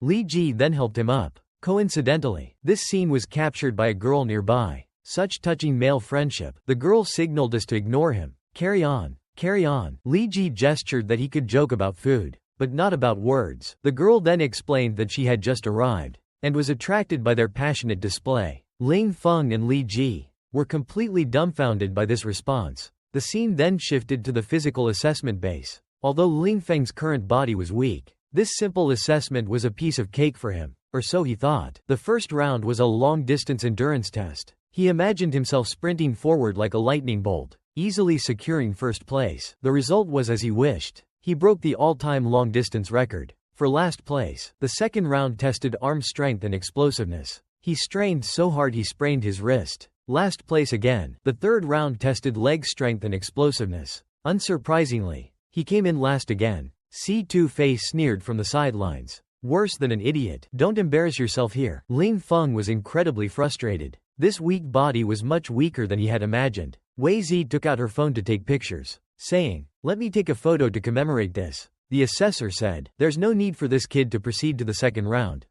Li Ji then helped him up. Coincidentally, this scene was captured by a girl nearby. Such touching male friendship. The girl signaled us to ignore him. Carry on. Carry on. Li Ji gestured that he could joke about food, but not about words. The girl then explained that she had just arrived, and was attracted by their passionate display. Ling Feng and Li Ji were completely dumbfounded by this response. The scene then shifted to the physical assessment base. Although Ling Feng's current body was weak, this simple assessment was a piece of cake for him, or so he thought. The first round was a long-distance endurance test. He imagined himself sprinting forward like a lightning bolt, easily securing first place. The result was as he wished. He broke the all-time long-distance record for last place. The second round tested arm strength and explosiveness. He strained so hard he sprained his wrist. Last place again. The third round tested leg strength and explosiveness. Unsurprisingly, he came in last again. C2 face sneered from the sidelines. Worse than an idiot. Don't embarrass yourself here. Ling Feng was incredibly frustrated. This weak body was much weaker than he had imagined. Wei Zi took out her phone to take pictures, saying, "Let me take a photo to commemorate this." The assessor said, "There's no need for this kid to proceed to the second round."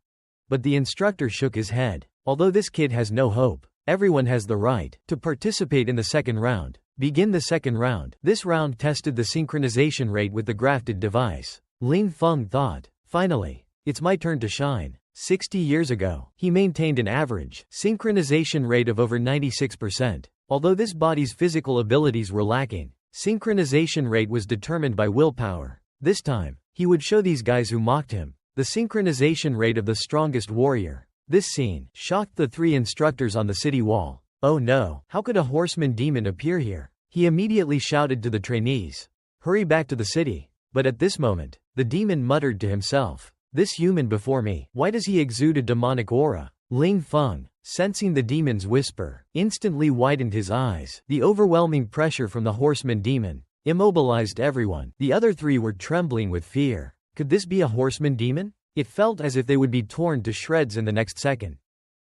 But the instructor shook his head. Although this kid has no hope, everyone has the right to participate in the second round. Begin the second round. This round tested the synchronization rate with the grafted device. Ling Feng thought, "Finally, it's my turn to shine." 60 years ago, he maintained an average synchronization rate of over 96%. Although this body's physical abilities were lacking, synchronization rate was determined by willpower. This time, he would show these guys who mocked him the synchronization rate of the strongest warrior. This scene shocked the three instructors on the city wall. Oh no, how could a horseman demon appear here? He immediately shouted to the trainees, "Hurry back to the city." But at this moment, the demon muttered to himself, "This human before me, why does he exude a demonic aura?" Ling Feng, sensing the demon's whisper, instantly widened his eyes. The overwhelming pressure from the horseman demon immobilized everyone. The other three were trembling with fear. Could this be a horseman demon? It felt as if they would be torn to shreds in the next second.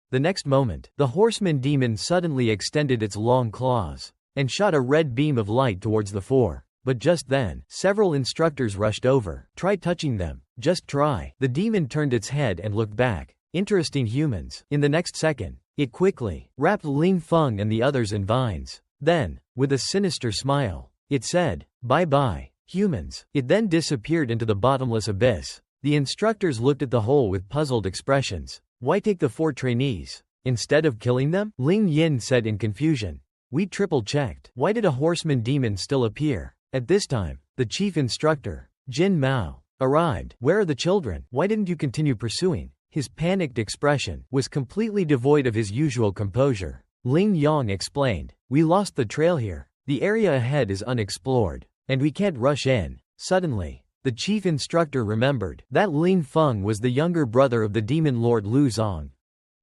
The next moment, the horseman demon suddenly extended its long claws and shot a red beam of light towards the four. But just then, several instructors rushed over. "Try touching them. Just try." The demon turned its head and looked back. Interesting humans. In the next second, it quickly wrapped Ling Feng and the others in vines. Then, with a sinister smile, it said, "Bye-bye, humans." It then disappeared into the bottomless abyss. The instructors looked at the hole with puzzled expressions. "Why take the four trainees instead of killing them?" Ling Yin said in confusion. "We triple-checked. Why did a horseman demon still appear?" At this time, the chief instructor, Jin Mao, arrived. "Where are the children? Why didn't you continue pursuing?" His panicked expression was completely devoid of his usual composure. Ling Yang explained, "We lost the trail here. The area ahead is unexplored, and we can't rush in." Suddenly, the chief instructor remembered that Ling Feng was the younger brother of the demon lord Lu Zong.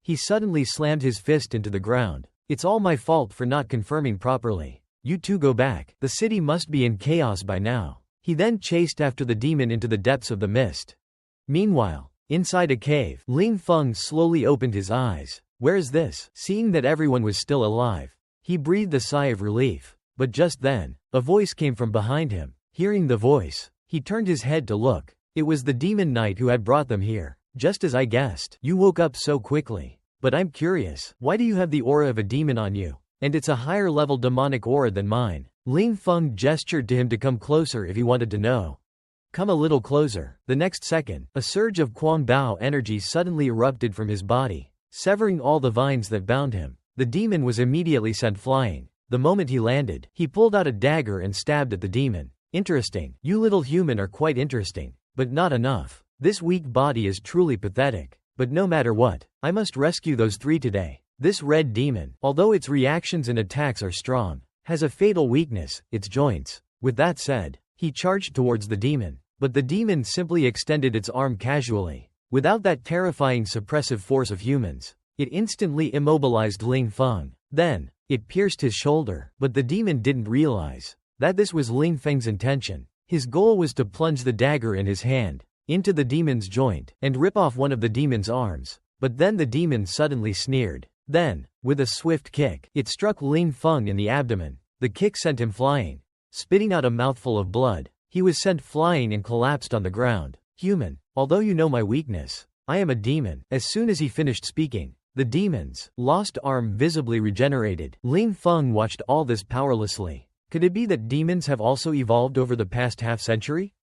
He suddenly slammed his fist into the ground. "It's all my fault for not confirming properly. You two go back. The city must be in chaos by now." He then chased after the demon into the depths of the mist. Meanwhile, inside a cave, Ling Feng slowly opened his eyes. "Where is this?" Seeing that everyone was still alive, he breathed a sigh of relief. But just then, a voice came from behind him. Hearing the voice, he turned his head to look. It was the demon knight who had brought them here. "Just as I guessed. You woke up so quickly. But I'm curious, why do you have the aura of a demon on you? And it's a higher level demonic aura than mine." Ling Feng gestured to him to come closer if he wanted to know. "Come a little closer." The next second, a surge of Kuang Bao energy suddenly erupted from his body, severing all the vines that bound him. The demon was immediately sent flying. The moment he landed, he pulled out a dagger and stabbed at the demon. "Interesting. You little human are quite interesting. But not enough. This weak body is truly pathetic. But no matter what, I must rescue those three today. This red demon, although its reactions and attacks are strong, has a fatal weakness, its joints." With that said, he charged towards the demon. But the demon simply extended its arm casually. Without that terrifying suppressive force of humans, it instantly immobilized Ling Feng. Then, it pierced his shoulder. But the demon didn't realize that this was Ling Feng's intention. His goal was to plunge the dagger in his hand into the demon's joint and rip off one of the demon's arms. But then the demon suddenly sneered. Then, with a swift kick, it struck Ling Feng in the abdomen. The kick sent him flying. Spitting out a mouthful of blood, he was sent flying and collapsed on the ground. "Human, although you know my weakness, I am a demon. As soon as he finished speaking, the demon's lost arm visibly regenerated. Ling Feng watched all this powerlessly. Could it be that demons have also evolved over the past half-century?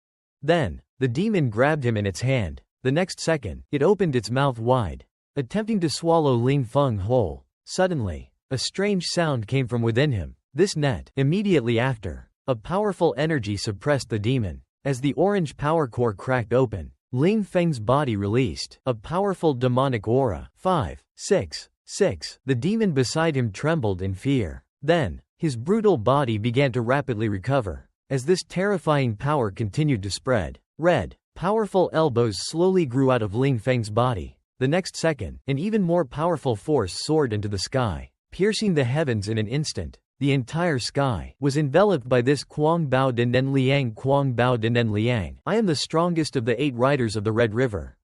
Then, the demon grabbed him in its hand. The next second, it opened its mouth wide, attempting to swallow Ling Feng whole. Suddenly, a strange sound came from within him. This net. Immediately after, a powerful energy suppressed the demon. As the orange power core cracked open, Ling Feng's body released a powerful demonic aura. 5, 6, 6. The demon beside him trembled in fear. Then, his brutal body began to rapidly recover. As this terrifying power continued to spread, red, powerful elbows slowly grew out of Ling Feng's body. The next second, an even more powerful force soared into the sky, piercing the heavens in an instant. The entire sky was enveloped by this Kuang Bao de Nen Liang Kuang Bao de Nen Liang. I am the strongest of the 8 riders of the Red River.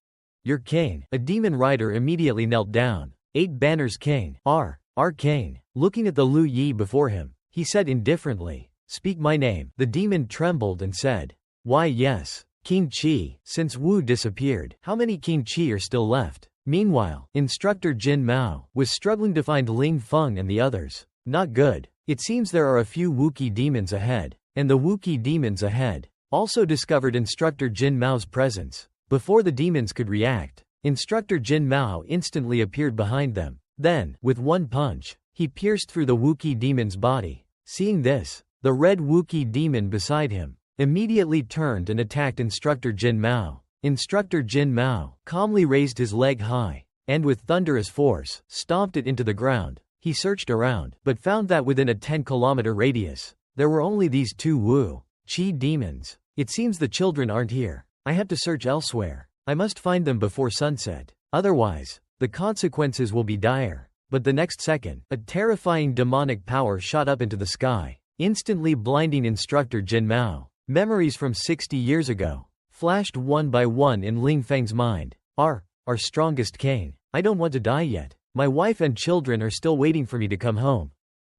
Your king. A demon rider immediately knelt down. 8 banners king. Our king. Looking at the Lu Yi before him, he said indifferently, "Speak my name." The demon trembled and said, "Why yes, King Qi." Since Wu disappeared, how many King Qi are still left? Meanwhile, Instructor Jin Mao was struggling to find Ling Feng and the others. Not good. It seems there are a few Wookiee demons ahead, and the Wookiee demons ahead also discovered Instructor Jin Mao's presence. Before the demons could react, Instructor Jin Mao instantly appeared behind them. Then, with one punch, he pierced through the Wookiee demon's body. Seeing this, the red Wookiee demon beside him immediately turned and attacked Instructor Jin Mao. Instructor Jin Mao calmly raised his leg high, and with thunderous force, stomped it into the ground. He searched around, but found that within a 10-kilometer radius, there were only these 2 Wu Qi demons. It seems the children aren't here. I have to search elsewhere. I must find them before sunset. Otherwise, the consequences will be dire. But the next second, a terrifying demonic power shot up into the sky, instantly blinding Instructor Jin Mao. Memories from 60 years ago flashed one by one in Ling Feng's mind. Our strongest king. I don't want to die yet. My wife and children are still waiting for me to come home.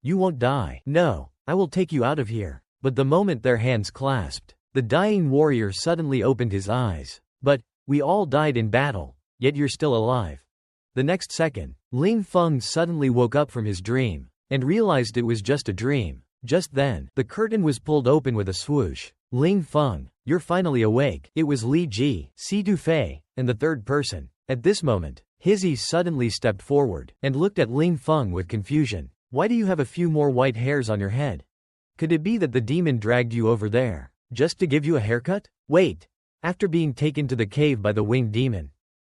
You won't die. No, I will take you out of here. But the moment their hands clasped, the dying warrior suddenly opened his eyes. But, we all died in battle, yet you're still alive. The next second, Ling Feng suddenly woke up from his dream, and realized it was just a dream. Just then, the curtain was pulled open with a swoosh. Ling Feng, you're finally awake. It was Li Ji, Si Dufei, and the third person. At this moment, Hizzy suddenly stepped forward, and looked at Ling Feng with confusion. Why do you have a few more white hairs on your head? Could it be that the demon dragged you over there, just to give you a haircut? Wait. After being taken to the cave by the winged demon.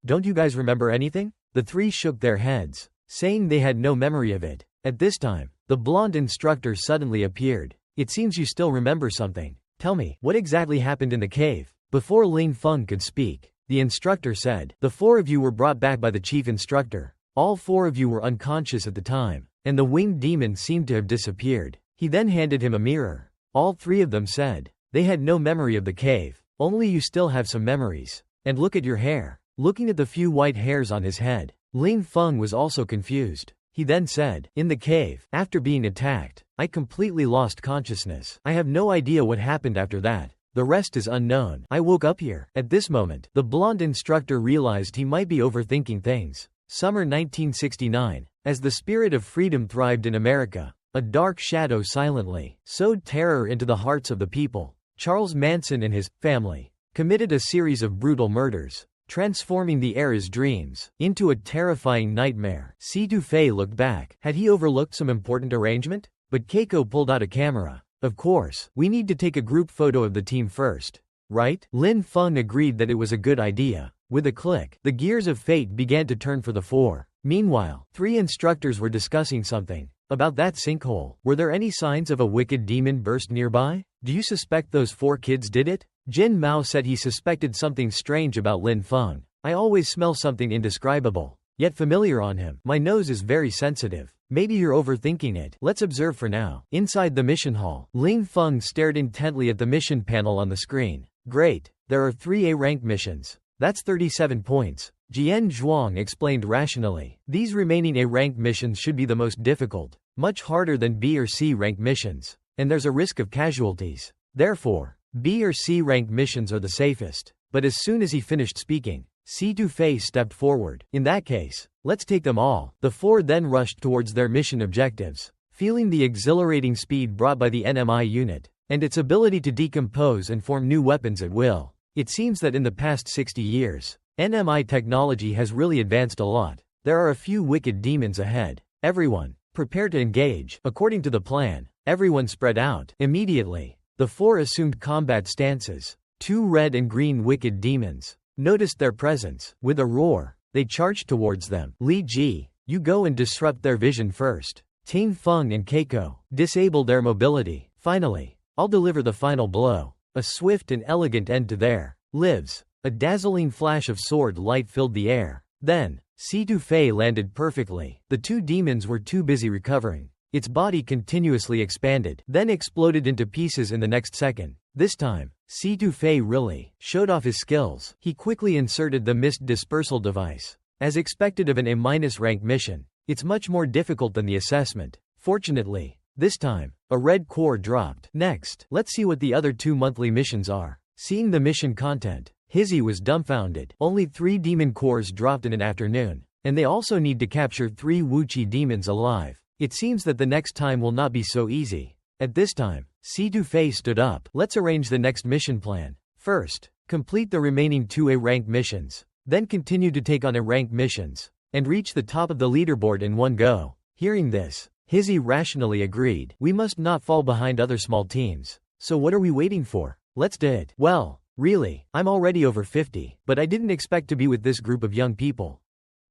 Don't you guys remember anything? The 3 shook their heads, saying they had no memory of it. At this time, the blonde instructor suddenly appeared. It seems you still remember something. Tell me, what exactly happened in the cave? Before Ling Feng could speak, the instructor said, the 4 of you were brought back by the chief instructor. All 4 of you were unconscious at the time, and the winged demon seemed to have disappeared. He then handed him a mirror. All 3 of them said, they had no memory of the cave. Only you still have some memories. And look at your hair. Looking at the few white hairs on his head, Ling Feng was also confused. He then said, in the cave, after being attacked, I completely lost consciousness. I have no idea what happened after that. The rest is unknown. I woke up here. At this moment, the blonde instructor realized he might be overthinking things. Summer 1969. As the spirit of freedom thrived in America, a dark shadow silently sowed terror into the hearts of the people. Charles Manson and his family committed a series of brutal murders, transforming the era's dreams into a terrifying nightmare. Si Dufei looked back. Had he overlooked some important arrangement? But Keiko pulled out a camera. Of course, we need to take a group photo of the team first. Right? Lin Feng agreed that it was a good idea. With a click, the gears of fate began to turn for the 4. Meanwhile, 3 instructors were discussing something. About that sinkhole, were there any signs of a wicked demon burst nearby? Do you suspect those 4 kids did it? Jin Mao said he suspected something strange about Lin Feng. I always smell something indescribable, yet familiar on him. My nose is very sensitive. Maybe you're overthinking it. Let's observe for now. Inside the mission hall, Ling Feng stared intently at the mission panel on the screen. Great. There are 3 A-rank missions. That's 37 points. Jian Zhuang explained rationally. These remaining A-rank missions should be the most difficult, much harder than B or C rank missions, and there's a risk of casualties. Therefore, B or C rank missions are the safest. But as soon as he finished speaking, Si Dufei stepped forward. In that case, let's take them all. The four then rushed towards their mission objectives. Feeling the exhilarating speed brought by the NMI unit, and its ability to decompose and form new weapons at will, it seems that in the past 60 years, NMI technology has really advanced a lot. There are a few wicked demons ahead. Everyone, prepare to engage. According to the plan, everyone spread out. Immediately, the four assumed combat stances. Two red and green wicked demons noticed their presence. With a roar, they charged towards them. Li Ji, you go and disrupt their vision first. Ting Feng and Keiko, disable their mobility. Finally, I'll deliver the final blow. A swift and elegant end to their lives. A dazzling flash of sword light filled the air. Then, Si Dufei landed perfectly. The two demons were too busy recovering. Its body continuously expanded, then exploded into pieces in the next second. This time, Si Dufei really showed off his skills. He quickly inserted the mist dispersal device. As expected of an A- rank mission, it's much more difficult than the assessment. Fortunately, this time, a red core dropped. Next, let's see what the other two monthly missions are. Seeing the mission content, Hizzy was dumbfounded. Only 3 demon cores dropped in an afternoon, and they also need to capture 3 Wuchi demons alive. It seems that the next time will not be so easy. At this time, Si Dufei stood up. Let's arrange the next mission plan. First, complete the remaining 2 A-rank missions, then continue to take on A-rank missions, and reach the top of the leaderboard in one go. Hearing this, Hizzy rationally agreed. We must not fall behind other small teams. So what are we waiting for? Let's do it. Well, really, I'm already over 50, but I didn't expect to be with this group of young people.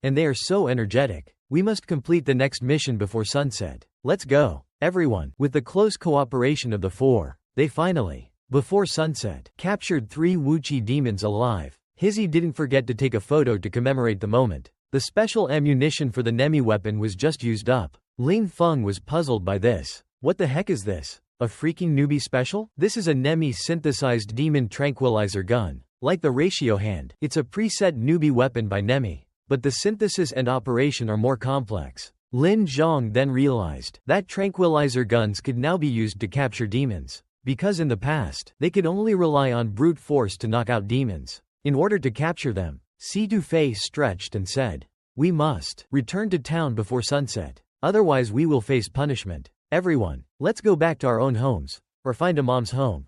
And they are so energetic. We must complete the next mission before sunset. Let's go. Everyone, with the close cooperation of the 4, they finally, before sunset, captured 3 Wuchi demons alive. Hizzy didn't forget to take a photo to commemorate the moment. The special ammunition for the Nemi weapon was just used up. Ling Feng was puzzled by this. What the heck is this? A freaking newbie special? This is a Nemi synthesized demon tranquilizer gun. Like the ratio hand, it's a preset newbie weapon by Nemi, but the synthesis and operation are more complex. Lin Zhong then realized that tranquilizer guns could now be used to capture demons, because in the past, they could only rely on brute force to knock out demons. In order to capture them, Si Dufei stretched and said, "We must return to town before sunset, otherwise we will face punishment. Everyone, let's go back to our own homes, or find a mom's home.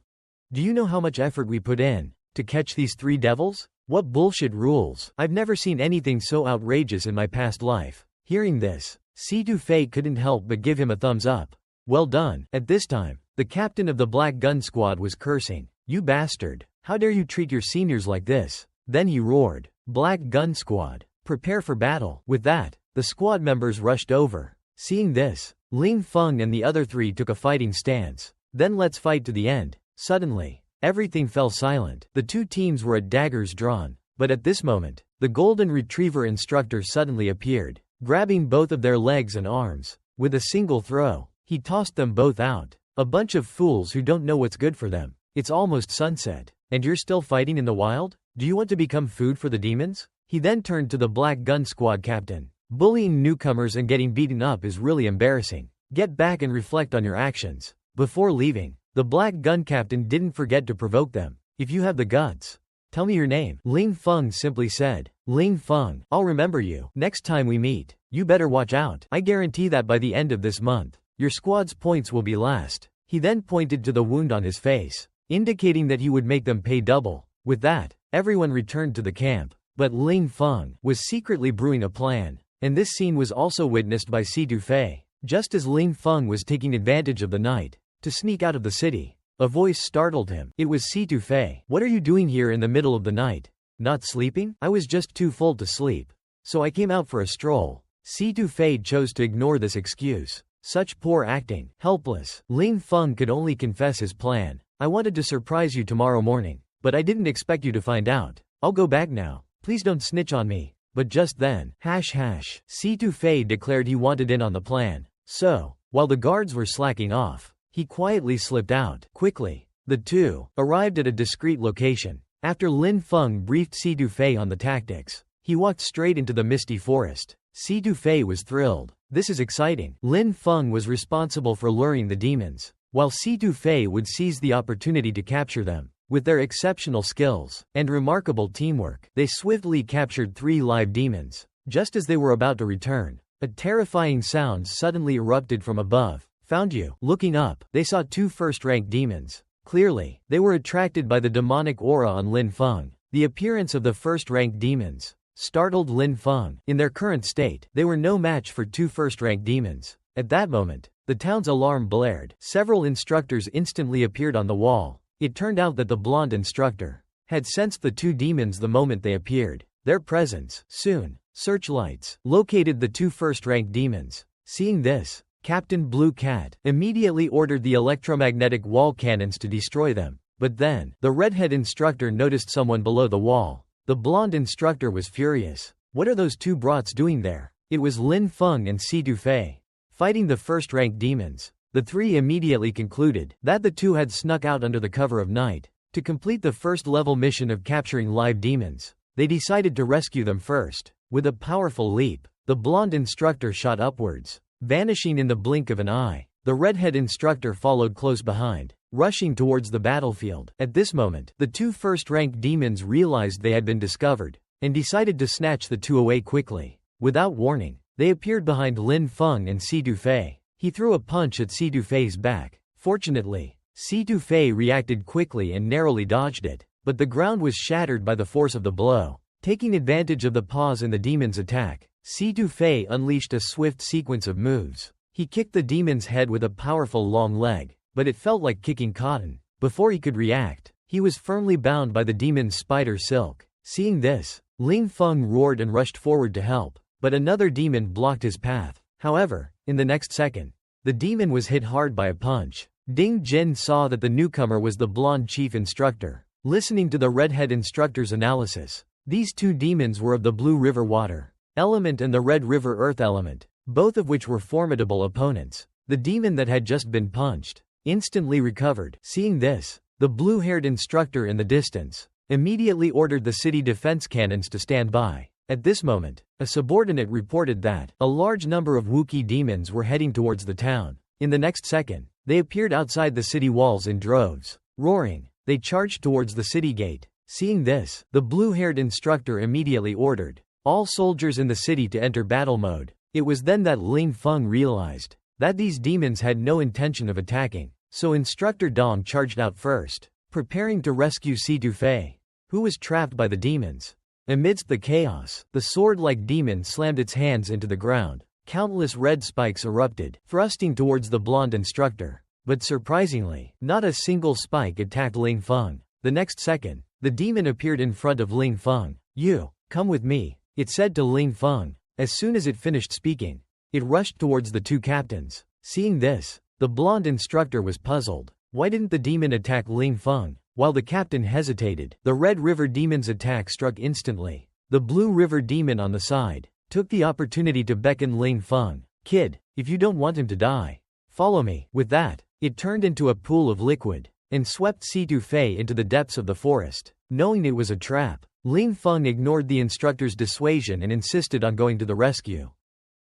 Do you know how much effort we put in to catch these 3 devils? What bullshit rules. I've never seen anything so outrageous in my past life." Hearing this, Si Dufei couldn't help but give him a thumbs up. Well done. At this time, the captain of the Black Gun Squad was cursing. "You bastard. How dare you treat your seniors like this?" Then he roared, "Black Gun Squad, prepare for battle." With that, the squad members rushed over. Seeing this, Ling Feng and the other 3 took a fighting stance. Then let's fight to the end. Suddenly, everything fell silent. The 2 teams were at daggers drawn. But at this moment, the Golden Retriever instructor suddenly appeared, grabbing both of their legs and arms. With a single throw, he tossed them both out. A bunch of fools who don't know what's good for them. It's almost sunset, and you're still fighting in the wild? Do you want to become food for the demons? He then turned to the Black Gun Squad captain. Bullying newcomers and getting beaten up is really embarrassing. Get back and reflect on your actions. Before leaving, the Black Gun captain didn't forget to provoke them. If you have the guts, tell me your name. Ling Feng simply said. Ling Feng, I'll remember you. Next time we meet, you better watch out. I guarantee that by the end of this month, your squad's points will be last. He then pointed to the wound on his face, indicating that he would make them pay double. With that, everyone returned to the camp. But Ling Feng was secretly brewing a plan, and this scene was also witnessed by Si Dufei. Just as Ling Feng was taking advantage of the night to sneak out of the city, a voice startled him. It was Si Dufei. "What are you doing here in the middle of the night? Not sleeping?" "I was just too full to sleep, so I came out for a stroll." Si Dufei chose to ignore this excuse. Such poor acting. Helpless, Ling Feng could only confess his plan. "I wanted to surprise you tomorrow morning, but I didn't expect you to find out. I'll go back now. Please don't snitch on me." But just then, Si Dufei declared he wanted in on the plan. So, while the guards were slacking off, he quietly slipped out. Quickly, the 2 arrived at a discreet location. After Lin Feng briefed Si Dufei on the tactics, he walked straight into the misty forest. Si Dufei was thrilled. This is exciting. Lin Feng was responsible for luring the demons, while Si Dufei would seize the opportunity to capture them. With their exceptional skills and remarkable teamwork, they swiftly captured 3 live demons. Just as they were about to return, a terrifying sound suddenly erupted from above. Found you. Looking up, they saw 2 first-rank demons. Clearly, they were attracted by the demonic aura on Lin Feng. The appearance of the first-rank demons startled Lin Feng. In their current state, they were no match for 2 first-rank demons. At that moment, the town's alarm blared. Several instructors instantly appeared on the wall. It turned out that the blonde instructor had sensed the 2 demons the moment they appeared. Their presence soon searchlights located the 2 first-rank demons. Seeing this, Captain Blue Cat immediately ordered the electromagnetic wall cannons to destroy them. But then, the redhead instructor noticed someone below the wall. The blonde instructor was furious. What are those 2 brats doing there? It was Lin Feng and Si Dufei fighting the first-rank demons. The 3 immediately concluded that the 2 had snuck out under the cover of night to complete the first-level mission of capturing live demons. They decided to rescue them first. With a powerful leap, the blonde instructor shot upwards, vanishing in the blink of an eye. The redhead instructor followed close behind, rushing towards the battlefield. At this moment, the 2 first-rank demons realized they had been discovered and decided to snatch the 2 away quickly. Without warning, they appeared behind Lin Feng and Si Dufei. He threw a punch at Si Dufei's back. Fortunately, Si Dufei reacted quickly and narrowly dodged it, but the ground was shattered by the force of the blow. Taking advantage of the pause in the demon's attack, Si Dufei unleashed a swift sequence of moves. He kicked the demon's head with a powerful long leg, but it felt like kicking cotton. Before he could react, he was firmly bound by the demon's spider silk. Seeing this, Lin Feng roared and rushed forward to help, but another demon blocked his path. However, in the next second, the demon was hit hard by a punch. Ding Jin saw that the newcomer was the blonde chief instructor. Listening to the redhead instructor's analysis, these 2 demons were of the Blue River water element and the Red River earth element, both of which were formidable opponents. The demon that had just been punched instantly recovered. Seeing this, the blue-haired instructor in the distance immediately ordered the city defense cannons to stand by. At this moment, a subordinate reported that a large number of Wookiee demons were heading towards the town. In the next second, they appeared outside the city walls in droves. Roaring, they charged towards the city gate. Seeing this, the blue-haired instructor immediately ordered all soldiers in the city to enter battle mode. It was then that Lin Feng realized that these demons had no intention of attacking, so Instructor Dong charged out first, preparing to rescue Si Dufei, who was trapped by the demons. Amidst the chaos, the sword-like demon slammed its hands into the ground. Countless red spikes erupted, thrusting towards the blonde instructor. But surprisingly, not a single spike attacked Lin Feng. The next second, the demon appeared in front of Lin Feng. "You, come with me," it said to Lin Feng. As soon as it finished speaking, it rushed towards the 2 captains. Seeing this, the blonde instructor was puzzled. Why didn't the demon attack Lin Feng? While the captain hesitated, the Red River demon's attack struck instantly. The Blue River demon on the side took the opportunity to beckon Lin Feng. "Kid, if you don't want him to die, follow me." With that, it turned into a pool of liquid and swept Si Dufei into the depths of the forest. Knowing it was a trap, Lin Feng ignored the instructor's dissuasion and insisted on going to the rescue.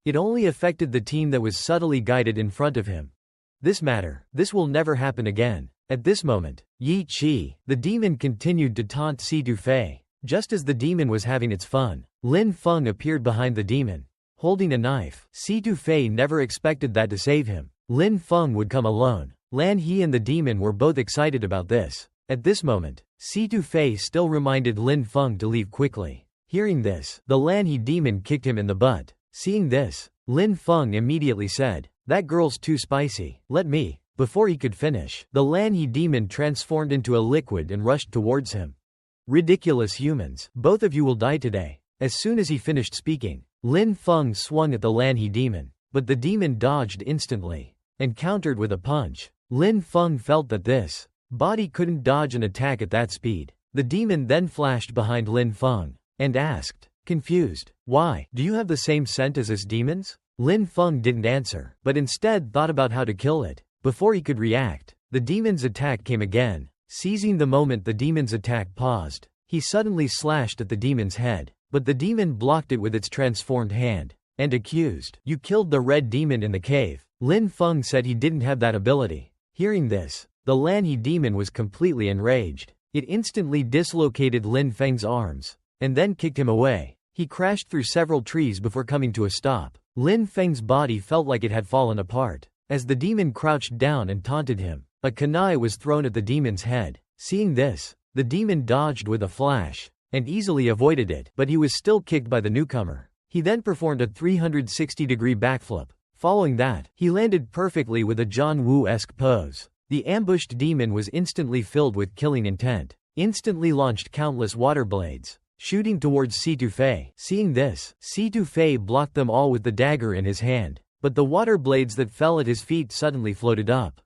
It only affected the team that was subtly guided in front of him. This will never happen again. At this moment, Yi Qi, the demon, continued to taunt Si Dufei. Just as the demon was having its fun, Lin Feng appeared behind the demon, holding a knife. Si Dufei never expected that to save him. Lin Feng would come alone. Lan He and the demon were both excited about this. At this moment, Si Dufei still reminded Lin Feng to leave quickly. Hearing this, the Lan He demon kicked him in the butt. Seeing this, Lin Feng immediately said, "That girl's too spicy, let me." Before he could finish, the Lan He demon transformed into a liquid and rushed towards him. "Ridiculous humans, both of you will die today." As soon as he finished speaking, Lin Feng swung at the Lan He demon, but the demon dodged instantly and countered with a punch. Lin Feng felt that this body couldn't dodge an attack at that speed. The demon then flashed behind Lin Feng and asked, confused, "Why, do you have the same scent as us demons?" Lin Feng didn't answer, but instead thought about how to kill it. Before he could react, the demon's attack came again. Seizing the moment the demon's attack paused, he suddenly slashed at the demon's head, but the demon blocked it with its transformed hand, and accused, "You killed the red demon in the cave." Lin Feng said he didn't have that ability. Hearing this, the Lan He demon was completely enraged. It instantly dislocated Lin Feng's arms, and then kicked him away. He crashed through several trees before coming to a stop. Lin Feng's body felt like it had fallen apart. As the demon crouched down and taunted him, a kunai was thrown at the demon's head. Seeing this, the demon dodged with a flash, and easily avoided it, but he was still kicked by the newcomer. He then performed a 360-degree backflip. Following that, he landed perfectly with a John Woo-esque pose. The ambushed demon was instantly filled with killing intent, instantly launched countless water blades, shooting towards Situfei. Seeing this, Situfei blocked them all with the dagger in his hand, but the water blades that fell at his feet suddenly floated up.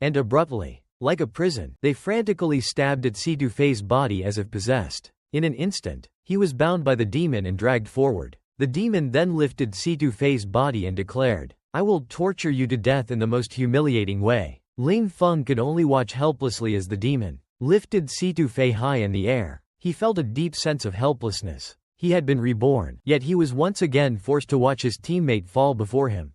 And abruptly, like a prison, they frantically stabbed at Situfei's body as if possessed. In an instant, he was bound by the demon and dragged forward. The demon then lifted Situfei's body and declared, "I will torture you to death in the most humiliating way." Ling Feng could only watch helplessly as the demon lifted Situfei high in the air. He felt a deep sense of helplessness. He had been reborn, yet he was once again forced to watch his teammate fall before him,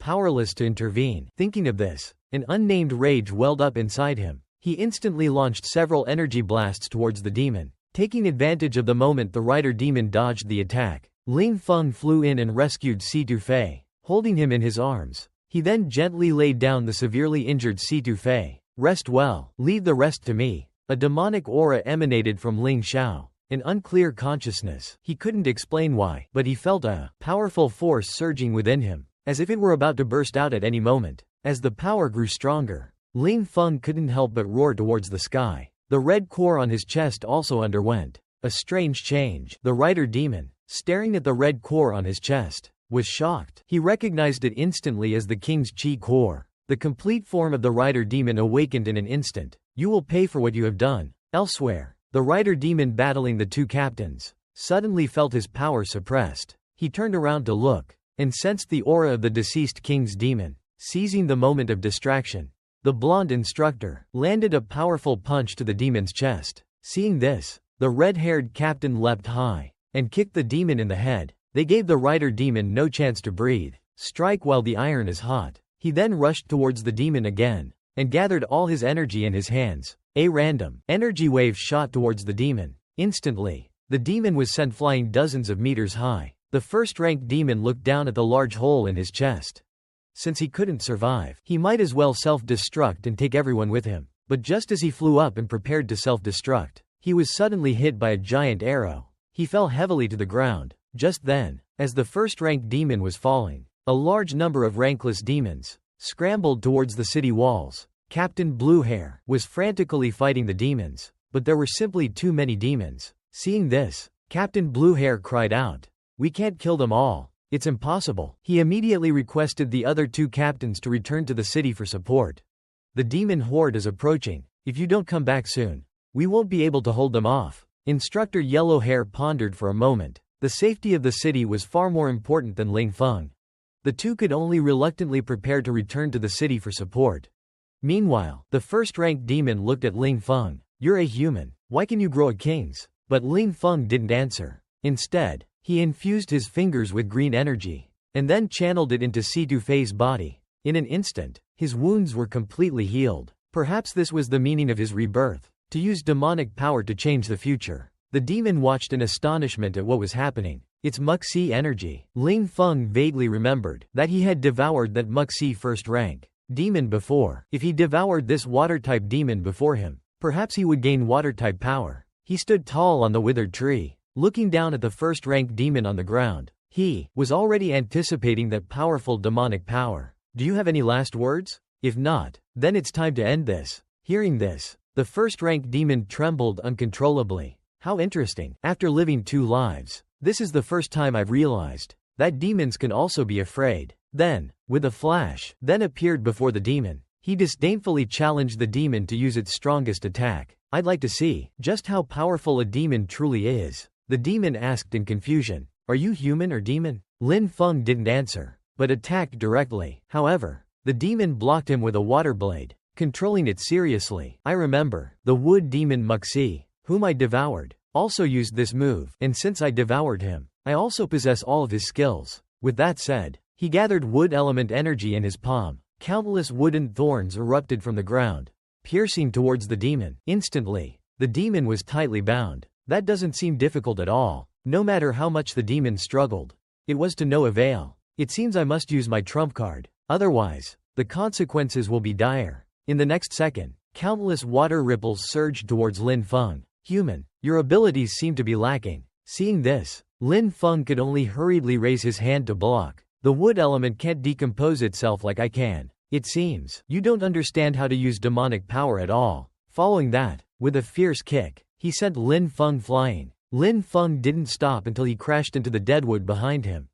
powerless to intervene. Thinking of this, an unnamed rage welled up inside him. He instantly launched several energy blasts towards the demon. Taking advantage of the moment the rider demon dodged the attack, Ling Feng flew in and rescued Situfei, holding him in his arms. He then gently laid down the severely injured Situfei. "Rest well, leave the rest to me." A demonic aura emanated from Ling Xiao, an unclear consciousness. He couldn't explain why, but he felt a powerful force surging within him, as if it were about to burst out at any moment. As the power grew stronger, Ling Feng couldn't help but roar towards the sky. The red core on his chest also underwent a strange change. The rider demon, staring at the red core on his chest, was shocked. He recognized it instantly as the king's chi core. The complete form of the rider demon awakened in an instant. "You will pay for what you have done." Elsewhere, the rider demon battling the two captains suddenly felt his power suppressed. He turned around to look, and sensed the aura of the deceased king's demon. Seizing the moment of distraction, the blonde instructor landed a powerful punch to the demon's chest. Seeing this, the red-haired captain leapt high, and kicked the demon in the head. They gave the rider demon no chance to breathe. "Strike while the iron is hot." He then rushed towards the demon again, and gathered all his energy in his hands. A random energy wave shot towards the demon. Instantly, the demon was sent flying dozens of meters high. The first-ranked demon looked down at the large hole in his chest. Since he couldn't survive, he might as well self-destruct and take everyone with him. But just as he flew up and prepared to self-destruct, he was suddenly hit by a giant arrow. He fell heavily to the ground. Just then, as the first-ranked demon was falling, a large number of rankless demons scrambled towards the city walls. Captain Bluehair was frantically fighting the demons, but there were simply too many demons. Seeing this, Captain Bluehair cried out, "We can't kill them all. It's impossible." He immediately requested the other two captains to return to the city for support. "The demon horde is approaching. If you don't come back soon, we won't be able to hold them off." Instructor Yellowhair pondered for a moment. The safety of the city was far more important than Ling Feng. The two could only reluctantly prepare to return to the city for support. Meanwhile, the first-ranked demon looked at Ling Feng. "You're a human. Why can you grow a king's?" But Ling Feng didn't answer. Instead, he infused his fingers with green energy, and then channeled it into Situfei's body. In an instant, his wounds were completely healed. Perhaps this was the meaning of his rebirth, to use demonic power to change the future. The demon watched in astonishment at what was happening. It's Muxi energy. Ling Feng vaguely remembered that he had devoured that Muxi first rank demon before. If he devoured this water-type demon before him, perhaps he would gain water-type power. He stood tall on the withered tree, looking down at the first-ranked demon on the ground. He was already anticipating that powerful demonic power. "Do you have any last words? If not, then it's time to end this." Hearing this, the first-ranked demon trembled uncontrollably. "How interesting. After living 2 lives, this is the first time I've realized that demons can also be afraid." Then, with a flash, then appeared before the demon. He disdainfully challenged the demon to use its strongest attack. "I'd like to see just how powerful a demon truly is." The demon asked in confusion, "Are you human or demon?" Lin Feng didn't answer, but attacked directly. However, the demon blocked him with a water blade, controlling it seriously. "I remember, the wood demon Muxi, whom I devoured, also used this move, and since I devoured him, I also possess all of his skills." With that said, he gathered wood element energy in his palm. Countless wooden thorns erupted from the ground, piercing towards the demon. Instantly, The demon was tightly bound. That doesn't seem difficult at all. No matter how much the demon struggled, it was to no avail. It seems I must use my trump card. Otherwise, the consequences will be dire. In the next second, countless water ripples surged towards Lin Feng. Human, your abilities seem to be lacking. Seeing this, Lin Feng could only hurriedly raise his hand to block. The wood element can't decompose itself like I can. It seems you don't understand how to use demonic power at all. Following that, with a fierce kick, he sent Lin Feng flying. Lin Feng didn't stop until he crashed into the deadwood behind him.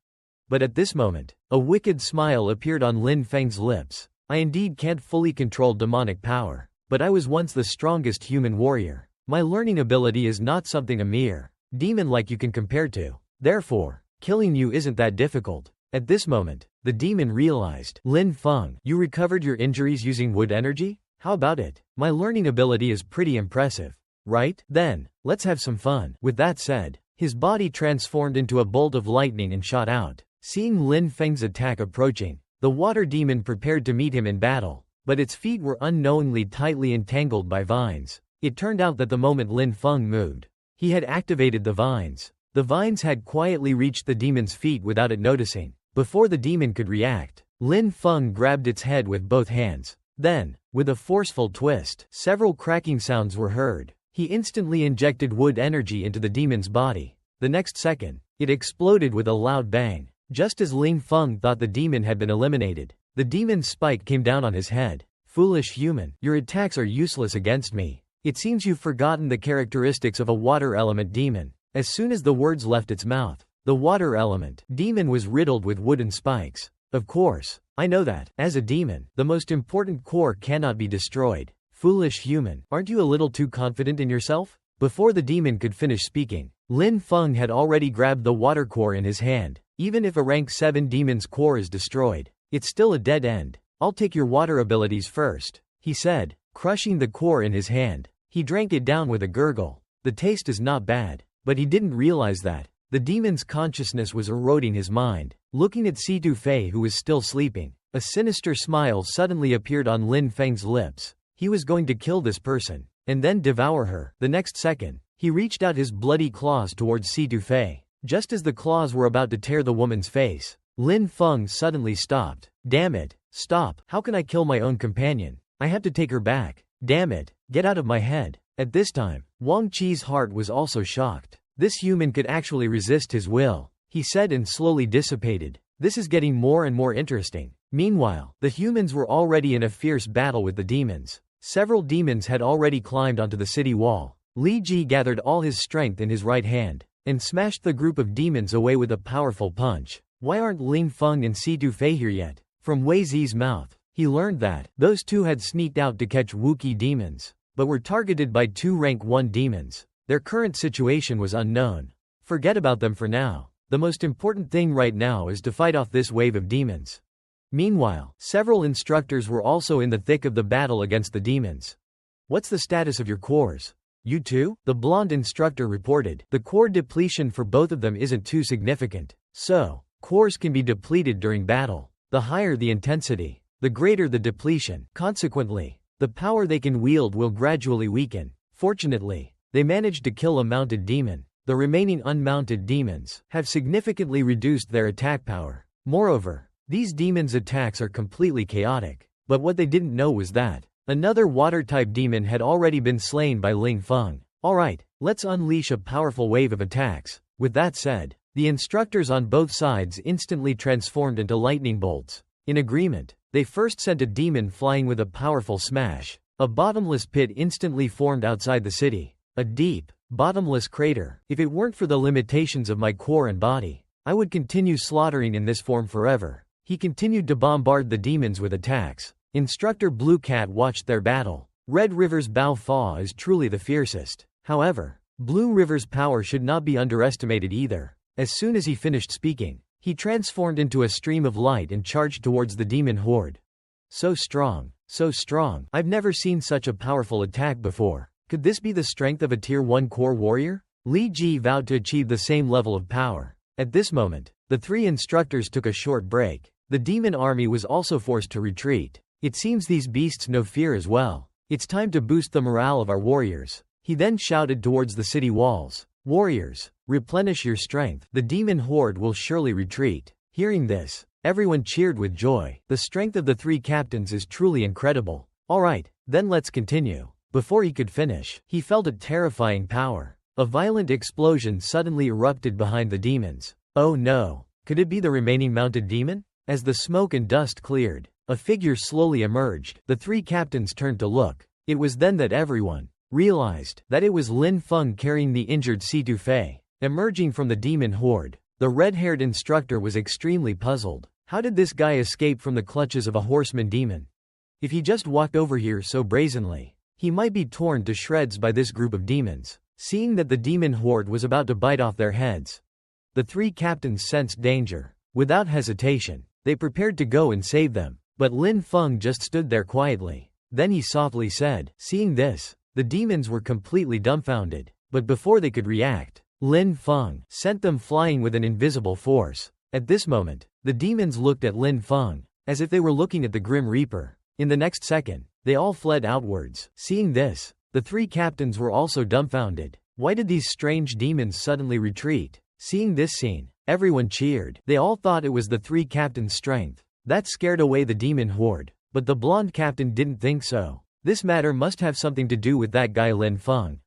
But at this moment, a wicked smile appeared on Lin Feng's lips. I indeed can't fully control demonic power, but I was once the strongest human warrior. My learning ability is not something a mere demon like you can compare to. Therefore, killing you isn't that difficult. At this moment, the demon realized. Lin Feng, you recovered your injuries using wood energy? How about it? My learning ability is pretty impressive. Right? Then, let's have some fun. With that said, his body transformed into a bolt of lightning and shot out. Seeing Lin Feng's attack approaching, the water demon prepared to meet him in battle, but its feet were unknowingly tightly entangled by vines. It turned out that the moment Lin Feng moved, he had activated the vines. The vines had quietly reached the demon's feet without it noticing. Before the demon could react, Lin Feng grabbed its head with both hands. Then, with a forceful twist, several cracking sounds were heard. He instantly injected wood energy into the demon's body. The next second, it exploded with a loud bang. Just as Lin Feng thought the demon had been eliminated, the demon's spike came down on his head. Foolish human, your attacks are useless against me. It seems you've forgotten the characteristics of a water element demon. As soon as the words left its mouth, the water element demon was riddled with wooden spikes. Of course, I know that, as a demon, the most important core cannot be destroyed. Foolish human, aren't you a little too confident in yourself? Before the demon could finish speaking, Lin Feng had already grabbed the water core in his hand. Even if a rank 7 demon's core is destroyed, it's still a dead end. I'll take your water abilities first, he said, crushing the core in his hand. He drank it down with a gurgle. The taste is not bad, but he didn't realize that the demon's consciousness was eroding his mind. Looking at Si Tu Fei, who was still sleeping, a sinister smile suddenly appeared on Lin Feng's lips. He was going to kill this person, and then devour her. The next second, he reached out his bloody claws towards Si Tu Fei. Just as the claws were about to tear the woman's face, Lin Feng suddenly stopped. Damn it, stop. How can I kill my own companion? I have to take her back. Damn it, get out of my head. At this time, Wang Qi's heart was also shocked. This human could actually resist his will, he said, and slowly dissipated. This is getting more and more interesting. Meanwhile, the humans were already in a fierce battle with the demons. Several demons had already climbed onto the city wall. Li Ji gathered all his strength in his right hand and smashed the group of demons away with a powerful punch. Why aren't Lin Feng and Si Tu Fei here yet? From Wei Zi's mouth, he learned that those two had sneaked out to catch Wuqi demons, but were targeted by 2 rank 1 demons. Their current situation was unknown. Forget about them for now. The most important thing right now is to fight off this wave of demons. Meanwhile, several instructors were also in the thick of the battle against the demons. What's the status of your cores? You too? The blonde instructor reported. The core depletion for both of them isn't too significant. So, cores can be depleted during battle. The higher the intensity, the greater the depletion. Consequently, the power they can wield will gradually weaken. Fortunately, they managed to kill a mounted demon. The remaining unmounted demons have significantly reduced their attack power. Moreover, these demons' attacks are completely chaotic. But what they didn't know was that another water-type demon had already been slain by Lin Feng. Alright, let's unleash a powerful wave of attacks. With that said, the instructors on both sides instantly transformed into lightning bolts. In agreement, they first sent a demon flying with a powerful smash. A bottomless pit instantly formed outside the city. A deep, bottomless crater. If it weren't for the limitations of my core and body, I would continue slaughtering in this form forever. He continued to bombard the demons with attacks. Instructor Blue Cat watched their battle. Red River's Bao Fa is truly the fiercest. However, Blue River's power should not be underestimated either. As soon as he finished speaking, he transformed into a stream of light and charged towards the demon horde. So strong, so strong. I've never seen such a powerful attack before. Could this be the strength of a Tier 1 core warrior? Li Ji vowed to achieve the same level of power. At this moment, the 3 instructors took a short break. The demon army was also forced to retreat. It seems these beasts know fear as well. It's time to boost the morale of our warriors. He then shouted towards the city walls, "Warriors, replenish your strength. The demon horde will surely retreat." Hearing this, everyone cheered with joy. The strength of the three captains is truly incredible. Alright, then let's continue. Before he could finish, he felt a terrifying power. A violent explosion suddenly erupted behind the demons. Oh no! Could it be the remaining mounted demon? As the smoke and dust cleared, a figure slowly emerged. The three captains turned to look. It was then that everyone realized that it was Lin Feng carrying the injured Situ Fei. Emerging from the demon horde, the red-haired instructor was extremely puzzled. How did this guy escape from the clutches of a horseman demon? If he just walked over here so brazenly, he might be torn to shreds by this group of demons. Seeing that the demon horde was about to bite off their heads, the three captains sensed danger. Without hesitation, they prepared to go and save them. But Lin Feng just stood there quietly. Then he softly said. Seeing this, the demons were completely dumbfounded. But before they could react, Lin Feng sent them flying with an invisible force. At this moment, the demons looked at Lin Feng, as if they were looking at the Grim Reaper. In the next second, they all fled outwards. Seeing this, the three captains were also dumbfounded. Why did these strange demons suddenly retreat? Seeing this scene, everyone cheered. They all thought it was the three captains' strength that scared away the demon horde. But the blonde captain didn't think so. This matter must have something to do with that guy Lin Feng.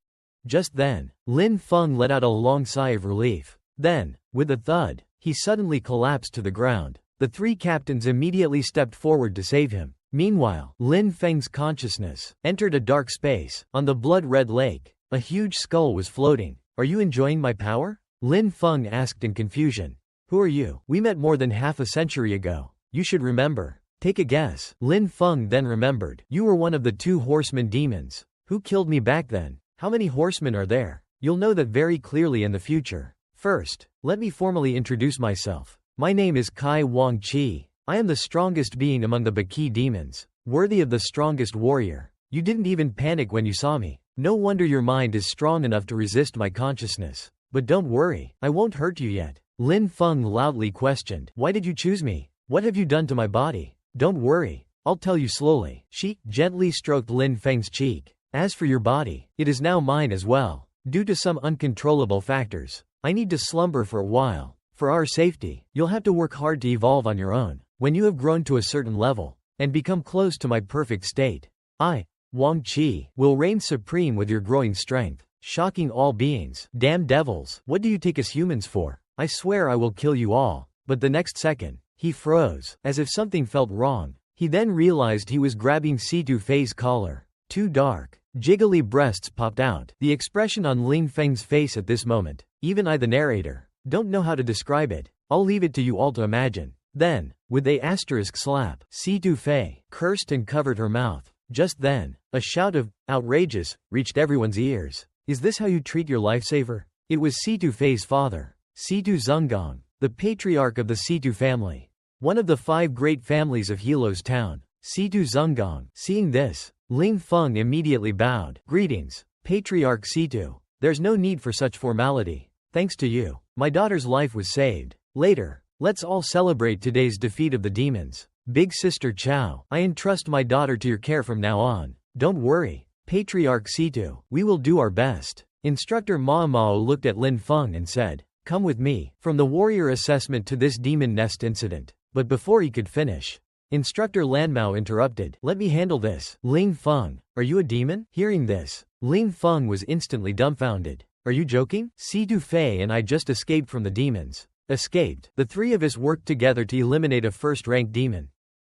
Just then, Lin Feng let out a long sigh of relief. Then, with a thud, he suddenly collapsed to the ground. The three captains immediately stepped forward to save him. Meanwhile, Lin Feng's consciousness entered a dark space. On the blood-red lake, a huge skull was floating. Are you enjoying my power? Lin Feng asked in confusion. Who are you? We met more than half a century ago. You should remember. Take a guess. Lin Feng then remembered. You were one of the two horsemen demons. Who killed me back then? How many horsemen are there? You'll know that very clearly in the future. First, let me formally introduce myself. My name is Kai Wang Qi. I am the strongest being among the Baki demons, worthy of the strongest warrior. You didn't even panic when you saw me. No wonder your mind is strong enough to resist my consciousness. But don't worry, I won't hurt you yet. Lin Feng loudly questioned. Why did you choose me? What have you done to my body? Don't worry, I'll tell you slowly. She gently stroked Lin Feng's cheek. As for your body, it is now mine as well. Due to some uncontrollable factors, I need to slumber for a while. For our safety, you'll have to work hard to evolve on your own. When you have grown to a certain level, and become close to my perfect state, I, Wang Qi, will reign supreme with your growing strength, shocking all beings. Damn devils, what do you take us humans for? I swear I will kill you all. But the next second, he froze, as if something felt wrong. He then realized he was grabbing Situ Fei's collar. Two dark, jiggly breasts popped out. The expression on Lin Feng's face at this moment, even I the narrator, don't know how to describe it. I'll leave it to you all to imagine. Then, with a asterisk slap, Situ Fei cursed and covered her mouth. Just then, a shout of, outrageous, reached everyone's ears. Is this how you treat your lifesaver? It was Situ Fei's father, Situ Zhonggong, the patriarch of the Situ family. One of the 5 great families of Helo's town. Situ Zhonggong. Seeing this, Lin Feng immediately bowed. Greetings, Patriarch Situ. There's no need for such formality. Thanks to you, my daughter's life was saved. Later, let's all celebrate today's defeat of the demons. Big Sister Chow, I entrust my daughter to your care from now on. Don't worry, Patriarch Situ. We will do our best. Instructor Mao looked at Lin Feng and said, come with me, from the warrior assessment to this demon nest incident. But before he could finish, Instructor Lanmao interrupted. Let me handle this. Lin Feng, are you a demon? Hearing this, Lin Feng was instantly dumbfounded. Are you joking? Situ Fei and I just escaped from the demons. Escaped? The 3 of us worked together to eliminate a first-rank demon.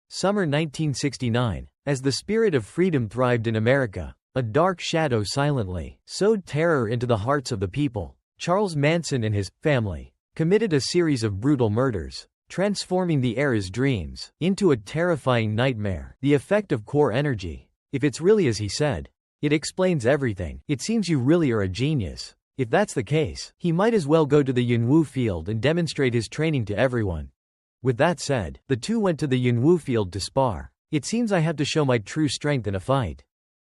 Summer 1969. As the spirit of freedom thrived in America, a dark shadow silently sowed terror into the hearts of the people. Charles Manson and his family committed a series of brutal murders, transforming the era's dreams into a terrifying nightmare. The effect of core energy. If it's really as he said, it explains everything. It seems you really are a genius. If that's the case, he might as well go to the Yunwu field and demonstrate his training to everyone. With that said, the two went to the Yunwu field to spar. It seems I have to show my true strength in a fight.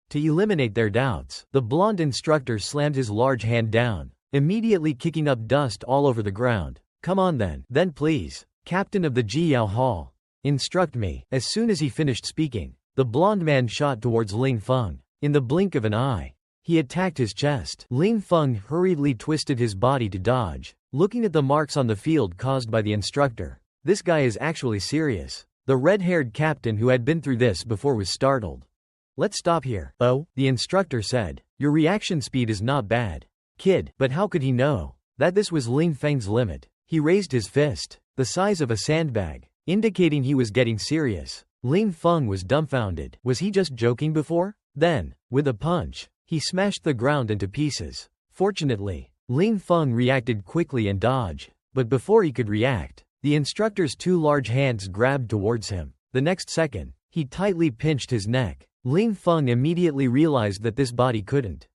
To eliminate their doubts, the blonde instructor slammed his large hand down, immediately kicking up dust all over the ground. Come on then. Then please, Captain of the Jiyao Hall, instruct me. As soon as he finished speaking, the blonde man shot towards Lin Feng. In the blink of an eye, He attacked his chest. Ling Feng hurriedly twisted his body to dodge, looking at the marks on the field caused by the instructor. This guy is actually serious. The red-haired captain who had been through this before was startled. Let's stop here. Oh, the instructor said. Your reaction speed is not bad, kid. But how could he know that this was Ling Feng's limit? He raised his fist, the size of a sandbag, indicating he was getting serious. Ling Feng was dumbfounded. Was he just joking before? Then, with a punch, he smashed the ground into pieces. Fortunately, Ling Feng reacted quickly and dodged, but before he could react, the instructor's two large hands grabbed towards him. The next second, he tightly pinched his neck. Ling Feng immediately realized that this body couldn't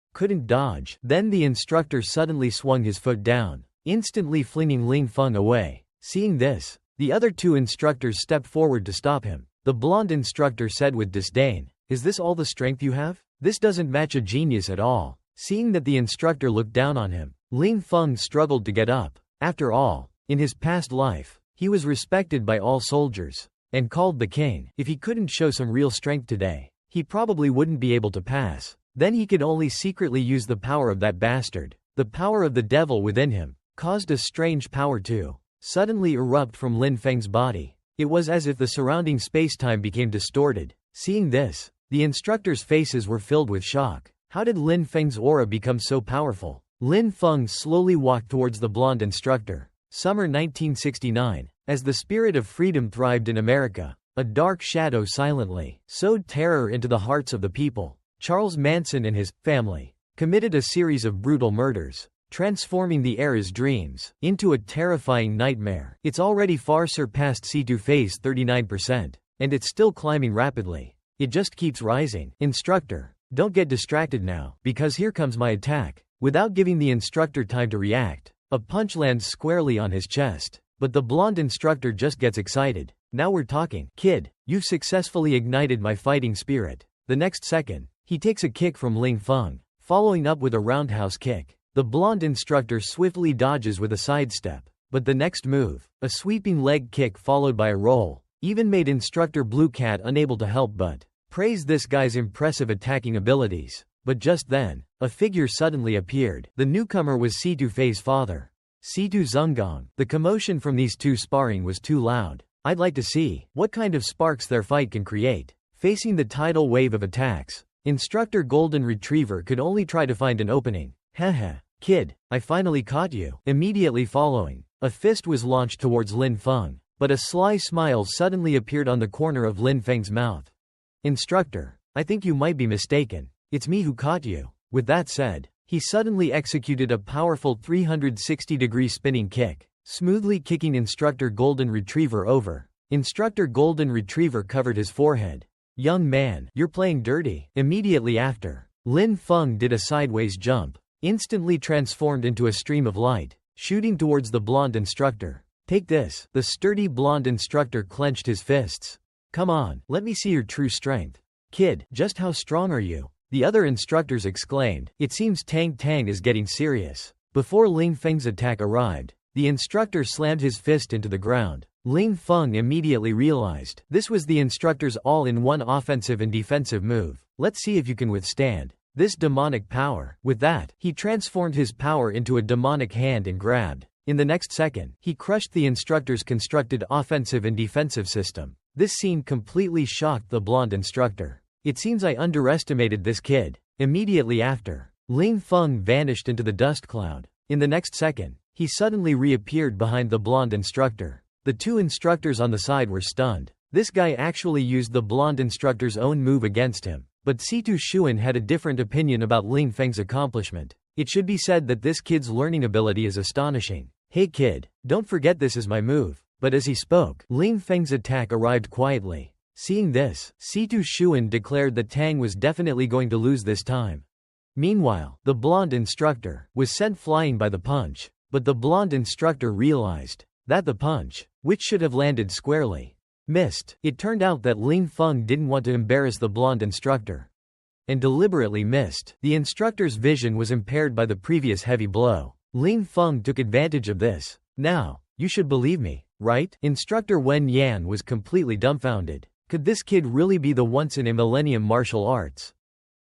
dodge. Then the instructor suddenly swung his foot down, instantly flinging Ling Feng away. Seeing this, the other two instructors stepped forward to stop him. The blonde instructor said with disdain, "Is this all the strength you have? This doesn't match a genius at all." Seeing that the instructor looked down on him, Ling Feng struggled to get up. After all, in his past life, he was respected by all soldiers, and called the king. If he couldn't show some real strength today, he probably wouldn't be able to pass. Then he could only secretly use the power of that bastard. The power of the devil within him caused a strange power to suddenly erupt from Lin Feng's body. It was as if the surrounding space-time became distorted. Seeing this, the instructors' faces were filled with shock. How did Lin Feng's aura become so powerful? Lin Feng slowly walked towards the blonde instructor. Summer 1969. As the spirit of freedom thrived in America, a dark shadow silently sowed terror into the hearts of the people. Charles Manson and his family committed a series of brutal murders, transforming the era's dreams into a terrifying nightmare. It's already far surpassed C2 phase 39%, and it's still climbing rapidly. It just keeps rising. Instructor, don't get distracted now, because here comes my attack. Without giving the instructor time to react, a punch lands squarely on his chest. But the blonde instructor just gets excited. Now we're talking. Kid, you've successfully ignited my fighting spirit. The next second, he takes a kick from Ling Feng, following up with a roundhouse kick. The blonde instructor swiftly dodges with a sidestep. But the next move, a sweeping leg kick followed by a roll, even made instructor Blue Cat unable to help but praise this guy's impressive attacking abilities. But just then, a figure suddenly appeared. The newcomer was C2 Fei's father, C2 Zunggong. The commotion from these two sparring was too loud. I'd like to see what kind of sparks their fight can create. Facing the tidal wave of attacks, Instructor Golden Retriever could only try to find an opening. Heh, kid, I finally caught you. Immediately following, a fist was launched towards Lin Feng, but a sly smile suddenly appeared on the corner of Lin Feng's mouth. Instructor, I think you might be mistaken. It's me who caught you. With that said, he suddenly executed a powerful 360-degree spinning kick, smoothly kicking Instructor Golden Retriever over. Instructor Golden Retriever covered his forehead. Young man, you're playing dirty. Immediately after, Lin Feng did a sideways jump, instantly transformed into a stream of light, shooting towards the blonde instructor. Take this. The sturdy blonde instructor clenched his fists. Come on, let me see your true strength. Kid, just how strong are you? The other instructors exclaimed. It seems Tang Tang is getting serious. Before Ling Feng's attack arrived, the instructor slammed his fist into the ground. Ling Feng immediately realized this was the instructor's all-in-one offensive and defensive move. Let's see if you can withstand this demonic power. With that, he transformed his power into a demonic hand and grabbed. In the next second, he crushed the instructor's constructed offensive and defensive system. This scene completely shocked the blonde instructor. It seems I underestimated this kid. Immediately after, Ling Feng vanished into the dust cloud. In the next second, he suddenly reappeared behind the blonde instructor. The two instructors on the side were stunned. This guy actually used the blonde instructor's own move against him. But C2 Shuan had a different opinion about Ling Feng's accomplishment. It should be said that this kid's learning ability is astonishing. Hey kid, don't forget this is my move. But as he spoke, Ling Feng's attack arrived quietly. Seeing this, C2 Shuan declared that Tang was definitely going to lose this time. Meanwhile, the blonde instructor was sent flying by the punch. But the blonde instructor realized that the punch, which should have landed squarely, missed. It turned out that Ling Feng didn't want to embarrass the blonde instructor, and deliberately missed. The instructor's vision was impaired by the previous heavy blow. Ling Feng took advantage of this. Now, you should believe me, right? Instructor Wen Yan was completely dumbfounded. Could this kid really be the once-in-a-millennium martial arts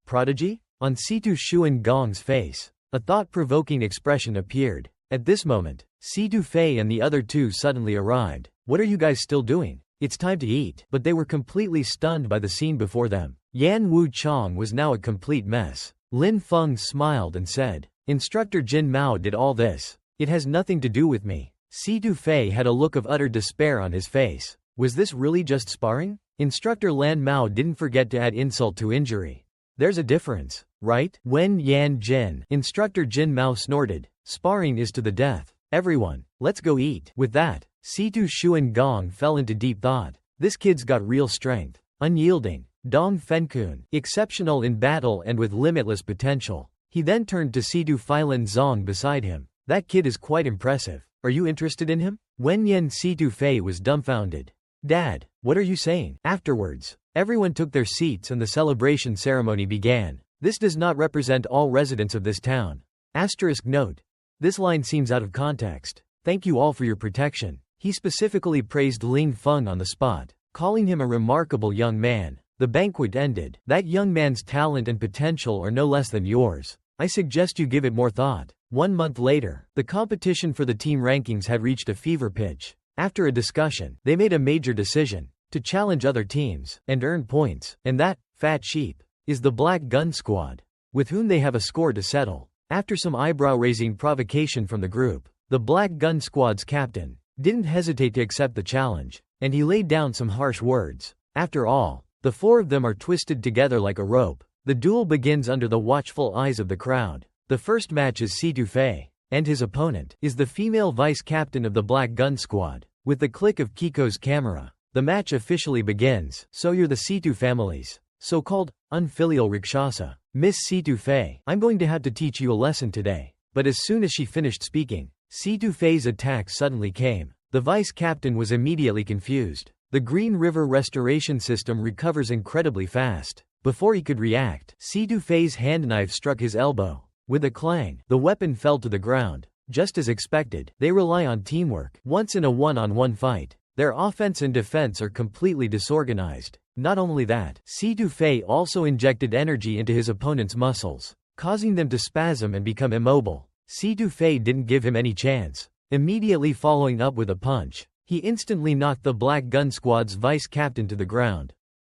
prodigy? On Situ Shuan Gong's face, a thought-provoking expression appeared. At this moment, Situ Fei and the other two suddenly arrived. What are you guys still doing? It's time to eat. But they were completely stunned by the scene before them. Yan Wu Chong was now a complete mess. Lin Feng smiled and said, Instructor Jin Mao did all this. It has nothing to do with me. Situ Fei had a look of utter despair on his face. Was this really just sparring? Instructor Lan Mao didn't forget to add insult to injury. There's a difference, right? Wen Yan Jin. Instructor Jin Mao snorted. Sparring is to the death. Everyone, let's go eat. With that, Situ Shuan Gong fell into deep thought. This kid's got real strength. Unyielding. Dong Fenkun. Exceptional in battle and with limitless potential. He then turned to Situ Filan Zong beside him. That kid is quite impressive. Are you interested in him? Wen Yan Situ Fei was dumbfounded. Dad, what are you saying? Afterwards, everyone took their seats and the celebration ceremony began. This does not represent all residents of this town. Asterisk note. This line seems out of context. Thank you all for your protection. He specifically praised Lin Feng on the spot, calling him a remarkable young man. The banquet ended. That young man's talent and potential are no less than yours. I suggest you give it more thought. 1 month later, the competition for the team rankings had reached a fever pitch. After a discussion, they made a major decision to challenge other teams and earn points. And that, fat sheep, is the Black Gun Squad, with whom they have a score to settle. After some eyebrow-raising provocation from the group, the Black Gun Squad's captain didn't hesitate to accept the challenge, and he laid down some harsh words. After all, the four of them are twisted together like a rope. The duel begins under the watchful eyes of the crowd. The first match is Situ Fei, and his opponent is the female vice-captain of the Black Gun Squad. With the click of Kiko's camera, the match officially begins. So you're the Situ family's so-called unfilial Rakshasa. Miss Situ Fei, I'm going to have to teach you a lesson today. But as soon as she finished speaking, Situ Fei's attack suddenly came. The vice-captain was immediately confused. The Green River restoration system recovers incredibly fast. Before he could react, Situ Fei's handknife struck his elbow. With a clang, the weapon fell to the ground. Just as expected, they rely on teamwork. Once in a one-on-one fight, their offense and defense are completely disorganized. Not only that, Situ Fei also injected energy into his opponent's muscles, causing them to spasm and become immobile. Situ Fei didn't give him any chance. Immediately following up with a punch, he instantly knocked the Black Gun Squad's vice-captain to the ground.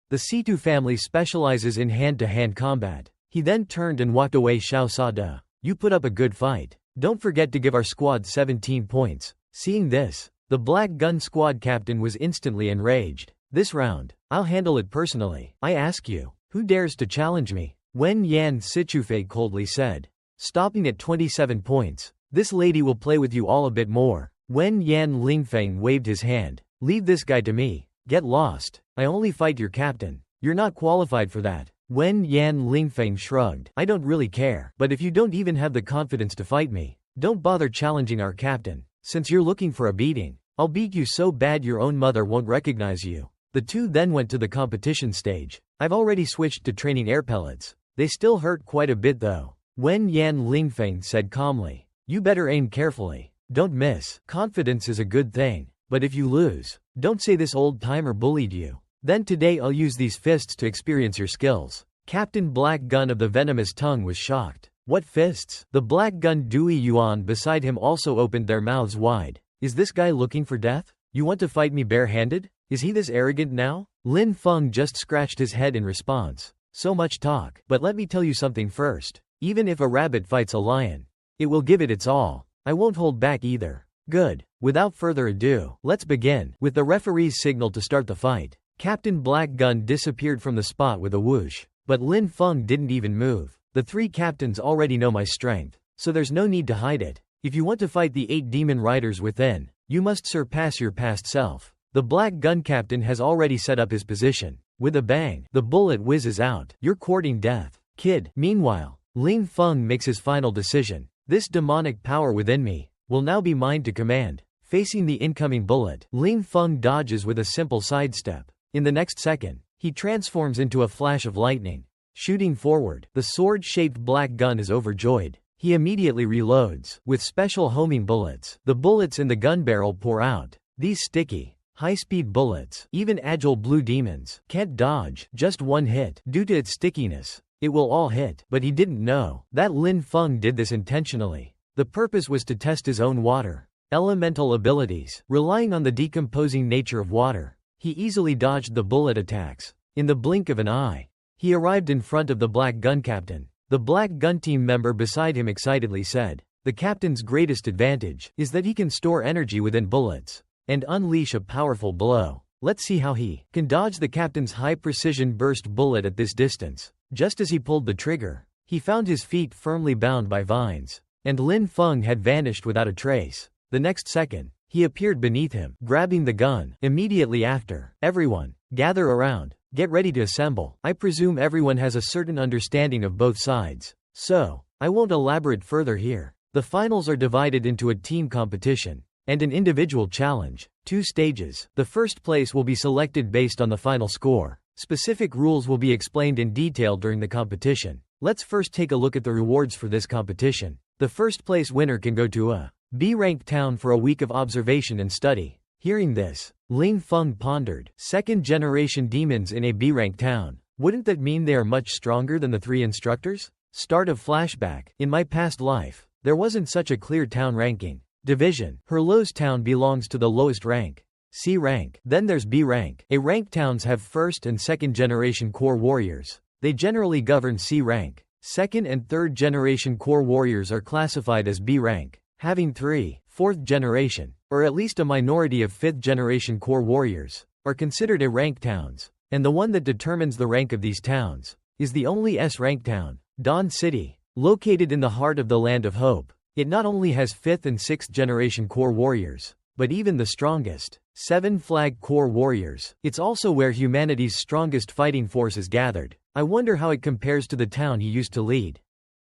The Situ family specializes in hand-to-hand combat. He then turned and walked away. Xiao Sada, you put up a good fight. Don't forget to give our squad 17 points. Seeing this, the Black Gun Squad captain was instantly enraged. This round, I'll handle it personally. I ask you, who dares to challenge me? Wen Yan Situfei coldly said. Stopping at 27 points. This lady will play with you all a bit more. Wen Yan Lingfeng waved his hand. Leave this guy to me. Get lost. I only fight your captain. You're not qualified for that. Wen Yan Lingfeng shrugged. I don't really care. But if you don't even have the confidence to fight me, don't bother challenging our captain. Since you're looking for a beating, I'll beat you so bad your own mother won't recognize you. The two then went to the competition stage. I've already switched to training air pellets. They still hurt quite a bit though. Wen Yan Lingfeng said calmly. You better aim carefully. Don't miss. Confidence is a good thing. But if you lose, don't say this old-timer bullied you. Then today I'll use these fists to experience your skills. Captain Black Gun of the Venomous Tongue was shocked. What fists? The Black Gun Dui Yuan beside him also opened their mouths wide. Is this guy looking for death? You want to fight me barehanded? Is he this arrogant now? Lin Feng just scratched his head in response. So much talk. But let me tell you something first. Even if a rabbit fights a lion, it will give it its all. I won't hold back either. Good. Without further ado, let's begin. With the referee's signal to start the fight, Captain Black Gun disappeared from the spot with a whoosh. But Lin Feng didn't even move. The three captains already know my strength, so there's no need to hide it. If you want to fight the 8 demon riders within, you must surpass your past self. The Black Gun captain has already set up his position. With a bang, the bullet whizzes out. You're courting death, kid. Meanwhile, Lin Feng makes his final decision. This demonic power within me will now be mine to command. Facing the incoming bullet, Lin Feng dodges with a simple sidestep. In the next second, he transforms into a flash of lightning. Shooting forward, the sword-shaped black gun is overjoyed. He immediately reloads. With special homing bullets, the bullets in the gun barrel pour out. These sticky, high-speed bullets, even agile blue demons, can't dodge just one hit. Due to its stickiness, It will all hit. But he didn't know that Lin Feng did this intentionally. The purpose was to test his own water elemental abilities. Relying on the decomposing nature of water, he easily dodged the bullet attacks. In the blink of an eye, he arrived in front of the Black Gun Captain. The Black Gun team member beside him excitedly said, "The captain's greatest advantage is that he can store energy within bullets and unleash a powerful blow. Let's see how he can dodge the captain's high-precision burst bullet at this distance." Just as he pulled the trigger, he found his feet firmly bound by vines, and Lin Feng had vanished without a trace. The next second, he appeared beneath him, grabbing the gun. Immediately after, "Everyone, gather around. Get ready to assemble." I presume everyone has a certain understanding of both sides, so I won't elaborate further here. The finals are divided into a team competition and an individual challenge. 2 stages. The first place will be selected based on the final score. Specific rules will be explained in detail during the competition. Let's first take a look at the rewards for this competition. The first place winner can go to a B-rank town for a week of observation and study. Hearing this, Lin Feng pondered. Second-generation demons in a B-rank town. Wouldn't that mean they are much stronger than the 3 instructors? Start of flashback. In my past life, there wasn't such a clear town ranking. Division. Herlo's town belongs to the lowest rank, C rank. Then there's B rank. A rank towns have first and second generation core warriors. They generally govern C rank. Second and third generation core warriors are classified as B rank, having 3, 4th generation, or at least a minority of 5th generation core warriors, are considered A rank towns, and the one that determines the rank of these towns is the only S rank town, Dawn City. Located in the heart of the Land of Hope, it not only has 5th and 6th generation core warriors, but even the strongest 7 flag core warriors. It's also where humanity's strongest fighting force is gathered. I wonder how it compares to the town he used to lead.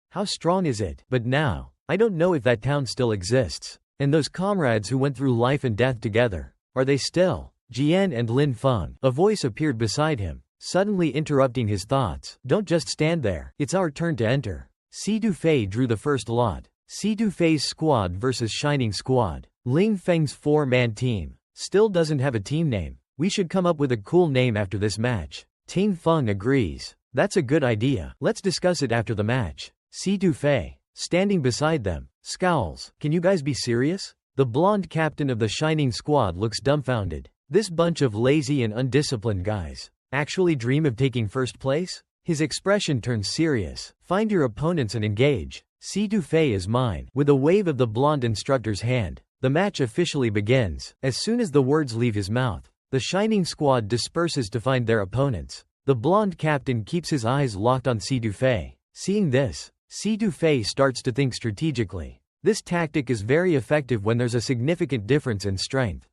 How strong is it? But now, I don't know if that town still exists. And those comrades who went through life and death together, are they still? Jian and Lin Feng. A voice appeared beside him, suddenly interrupting his thoughts. Don't just stand there. It's our turn to enter. Si Dufei drew the first lot. Si Dufei's squad versus Shining Squad. Ling Feng's 4-man team still doesn't have a team name. We should come up with a cool name after this match. Ting Feng agrees. That's a good idea. Let's discuss it after the match. Si Dufei, standing beside them, scowls. Can you guys be serious? The blonde captain of the Shining Squad looks dumbfounded. This bunch of lazy and undisciplined guys actually dream of taking first place? His expression turns serious. Find your opponents and engage. Si Dufei is mine. With a wave of the blonde instructor's hand, the match officially begins. As soon as the words leave his mouth, the Shining Squad disperses to find their opponents. The blonde captain keeps his eyes locked on Si Dufei. Seeing this, Si Dufei starts to think strategically. This tactic is very effective when there's a significant difference in strength.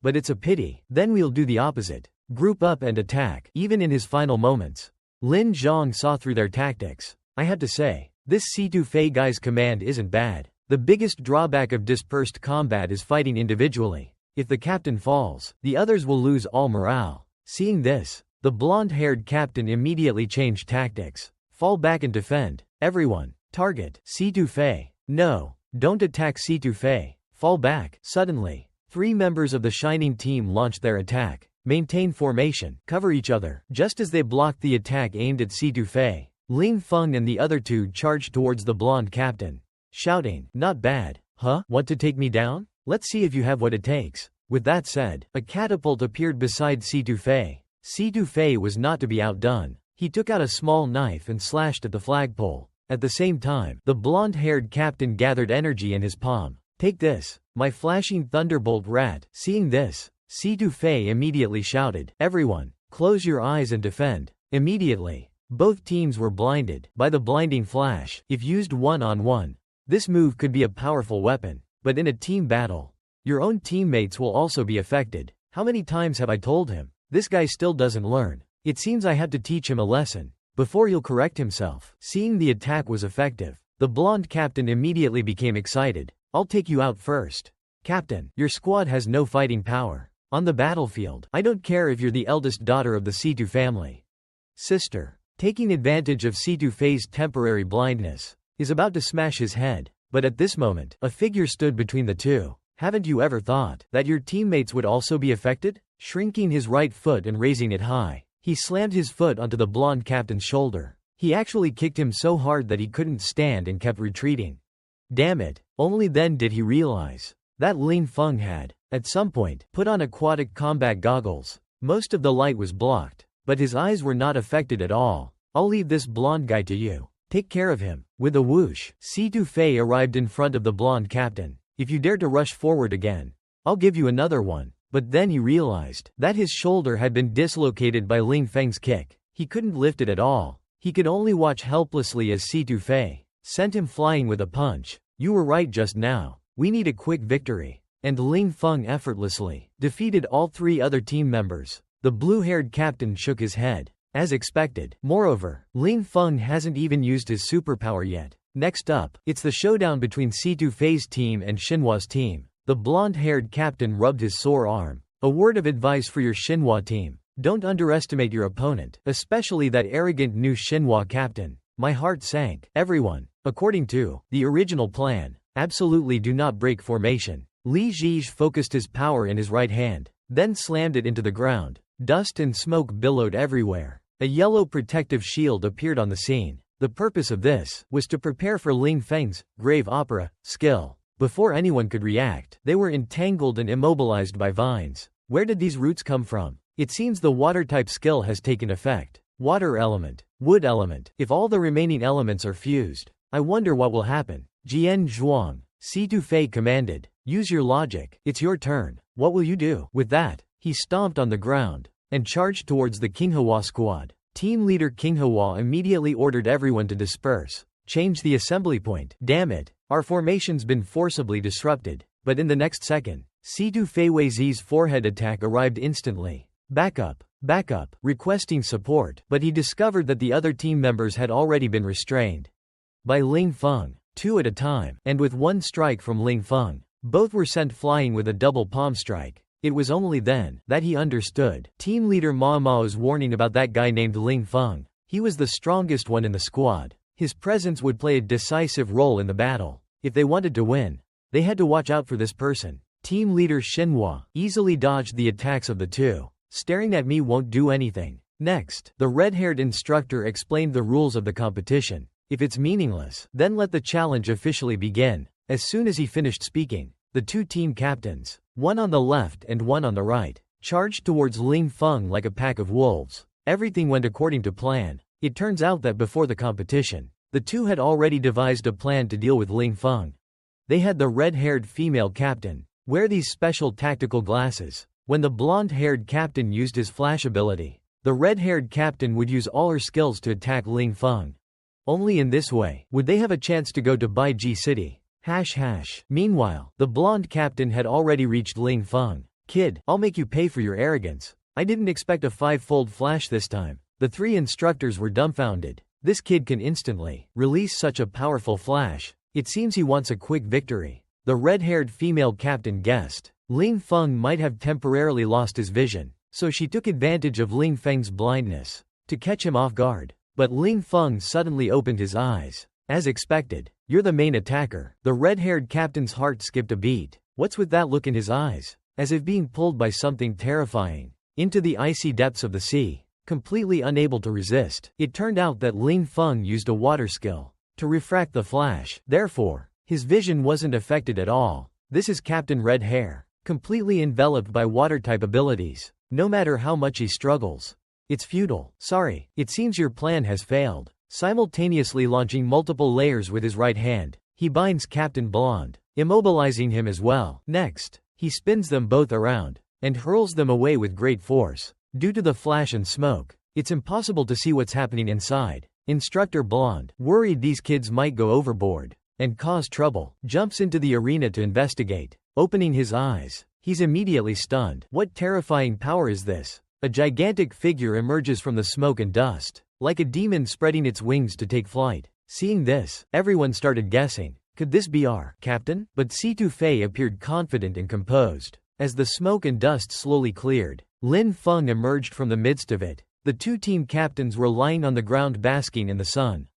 But it's a pity. Then we'll do the opposite. Group up and attack. Even in his final moments, Lin Zhang saw through their tactics. I have to say, this Si Dufei guy's command isn't bad. The biggest drawback of dispersed combat is fighting individually. If the captain falls, the others will lose all morale. Seeing this, the blonde-haired captain immediately changed tactics. Fall back and defend. Everyone, target Si Dufei. No, don't attack Si Dufei. Fall back. Suddenly, 3 members of the Shining team launched their attack. Maintain formation. Cover each other. Just as they blocked the attack aimed at Si Dufei, Ling Feng and the other 2 charged towards the blonde captain, shouting, "Not bad, huh? Want to take me down? Let's see if you have what it takes." With that said, a catapult appeared beside Si Dufei. Si Dufei was not to be outdone. He took out a small knife and slashed at the flagpole. At the same time, the blonde-haired captain gathered energy in his palm. "Take this, my flashing thunderbolt rat." Seeing this, Si Dufei immediately shouted, "Everyone, close your eyes and defend." Immediately, both teams were blinded by the blinding flash. If used one-on-one, this move could be a powerful weapon. But in a team battle, your own teammates will also be affected. How many times have I told him? This guy still doesn't learn. It seems I have to teach him a lesson before he'll correct himself. Seeing the attack was effective, the blonde captain immediately became excited. "I'll take you out first. Captain, your squad has no fighting power on the battlefield. I don't care if you're the eldest daughter of the Situ family. Sister." Taking advantage of Si Dufei's temporary blindness, is about to smash his head. But at this moment, a figure stood between the two. "Haven't you ever thought that your teammates would also be affected?" Shrinking his right foot and raising it high, he slammed his foot onto the blonde captain's shoulder. He actually kicked him so hard that he couldn't stand and kept retreating. Damn it. Only then did he realize that Ling Feng had, at some point, put on aquatic combat goggles. Most of the light was blocked, but his eyes were not affected at all. I'll leave this blonde guy to you. Take care of him. With a whoosh, Si-Tu Fei arrived in front of the blonde captain. If you dare to rush forward again, I'll give you another one. But then he realized that his shoulder had been dislocated by Ling Feng's kick. He couldn't lift it at all. He could only watch helplessly as Si-Tu Fei sent him flying with a punch. You were right just now. We need a quick victory. And Ling Feng effortlessly defeated all 3 other team members. The blue-haired captain shook his head. As expected. Moreover, Ling Feng hasn't even used his superpower yet. Next up, it's the showdown between Si-Tu Fei's team and Xinhua's team. The blonde-haired captain rubbed his sore arm. A word of advice for your Xinhua team. Don't underestimate your opponent, especially that arrogant new Xinhua captain. My heart sank. Everyone, according to the original plan, absolutely do not break formation. Li Zhizhi focused his power in his right hand, then slammed it into the ground. Dust and smoke billowed everywhere. A yellow protective shield appeared on the scene. The purpose of this was to prepare for Ling Feng's grave opera skill. Before anyone could react, they were entangled and immobilized by vines. Where did these roots come from? It seems the water-type skill has taken effect. Water element, wood element. If all the remaining elements are fused, I wonder what will happen. Jian Zhuang, Si-Tu Fei commanded. Use your logic. It's your turn. What will you do? With that, he stomped on the ground and charged towards the Qinghua squad. Team leader Qinghua immediately ordered everyone to disperse. Change the assembly point. Damn it. Our formation's been forcibly disrupted. But in the next second, Si-Tu Fei Weizi's forehead attack arrived instantly. Back up, requesting support. But he discovered that the other team members had already been restrained by Ling Feng, 2 at a time, and with 1 strike from Ling Feng. Both were sent flying with a double palm strike. It was only then that he understood team leader Ma Mao's warning about that guy named Ling Feng. He was the strongest one in the squad. His presence would play a decisive role in the battle. If they wanted to win, they had to watch out for this person. Team leader Xinhua easily dodged the attacks of the 2. Staring at me won't do anything. Next, the red-haired instructor explained the rules of the competition. If it's meaningless, then let the challenge officially begin. As soon as he finished speaking, the 2 team captains, one on the left and one on the right, charged towards Ling Feng like a pack of wolves. Everything went according to plan. It turns out that before the competition, the 2 had already devised a plan to deal with Ling Feng. They had the red-haired female captain wear these special tactical glasses. When the blonde-haired captain used his flash ability, the red-haired captain would use all her skills to attack Ling Feng. Only in this way would they have a chance to go to Baiji City. #. Meanwhile, the blonde captain had already reached Ling Feng. Kid, I'll make you pay for your arrogance. I didn't expect a 5-fold flash this time. The 3 instructors were dumbfounded. This kid can instantly release such a powerful flash. It seems he wants a quick victory. The red-haired female captain guessed Ling Feng might have temporarily lost his vision, so she took advantage of Ling Feng's blindness to catch him off guard. But Ling Feng suddenly opened his eyes. As expected, you're the main attacker. The red-haired captain's heart skipped a beat. What's with that look in his eyes? As if being pulled by something terrifying into the icy depths of the sea. Completely unable to resist, it turned out that Ling Feng used a water skill to refract the flash. Therefore, his vision wasn't affected at all. This is Captain Red Hair, completely enveloped by water-type abilities. No matter how much he struggles, it's futile. Sorry, it seems your plan has failed. Simultaneously launching multiple layers with his right hand, he binds Captain Blonde, immobilizing him as well. Next, he spins them both around and hurls them away with great force. Due to the flash and smoke, it's impossible to see what's happening inside. Instructor Blonde, worried these kids might go overboard and cause trouble, jumps into the arena to investigate. Opening his eyes, he's immediately stunned. What terrifying power is this? A gigantic figure emerges from the smoke and dust, like a demon spreading its wings to take flight. Seeing this, everyone started guessing. Could this be our captain? But Si-Tu Fei appeared confident and composed. As the smoke and dust slowly cleared, Lin Feng emerged from the midst of it. The 2 team captains were lying on the ground basking in the sun.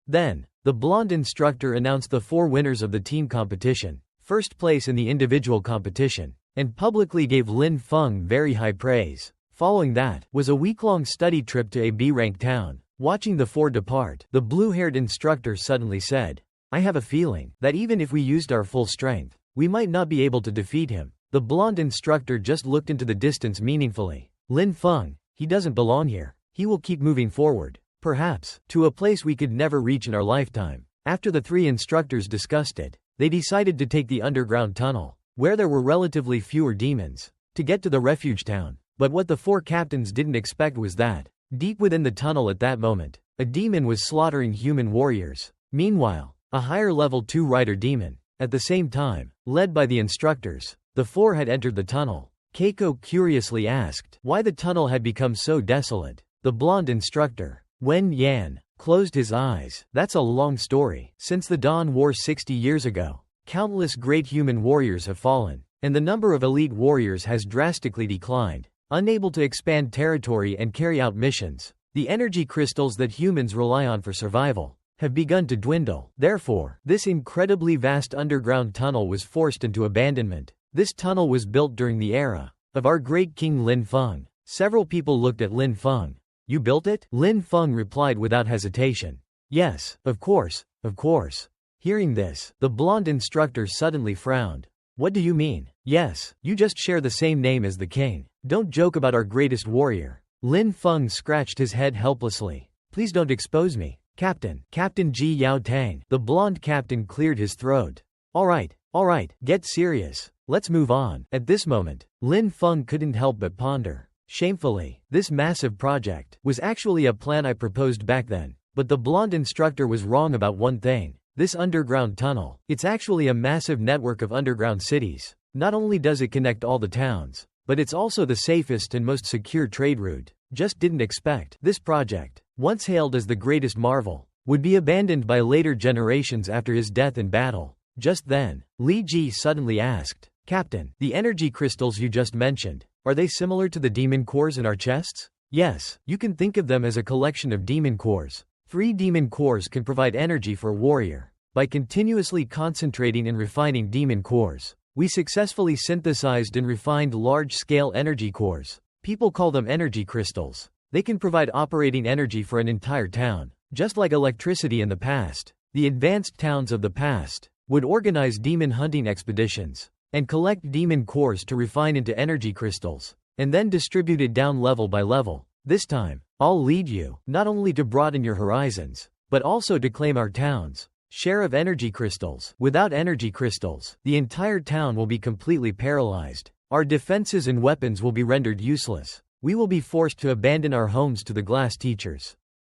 Then, the blonde instructor announced the 4 winners of the team competition, first place in the individual competition, and publicly gave Lin Feng very high praise. Following that was a week-long study trip to a B-rank town. Watching the four depart, the blue-haired instructor suddenly said, "I have a feeling that even if we used our full strength, we might not be able to defeat him." The blonde instructor just looked into the distance meaningfully. Lin Feng, he doesn't belong here. He will keep moving forward, perhaps, to a place we could never reach in our lifetime. After the three instructors discussed it, they decided to take the underground tunnel, where there were relatively fewer demons, to get to the refuge town. But what the four captains didn't expect was that, deep within the tunnel at that moment, a demon was slaughtering human warriors. Meanwhile, a higher level 2 rider demon, at the same time, led by the instructors, the four had entered the tunnel. Keiko curiously asked why the tunnel had become so desolate. The blonde instructor, Wen Yan, closed his eyes. That's a long story. Since the Dawn War 60 years ago, countless great human warriors have fallen, and the number of elite warriors has drastically declined. Unable to expand territory and carry out missions, the energy crystals that humans rely on for survival have begun to dwindle. Therefore, this incredibly vast underground tunnel was forced into abandonment. This tunnel was built during the era of our great king Lin Feng. Several people looked at Lin Feng. "You built it?" Lin Feng replied without hesitation. "Yes, of course, of course." Hearing this, the blonde instructor suddenly frowned. "What do you mean?" "Yes, you just share the same name as the king. Don't joke about our greatest warrior." Lin Feng scratched his head helplessly. "Please don't expose me, Captain." Captain Ji Yao Tang, the blonde captain, cleared his throat. All right, get serious. Let's move on." At this moment, Lin Feng couldn't help but ponder. Shamefully, this massive project was actually a plan I proposed back then. But the blonde instructor was wrong about one thing. This underground tunnel, it's actually a massive network of underground cities. Not only does it connect all the towns, but it's also the safest and most secure trade route. Just didn't expect this project, once hailed as the greatest marvel, would be abandoned by later generations after his death in battle. Just then, Li Ji suddenly asked, "Captain, the energy crystals you just mentioned, are they similar to the demon cores in our chests?" "Yes, you can think of them as a collection of demon cores. 3 demon cores can provide energy for a warrior. By continuously concentrating and refining demon cores, we successfully synthesized and refined large-scale energy cores. People call them energy crystals. They can provide operating energy for an entire town. Just like electricity in the past, the advanced towns of the past would organize demon hunting expeditions and collect demon cores to refine into energy crystals, and then distribute it down level by level. This time, I'll lead you, not only to broaden your horizons, but also to claim our town's share of energy crystals. Without energy crystals, the entire town will be completely paralyzed. Our defenses and weapons will be rendered useless. We will be forced to abandon our homes to the glass teachers.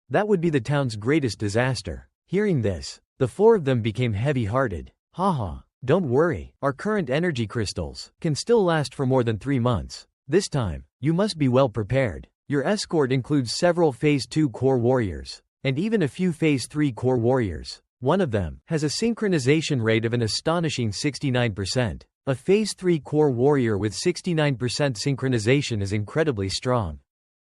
That would be the town's greatest disaster." Hearing this, the 4 of them became heavy-hearted. Haha, don't worry, our current energy crystals can still last for more than 3 months. This time, you must be well prepared. Your escort includes several Phase 2 core warriors, and even a few Phase 3 core warriors. One of them has a synchronization rate of an astonishing 69%. A Phase 3 core warrior with 69% synchronization is incredibly strong.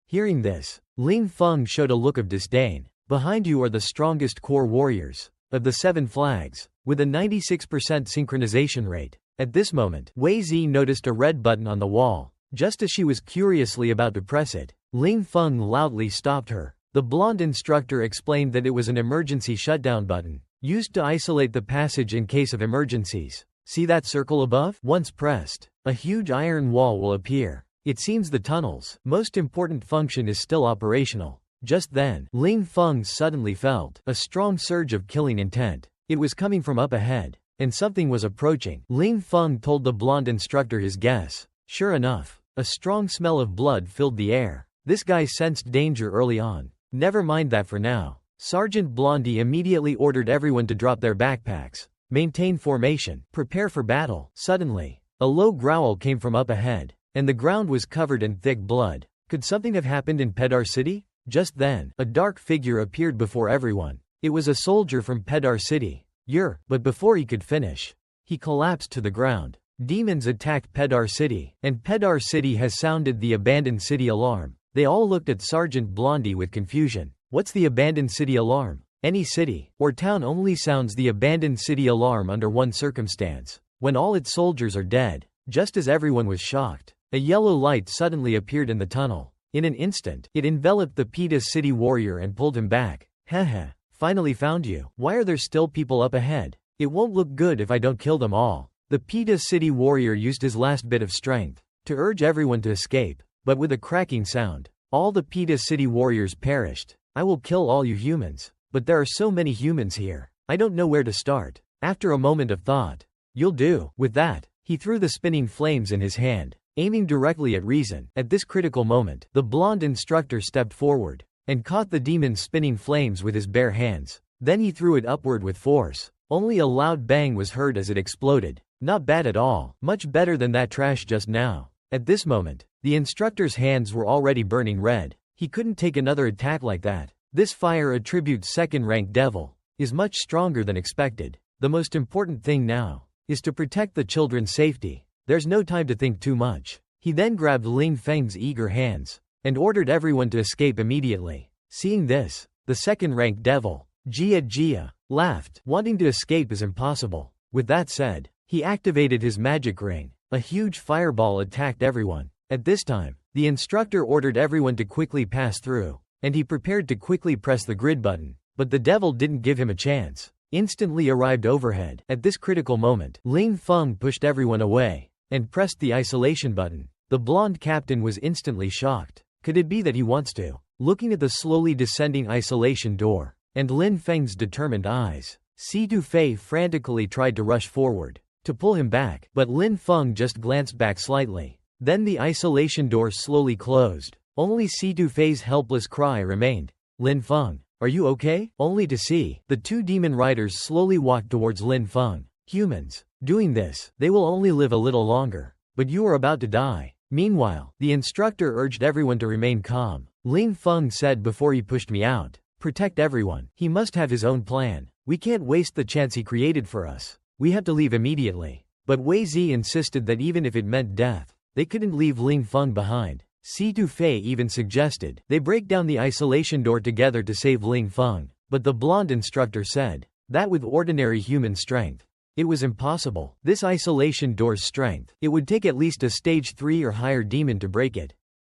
Hearing this, Lin Feng showed a look of disdain. Behind you are the strongest core warriors of the 7 flags, with a 96% synchronization rate. At this moment, Wei Zi noticed a red button on the wall. Just as she was curiously about to press it, Lin Feng loudly stopped her. The blonde instructor explained that it was an emergency shutdown button, used to isolate the passage in case of emergencies. See that circle above? Once pressed, a huge iron wall will appear. It seems the tunnel's most important function is still operational. Just then, Lin Feng suddenly felt a strong surge of killing intent. It was coming from up ahead, and something was approaching. Lin Feng told the blonde instructor his guess. Sure enough, a strong smell of blood filled the air. This guy sensed danger early on. Never mind that for now. Sergeant Blondie immediately ordered everyone to drop their backpacks. Maintain formation. Prepare for battle. Suddenly, a low growl came from up ahead, and the ground was covered in thick blood. Could something have happened in Pedar City? Just then, a dark figure appeared before everyone. It was a soldier from Pedar City. But before he could finish, he collapsed to the ground. Demons attacked Pedar City, and Pedar City has sounded the abandoned city alarm. They all looked at Sergeant Blondie with confusion. What's the abandoned city alarm? Any city or town only sounds the abandoned city alarm under one circumstance: when all its soldiers are dead. Just as everyone was shocked, a yellow light suddenly appeared in the tunnel. In an instant, it enveloped the Pita city warrior and pulled him back. Heh, finally found you. Why are there still people up ahead? It won't look good if I don't kill them all. The Pita city warrior used his last bit of strength to urge everyone to escape, but with a cracking sound, all the Pita city warriors perished. I will kill all you humans. But there are so many humans here. I don't know where to start. After a moment of thought, you'll do. With that, he threw the spinning flames in his hand, aiming directly at Reason. At this critical moment, the blonde instructor stepped forward and caught the demon's spinning flames with his bare hands. Then he threw it upward with force. Only a loud bang was heard as it exploded. Not bad at all. Much better than that trash just now. At this moment, the instructor's hands were already burning red. He couldn't take another attack like that. This fire attribute second-rank devil is much stronger than expected. The most important thing now is to protect the children's safety. There's no time to think too much. He then grabbed Ling Feng's eager hands and ordered everyone to escape immediately. Seeing this, the second-rank devil, Jia, laughed. Wanting to escape is impossible. With that said, he activated his magic ring. A huge fireball attacked everyone. At this time, the instructor ordered everyone to quickly pass through, and he prepared to quickly press the grid button. But the devil didn't give him a chance. Instantly arrived overhead. At this critical moment, Ling Feng pushed everyone away and pressed the isolation button. The blonde captain was instantly shocked. Could it be that he wants to? Looking at the slowly descending isolation door and Lin Feng's determined eyes, Si Dufei frantically tried to rush forward to pull him back, but Lin Feng just glanced back slightly. Then the isolation door slowly closed. Only Si Dufei's helpless cry remained. Lin Feng, are you okay? Only to see the two demon riders slowly walked towards Lin Feng. Humans. Doing this, they will only live a little longer. But you are about to die. Meanwhile, the instructor urged everyone to remain calm. Ling Feng said before he pushed me out. Protect everyone. He must have his own plan. We can't waste the chance he created for us. We have to leave immediately. But Wei Zi insisted that even if it meant death, they couldn't leave Ling Feng behind. Si Dufei even suggested they break down the isolation door together to save Ling Feng. But the blonde instructor said that with ordinary human strength, it was impossible. This isolation door's strength, it would take at least a stage 3 or higher demon to break it.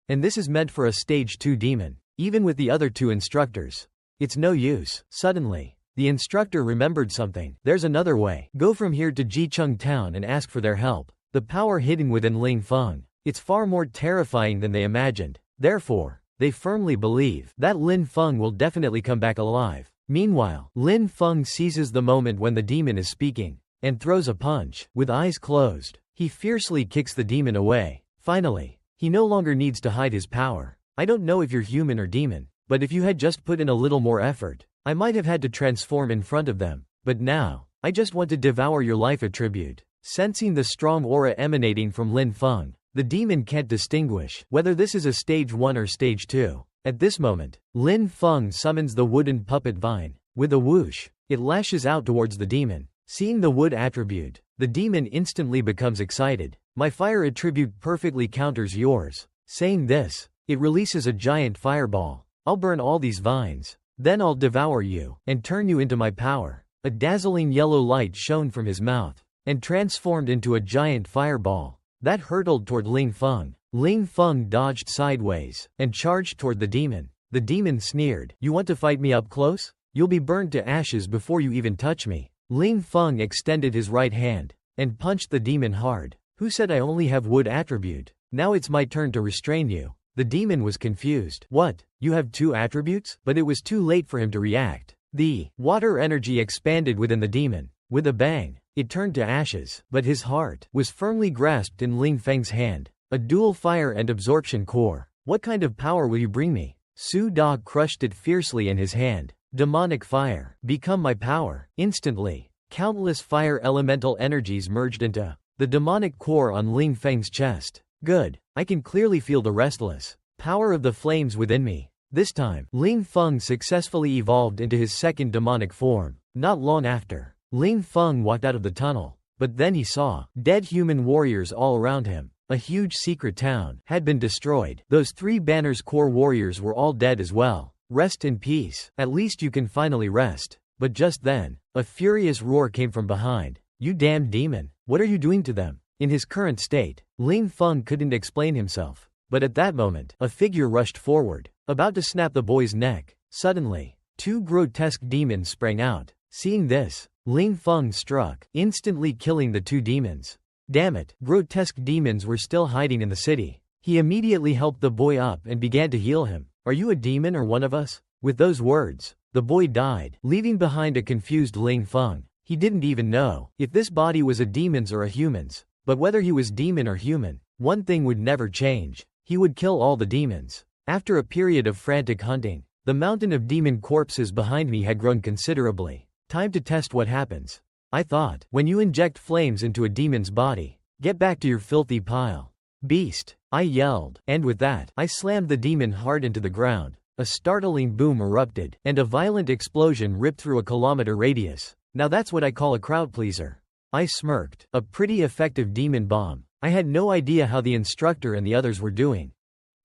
And this is meant for a stage 2 demon. Even with the other two instructors, it's no use. Suddenly, the instructor remembered something. There's another way. Go from here to Jicheng town and ask for their help. The power hidden within Ling Feng, it's far more terrifying than they imagined. Therefore, they firmly believe that Lin Feng will definitely come back alive. Meanwhile, Lin Feng seizes the moment when the demon is speaking and throws a punch. With eyes closed, he fiercely kicks the demon away. Finally, he no longer needs to hide his power. I don't know if you're human or demon, but if you had just put in a little more effort, I might have had to transform in front of them. But now, I just want to devour your life attribute. Sensing the strong aura emanating from Lin Feng, the demon can't distinguish whether this is a stage 1 or stage 2. At this moment, Lin Feng summons the wooden puppet vine. With a whoosh, it lashes out towards the demon. Seeing the wood attribute, the demon instantly becomes excited. My fire attribute perfectly counters yours. Saying this, it releases a giant fireball. I'll burn all these vines. Then I'll devour you and turn you into my power. A dazzling yellow light shone from his mouth and transformed into a giant fireball that hurtled toward Ling Feng. Ling Feng dodged sideways and charged toward the demon. The demon sneered. You want to fight me up close? You'll be burned to ashes before you even touch me. Ling Feng extended his right hand and punched the demon hard. Who said I only have wood attribute? Now it's my turn to restrain you. The demon was confused. What? You have 2 attributes? But it was too late for him to react. The water energy expanded within the demon. With a bang, it turned to ashes, but his heart was firmly grasped in Ling Feng's hand. A dual fire and absorption core. What kind of power will you bring me? Su Da crushed it fiercely in his hand. Demonic fire. Become my power. Instantly, countless fire elemental energies merged into the demonic core on Ling Feng's chest. Good. I can clearly feel the restless power of the flames within me. This time, Ling Feng successfully evolved into his second demonic form. Not long after, Ling Feng walked out of the tunnel, but then he saw dead human warriors all around him. A huge secret town had been destroyed. Those 3 banners core warriors were all dead as well. Rest in peace. At least you can finally rest. But just then, a furious roar came from behind. You damned demon. What are you doing to them? In his current state, Ling Feng couldn't explain himself. But at that moment, a figure rushed forward, about to snap the boy's neck. Suddenly, two grotesque demons sprang out. Seeing this, Ling Feng struck, instantly killing the two demons. Damn it, grotesque demons were still hiding in the city. He immediately helped the boy up and began to heal him. Are you a demon or one of us? With those words, the boy died, leaving behind a confused Ling Feng. He didn't even know if this body was a demon's or a human's. But whether he was demon or human, one thing would never change. He would kill all the demons. After a period of frantic hunting, the mountain of demon corpses behind me had grown considerably. Time to test what happens. I thought, when you inject flames into a demon's body, get back to your filthy pile. Beast, I yelled, and with that, I slammed the demon hard into the ground. A startling boom erupted, and a violent explosion ripped through a kilometer radius. Now that's what I call a crowd pleaser. I smirked. A pretty effective demon bomb. I had no idea how the instructor and the others were doing.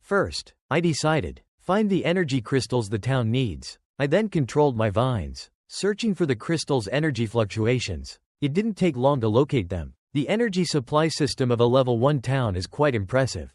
First, I decided, find the energy crystals the town needs. I then controlled my vines, searching for the crystals' energy fluctuations. It didn't take long to locate them. The energy supply system of a level 1 town is quite impressive.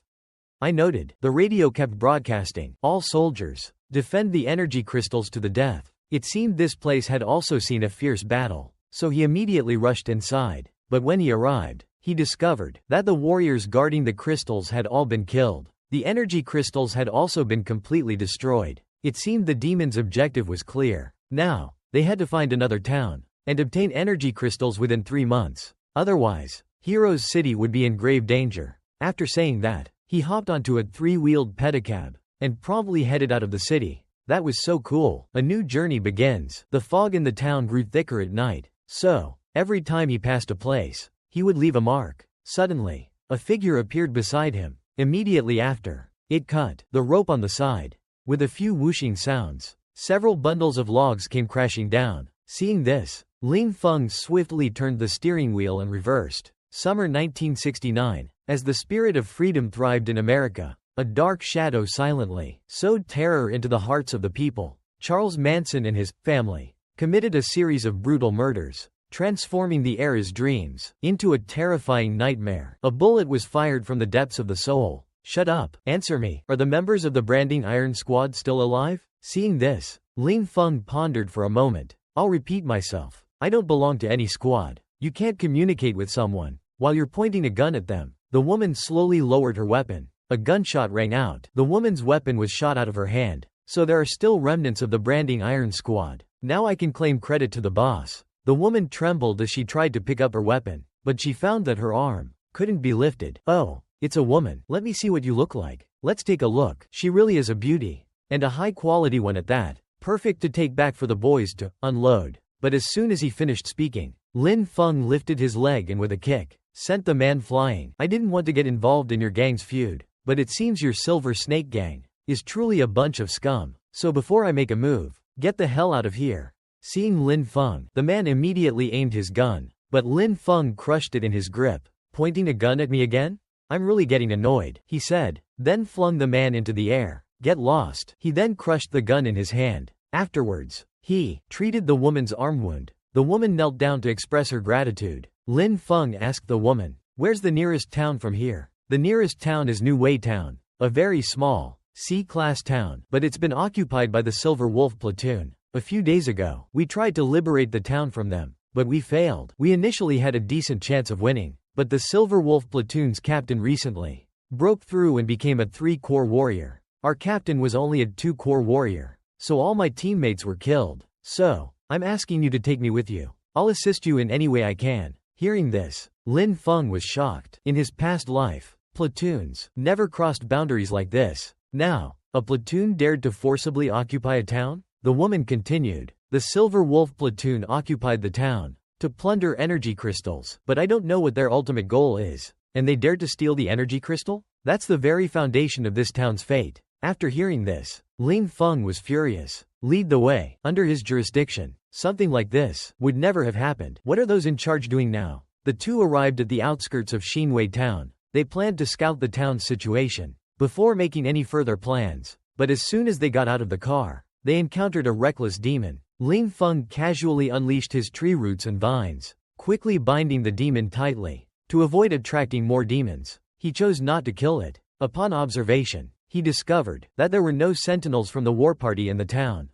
I noted, the radio kept broadcasting, all soldiers, defend the energy crystals to the death. It seemed this place had also seen a fierce battle, so he immediately rushed inside. But when he arrived, he discovered that the warriors guarding the crystals had all been killed. The energy crystals had also been completely destroyed. It seemed the demons' objective was clear. Now, they had to find another town, and obtain energy crystals within 3 months. Otherwise, Hero's City would be in grave danger. After saying that, he hopped onto a 3-wheeled pedicab, and promptly headed out of the city. That was so cool. A new journey begins. The fog in the town grew thicker at night, so, every time he passed a place, he would leave a mark. Suddenly, a figure appeared beside him. Immediately after, it cut the rope on the side. With a few whooshing sounds, several bundles of logs came crashing down. Seeing this, Ling Feng swiftly turned the steering wheel and reversed. Summer 1969. As the spirit of freedom thrived in America, a dark shadow silently sowed terror into the hearts of the people. Charles Manson and his family committed a series of brutal murders, transforming the era's dreams into a terrifying nightmare. A bullet was fired from the depths of the soul. Shut up, answer me. Are the members of the Branding Iron Squad still alive? Seeing this, Ling Feng pondered for a moment. I'll repeat myself. I don't belong to any squad. You can't communicate with someone while you're pointing a gun at them. The woman slowly lowered her weapon. A gunshot rang out. The woman's weapon was shot out of her hand. So there are still remnants of the Branding Iron Squad. Now I can claim credit to the boss. The woman trembled as she tried to pick up her weapon, but she found that her arm couldn't be lifted. Oh, it's a woman. Let me see what you look like. Let's take a look. She really is a beauty. And a high-quality one at that. Perfect to take back for the boys to unload. But as soon as he finished speaking, Lin Feng lifted his leg and with a kick, sent the man flying. I didn't want to get involved in your gang's feud, but it seems your Silver Snake gang is truly a bunch of scum. So before I make a move, get the hell out of here. Seeing Lin Feng, the man immediately aimed his gun, but Lin Feng crushed it in his grip. Pointing a gun at me again? I'm really getting annoyed, he said, then flung the man into the air. Get lost. He then crushed the gun in his hand. Afterwards, he treated the woman's arm wound. The woman knelt down to express her gratitude. Lin Feng asked the woman, where's the nearest town from here? The nearest town is New Wei Town, a very small, C-class town, but it's been occupied by the Silver Wolf platoon. A few days ago, we tried to liberate the town from them, but we failed. We initially had a decent chance of winning, but the Silver Wolf platoon's captain recently broke through and became a 3-core warrior. Our captain was only a 2-core warrior, so all my teammates were killed. So, I'm asking you to take me with you. I'll assist you in any way I can. Hearing this, Lin Feng was shocked. In his past life, platoons never crossed boundaries like this. Now, a platoon dared to forcibly occupy a town? The woman continued. The Silver Wolf platoon occupied the town to plunder energy crystals, but I don't know what their ultimate goal is. And they dared to steal the energy crystal? That's the very foundation of this town's fate. After hearing this, Lin Feng was furious. Lead the way. Under his jurisdiction, something like this would never have happened. What are those in charge doing now? The two arrived at the outskirts of Xinwei town. They planned to scout the town's situation before making any further plans. But as soon as they got out of the car, they encountered a reckless demon. Lin Feng casually unleashed his tree roots and vines, quickly binding the demon tightly. To avoid attracting more demons, he chose not to kill it. Upon observation, he discovered that there were no sentinels from the war party in the town.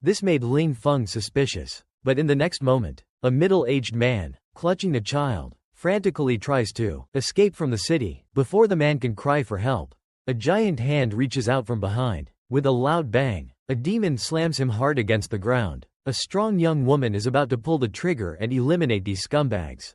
This made Ling Feng suspicious, but in the next moment, a middle-aged man, clutching a child, frantically tries to escape from the city. Before the man can cry for help, a giant hand reaches out from behind. With a loud bang, a demon slams him hard against the ground. A strong young woman is about to pull the trigger and eliminate these scumbags.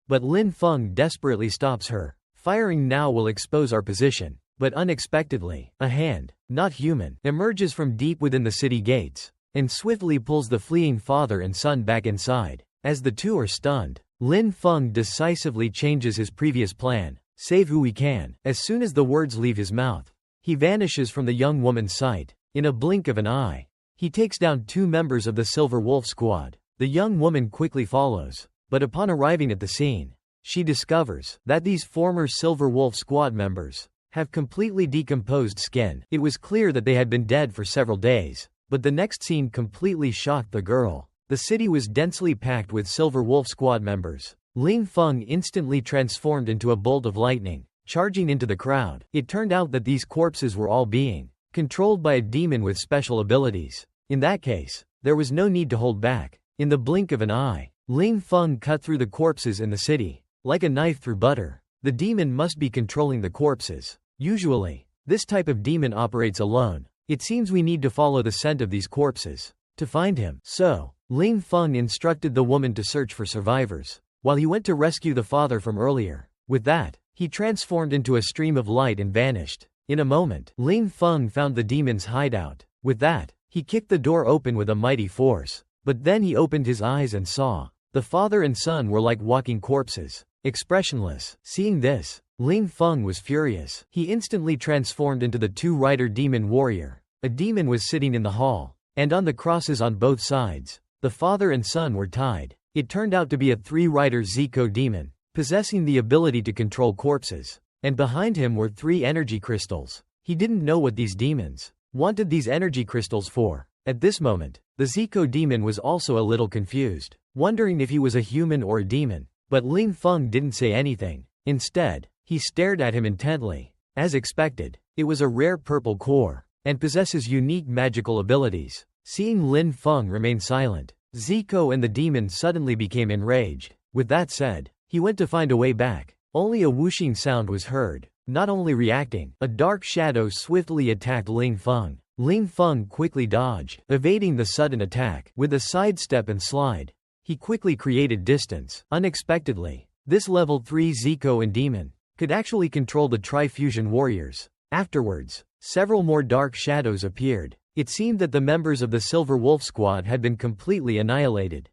But Lin Feng desperately stops her. Firing now will expose our position. But unexpectedly, a hand, not human, emerges from deep within the city gates, and swiftly pulls the fleeing father and son back inside. As the two are stunned, Lin Feng decisively changes his previous plan. Save who we can. As soon as the words leave his mouth, he vanishes from the young woman's sight. In a blink of an eye, he takes down 2 members of the Silver Wolf Squad. The young woman quickly follows, but upon arriving at the scene, she discovers that these former Silver Wolf Squad members have completely decomposed skin. It was clear that they had been dead for several days, but the next scene completely shocked the girl. The city was densely packed with Silver Wolf Squad members. Ling Feng instantly transformed into a bolt of lightning, charging into the crowd. It turned out that these corpses were all being controlled by a demon with special abilities. In that case, there was no need to hold back. In the blink of an eye, Ling Feng cut through the corpses in the city. Like a knife through butter, the demon must be controlling the corpses. Usually, this type of demon operates alone. It seems we need to follow the scent of these corpses to find him. So, Ling Feng instructed the woman to search for survivors, while he went to rescue the father from earlier. With that, he transformed into a stream of light and vanished. In a moment, Ling Feng found the demon's hideout. With that, he kicked the door open with a mighty force. But then he opened his eyes and saw the father and son were like walking corpses, expressionless. Seeing this, Ling Feng was furious. He instantly transformed into the 2-rider demon warrior. A demon was sitting in the hall, and on the crosses on both sides, the father and son were tied. It turned out to be a 3-rider Zico demon, possessing the ability to control corpses. And behind him were 3 energy crystals. He didn't know what these demons wanted these energy crystals for. At this moment, the Zico demon was also a little confused, wondering if he was a human or a demon. But Ling Feng didn't say anything. Instead, he stared at him intently. As expected, it was a rare purple core, and possesses unique magical abilities. Seeing Lin Feng remain silent, Zico and the demon suddenly became enraged. With that said, he went to find a way back. Only a whooshing sound was heard. Not only reacting, a dark shadow swiftly attacked Ling Feng. Ling Feng quickly dodged, evading the sudden attack. With a sidestep and slide, he quickly created distance. Unexpectedly, this level 3 Zico and demon could actually control the Tri-Fusion warriors. Afterwards, several more dark shadows appeared. It seemed that the members of the Silver Wolf Squad had been completely annihilated.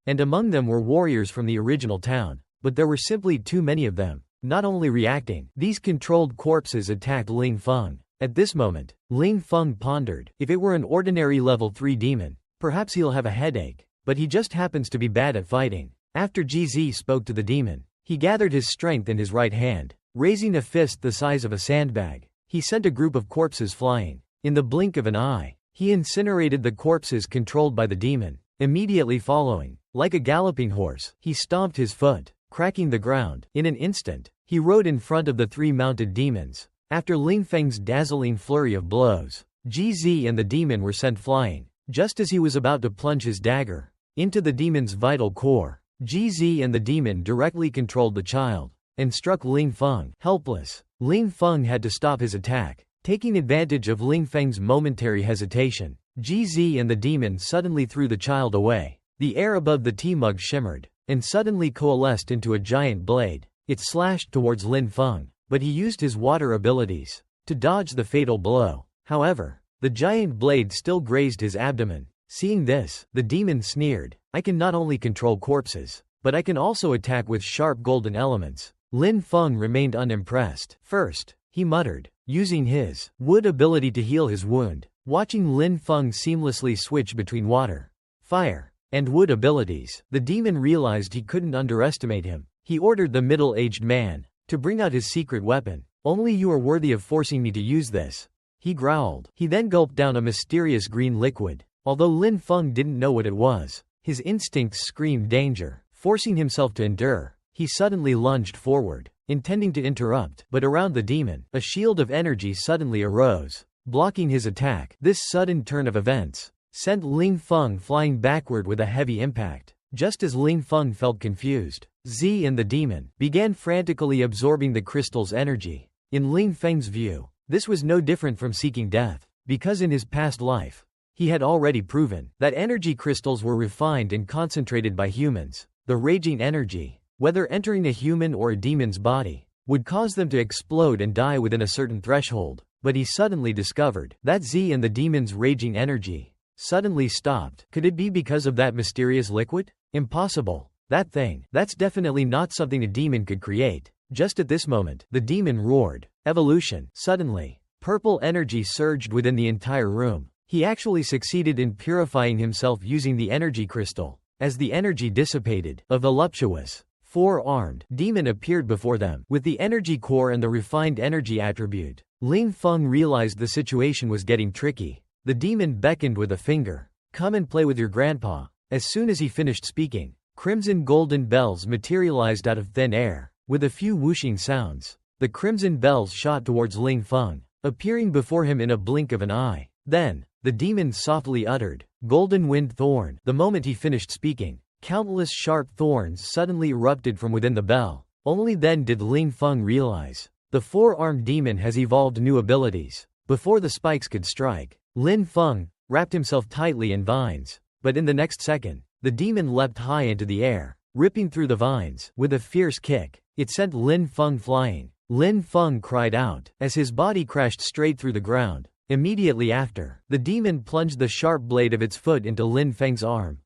And among them were warriors from the original town, but there were simply too many of them. Not only reacting, these controlled corpses attacked Ling Feng. At this moment, Ling Feng pondered, if it were an ordinary level 3 demon, perhaps he'll have a headache, but he just happens to be bad at fighting. After GZ spoke to the demon, he gathered his strength in his right hand. Raising a fist the size of a sandbag, he sent a group of corpses flying. In the blink of an eye, he incinerated the corpses controlled by the demon. Immediately following, like a galloping horse, he stomped his foot, cracking the ground. In an instant, he rode in front of the 3 mounted demons. After Ling Feng's dazzling flurry of blows, GZ and the demon were sent flying. Just as he was about to plunge his dagger into the demon's vital core, GZ and the demon directly controlled the child and struck Ling Feng. Helpless, Ling Feng had to stop his attack. Taking advantage of Ling Feng's momentary hesitation, GZ and the demon suddenly threw the child away. The air above the tea mug shimmered and suddenly coalesced into a giant blade. It slashed towards Lin Feng, but he used his water abilities to dodge the fatal blow. However, the giant blade still grazed his abdomen. Seeing this, the demon sneered, "I can not only control corpses, but I can also attack with sharp golden elements." Lin Feng remained unimpressed. First, he muttered, using his wood ability to heal his wound. Watching Lin Feng seamlessly switch between water, fire, and wood abilities, the demon realized he couldn't underestimate him. He ordered the middle-aged man to bring out his secret weapon. "Only you are worthy of forcing me to use this," he growled. He then gulped down a mysterious green liquid. Although Lin Feng didn't know what it was, his instincts screamed danger. Forcing himself to endure, he suddenly lunged forward. intending to interrupt, but around the demon, a shield of energy suddenly arose, blocking his attack. This sudden turn of events sent Ling Feng flying backward with a heavy impact. Just as Ling Feng felt confused, Z and the demon began frantically absorbing the crystal's energy. In Ling Feng's view, this was no different from seeking death, because in his past life, he had already proven that energy crystals were refined and concentrated by humans. The raging energy, whether entering a human or a demon's body, would cause them to explode and die within a certain threshold. But he suddenly discovered that Z and the demon's raging energy suddenly stopped. Could it be because of that mysterious liquid? Impossible. That's definitely not something a demon could create. Just at this moment, the demon roared. Evolution. Suddenly, purple energy surged within the entire room. He actually succeeded in purifying himself using the energy crystal. As the energy dissipated, a voluptuous, four-armed demon appeared before them. With the energy core and the refined energy attribute, Ling Feng realized the situation was getting tricky. The demon beckoned with a finger. Come and play with your grandpa. As soon as he finished speaking, crimson golden bells materialized out of thin air. With a few whooshing sounds, the crimson bells shot towards Ling Feng, appearing before him in a blink of an eye. Then, the demon softly uttered, "Golden wind thorn." The moment he finished speaking, countless sharp thorns suddenly erupted from within the bell. Only then did Ling Feng realize, the four-armed demon has evolved new abilities. Before the spikes could strike, Ling Feng wrapped himself tightly in vines. But in the next second, the demon leapt high into the air, ripping through the vines. With a fierce kick, it sent Ling Feng flying. Ling Feng cried out, as his body crashed straight through the ground. Immediately after, the demon plunged the sharp blade of its foot into Ling Feng's arm.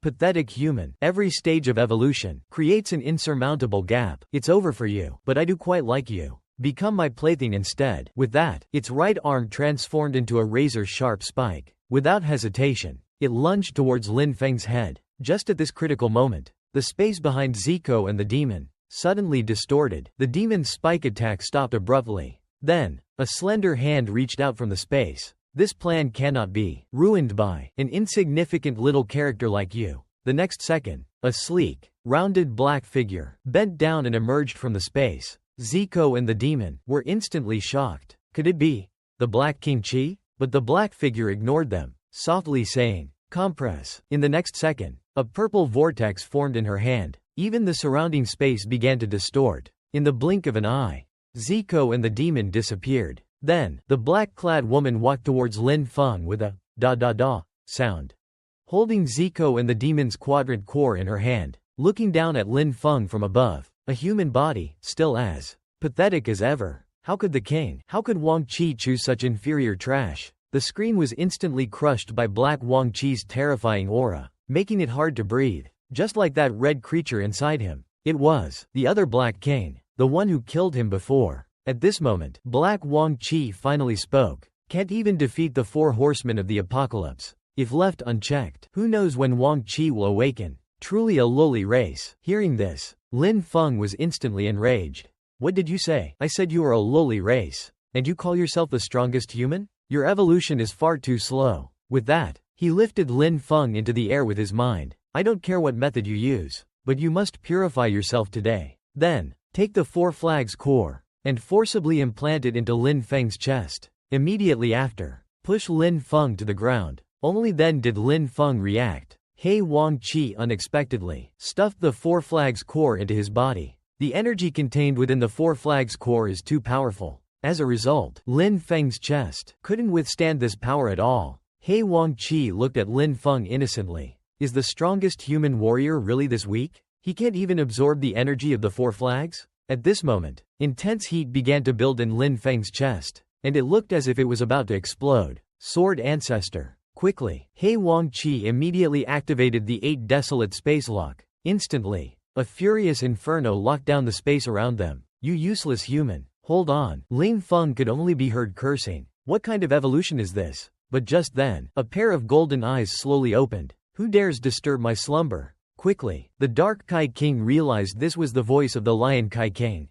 Pathetic human. Every stage of evolution creates an insurmountable gap. It's over for you, but I do quite like you. Become my plaything instead. With that, its right arm transformed into a razor-sharp spike. Without hesitation, it lunged towards Ling Feng's head. Just at this critical moment, the space behind Zico and the demon suddenly distorted. The demon's spike attack stopped abruptly. Then, a slender hand reached out from the space. This plan cannot be ruined by an insignificant little character like you. The next second, a sleek, rounded black figure bent down and emerged from the space. Zico and the demon were instantly shocked. Could it be the Black King Chi? But the black figure ignored them, softly saying, "Compress." In the next second, a purple vortex formed in her hand. Even the surrounding space began to distort. In the blink of an eye, Zico and the demon disappeared. Then, the black-clad woman walked towards Ling Feng with a da-da-da sound, holding Zico and the demon's quadrant core in her hand, looking down at Ling Feng from above. A human body, still as pathetic as ever. How could Wang Qi choose such inferior trash? The screen was instantly crushed by Black Wang Qi's terrifying aura, making it hard to breathe. Just like that red creature inside him. It was the other Black King, the one who killed him before. At this moment, Black Wang Qi finally spoke. Can't even defeat the four horsemen of the apocalypse. If left unchecked, who knows when Wang Qi will awaken. Truly a lowly race. Hearing this, Ling Feng was instantly enraged. What did you say? I said you are a lowly race. And you call yourself the strongest human? Your evolution is far too slow. With that, he lifted Ling Feng into the air with his mind. I don't care what method you use, but you must purify yourself today. Then, take the Four Flags core and forcibly implant it into Ling Feng's chest. Immediately after, push Ling Feng to the ground. Only then did Ling Feng react. Wang Qi unexpectedly stuffed the Four Flags core into his body. The energy contained within the Four Flags core is too powerful. As a result, Ling Feng's chest couldn't withstand this power at all. Wang Qi looked at Ling Feng innocently. Is the strongest human warrior really this weak? He can't even absorb the energy of the Four Flags? At this moment, intense heat began to build in Ling Feng's chest, and it looked as if it was about to explode. Sword Ancestor. Quickly, Wang Qi immediately activated the 8 desolate space lock. Instantly, a furious inferno locked down the space around them. You useless human. Hold on. Ling Feng could only be heard cursing. What kind of evolution is this? But just then, a pair of golden eyes slowly opened. Who dares disturb my slumber? Quickly, the Dark Kai King realized this was the voice of the Lion Kai King.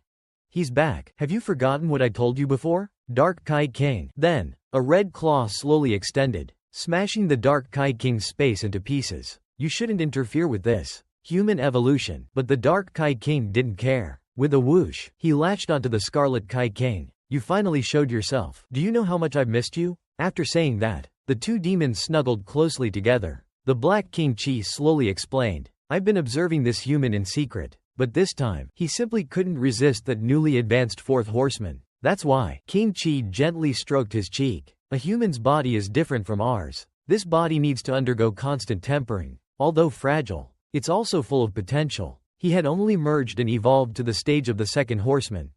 He's back. Have you forgotten what I told you before? Dark Kai King. Then, a red claw slowly extended, smashing the Dark Kai King's space into pieces. You shouldn't interfere with this human evolution. But the Dark Kai King didn't care. With a whoosh, he latched onto the Scarlet Kai King. You finally showed yourself. Do you know how much I've missed you? After saying that, the two demons snuggled closely together. The Black King Chi slowly explained, I've been observing this human in secret, but this time, he simply couldn't resist that newly advanced fourth horseman. That's why. King Chi gently stroked his cheek. A human's body is different from ours. This body needs to undergo constant tempering. Although fragile, it's also full of potential. He had only merged and evolved to the stage of the second horseman.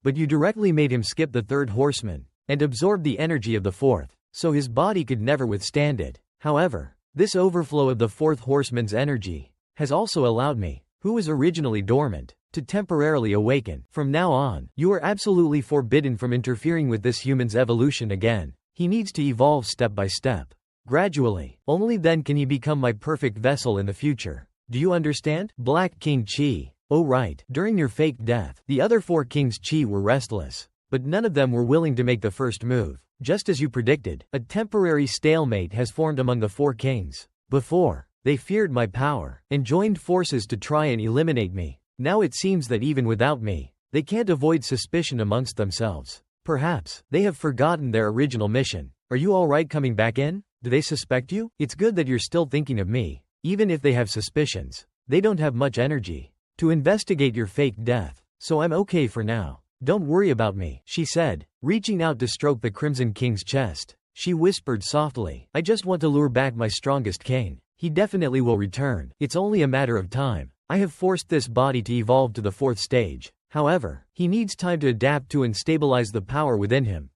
But you directly made him skip the third horseman, and absorb the energy of the fourth, so his body could never withstand it. However, this overflow of the fourth horseman's energy has also allowed me, who was originally dormant, to temporarily awaken. From now on, you are absolutely forbidden from interfering with this human's evolution again. He needs to evolve step by step. Gradually, only then can he become my perfect vessel in the future. Do you understand? Black King Chi. Oh right. During your fake death, the other four kings Chi were restless, but none of them were willing to make the first move. Just as you predicted, a temporary stalemate has formed among the four kings. Before, they feared my power, and joined forces to try and eliminate me. Now it seems that even without me, they can't avoid suspicion amongst themselves. Perhaps, they have forgotten their original mission. Are you alright coming back in? Do they suspect you? It's good that you're still thinking of me. Even if they have suspicions, they don't have much energy to investigate your fake death. So I'm okay for now. Don't worry about me, she said, reaching out to stroke the Crimson King's chest. She whispered softly, I just want to lure back my strongest king. He definitely will return. It's only a matter of time. I have forced this body to evolve to the fourth stage. However, he needs time to adapt to and stabilize the power within him.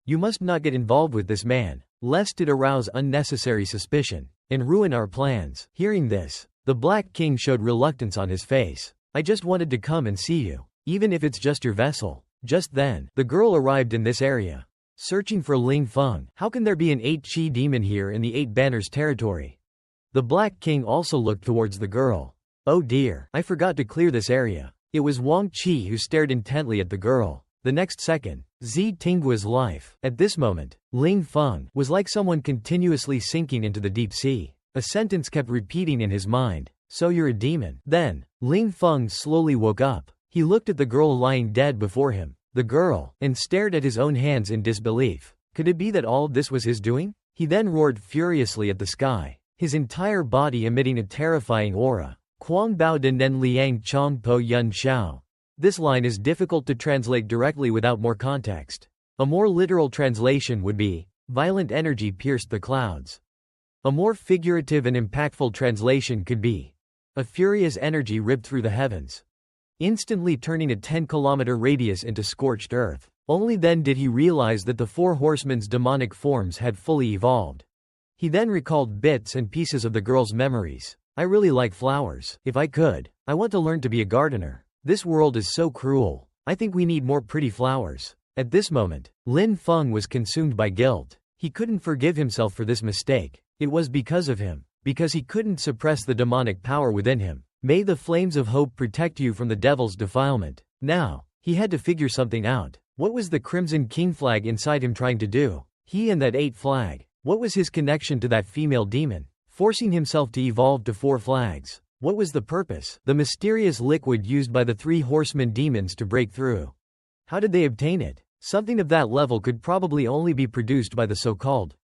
You must not get involved with this man, lest it arouse unnecessary suspicion and ruin our plans. Hearing this, the Black King showed reluctance on his face. I just wanted to come and see you, even if it's just your vessel. Just then, the girl arrived in this area, searching for Ling Feng. How can there be an 8-chi demon here in the 8 Banners territory? The Black King also looked towards the girl. Oh dear, I forgot to clear this area. It was Wang Qi who stared intently at the girl. The next second, Zi Tinggua's life. At this moment, Ling Feng was like someone continuously sinking into the deep sea. A sentence kept repeating in his mind. So you're a demon. Then, Ling Feng slowly woke up. He looked at the girl lying dead before him, the girl, and stared at his own hands in disbelief. Could it be that all this was his doing? He then roared furiously at the sky, his entire body emitting a terrifying aura. Quang Bao De Nen Liang Chong Po Yun Xiao. This line is difficult to translate directly without more context. A more literal translation would be, violent energy pierced the clouds. A more figurative and impactful translation could be, a furious energy ripped through the heavens, instantly turning a 10-kilometer radius into scorched earth. Only then did he realize that the four horsemen's demonic forms had fully evolved. He then recalled bits and pieces of the girl's memories. I really like flowers. If I could, I want to learn to be a gardener. This world is so cruel. I think we need more pretty flowers. At this moment, Lin Feng was consumed by guilt. He couldn't forgive himself for this mistake. It was because of him. Because he couldn't suppress the demonic power within him. May the flames of hope protect you from the devil's defilement. Now, he had to figure something out. What was the Crimson King flag inside him trying to do? He and that 8 flag. What was his connection to that female demon? Forcing himself to evolve to 4 flags. What was the purpose? The mysterious liquid used by the 3 horsemen demons to break through. How did they obtain it? Something of that level could probably only be produced by the so-called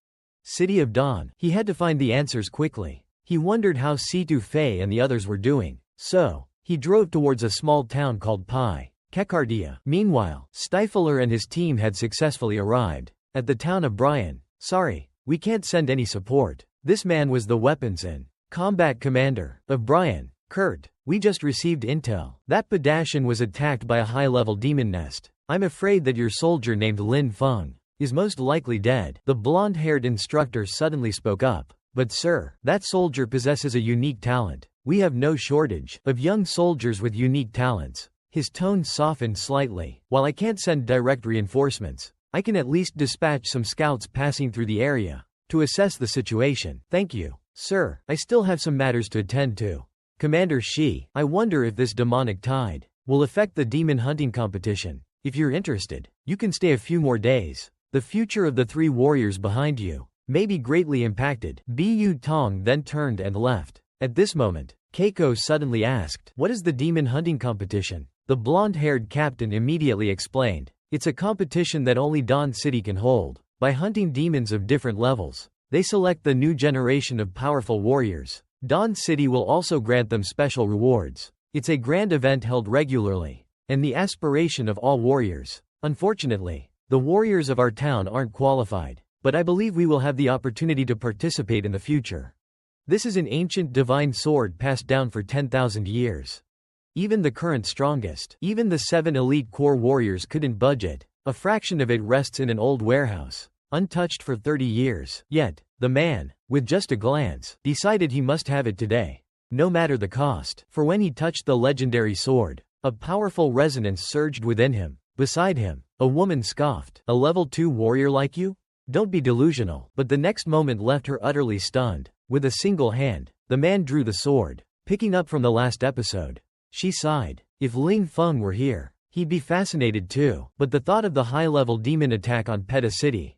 City of Dawn. He had to find the answers quickly. He wondered how Situ Fei and the others were doing. So, he drove towards a small town called Pai Kekardia. Meanwhile, Stifler and his team had successfully arrived at the town of Brian. Sorry, we can't send any support. This man was the weapons and combat commander of Brian. Kurt, we just received intel that Padashan was attacked by a high-level demon nest. I'm afraid that your soldier named Lin Feng is most likely dead. The blonde-haired instructor suddenly spoke up. But sir, that soldier possesses a unique talent. We have no shortage of young soldiers with unique talents. His tone softened slightly. While I can't send direct reinforcements, I can at least dispatch some scouts passing through the area to assess the situation. Thank you, sir. I still have some matters to attend to. Commander Shi, I wonder if this demonic tide will affect the demon hunting competition. If you're interested, you can stay a few more days. The future of the 3 warriors behind you may be greatly impacted. Bu Tong then turned and left. At this moment, Keiko suddenly asked, what is the demon hunting competition? The blonde-haired captain immediately explained. It's a competition that only Dawn City can hold. By hunting demons of different levels, they select the new generation of powerful warriors. Dawn City will also grant them special rewards. It's a grand event held regularly, and the aspiration of all warriors. Unfortunately, the warriors of our town aren't qualified, but I believe we will have the opportunity to participate in the future. This is an ancient divine sword passed down for 10,000 years. Even the current strongest, even the 7 elite core warriors couldn't budge it. A fraction of it rests in an old warehouse, untouched for 30 years. Yet, the man, with just a glance, decided he must have it today, no matter the cost. For when he touched the legendary sword, a powerful resonance surged within him. Beside him, a woman scoffed. A level 2 warrior like you? Don't be delusional. But the next moment left her utterly stunned. With a single hand, the man drew the sword, picking up from the last episode. She sighed. If Ling Feng were here, he'd be fascinated too. But the thought of the high-level demon attack on Peta City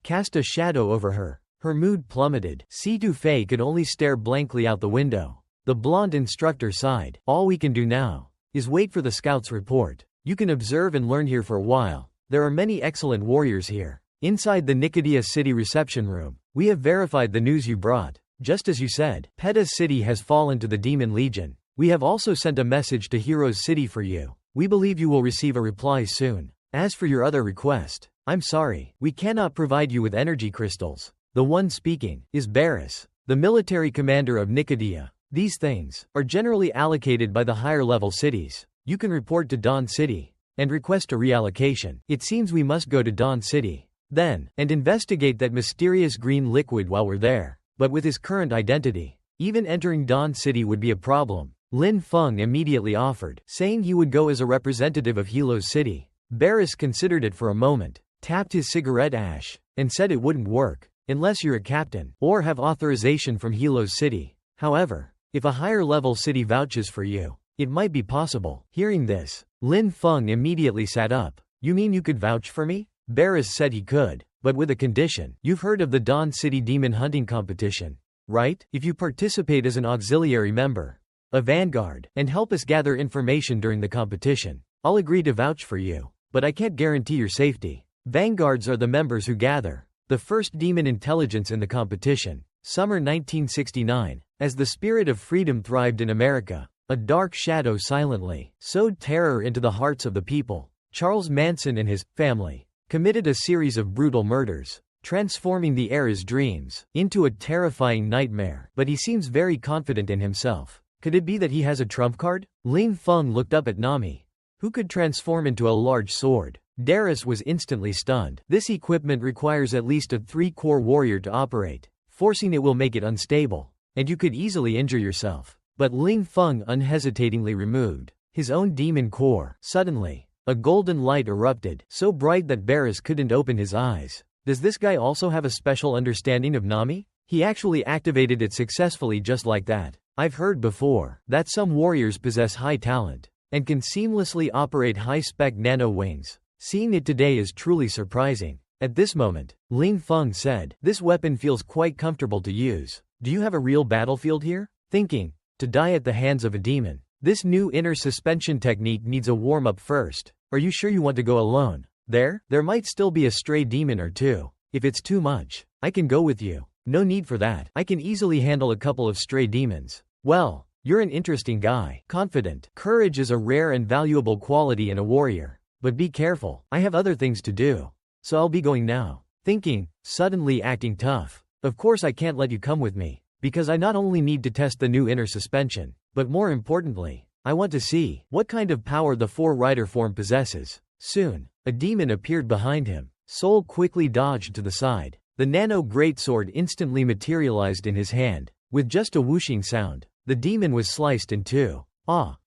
cast a shadow over her. Her mood plummeted. Si Tu Fei could only stare blankly out the window. The blonde instructor sighed. All we can do now is wait for the scout's report. You can observe and learn here for a while. There are many excellent warriors here. Inside the Nicodia City reception room, we have verified the news you brought. Just as you said, Peta City has fallen to the Demon Legion. We have also sent a message to Heroes City for you. We believe you will receive a reply soon. As for your other request, I'm sorry, we cannot provide you with energy crystals. The one speaking is Barris, the military commander of Nicodia. These things are generally allocated by the higher level cities. You can report to Dawn City and request a reallocation. It seems we must go to Dawn City, then, and investigate that mysterious green liquid while we're there. But with his current identity, even entering Dawn City would be a problem. Lin Feng immediately offered, saying he would go as a representative of Helos City. Barris considered it for a moment, tapped his cigarette ash, and said it wouldn't work, unless you're a captain, or have authorization from Helos City. However, if a higher level city vouches for you, it might be possible. Hearing this, Lin Feng immediately sat up. You mean you could vouch for me? Barris said he could, but with a condition. You've heard of the Dawn City Demon Hunting Competition, right? If you participate as an auxiliary member, a vanguard, and help us gather information during the competition, I'll agree to vouch for you, but I can't guarantee your safety. Vanguards are the members who gather the first demon intelligence in the competition. Summer 1969. As the spirit of freedom thrived in America, a dark shadow silently sowed terror into the hearts of the people. Charles Manson and his family committed a series of brutal murders, transforming the era's dreams into a terrifying nightmare. But he seems very confident in himself. Could it be that he has a trump card? Ling Feng looked up at Nami, who could transform into a large sword. Darius was instantly stunned. This equipment requires at least a 3-core warrior to operate. Forcing it will make it unstable, and you could easily injure yourself. But Ling Feng unhesitatingly removed his own demon core. Suddenly, a golden light erupted, so bright that Barris couldn't open his eyes. Does this guy also have a special understanding of Nami? He actually activated it successfully just like that. I've heard before that some warriors possess high talent and can seamlessly operate high-spec nano wings. Seeing it today is truly surprising. At this moment, Ling Feng said, "This weapon feels quite comfortable to use. Do you have a real battlefield here? Thinking to die at the hands of a demon? This new inner suspension technique needs a warm-up first. Are you sure you want to go alone? There might still be a stray demon or two. If it's too much, I can go with you." "No need for that. I can easily handle a couple of stray demons." "Well, you're an interesting guy. Confident. Courage is a rare and valuable quality in a warrior. But be careful. I have other things to do. So I'll be going now." Thinking, suddenly acting tough. "Of course I can't let you come with me, because I not only need to test the new inner suspension, but more importantly, I want to see what kind of power the 4-rider form possesses." Soon, a demon appeared behind him. Soul quickly dodged to the side. The nano greatsword instantly materialized in his hand. With just a whooshing sound, the demon was sliced in two.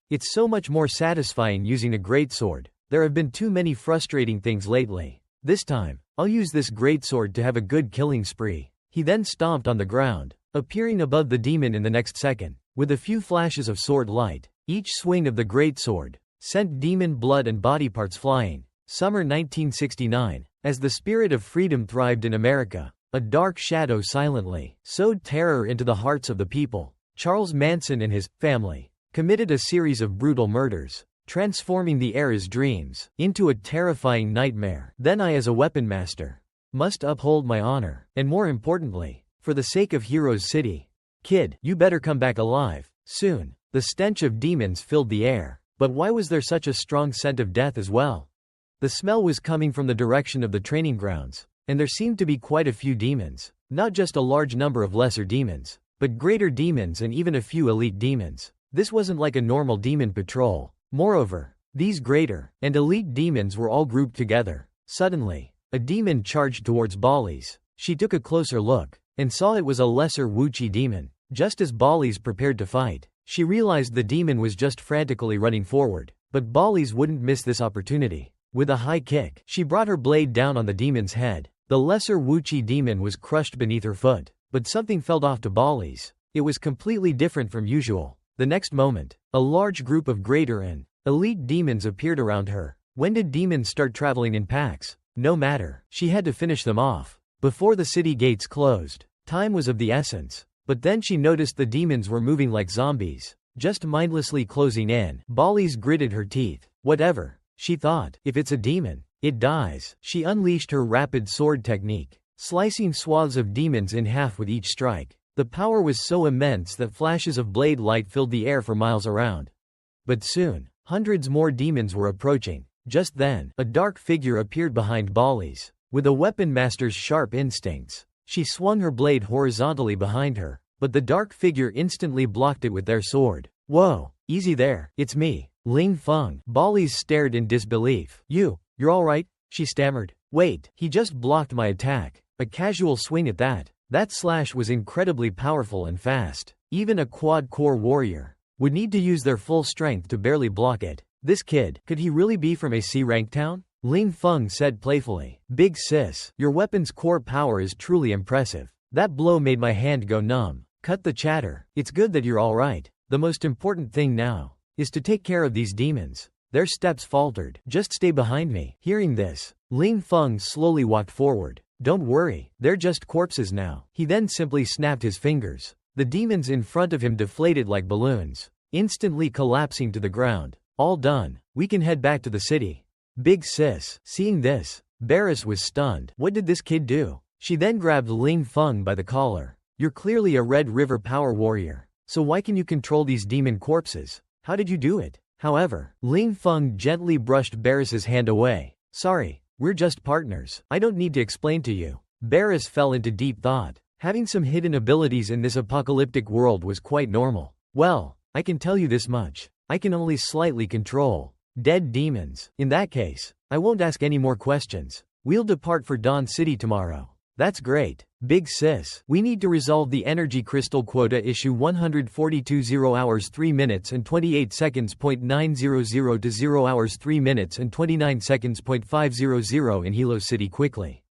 It's so much more satisfying using a greatsword. There have been too many frustrating things lately. This time, I'll use this greatsword to have a good killing spree. He then stomped on the ground, appearing above the demon in the next second, with a few flashes of sword light. Each swing of the greatsword sent demon blood and body parts flying. Summer 1969. As the spirit of freedom thrived in America, a dark shadow silently sowed terror into the hearts of the people. Charles Manson and his family committed a series of brutal murders, transforming the era's dreams into a terrifying nightmare. Then I, as a weapon master, must uphold my honor, and more importantly, for the sake of Heroes City. Kid, you better come back alive soon. The stench of demons filled the air. But why was there such a strong scent of death as well? The smell was coming from the direction of the training grounds, and there seemed to be quite a few demons. Not just a large number of lesser demons, but greater demons and even a few elite demons. This wasn't like a normal demon patrol. Moreover, these greater and elite demons were all grouped together. Suddenly, a demon charged towards Bali's. She took a closer look, and saw it was a lesser Wuchi demon. Just as Bali's prepared to fight, she realized the demon was just frantically running forward. But Bali's wouldn't miss this opportunity. With a high kick, she brought her blade down on the demon's head. The lesser Wuchi demon was crushed beneath her foot, but something fell off to Bali's. It was completely different from usual. The next moment, a large group of greater and elite demons appeared around her. When did demons start traveling in packs? No matter, she had to finish them off before the city gates closed. Time was of the essence. But then she noticed the demons were moving like zombies, just mindlessly closing in. Bali's gritted her teeth. Whatever, she thought. If it's a demon, it dies. She unleashed her rapid sword technique, slicing swaths of demons in half with each strike. The power was so immense that flashes of blade light filled the air for miles around. But soon, hundreds more demons were approaching. Just then, a dark figure appeared behind Bali's. With a weapon master's sharp instincts, she swung her blade horizontally behind her, but the dark figure instantly blocked it with their sword. Whoa, easy there, it's me, Ling Feng. Bali's stared in disbelief. You're alright? She stammered. Wait, he just blocked my attack. A casual swing at that. That slash was incredibly powerful and fast. Even a quad-core warrior would need to use their full strength to barely block it. This kid, could he really be from a C-rank town? Ling Feng said playfully. Big sis, your weapon's core power is truly impressive. That blow made my hand go numb. Cut the chatter. It's good that you're alright. The most important thing now is to take care of these demons. Their steps faltered. Just stay behind me. Hearing this, Ling Feng slowly walked forward. Don't worry, they're just corpses now. He then simply snapped his fingers. The demons in front of him deflated like balloons, instantly collapsing to the ground. All done. We can head back to the city. Big sis. Seeing this, Barris was stunned. What did this kid do? She then grabbed Ling Feng by the collar. You're clearly a Red River power warrior. So why can you control these demon corpses? How did you do it? However, Ling Feng gently brushed Barris's hand away. Sorry, we're just partners. I don't need to explain to you. Barris fell into deep thought. Having some hidden abilities in this apocalyptic world was quite normal. Well, I can tell you this much. I can only slightly control dead demons. In that case, I won't ask any more questions. We'll depart for Dawn City tomorrow. That's great. Big sis. We need to resolve the energy crystal quota issue 142 0 hours 3 minutes and 28 seconds. 900 to 0 hours 3 minutes and 29 seconds. 500 in Hilo City quickly.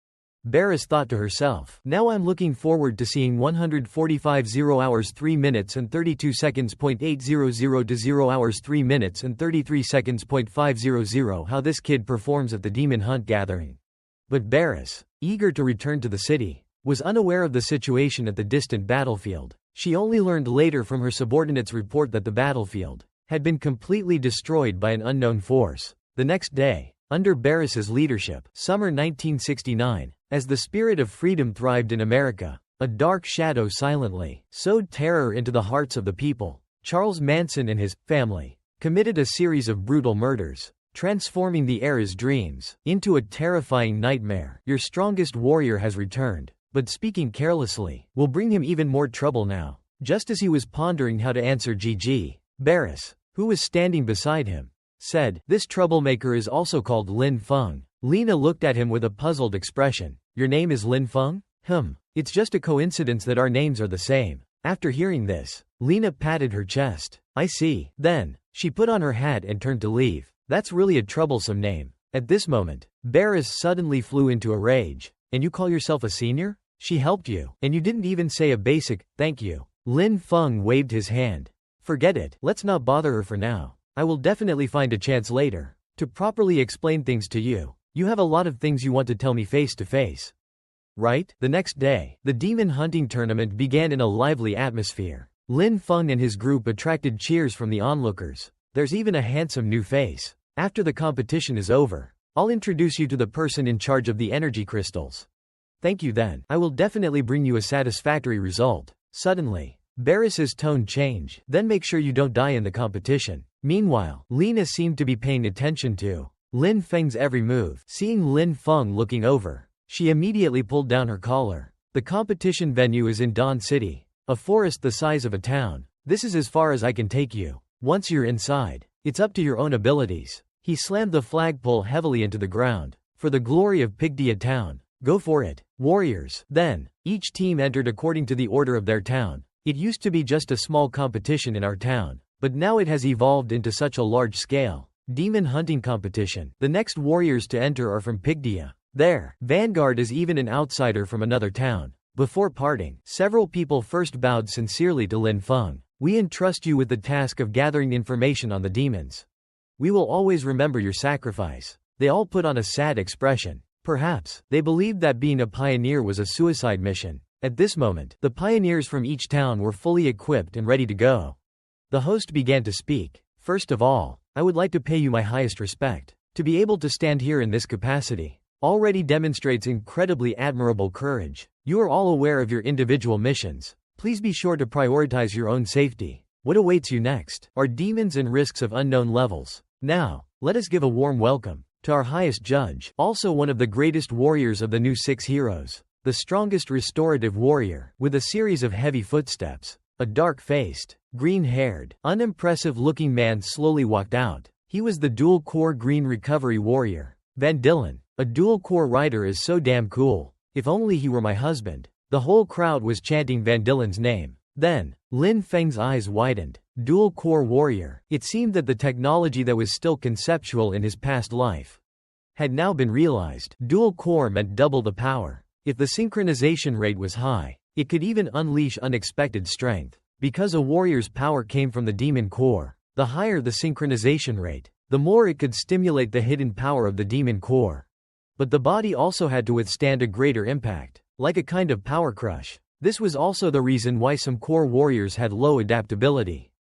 Barris thought to herself. Now I'm looking forward to seeing 145 0 hours 3 minutes and 32 seconds. 800 to 0 hours 3 minutes and 33 seconds. 500 how this kid performs at the demon hunt gathering. But Barris, eager to return to the city, was unaware of the situation at the distant battlefield. She only learned later from her subordinate's report that the battlefield had been completely destroyed by an unknown force. The next day, under Barris's leadership, summer 1969, as the spirit of freedom thrived in America, a dark shadow silently sowed terror into the hearts of the people. Charles Manson and his family committed a series of brutal murders, transforming the era's dreams into a terrifying nightmare. Your strongest warrior has returned, but speaking carelessly will bring him even more trouble now. Just as he was pondering how to answer GG, Barris, who was standing beside him, said, This troublemaker is also called Lin Feng. Lena looked at him with a puzzled expression. Your name is Lin Feng? It's just a coincidence that our names are the same. After hearing this, Lena patted her chest. I see. Then, she put on her hat and turned to leave. That's really a troublesome name. At this moment, Barris suddenly flew into a rage. And you call yourself a senior? She helped you, and you didn't even say a basic, thank you. Lin Feng waved his hand. Forget it, let's not bother her for now. I will definitely find a chance later to properly explain things to you. You have a lot of things you want to tell me face to face. Right? The next day, the demon hunting tournament began in a lively atmosphere. Lin Feng and his group attracted cheers from the onlookers. There's even a handsome new face. After the competition is over, I'll introduce you to the person in charge of the energy crystals. Thank you then. I will definitely bring you a satisfactory result. Suddenly, Barris's tone changed. Then make sure you don't die in the competition. Meanwhile, Lena seemed to be paying attention to Lin Feng's every move. Seeing Lin Feng looking over, she immediately pulled down her collar. The competition venue is in Dawn City, a forest the size of a town. This is as far as I can take you. Once you're inside, it's up to your own abilities. He slammed the flagpole heavily into the ground. For the glory of Pygdia Town, go for it, warriors. Then, each team entered according to the order of their town. It used to be just a small competition in our town, but now it has evolved into such a large scale. Demon hunting competition. The next warriors to enter are from Pygdia. Their vanguard is even an outsider from another town. Before parting, several people first bowed sincerely to Lin Feng. We entrust you with the task of gathering information on the demons. We will always remember your sacrifice. They all put on a sad expression. Perhaps, they believed that being a pioneer was a suicide mission. At this moment, the pioneers from each town were fully equipped and ready to go. The host began to speak. First of all, I would like to pay you my highest respect. To be able to stand here in this capacity already demonstrates incredibly admirable courage. You are all aware of your individual missions. Please be sure to prioritize your own safety. What awaits you next are demons and risks of unknown levels. Now, let us give a warm welcome to our highest judge, also one of the greatest warriors of the new 6 heroes, the strongest restorative warrior, with a series of heavy footsteps. A dark-faced, green-haired, unimpressive-looking man slowly walked out. He was the dual-core green recovery warrior, Van Dillen. A dual-core rider is so damn cool. If only he were my husband. The whole crowd was chanting Van Dillen's name. Then, Lin Feng's eyes widened. Dual-core warrior. It seemed that the technology that was still conceptual in his past life had now been realized. Dual-core meant double the power. If the synchronization rate was high, it could even unleash unexpected strength. Because a warrior's power came from the demon core, the higher the synchronization rate, the more it could stimulate the hidden power of the demon core. But the body also had to withstand a greater impact, like a kind of power crush. This was also the reason why some core warriors had low adaptability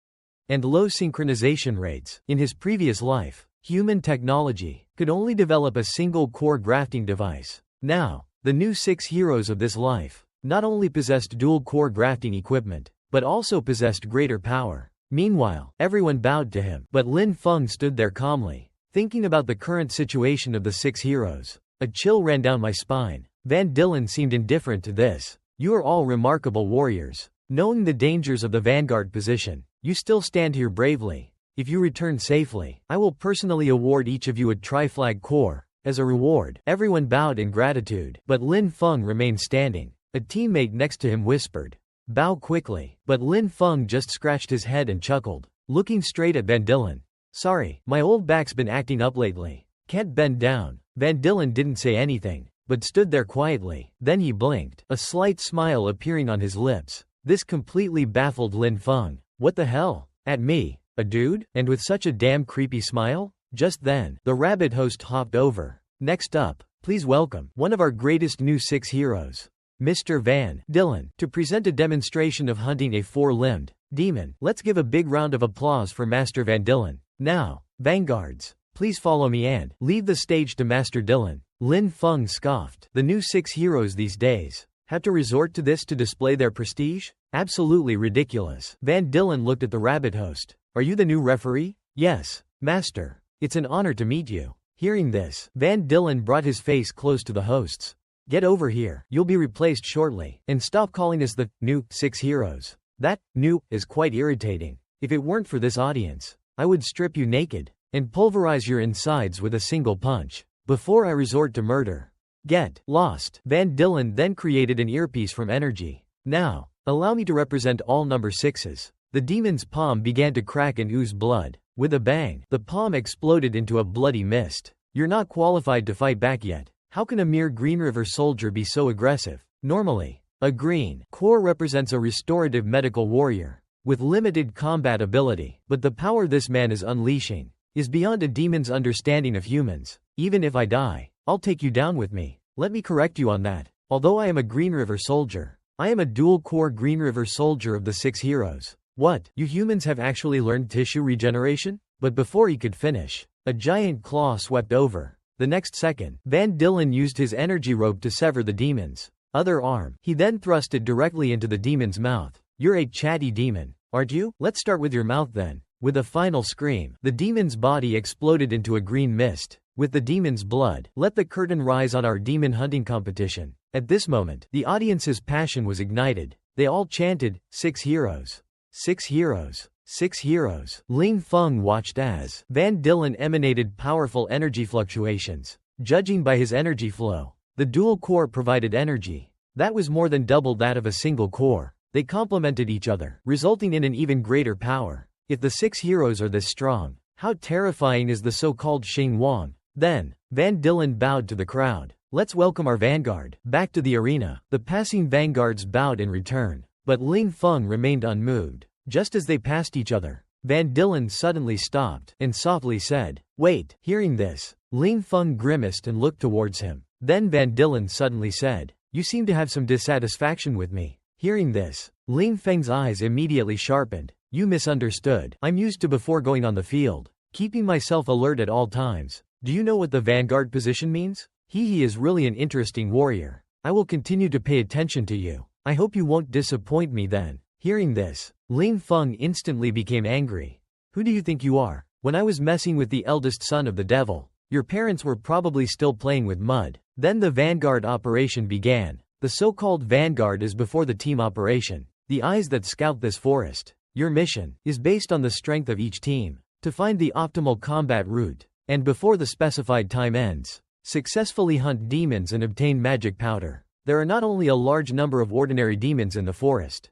and low synchronization rates. In his previous life, human technology could only develop a single core grafting device. Now, the new 6 heroes of this life not only possessed dual core grafting equipment, but also possessed greater power. Meanwhile, everyone bowed to him, but Lin Feng stood there calmly, thinking about the current situation of the 6 heroes. A chill ran down my spine. Van Dillen seemed indifferent to this. You are all remarkable warriors. Knowing the dangers of the vanguard position, you still stand here bravely. If you return safely, I will personally award each of you a tri-flag core. As a reward, everyone bowed in gratitude, but Lin Feng remained standing. A teammate next to him whispered, "Bow quickly," but Lin Feng just scratched his head and chuckled, looking straight at Van Dillen. "Sorry, my old back's been acting up lately. Can't bend down." Van Dillen didn't say anything, but stood there quietly. Then he blinked, a slight smile appearing on his lips. This completely baffled Lin Feng. What the hell? At me? A dude? And with such a damn creepy smile? Just then, the rabbit host hopped over. Next up, please welcome one of our greatest new 6 heroes, Mr. Van Dillen, to present a demonstration of hunting a 4-limbed demon. Let's give a big round of applause for Master Van Dillen. Now, vanguards, please follow me and leave the stage to Master Dillen. Lin Feng scoffed. The new 6 heroes these days have to resort to this to display their prestige? Absolutely ridiculous. Van Dillen looked at the rabbit host. Are you the new referee? Yes, Master. It's an honor to meet you. Hearing this, Van Dillen brought his face close to the hosts. Get over here. You'll be replaced shortly. And stop calling us the new 6 heroes. That new is quite irritating. If it weren't for this audience, I would strip you naked and pulverize your insides with a single punch before I resort to murder. Get lost. Van Dillen then created an earpiece from energy. Now, allow me to represent all number 6s. The demon's palm began to crack and ooze blood. With a bang, the palm exploded into a bloody mist. You're not qualified to fight back yet. How can a mere Green River soldier be so aggressive? Normally, a green core represents a restorative medical warrior with limited combat ability, but the power this man is unleashing is beyond a demon's understanding of humans. Even if I die, I'll take you down with me. Let me correct you on that. Although I am a Green River soldier, I am a dual-core Green River soldier of the 6 heroes. What? You humans have actually learned tissue regeneration? But before he could finish, a giant claw swept over. The next second, Van Dillen used his energy rope to sever the demon's other arm. He then thrust it directly into the demon's mouth. "You're a chatty demon, aren't you? Let's start with your mouth then." With a final scream, the demon's body exploded into a green mist. With the demon's blood, let the curtain rise on our demon hunting competition. At this moment, the audience's passion was ignited. They all chanted, "6 heroes! 6 heroes! 6 heroes!" Ling Feng watched as Van Dillen emanated powerful energy fluctuations. Judging by his energy flow, the dual core provided energy that was more than double that of a single core. They complemented each other, resulting in an even greater power. If the 6 heroes are this strong, how terrifying is the so-called Xing Wang? Then, Van Dillen bowed to the crowd. "Let's welcome our vanguard back to the arena." The passing vanguards bowed in return, but Ling Feng remained unmoved. Just as they passed each other, Van Dillen suddenly stopped and softly said, "Wait." Hearing this, Ling Feng grimaced and looked towards him. Then Van Dillen suddenly said, "You seem to have some dissatisfaction with me." Hearing this, Ling Feng's eyes immediately sharpened. "You misunderstood. I'm used to before going on the field, keeping myself alert at all times. Do you know what the vanguard position means? He is really an interesting warrior. I will continue to pay attention to you. I hope you won't disappoint me then." Hearing this, Ling Feng instantly became angry. "Who do you think you are? When I was messing with the eldest son of the devil, your parents were probably still playing with mud." Then the vanguard operation began. The so-called vanguard is before the team operation, the eyes that scout this forest. Your mission is based on the strength of each team to find the optimal combat route, and before the specified time ends, successfully hunt demons and obtain magic powder. There are not only a large number of ordinary demons in the forest,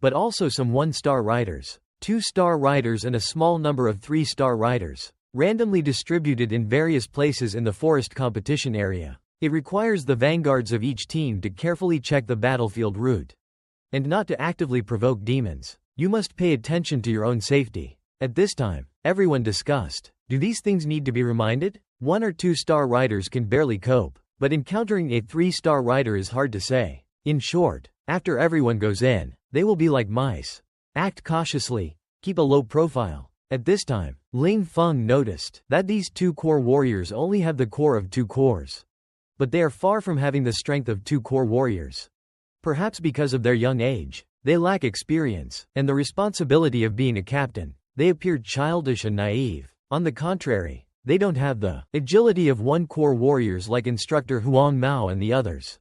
but also some 1-star riders, 2-star riders and a small number of 3-star riders, randomly distributed in various places in the forest competition area. It requires the vanguards of each team to carefully check the battlefield route, and not to actively provoke demons. You must pay attention to your own safety. At this time, everyone discussed, do these things need to be reminded? 1 or 2-star riders can barely cope, but encountering a 3-star rider is hard to say. In short, after everyone goes in, they will be like mice. Act cautiously, keep a low profile. At this time, Ling Feng noticed that these 2-core warriors only have the core of 2 cores. But they are far from having the strength of 2-core warriors. Perhaps because of their young age, they lack experience and the responsibility of being a captain. They appeared childish and naive. On the contrary, they don't have the agility of 1-core warriors like Instructor Huang Mao and the others.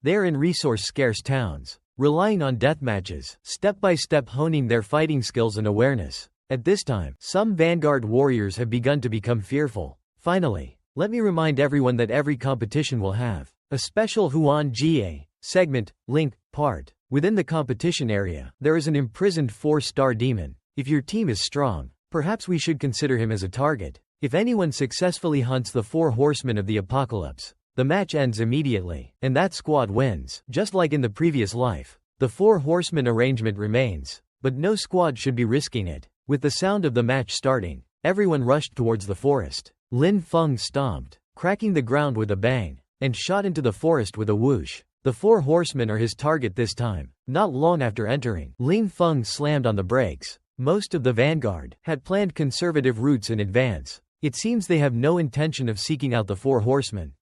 They are in resource-scarce towns, relying on deathmatches, step-by-step honing their fighting skills and awareness. At this time, some vanguard warriors have begun to become fearful. Finally, let me remind everyone that every competition will have a special Huan Jie segment, link, part. Within the competition area, there is an imprisoned 4-star demon. If your team is strong, perhaps we should consider him as a target. If anyone successfully hunts the 4 horsemen of the apocalypse, the match ends immediately, and that squad wins. Just like in the previous life, the 4 horsemen arrangement remains, but no squad should be risking it. With the sound of the match starting, everyone rushed towards the forest. Lin Feng stomped, cracking the ground with a bang, and shot into the forest with a whoosh. The 4 horsemen are his target this time. Not long after entering, Ling Feng slammed on the brakes. Most of the vanguard had planned conservative routes in advance. It seems they have no intention of seeking out the 4 horsemen.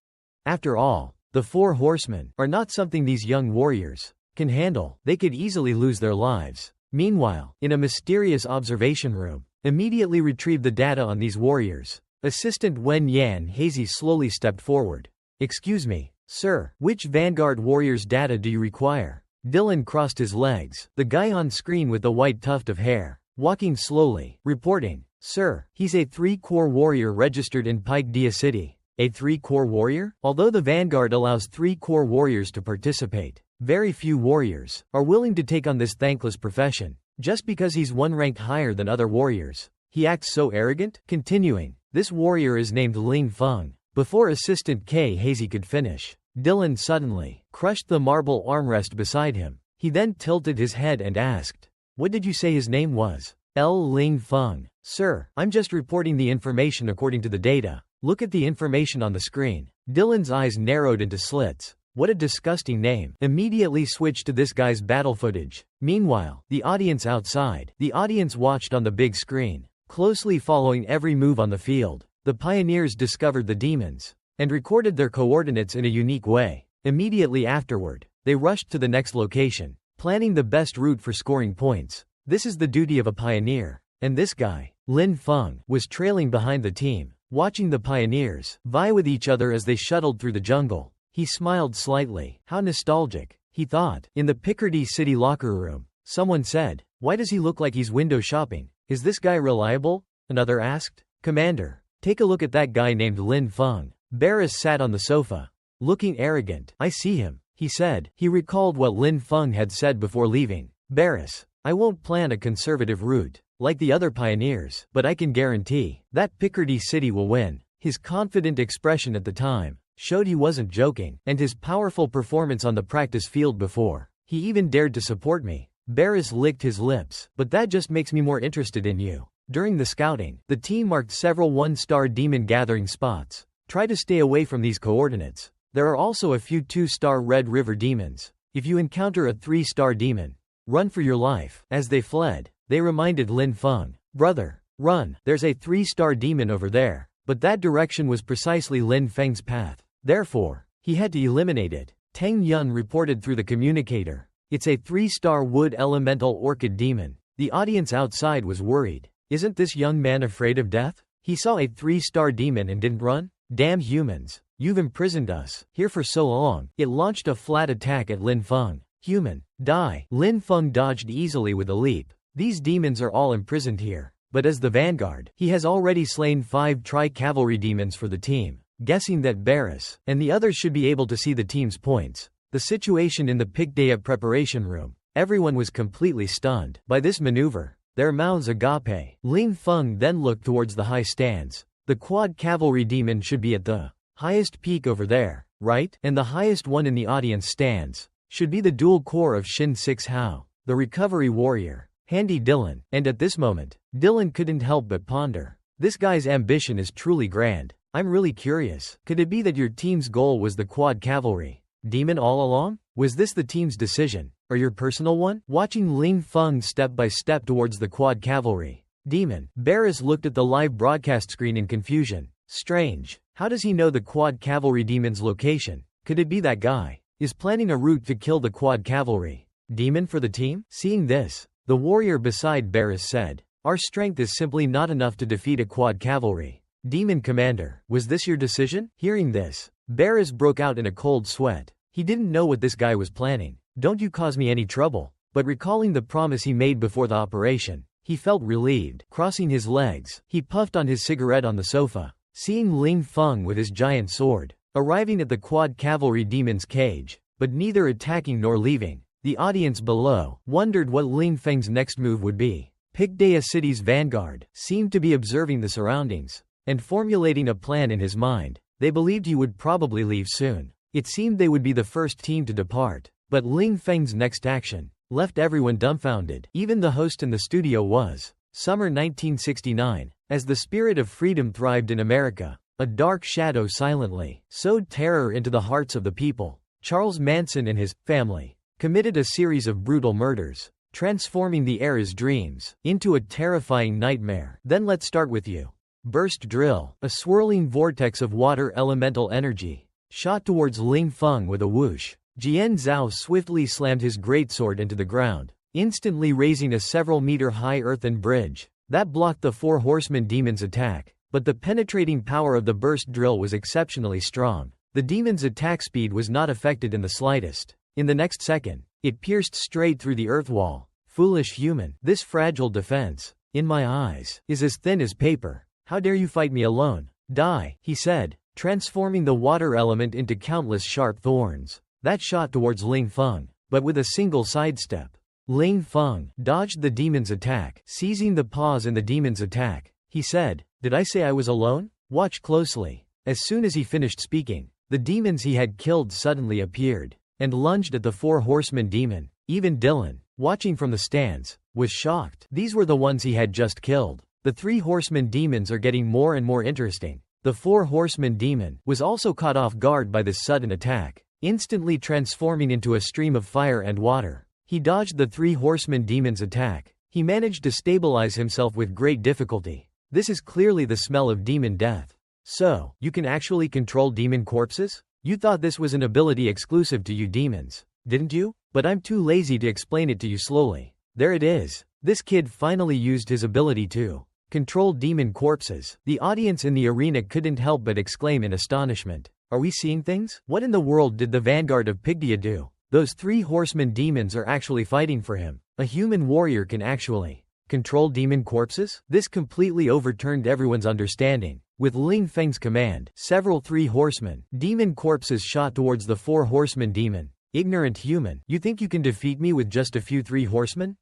After all, the 4 horsemen are not something these young warriors can handle. They could easily lose their lives. Meanwhile, in a mysterious observation room, immediately retrieve the data on these warriors. Assistant Wen Yan Hazy slowly stepped forward. "Excuse me, sir, which vanguard warrior's data do you require?" Dylan crossed his legs, the guy on screen with the white tuft of hair, walking slowly, reporting, "Sir, he's a 3-core warrior registered in Pike Dia City." A 3-core warrior? Although the vanguard allows 3-core warriors to participate, very few warriors are willing to take on this thankless profession, just because he's 1 rank higher than other warriors. He acts so arrogant? Continuing, this warrior is named Ling Feng. Before Assistant K Hazy could finish, Dylan suddenly crushed the marble armrest beside him. He then tilted his head and asked, "What did you say his name was?" Ling Feng. "Sir, I'm just reporting the information according to the data. Look at the information on the screen." Dylan's eyes narrowed into slits. What a disgusting name. Immediately switched to this guy's battle footage. Meanwhile, the audience outside. The audience watched on the big screen. closely following every move on the field. The pioneers discovered the demons and recorded their coordinates in a unique way. Immediately afterward, they rushed to the next location, planning the best route for scoring points. This is the duty of a pioneer. And this guy, Lin Feng, was trailing behind the team, watching the pioneers vie with each other as they shuttled through the jungle. He smiled slightly. How nostalgic, he thought. In the Picardy City locker room, someone said, "Why does he look like he's window shopping? Is this guy reliable?" Another asked. "Commander, take a look at that guy named Lin Feng." Barris sat on the sofa, looking arrogant. "I see him," he said. He recalled what Lin Feng had said before leaving. "Barris, I won't plan a conservative route like the other pioneers, but I can guarantee that Picardy City will win." His confident expression at the time showed he wasn't joking, and his powerful performance on the practice field before he even dared to support me. Barris licked his lips. "But that just makes me more interested in you." During the scouting, the team marked several one-star demon gathering spots. Try to stay away from these coordinates. There are also a few 2-star Red River demons. If you encounter a 3-star demon, run for your life. As they fled, they reminded Lin Feng, "Brother, run, there's a 3-star demon over there." But that direction was precisely Lin Feng's path. Therefore, he had to eliminate it. Tang Yun reported through the communicator. "It's a 3-star wood elemental orchid demon." The audience outside was worried. Isn't this young man afraid of death? He saw a 3-star demon and didn't run? Damn humans. You've imprisoned us here for so long. It launched a flat attack at Lin Feng. "Human, die." Lin Feng dodged easily with a leap. These demons are all imprisoned here. But as the vanguard, he has already slain 5 tri-cavalry demons for the team, guessing that Barris and the others should be able to see the team's points. The situation in the Pygdea preparation room. Everyone was completely stunned by this maneuver. Their mouths agape. Lin Feng then looked towards the high stands. The quad cavalry demon should be at the highest peak over there, right? And the highest one in the audience stands should be the dual core of Shin 6 Hao, the recovery warrior, Handy Dylan. And at this moment, Dylan couldn't help but ponder. This guy's ambition is truly grand. I'm really curious. Could it be that your team's goal was the quad cavalry demon all along? Was this the team's decision, or your personal one? Watching Lin Feng step by step towards the quad cavalry demon, Barris looked at the live broadcast screen in confusion. Strange. How does he know the quad cavalry demon's location? Could it be that guy is planning a route to kill the quad cavalry demon for the team? Seeing this, the warrior beside Barris said, "Our strength is simply not enough to defeat a quad cavalry demon. Commander, was this your decision?" Hearing this, Barris broke out in a cold sweat. He didn't know what this guy was planning. "Don't you cause me any trouble." But recalling the promise he made before the operation, he felt relieved. Crossing his legs, he puffed on his cigarette on the sofa. Seeing Lin Feng with his giant sword arriving at the quad cavalry demon's cage, but neither attacking nor leaving, the audience below wondered what Lin Feng's next move would be. Pygdea City's vanguard seemed to be observing the surroundings and formulating a plan in his mind. They believed he would probably leave soon. It seemed they would be the first team to depart. But Lin Feng's next action left everyone dumbfounded. Even the host in the studio was. Summer 1969. As the spirit of freedom thrived in America, a dark shadow silently sowed terror into the hearts of the people. Charles Manson and his family committed a series of brutal murders, transforming the era's dreams into a terrifying nightmare. Then let's start with you. Burst drill. A swirling vortex of water elemental energy shot towards Lin Feng with a whoosh. Jian Zhao swiftly slammed his greatsword into the ground, instantly raising a several-meter-high earthen bridge that blocked the 4 horsemen demon's attack. But the penetrating power of the burst drill was exceptionally strong. The demon's attack speed was not affected in the slightest. In the next second, it pierced straight through the earth wall. Foolish human. This fragile defense, in my eyes, is as thin as paper. How dare you fight me alone? Die, he said, transforming the water element into countless sharp thorns that shot towards Lin Feng. But with a single sidestep, Lin Feng dodged the demon's attack. Seizing the pause in the demon's attack, he said, "Did I say I was alone? Watch closely." As soon as he finished speaking, the demons he had killed suddenly appeared and lunged at the 4 horsemen demon. Even Dylan, watching from the stands, was shocked. These were the ones he had just killed. The 3 horsemen demons are getting more and more interesting. The 4 horsemen demon was also caught off guard by this sudden attack, instantly transforming into a stream of fire and water. He dodged the 3 horsemen demon's attack, He managed to stabilize himself with great difficulty. This is clearly the smell of demon death. So, you can actually control demon corpses? You thought this was an ability exclusive to you demons, didn't you? But I'm too lazy to explain it to you slowly. There it is. This kid finally used his ability to control demon corpses. The audience in the arena couldn't help but exclaim in astonishment. Are we seeing things? What in the world did the vanguard of Pygdia do? Those 3 horsemen demons are actually fighting for him. A human warrior can actually control demon corpses? This completely overturned everyone's understanding. With Ling Feng's command, several 3 horsemen demon corpses shot towards the 4 horsemen demon. Ignorant human, you think you can defeat me with just a few 3 horsemen?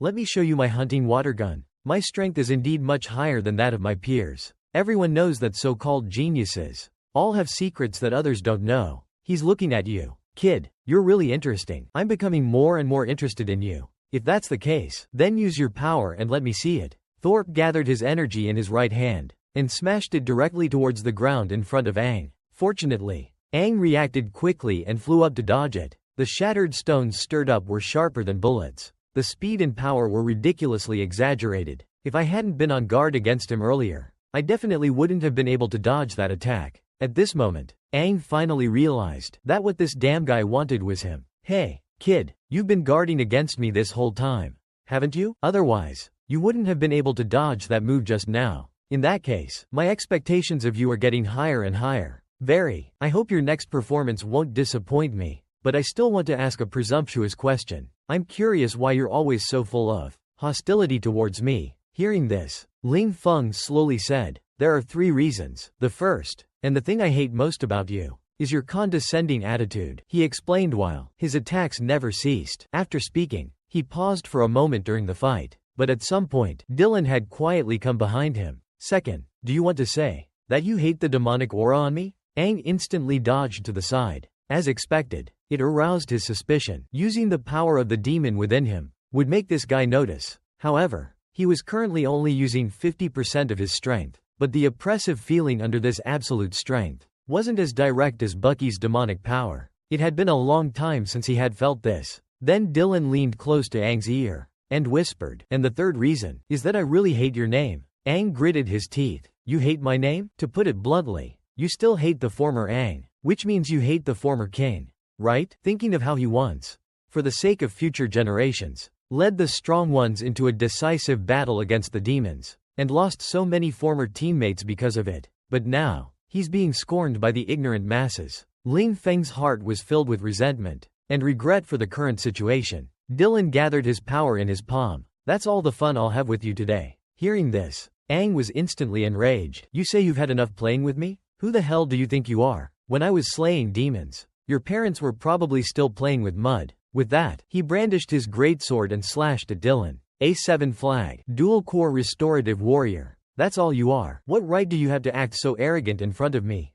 Let me show you my hunting water gun. My strength is indeed much higher than that of my peers. Everyone knows that so-called geniuses all have secrets that others don't know. He's looking at you. Kid, you're really interesting. I'm becoming more and more interested in you. If that's the case, then use your power and let me see it. Thorpe gathered his energy in his right hand and smashed it directly towards the ground in front of Aang. Fortunately, Aang reacted quickly and flew up to dodge it. The shattered stones stirred up were sharper than bullets. The speed and power were ridiculously exaggerated. If I hadn't been on guard against him earlier, I definitely wouldn't have been able to dodge that attack. At this moment, Aang finally realized that what this damn guy wanted was him. Hey, kid, you've been guarding against me this whole time, haven't you? Otherwise, you wouldn't have been able to dodge that move just now. In that case, my expectations of you are getting higher and higher. I hope your next performance won't disappoint me, but I still want to ask a presumptuous question. I'm curious why you're always so full of hostility towards me. Hearing this, Ling Feng slowly said, there are 3 reasons. The first, and the thing I hate most about you, is your condescending attitude, he explained while his attacks never ceased. After speaking, he paused for a moment during the fight, but at some point, Dylan had quietly come behind him. Second, do you want to say that you hate the demonic aura on me? Aang instantly dodged to the side. As expected, it aroused his suspicion. Using the power of the demon within him would make this guy notice. However, he was currently only using 50% of his strength, but the oppressive feeling under this absolute strength wasn't as direct as Bucky's demonic power. It had been a long time since he had felt this. Then Dylan leaned close to Aang's ear and whispered, and the third reason is that I really hate your name. Aang gritted his teeth. You hate my name? To put it bluntly, you still hate the former Aang, which means you hate the former king, right? Thinking of how he once, for the sake of future generations, led the strong ones into a decisive battle against the demons, and lost so many former teammates because of it. But now, he's being scorned by the ignorant masses. Ling Feng's heart was filled with resentment and regret for the current situation. Dylan gathered his power in his palm. That's all the fun I'll have with you today. Hearing this, Aang was instantly enraged. You say you've had enough playing with me? Who the hell do you think you are? When I was slaying demons, your parents were probably still playing with mud. With that, he brandished his greatsword and slashed at Dylan. A7 flag, dual-core restorative warrior. That's all you are. What right do you have to act so arrogant in front of me?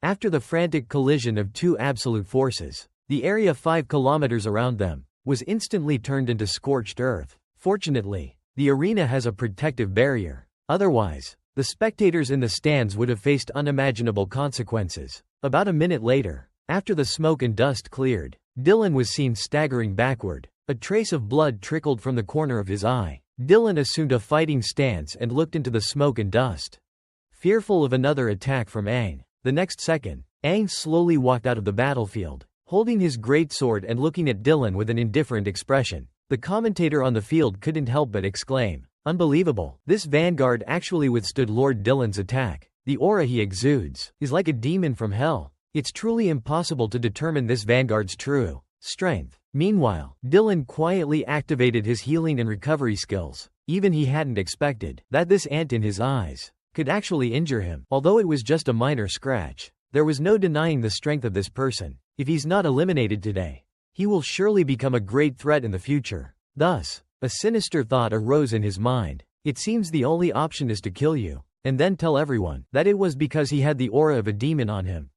After the frantic collision of 2 absolute forces, the area 5 kilometers around them was instantly turned into scorched earth. Fortunately, the arena has a protective barrier. Otherwise, the spectators in the stands would have faced unimaginable consequences. About a minute later, after the smoke and dust cleared, Dylan was seen staggering backward. A trace of blood trickled from the corner of his eye. Dylan assumed a fighting stance and looked into the smoke and dust, fearful of another attack from Aang. The next second, Aang slowly walked out of the battlefield, holding his greatsword and looking at Dylan with an indifferent expression. The commentator on the field couldn't help but exclaim, "Unbelievable! This vanguard actually withstood Lord Dylan's attack. The aura he exudes is like a demon from hell. It's truly impossible to determine this vanguard's true strength." Meanwhile, Dylan quietly activated his healing and recovery skills. Even he hadn't expected that this ant in his eyes could actually injure him. Although it was just a minor scratch, there was no denying the strength of this person. If he's not eliminated today, he will surely become a great threat in the future. Thus, a sinister thought arose in his mind. It seems the only option is to kill you, and then tell everyone that it was because he had the aura of a demon on him.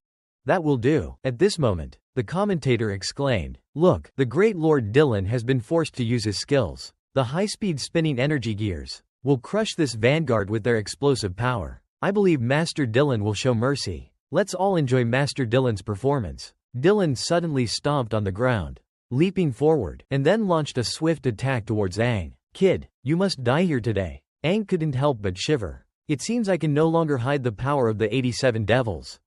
That will do. At this moment, the commentator exclaimed, "Look, the great Lord Dylan has been forced to use his skills. The high-speed spinning energy gears will crush this vanguard with their explosive power. I believe Master Dylan will show mercy. Let's all enjoy Master Dylan's performance." Dylan suddenly stomped on the ground, leaping forward, and then launched a swift attack towards Aang. Kid, you must die here today. Aang couldn't help but shiver. It seems I can no longer hide the power of the 87 devils.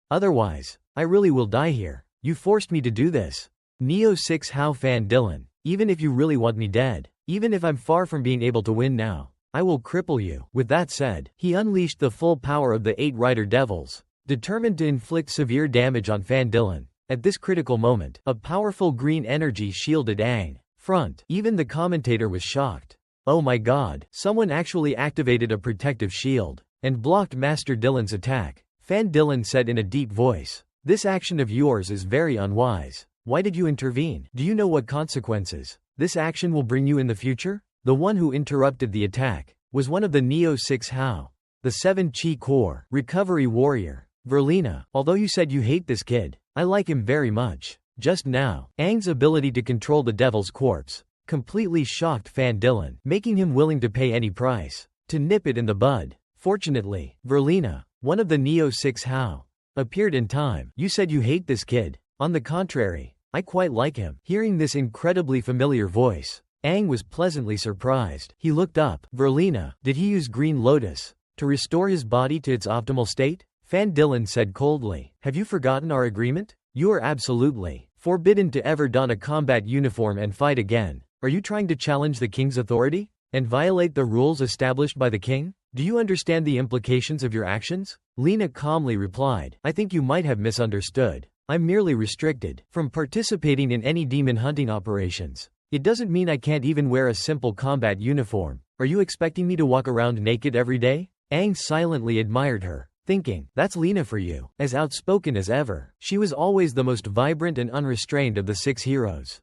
Otherwise, I really will die here. You forced me to do this. Neo 6 How Fan Dylan. Even if you really want me dead, even if I'm far from being able to win now, I will cripple you. With that said, he unleashed the full power of the 8 Rider Devils, determined to inflict severe damage on Fan Dylan. At this critical moment, a powerful green energy shielded Aang. Front. Even the commentator was shocked. Oh my god, someone actually activated a protective shield and blocked Master Dylan's attack. Fan Dylan said in a deep voice, "This action of yours is very unwise. Why did you intervene? Do you know what consequences this action will bring you in the future?" The one who interrupted the attack was one of the Neo 6 How, the 7 Chi Core recovery warrior, Verlina. Although you said you hate this kid, I like him very much. Just now, Aang's ability to control the Devil's Corpse completely shocked Fan Dylan, making him willing to pay any price to nip it in the bud. Fortunately, Verlina, one of the Neo 6 How, appeared in time. You said you hate this kid. On the contrary, I quite like him. Hearing this incredibly familiar voice, Aang was pleasantly surprised. He looked up. Verlina, did he use Green Lotus to restore his body to its optimal state? Fan Dylan said coldly. Have you forgotten our agreement? You are absolutely forbidden to ever don a combat uniform and fight again. Are you trying to challenge the king's authority and violate the rules established by the king? Do you understand the implications of your actions? Lena calmly replied, I think you might have misunderstood. I'm merely restricted from participating in any demon hunting operations. It doesn't mean I can't even wear a simple combat uniform. Are you expecting me to walk around naked every day? Aang silently admired her, thinking, that's Lena for you. As outspoken as ever, she was always the most vibrant and unrestrained of the 6 heroes.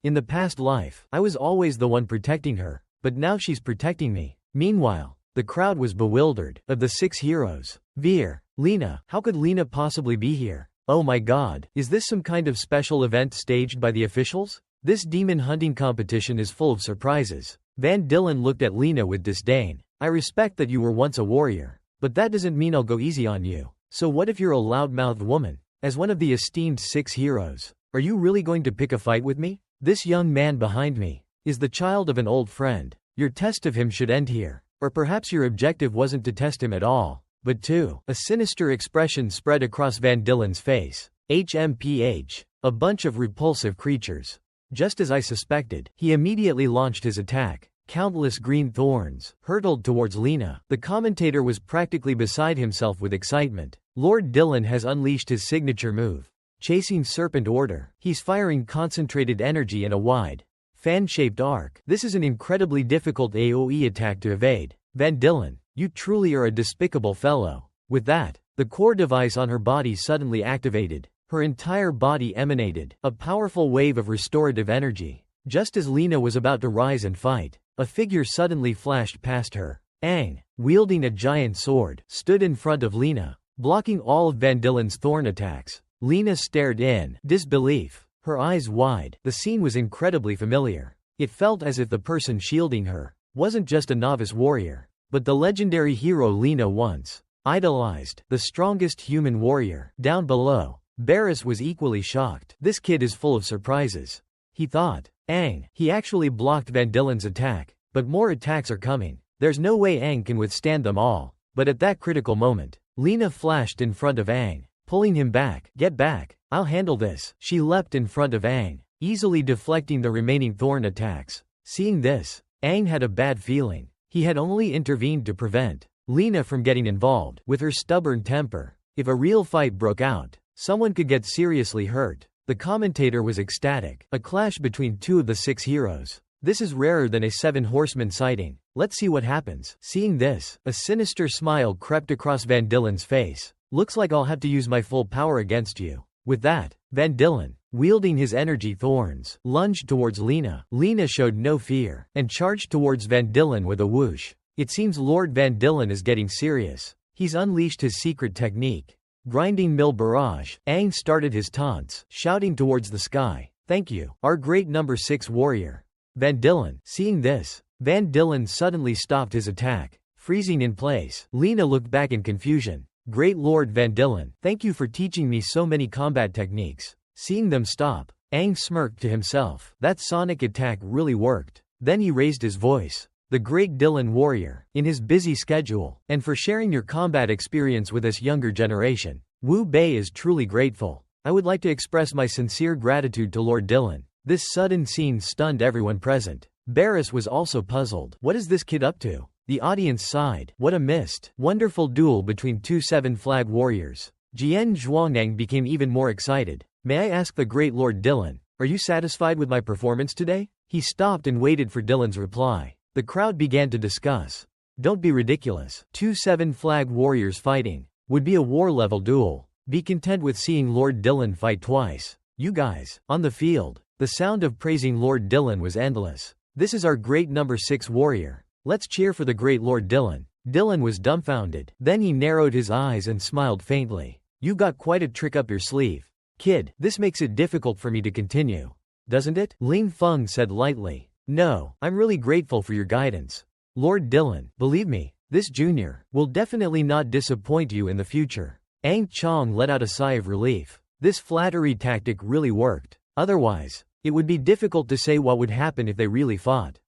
In the past life, I was always the one protecting her, but now she's protecting me. Meanwhile, the crowd was bewildered. Of the 6 heroes, Veer, Lena, how could Lena possibly be here? Oh my god, is this some kind of special event staged by the officials? This demon hunting competition is full of surprises. Van Dylen looked at Lena with disdain. I respect that you were once a warrior, but that doesn't mean I'll go easy on you. So what if you're a loud-mouthed woman? As one of the esteemed 6 heroes, are you really going to pick a fight with me? This young man behind me is the child of an old friend. Your test of him should end here. Or perhaps your objective wasn't to test him at all, but to. A sinister expression spread across Van Dylen's face. HMPH. A bunch of repulsive creatures. Just as I suspected, he immediately launched his attack. Countless green thorns hurtled towards Lena. The commentator was practically beside himself with excitement. Lord Dylan has unleashed his signature move, Chasing Serpent Order. He's firing concentrated energy in a wide, fan-shaped arc. This is an incredibly difficult AoE attack to evade. Van Dylen, you truly are a despicable fellow. With that, the core device on her body suddenly activated. Her entire body emanated a powerful wave of restorative energy. Just as Lena was about to rise and fight, a figure suddenly flashed past her. Aang, wielding a giant sword, stood in front of Lena, blocking all of Van Dylen's thorn attacks. Lena stared in disbelief, her eyes wide. The scene was incredibly familiar. It felt as if the person shielding her wasn't just a novice warrior, but the legendary hero Lena once idolized, the strongest human warrior. Down below, Barris was equally shocked. This kid is full of surprises, he thought. Aang, he actually blocked Van Dylen's attack, but more attacks are coming. There's no way Aang can withstand them all. But at that critical moment, Lena flashed in front of Aang, pulling him back. Get back, I'll handle this. She leapt in front of Aang, easily deflecting the remaining thorn attacks. Seeing this, Aang had a bad feeling. He had only intervened to prevent Lena from getting involved. With her stubborn temper, if a real fight broke out, someone could get seriously hurt. The commentator was ecstatic. A clash between 2 of the 6 heroes. This is rarer than a 7 horseman sighting. Let's see what happens. Seeing this, a sinister smile crept across Van Dylen's face. Looks like I'll have to use my full power against you. With that, Van Dylen, wielding his energy thorns, lunged towards Lena. Lena showed no fear, and charged towards Van Dylen with a whoosh. It seems Lord Van Dylen is getting serious. He's unleashed his secret technique, Grinding Mill Barrage. Aang started his taunts, shouting towards the sky. Thank you, our great number 6 warrior. Van Dylen. Seeing this, Van Dylen suddenly stopped his attack, freezing in place. Lena looked back in confusion. Great Lord Van Dylen, thank you for teaching me so many combat techniques. Seeing them stop, Aang smirked to himself. That sonic attack really worked. Then he raised his voice. The great Dylan warrior, in his busy schedule, and for sharing your combat experience with this younger generation. Wu Bei is truly grateful. I would like to express my sincere gratitude to Lord Dylan. This sudden scene stunned everyone present. Barris was also puzzled. What is this kid up to? The audience sighed. What a missed, wonderful duel between two seven-flag warriors. Jian Zhuangnang became even more excited. May I ask the great Lord Dylan, are you satisfied with my performance today? He stopped and waited for Dylan's reply. The crowd began to discuss. Don't be ridiculous. Two seven-flag warriors fighting. Would be a war-level duel. Be content with seeing Lord Dylan fight twice. You guys, on the field. The sound of praising Lord Dylan was endless. This is our great number 6 warrior. Let's cheer for the great Lord Dylan. Dylan was dumbfounded. Then he narrowed his eyes and smiled faintly. You got quite a trick up your sleeve. Kid, this makes it difficult for me to continue. Doesn't it? Ling Feng said lightly. No, I'm really grateful for your guidance. Lord Dylan, believe me, this junior will definitely not disappoint you in the future. Ang Chong let out a sigh of relief. This flattery tactic really worked. Otherwise, it would be difficult to say what would happen if they really fought.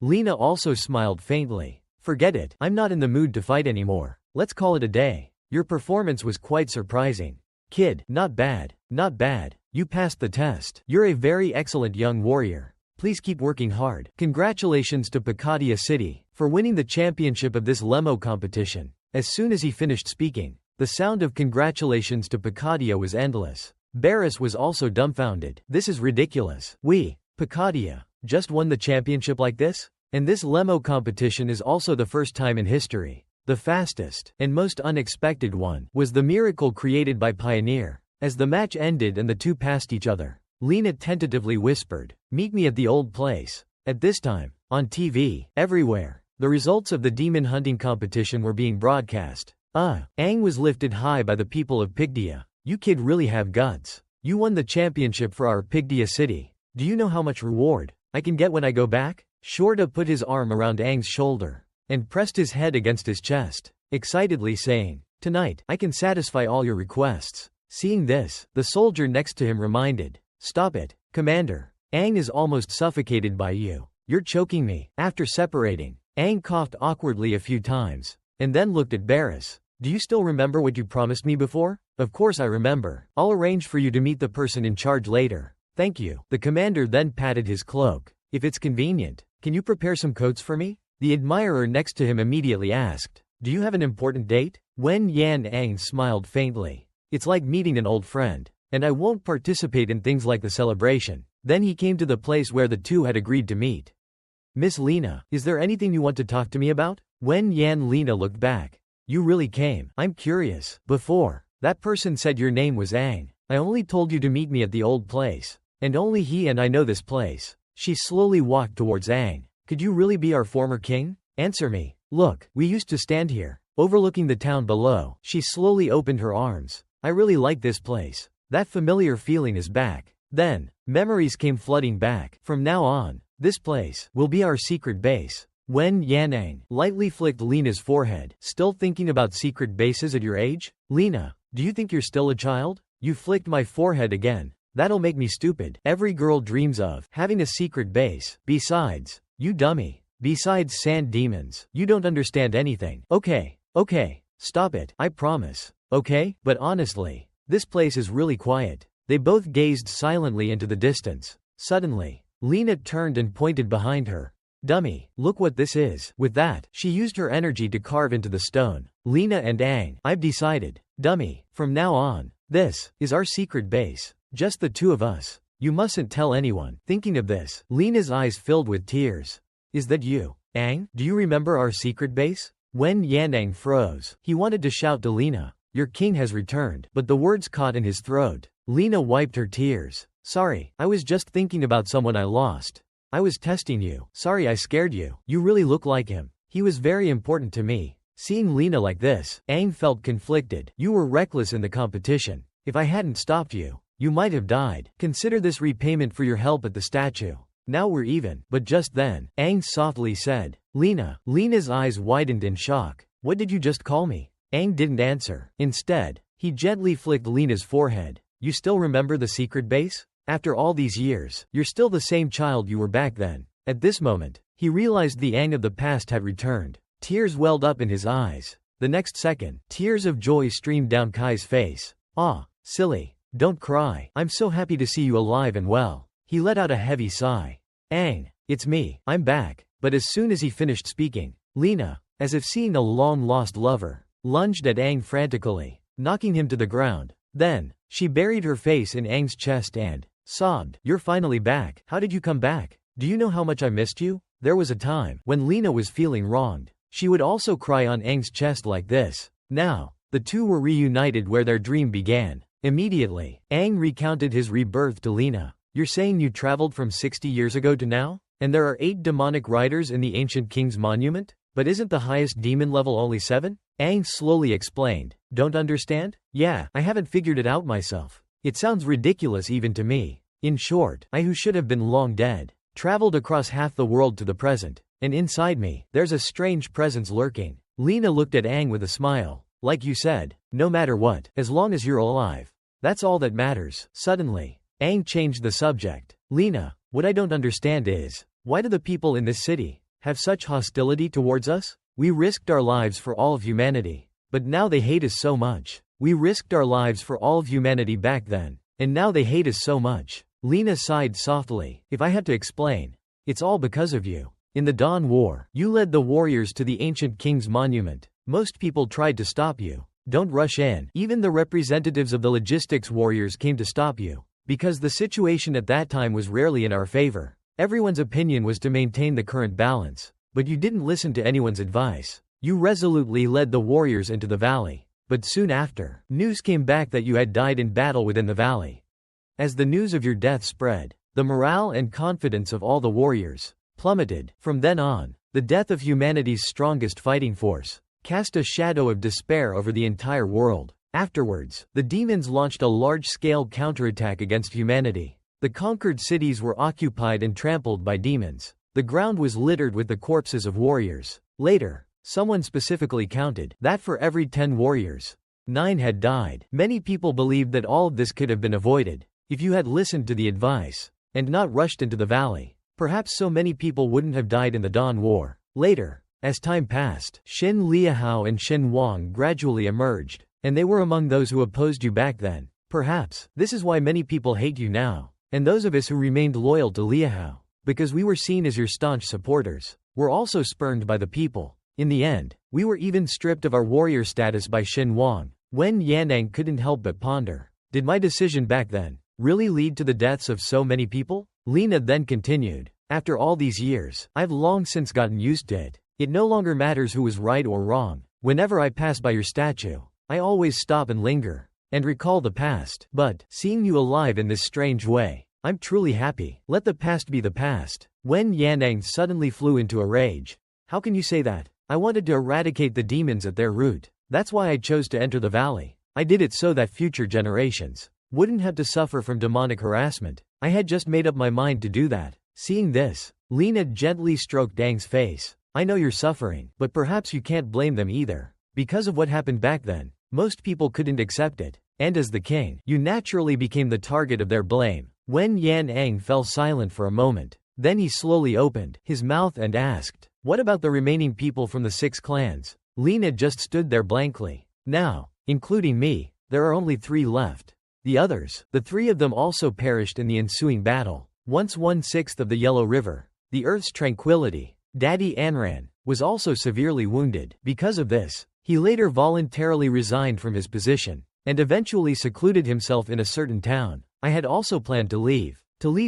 Lena also smiled faintly. Forget it, I'm not in the mood to fight anymore. Let's call it a day. Your performance was quite surprising. Kid, not bad, not bad. You passed the test. You're a very excellent young warrior. Please keep working hard. Congratulations to Pacadia City for winning the championship of this Lemo competition. As soon as he finished speaking, the sound of congratulations to Pacadia was endless. Barris was also dumbfounded. This is ridiculous. We, Pacadia, just won the championship like this? And this Lemo competition is also the first time in history. The fastest and most unexpected one was the miracle created by Pioneer. As the match ended and the two passed each other, Lena tentatively whispered, "Meet me at the old place." At this time, on TV, everywhere, the results of the demon hunting competition were being broadcast. Aang was lifted high by the people of Pigdia. You kid really have guts. You won the championship for our Pigdia city. Do you know how much reward I can get when I go back? Shorta put his arm around Aang's shoulder and pressed his head against his chest, excitedly saying, "Tonight, I can satisfy all your requests." Seeing this, the soldier next to him reminded, "Stop it, Commander. Aang is almost suffocated by you. You're choking me." After separating, Aang coughed awkwardly a few times, and then looked at Barris. "Do you still remember what you promised me before?" "Of course I remember. I'll arrange for you to meet the person in charge later." "Thank you." The commander then patted his cloak. "If it's convenient, can you prepare some coats for me?" The admirer next to him immediately asked, "Do you have an important date?" Wen Yan Aang smiled faintly. "It's like meeting an old friend, and I won't participate in things like the celebration." Then he came to the place where the two had agreed to meet. "Miss Lena, is there anything you want to talk to me about?" Wen Yan Lena looked back. "You really came. I'm curious. Before, that person said your name was Aang. I only told you to meet me at the old place, and only he and I know this place." She slowly walked towards Aang. "Could you really be our former king? Answer me. Look, we used to stand here, overlooking the town below." She slowly opened her arms. "I really like this place. That familiar feeling is back." Then, memories came flooding back. "From now on, this place will be our secret base." Wen Yanang lightly flicked Lena's forehead. "Still thinking about secret bases at your age? Lena, do you think you're still a child?" "You flicked my forehead again. That'll make me stupid. Every girl dreams of having a secret base. Besides, you dummy. Besides sand demons, you don't understand anything." Okay, stop it, I promise. Okay, but honestly, this place is really quiet." They both gazed silently into the distance. Suddenly, Lena turned and pointed behind her. "Dummy, look what this is." With that, she used her energy to carve into the stone. "Lena and Aang, I've decided. Dummy, from now on, this is our secret base. Just the two of us. You mustn't tell anyone." Thinking of this, Lena's eyes filled with tears. "Is that you, Aang? Do you remember our secret base?" Wen Yanang froze. He wanted to shout to Lena, "Your king has returned," but the words caught in his throat. Lena wiped her tears. "Sorry, I was just thinking about someone I lost. I was testing you. Sorry I scared you. You really look like him. He was very important to me." Seeing Lena like this, Aang felt conflicted. "You were reckless in the competition. If I hadn't stopped you, you might have died. Consider this repayment for your help at the statue. Now we're even." But just then, Aang softly said, "Lena." Lena's eyes widened in shock. "What did you just call me?" Aang didn't answer. Instead, he gently flicked Lena's forehead. "You still remember the secret base? After all these years, you're still the same child you were back then." At this moment, he realized the Aang of the past had returned. Tears welled up in his eyes. The next second, tears of joy streamed down Kai's face. "Ah, silly. Don't cry. I'm so happy to see you alive and well." He let out a heavy sigh. "Aang, it's me. I'm back." But as soon as he finished speaking, Lena, as if seeing a long-lost lover, lunged at Aang frantically, knocking him to the ground. Then, she buried her face in Aang's chest and sobbed, "You're finally back. How did you come back? Do you know how much I missed you?" There was a time when Lena was feeling wronged. She would also cry on Aang's chest like this. Now, the two were reunited where their dream began. Immediately, Aang recounted his rebirth to Lena. "You're saying you traveled from 60 years ago to now? And there are 8 demonic riders in the ancient king's monument? But isn't the highest demon level only 7? Aang slowly explained. "Don't understand? Yeah, I haven't figured it out myself. It sounds ridiculous even to me. In short, I who should have been long dead, traveled across half the world to the present, and inside me, there's a strange presence lurking." Lena looked at Aang with a smile. "Like you said, no matter what, as long as you're alive, that's all that matters." Suddenly, Aang changed the subject. "Lena, what I don't understand is, why do the people in this city have such hostility towards us? We risked our lives for all of humanity, but now they hate us so much. We risked our lives for all of humanity back then, and now they hate us so much." Lena sighed softly. "If I had to explain, it's all because of you. In the Dawn War, you led the warriors to the ancient king's monument. Most people tried to stop you. Don't rush in. Even the representatives of the logistics warriors came to stop you, because the situation at that time was rarely in our favor. Everyone's opinion was to maintain the current balance, but you didn't listen to anyone's advice. You resolutely led the warriors into the valley. But soon after, news came back that you had died in battle within the valley. As the news of your death spread, the morale and confidence of all the warriors plummeted. From then on, the death of humanity's strongest fighting force cast a shadow of despair over the entire world. Afterwards, the demons launched a large-scale counterattack against humanity. The conquered cities were occupied and trampled by demons. The ground was littered with the corpses of warriors. Later, someone specifically counted that for every 10 warriors, 9 had died. Many people believed that all of this could have been avoided if you had listened to the advice and not rushed into the valley. Perhaps so many people wouldn't have died in the Dawn War. Later, as time passed, Shin Liahao and Shin Wang gradually emerged, and they were among those who opposed you back then. Perhaps this is why many people hate you now, and those of us who remained loyal to Liahao, because we were seen as your staunch supporters, were also spurned by the people. In the end, we were even stripped of our warrior status by Shin Wang." Wen Yanang couldn't help but ponder. Did my decision back then really lead to the deaths of so many people? Lena then continued. "After all these years, I've long since gotten used to it. It no longer matters who was right or wrong. Whenever I pass by your statue, I always stop and linger, and recall the past. But, seeing you alive in this strange way, I'm truly happy. Let the past be the past." Wen Yanang suddenly flew into a rage. "How can you say that? I wanted to eradicate the demons at their root. That's why I chose to enter the valley. I did it so that future generations wouldn't have to suffer from demonic harassment. I had just made up my mind to do that." Seeing this, Lena gently stroked Aang's face. "I know you're suffering, but perhaps you can't blame them either. Because of what happened back then, most people couldn't accept it, and as the king, you naturally became the target of their blame." Wen Yanang fell silent for a moment. Then he slowly opened his mouth and asked, "What about the remaining people from the 6 clans?" Lena just stood there blankly. "Now, including me, there are only 3 left. The others, the 3 of them also perished in the ensuing battle. Once 1/6 of the Yellow River, the Earth's tranquility, Daddy Anran, was also severely wounded. Because of this, he later voluntarily resigned from his position, and eventually secluded himself in a certain town. I had also planned to leave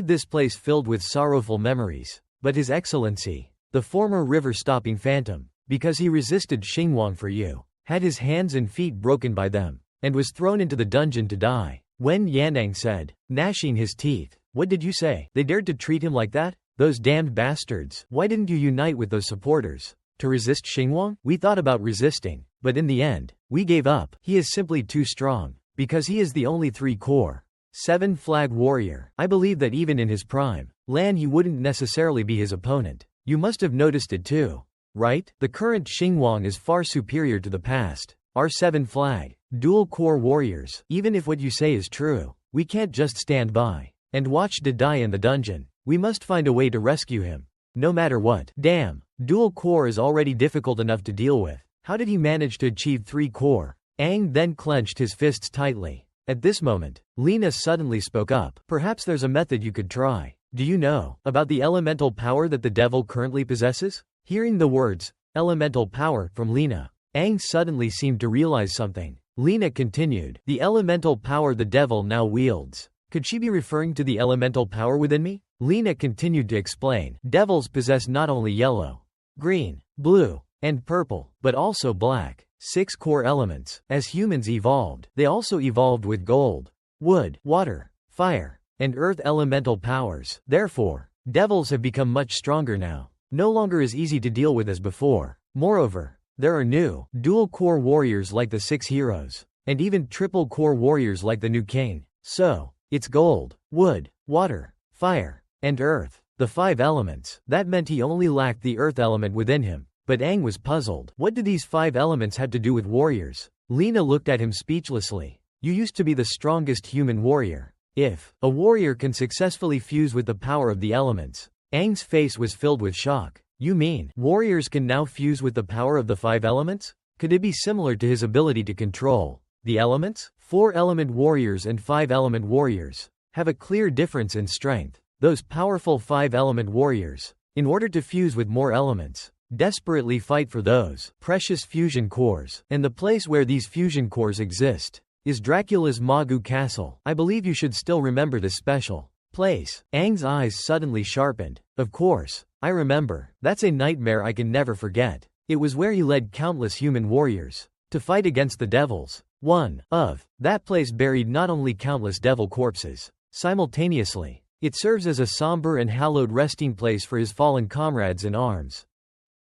this place filled with sorrowful memories. But His Excellency, the former river-stopping phantom, because he resisted Xingwang for you, had his hands and feet broken by them, and was thrown into the dungeon to die." Wen Yanang said, gnashing his teeth. "What did you say? They dared to treat him like that? Those damned bastards. Why didn't you unite with those supporters to resist Xingwang? We thought about resisting, but in the end, we gave up. He is simply too strong, because he is the only 3-core, 7-flag warrior. I believe that even in his prime, Lan he wouldn't necessarily be his opponent. You must have noticed it too, right? The current Xingwang is far superior to the past. Our 7-flag, dual-core warriors. Even if what you say is true, we can't just stand by and watch to die in the dungeon. We must find a way to rescue him." no matter what. Damn, dual core is already difficult enough to deal with. How did he manage to achieve 3 core? Aang then clenched his fists tightly. At this moment, Lena suddenly spoke up. Perhaps there's a method you could try. Do you know about the elemental power that the devil currently possesses? Hearing the words, elemental power, from Lena, Aang suddenly seemed to realize something. Lena continued, the elemental power the devil now wields. Could she be referring to the elemental power within me? Lena continued to explain. Devils possess not only yellow, green, blue, and purple, but also black, 6 core elements. As humans evolved, they also evolved with gold, wood, water, fire, and earth elemental powers. Therefore, devils have become much stronger now. No longer as easy to deal with as before. Moreover, there are new, dual-core warriors like the 6 heroes, and even triple-core warriors like the new king. So, it's gold, wood, water, fire, and earth, the 5 elements. That meant he only lacked the earth element within him. But Aang was puzzled. What do these 5 elements have to do with warriors? Lena looked at him speechlessly. You used to be the strongest human warrior. If a warrior can successfully fuse with the power of the elements, Aang's face was filled with shock. You mean, warriors can now fuse with the power of the 5 elements? Could it be similar to his ability to control the elements? 4-element warriors and 5-element warriors have a clear difference in strength. Those powerful 5-element warriors, in order to fuse with more elements, desperately fight for those precious fusion cores. And the place where these fusion cores exist is Dracula's Magoo castle. I believe you should still remember this special place. Aang's eyes suddenly sharpened. Of course, I remember. That's a nightmare I can never forget. It was where he led countless human warriors to fight against the devils. That place buried not only countless devil corpses simultaneously, it serves as a somber and hallowed resting place for his fallen comrades in arms,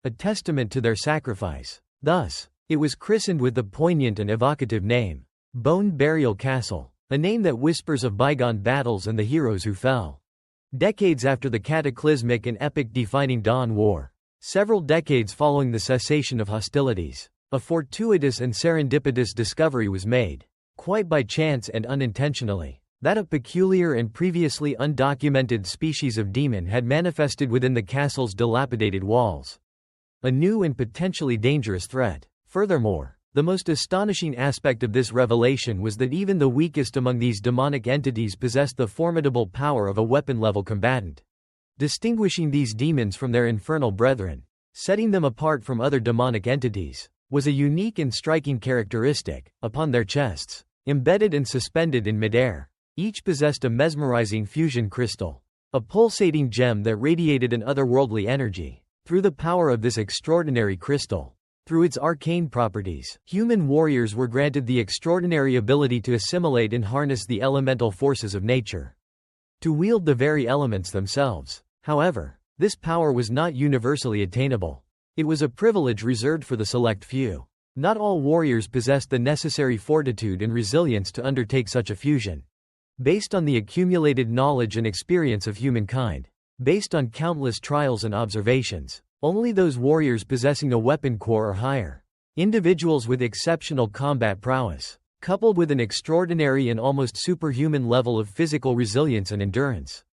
a testament to their sacrifice. Thus, it was christened with the poignant and evocative name, Bone Burial Castle, a name that whispers of bygone battles and the heroes who fell. Decades after the cataclysmic and epic-defining Dawn War, several decades following the cessation of hostilities, a fortuitous and serendipitous discovery was made, quite by chance and unintentionally, that a peculiar and previously undocumented species of demon had manifested within the castle's dilapidated walls. A new and potentially dangerous threat. Furthermore, the most astonishing aspect of this revelation was that even the weakest among these demonic entities possessed the formidable power of a weapon-level combatant. Distinguishing these demons from their infernal brethren, setting them apart from other demonic entities, was a unique and striking characteristic. Upon their chests, embedded and suspended in midair, each possessed a mesmerizing fusion crystal, a pulsating gem that radiated an otherworldly energy. Through the power of this extraordinary crystal, through its arcane properties, human warriors were granted the extraordinary ability to assimilate and harness the elemental forces of nature, to wield the very elements themselves. However, this power was not universally attainable. It was a privilege reserved for the select few. Not all warriors possessed the necessary fortitude and resilience to undertake such a fusion. Based on the accumulated knowledge and experience of humankind, based on countless trials and observations, only those warriors possessing a weapon core or higher, individuals with exceptional combat prowess, coupled with an extraordinary and almost superhuman level of physical resilience and endurance,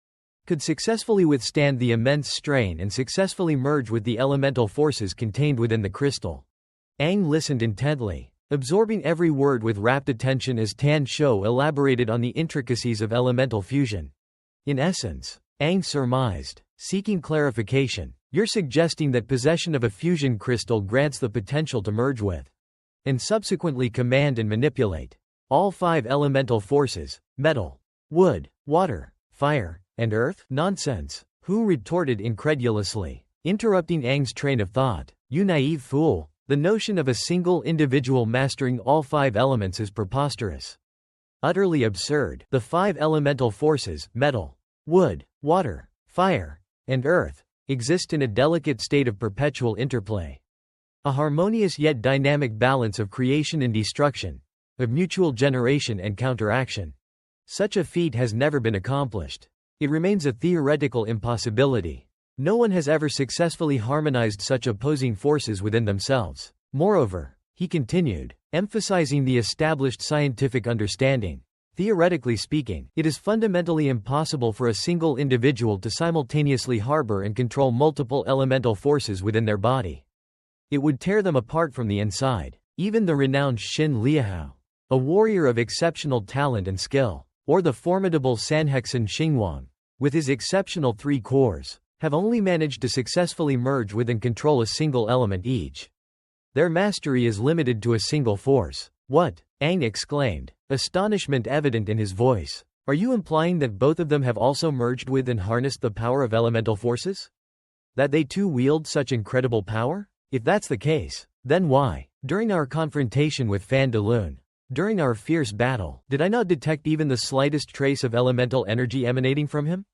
could successfully withstand the immense strain and successfully merge with the elemental forces contained within the crystal. Aang listened intently, absorbing every word with rapt attention as Tan Shou elaborated on the intricacies of elemental fusion. In essence, Aang surmised, seeking clarification, you're suggesting that possession of a fusion crystal grants the potential to merge with, and subsequently command and manipulate, all 5 elemental forces: metal, wood, water, fire, and earth? Nonsense, Hu retorted incredulously, interrupting Aang's train of thought. You naive fool, the notion of a single individual mastering all 5 elements is preposterous. Utterly absurd. The 5 elemental forces, metal, wood, water, fire, and earth, exist in a delicate state of perpetual interplay. A harmonious yet dynamic balance of creation and destruction, of mutual generation and counteraction. Such a feat has never been accomplished. It remains a theoretical impossibility. No one has ever successfully harmonized such opposing forces within themselves. Moreover, he continued, emphasizing the established scientific understanding, Theoretically speaking, it is fundamentally impossible for a single individual to simultaneously harbor and control multiple elemental forces within their body. It would tear them apart from the inside. Even the renowned Shin Liahao, a warrior of exceptional talent and skill, or the formidable Sanhexin Xingwang, with his exceptional 3 cores, have only managed to successfully merge with and control a single element each. Their mastery is limited to a single force. What? Aang exclaimed, astonishment evident in his voice. Are you implying that both of them have also merged with and harnessed the power of elemental forces? That they too wield such incredible power? If that's the case, then why, during our confrontation with Fan de Lune, during our fierce battle, did I not detect even the slightest trace of elemental energy emanating from him?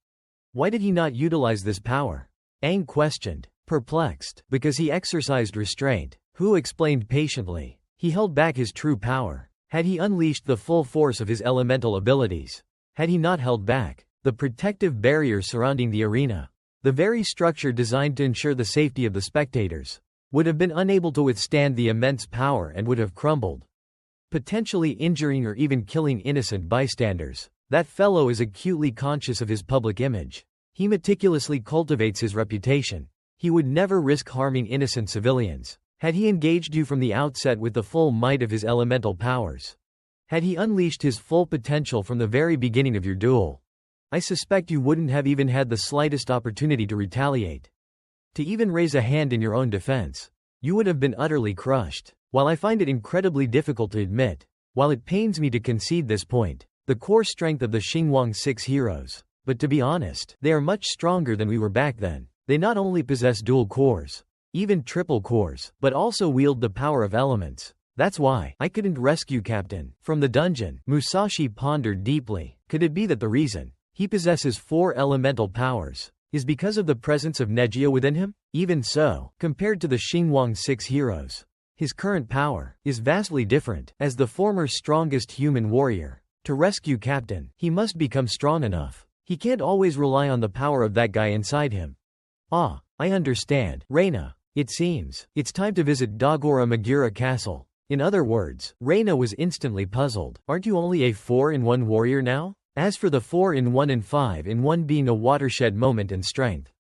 Why did he not utilize this power? Aang questioned, perplexed. Because he exercised restraint. Hu explained patiently. He held back his true power. Had he unleashed the full force of his elemental abilities, had he not held back, the protective barrier surrounding the arena, the very structure designed to ensure the safety of the spectators, would have been unable to withstand the immense power and would have crumbled, potentially injuring or even killing innocent bystanders. That fellow is acutely conscious of his public image. He meticulously cultivates his reputation. He would never risk harming innocent civilians. Had he engaged you from the outset with the full might of his elemental powers, had he unleashed his full potential from the very beginning of your duel, I suspect you wouldn't have even had the slightest opportunity to retaliate. To even raise a hand in your own defense. You would have been utterly crushed. While I find it incredibly difficult to admit, while it pains me to concede this point, the core strength of the Xingwang 6 heroes, but to be honest, they are much stronger than we were back then. They not only possess dual cores, even triple cores, but also wield the power of elements. That's why I couldn't rescue Captain from the dungeon. Musashi pondered deeply. Could it be that the reason he possesses 4 elemental powers is because of the presence of Negia within him? Even so, compared to the Xingwang 6 heroes, his current power is vastly different. As the former strongest human warrior, to rescue Captain, he must become strong enough. He can't always rely on the power of that guy inside him. Ah, I understand, Reina. It seems it's time to visit Dagora Magura Castle. In other words, Reina was instantly puzzled. Aren't you only a 4-in-1 warrior now? As for the 4-in-1 and 5-in-1 being a watershed moment in strength,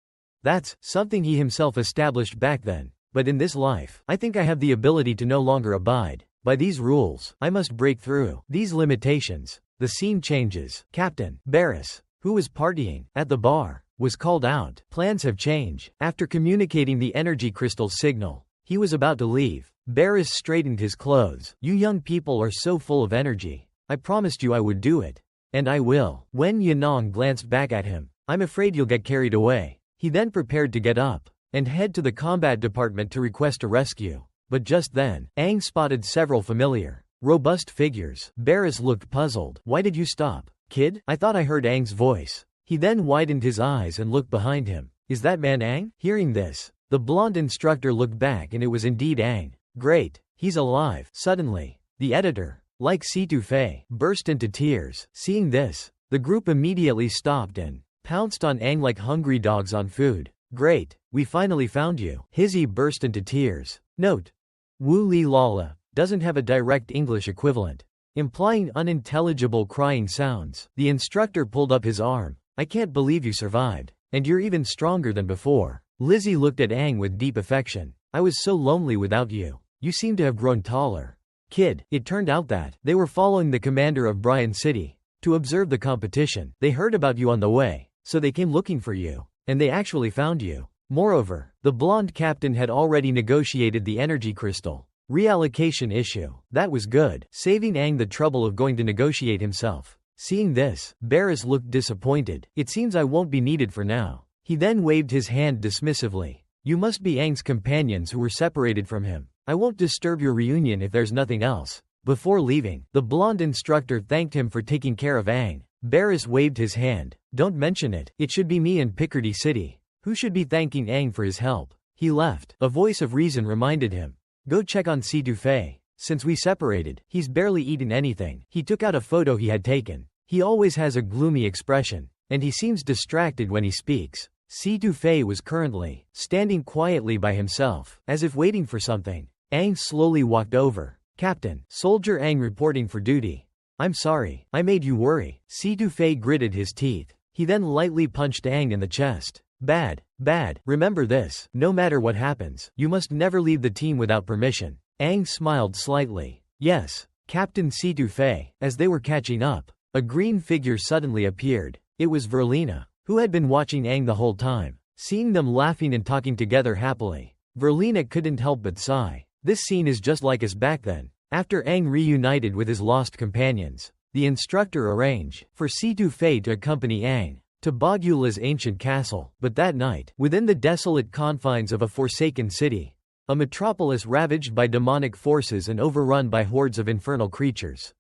that's something he himself established back then. But in this life, I think I have the ability to no longer abide by these rules. I must break through these limitations. The scene changes. Captain Barris, who was partying at the bar, was called out. Plans have changed. After communicating the energy crystal signal, he was about to leave. Barris straightened his clothes. You young people are so full of energy. I promised you I would do it. And I will. Wen Yanong glanced back at him. I'm afraid you'll get carried away. He then prepared to get up and head to the combat department to request a rescue. But just then, Aang spotted several familiar, robust figures. Barris looked puzzled. Why did you stop, kid? I thought I heard Aang's voice. He then widened his eyes and looked behind him. Is that man Aang? Hearing this, the blonde instructor looked back and it was indeed Aang. Great, he's alive. Suddenly, the editor, like Situfei, burst into tears. Seeing this, the group immediately stopped and pounced on Aang like hungry dogs on food. Great, we finally found you. Hizzy burst into tears. Note: Wu Li Lala doesn't have a direct English equivalent, implying unintelligible crying sounds. The instructor pulled up his arm. I can't believe you survived. And you're even stronger than before. Lizzie looked at Aang with deep affection. I was so lonely without you. You seem to have grown taller. Kid, it turned out that they were following the commander of Bryan City to observe the competition. They heard about you on the way, so they came looking for you. And they actually found you. Moreover, the blonde captain had already negotiated the energy crystal reallocation issue. That was good, saving Aang the trouble of going to negotiate himself. Seeing this, Barris looked disappointed. It seems I won't be needed for now. He then waved his hand dismissively. You must be Aang's companions who were separated from him. I won't disturb your reunion if there's nothing else. Before leaving, the blonde instructor thanked him for taking care of Aang. Barris waved his hand. Don't mention it. It should be me in Picardy City. Who should be thanking Aang for his help? He left. A voice of reason reminded him. Go check on Situfei. Since we separated, he's barely eaten anything. He took out a photo he had taken. He always has a gloomy expression, and he seems distracted when he speaks. Situfei was currently standing quietly by himself, as if waiting for something. Aang slowly walked over. Captain, Soldier Aang reporting for duty. I'm sorry, I made you worry. Situfei gritted his teeth. He then lightly punched Aang in the chest. Bad, bad, remember this. No matter what happens, you must never leave the team without permission. Aang smiled slightly. Yes, Captain Situfei. As they were catching up, a green figure suddenly appeared. It was Verlina, who had been watching Aang the whole time. Seeing them laughing and talking together happily, Verlina couldn't help but sigh. This scene is just like us back then. After Aang reunited with his lost companions, the instructor arranged for Situfei to accompany Aang to Bogula's ancient castle. But that night, within the desolate confines of a forsaken city, a metropolis ravaged by demonic forces and overrun by hordes of infernal creatures.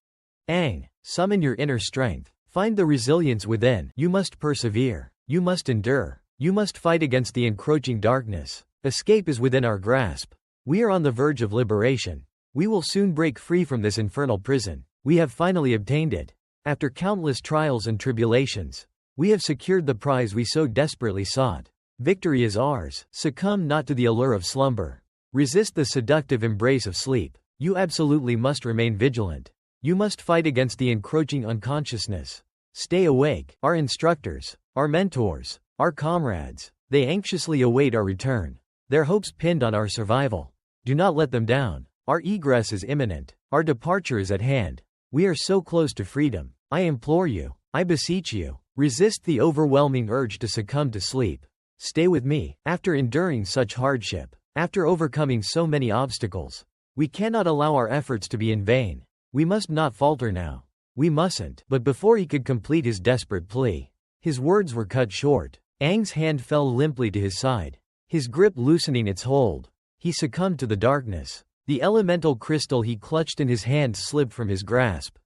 Aang, summon your inner strength. Find the resilience within. You must persevere. You must endure. You must fight against the encroaching darkness. Escape is within our grasp. We are on the verge of liberation. We will soon break free from this infernal prison. We have finally obtained it. After countless trials and tribulations, we have secured the prize we so desperately sought. Victory is ours. Succumb not to the allure of slumber. Resist the seductive embrace of sleep. You absolutely must remain vigilant. You must fight against the encroaching unconsciousness. Stay awake. Our instructors, our mentors, our comrades, they anxiously await our return. Their hopes pinned on our survival. Do not let them down. Our egress is imminent. Our departure is at hand. We are so close to freedom. I implore you. I beseech you. Resist the overwhelming urge to succumb to sleep. Stay with me. After enduring such hardship, after overcoming so many obstacles, we cannot allow our efforts to be in vain. We must not falter now. We mustn't. But before he could complete his desperate plea, his words were cut short. Aang's hand fell limply to his side, his grip loosening its hold. He succumbed to the darkness. The elemental crystal he clutched in his hand slipped from his grasp,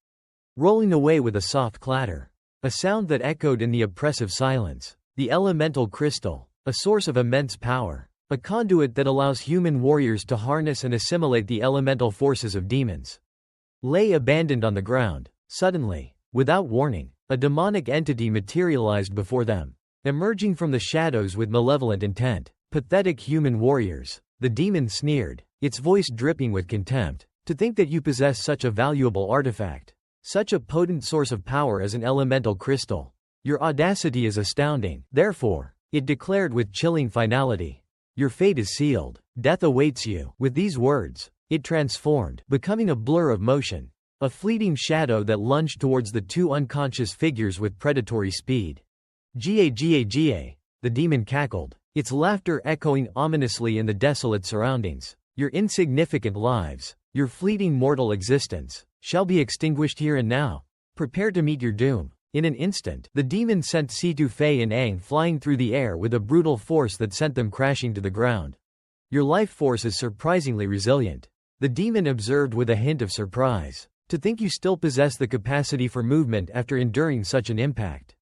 rolling away with a soft clatter, a sound that echoed in the oppressive silence. The elemental crystal, a source of immense power, a conduit that allows human warriors to harness and assimilate the elemental forces of demons, lay abandoned on the ground. Suddenly, without warning, a demonic entity materialized before them, emerging from the shadows with malevolent intent. Pathetic human warriors, the demon sneered, its voice dripping with contempt. To think that you possess such a valuable artifact, such a potent source of power as an elemental crystal. Your audacity is astounding. Therefore, it declared with chilling finality, your fate is sealed. Death awaits you. With these words, it transformed, becoming a blur of motion, a fleeting shadow that lunged towards the two unconscious figures with predatory speed. Ga, the demon cackled, its laughter echoing ominously in the desolate surroundings. Your insignificant lives, your fleeting mortal existence, shall be extinguished here and now. Prepare to meet your doom. In an instant, the demon sent Situfei and Aang flying through the air with a brutal force that sent them crashing to the ground. Your life force is surprisingly resilient, the demon observed with a hint of surprise. To think you still possess the capacity for movement after enduring such an impact.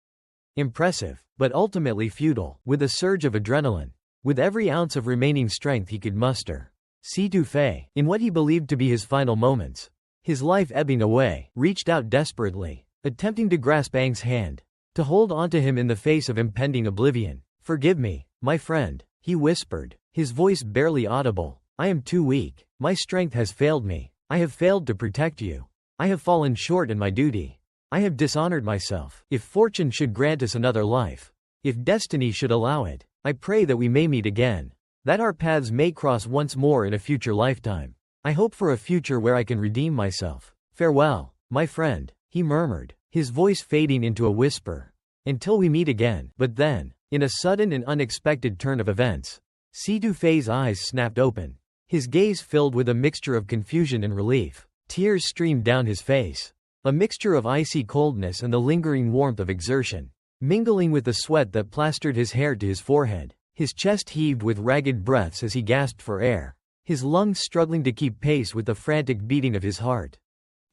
Impressive, but ultimately futile. With a surge of adrenaline, with every ounce of remaining strength he could muster, Situfei, in what he believed to be his final moments, his life ebbing away, reached out desperately, attempting to grasp Aang's hand, to hold onto him in the face of impending oblivion. Forgive me, my friend, he whispered, his voice barely audible. I am too weak. My strength has failed me. I have failed to protect you. I have fallen short in my duty. I have dishonored myself. If fortune should grant us another life, if destiny should allow it, I pray that we may meet again, that our paths may cross once more in a future lifetime. I hope for a future where I can redeem myself. Farewell, my friend, he murmured, his voice fading into a whisper. Until we meet again. But then, in a sudden and unexpected turn of events, Situfei's eyes snapped open. His gaze filled with a mixture of confusion and relief. Tears streamed down his face, a mixture of icy coldness and the lingering warmth of exertion, mingling with the sweat that plastered his hair to his forehead. His chest heaved with ragged breaths as he gasped for air, his lungs struggling to keep pace with the frantic beating of his heart.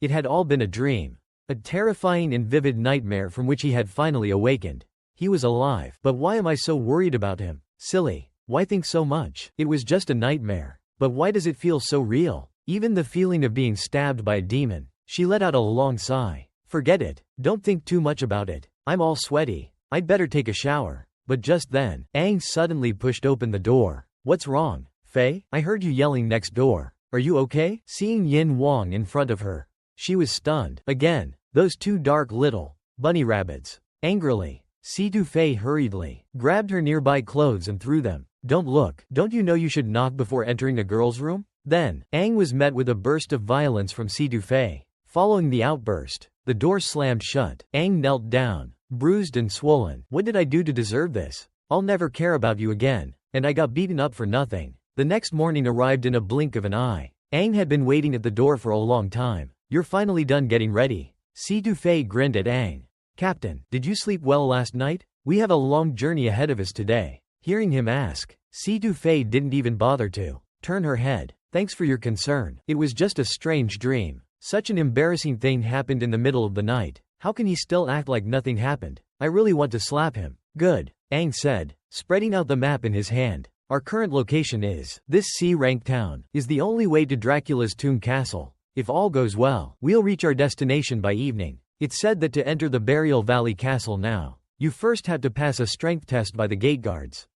It had all been a dream, a terrifying and vivid nightmare from which he had finally awakened. He was alive. But why am I so worried about him? Silly, why think so much? It was just a nightmare. But why does it feel so real? Even the feeling of being stabbed by a demon. She let out a long sigh. Forget it. Don't think too much about it. I'm all sweaty. I'd better take a shower. But just then, Aang suddenly pushed open the door. What's wrong, Faye? I heard you yelling next door. Are you okay? Seeing Yin Wang in front of her, she was stunned. Again, Those two dark little bunny rabbits. Angrily, Si-Tu-Fei hurriedly grabbed her nearby clothes and threw them. Don't look. Don't you know you should knock before entering a girl's room? Then, Aang was met with a burst of violence from Si-Tu-Fei. Following the outburst, the door slammed shut. Aang knelt down, bruised and swollen. What did I do to deserve this? I'll never care about you again. And I got beaten up for nothing. The next morning arrived in a blink of an eye. Aang had been waiting at the door for a long time. You're finally done getting ready. Si-Tu-Fei grinned at Aang. Captain, did you sleep well last night? We have a long journey ahead of us today. Hearing him ask, Si-Tu-Fei didn't even bother to turn her head. Thanks for your concern. It was just a strange dream. Such an embarrassing thing happened in the middle of the night. How can he still act like nothing happened? I really want to slap him. Good, Aang said, spreading out the map in his hand. Our current location is this C-rank town is the only way to Dracula's tomb castle. If all goes well, we'll reach our destination by evening. It's said that to enter the Burial Valley Castle now, you first have to pass a strength test by the gate guards.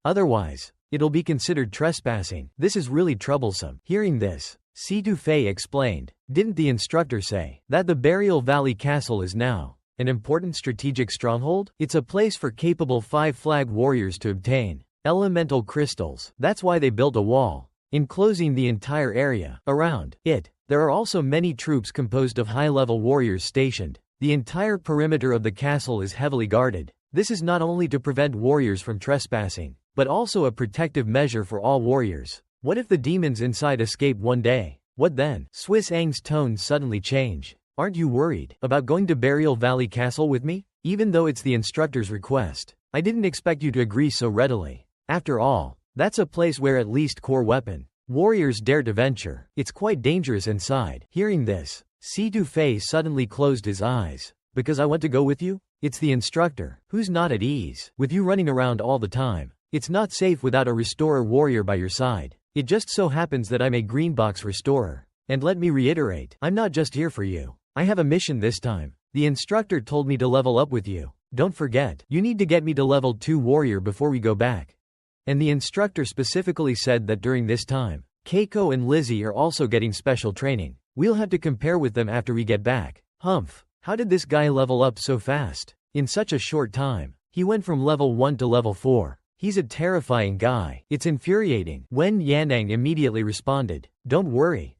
Otherwise, it'll be considered trespassing. This is really troublesome. Hearing this, Si-Tu-Fei explained, didn't the instructor say that the Burial Valley Castle is now an important strategic stronghold? It's a place for capable 5-flag warriors to obtain elemental crystals. That's why they built a wall, enclosing the entire area around it. There are also many troops composed of high-level warriors stationed. The entire perimeter of the castle is heavily guarded. This is not only to prevent warriors from trespassing, but also a protective measure for all warriors. What if the demons inside escape one day? What then? Swiss Aang's tone suddenly changed. Aren't you worried about going to Burial Valley Castle with me? Even though it's the instructor's request, I didn't expect you to agree so readily. After all, that's a place where at least core weapon warriors dare to venture. It's quite dangerous inside. Hearing this, Si-Tu-Fei suddenly closed his eyes. Because I want to go with you? It's the instructor, who's not at ease with you running around all the time. It's not safe without a restorer warrior by your side. It just so happens that I'm a greenbox restorer. And let me reiterate, I'm not just here for you. I have a mission this time. The instructor told me to level up with you. Don't forget, you need to get me to level 2 warrior before we go back. And the instructor specifically said that during this time, Keiko and Lizzie are also getting special training. We'll have to compare with them after we get back. Humph, how did this guy level up so fast? In such a short time, he went from level 1 to level 4. He's a terrifying guy. It's infuriating. Wen Yanang immediately responded, don't worry,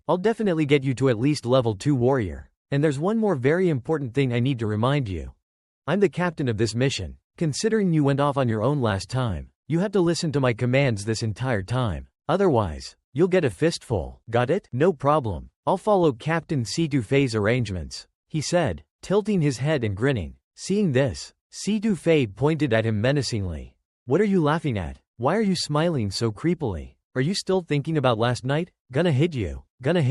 I'll definitely get you to at least level 2 warrior. And there's one more very important thing I need to remind you. I'm the captain of this mission. Considering you went off on your own last time, you have to listen to my commands this entire time. Otherwise, you'll get a fistful. Got it? No problem. I'll follow Captain Si-Tu-Fei's arrangements, he said, tilting his head and grinning. Seeing this, Si-Tu-Fei pointed at him menacingly. What are you laughing at? Why are you smiling so creepily? Are you still thinking about last night? Gonna hit you. Gonna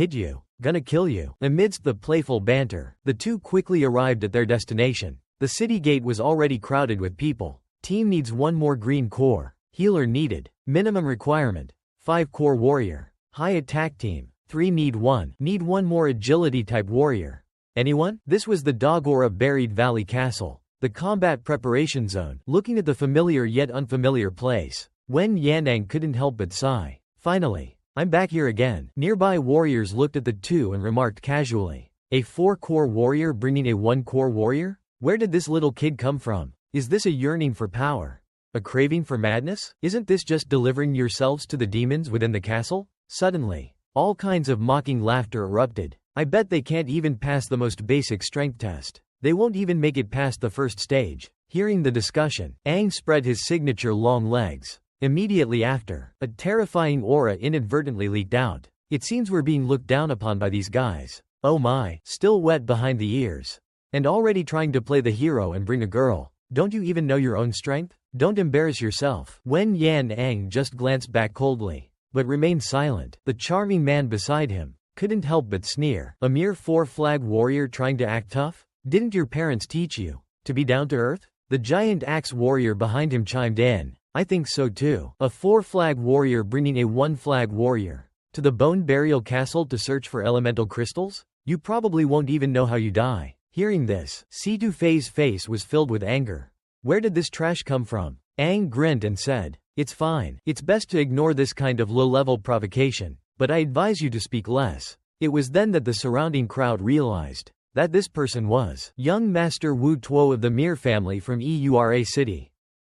kill you. Amidst the playful banter, the two quickly arrived at their destination. The city gate was already crowded with people. Team needs 1 more green core. Healer needed. Minimum requirement: 5 core warrior. High attack team: 3 need 1. Need 1 more agility type warrior. Anyone? This was the Dogora Buried Valley Castle, the combat preparation zone. Looking at the familiar yet unfamiliar place, Wen Yanang couldn't help but sigh. Finally, I'm back here again. Nearby warriors looked at the two and remarked casually, a 4-core warrior bringing a 1-core warrior? Where did this little kid come from? Is this a yearning for power? A craving for madness? Isn't this just delivering yourselves to the demons within the castle? Suddenly, all kinds of mocking laughter erupted. I bet they can't even pass the most basic strength test. They won't even make it past the first stage. Hearing the discussion, Aang spread his signature long legs. Immediately after, a terrifying aura inadvertently leaked out. It seems we're being looked down upon by these guys. Oh my, still wet behind the ears. And already trying to play the hero and bring a girl. Don't you even know your own strength? Don't embarrass yourself. Wen Yanang just glanced back coldly, but remained silent. The charming man beside him couldn't help but sneer. A mere 4-flag warrior trying to act tough? Didn't your parents teach you to be down to earth? The giant axe warrior behind him chimed in. I think so too. A 4-flag warrior bringing a 1-flag warrior to the Bone Burial Castle to search for elemental crystals? You probably won't even know how you die. Hearing this, Si-Tu-Fei's face was filled with anger. Where did this trash come from? Aang grinned and said, it's fine. It's best to ignore this kind of low-level provocation, but I advise you to speak less. It was then that the surrounding crowd realized that this person was young Master Wu Tuo of the Mir family from Eura City.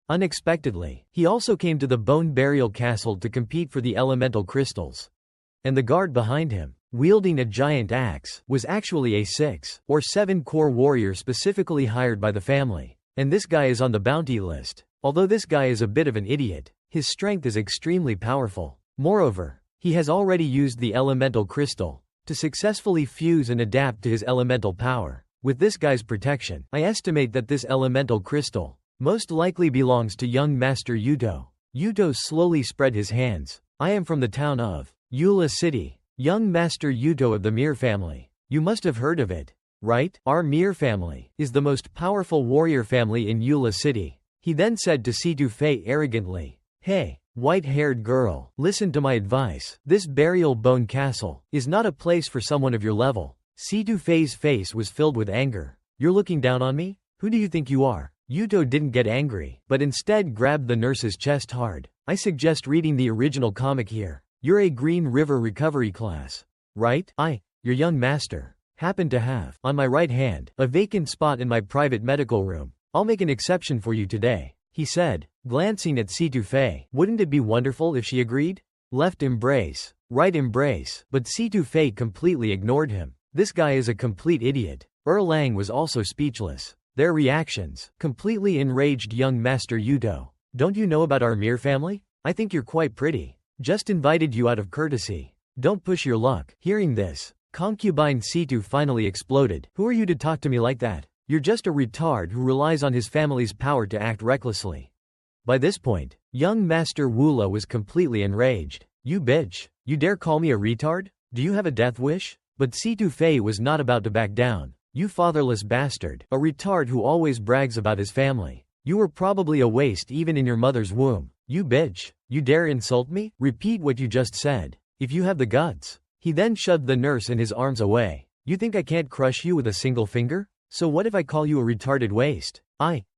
Unexpectedly, he also came to the Bone Burial Castle to compete for the elemental crystals. And the guard behind him, wielding a giant axe, was actually a 6 or 7 core warrior specifically hired by the family. And this guy is on the bounty list. Although this guy is a bit of an idiot, his strength is extremely powerful. Moreover, he has already used the elemental crystal to successfully fuse and adapt to his elemental power. With this guy's protection, I estimate that this elemental crystal most likely belongs to young Master Yuto. Yuto slowly spread his hands. I am from the town of Eula City. Young Master Yuto of the Mir family. You must have heard of it, right? Our Mir family is the most powerful warrior family in Eula City. He then said to Situ Fei arrogantly, "Hey, white-haired girl, listen to my advice. This burial bone castle is not a place for someone of your level." Situ Fei's face was filled with anger. "You're looking down on me? Who do you think you are?" Yuto didn't get angry, but instead grabbed the nurse's chest hard. "I suggest reading the original comic here. You're a Green River recovery class, right? Your young master, happen to have, on my right hand, a vacant spot in my private medical room. I'll make an exception for you today," he said, glancing at Situ Fei. Wouldn't it be wonderful if she agreed? Left embrace, right embrace, but Situ Fei completely ignored him. This guy is a complete idiot. Erlang was also speechless. Their reactions completely enraged young Master Yuto. "Don't you know about our Mir family? I think you're quite pretty. Just invited you out of courtesy. Don't push your luck." Hearing this, concubine Situ finally exploded. "Who are you to talk to me like that? You're just a retard who relies on his family's power to act recklessly." By this point, young Master Wula was completely enraged. "You bitch. You dare call me a retard? Do you have a death wish?" But Situ Fei was not about to back down. "You fatherless bastard, a retard who always brags about his family. You were probably a waste even in your mother's womb. You bitch. You dare insult me? Repeat what you just said, if you have the guts." He then shoved the nurse in his arms away. "You think I can't crush you with a single finger? So what if I call you a retarded waste?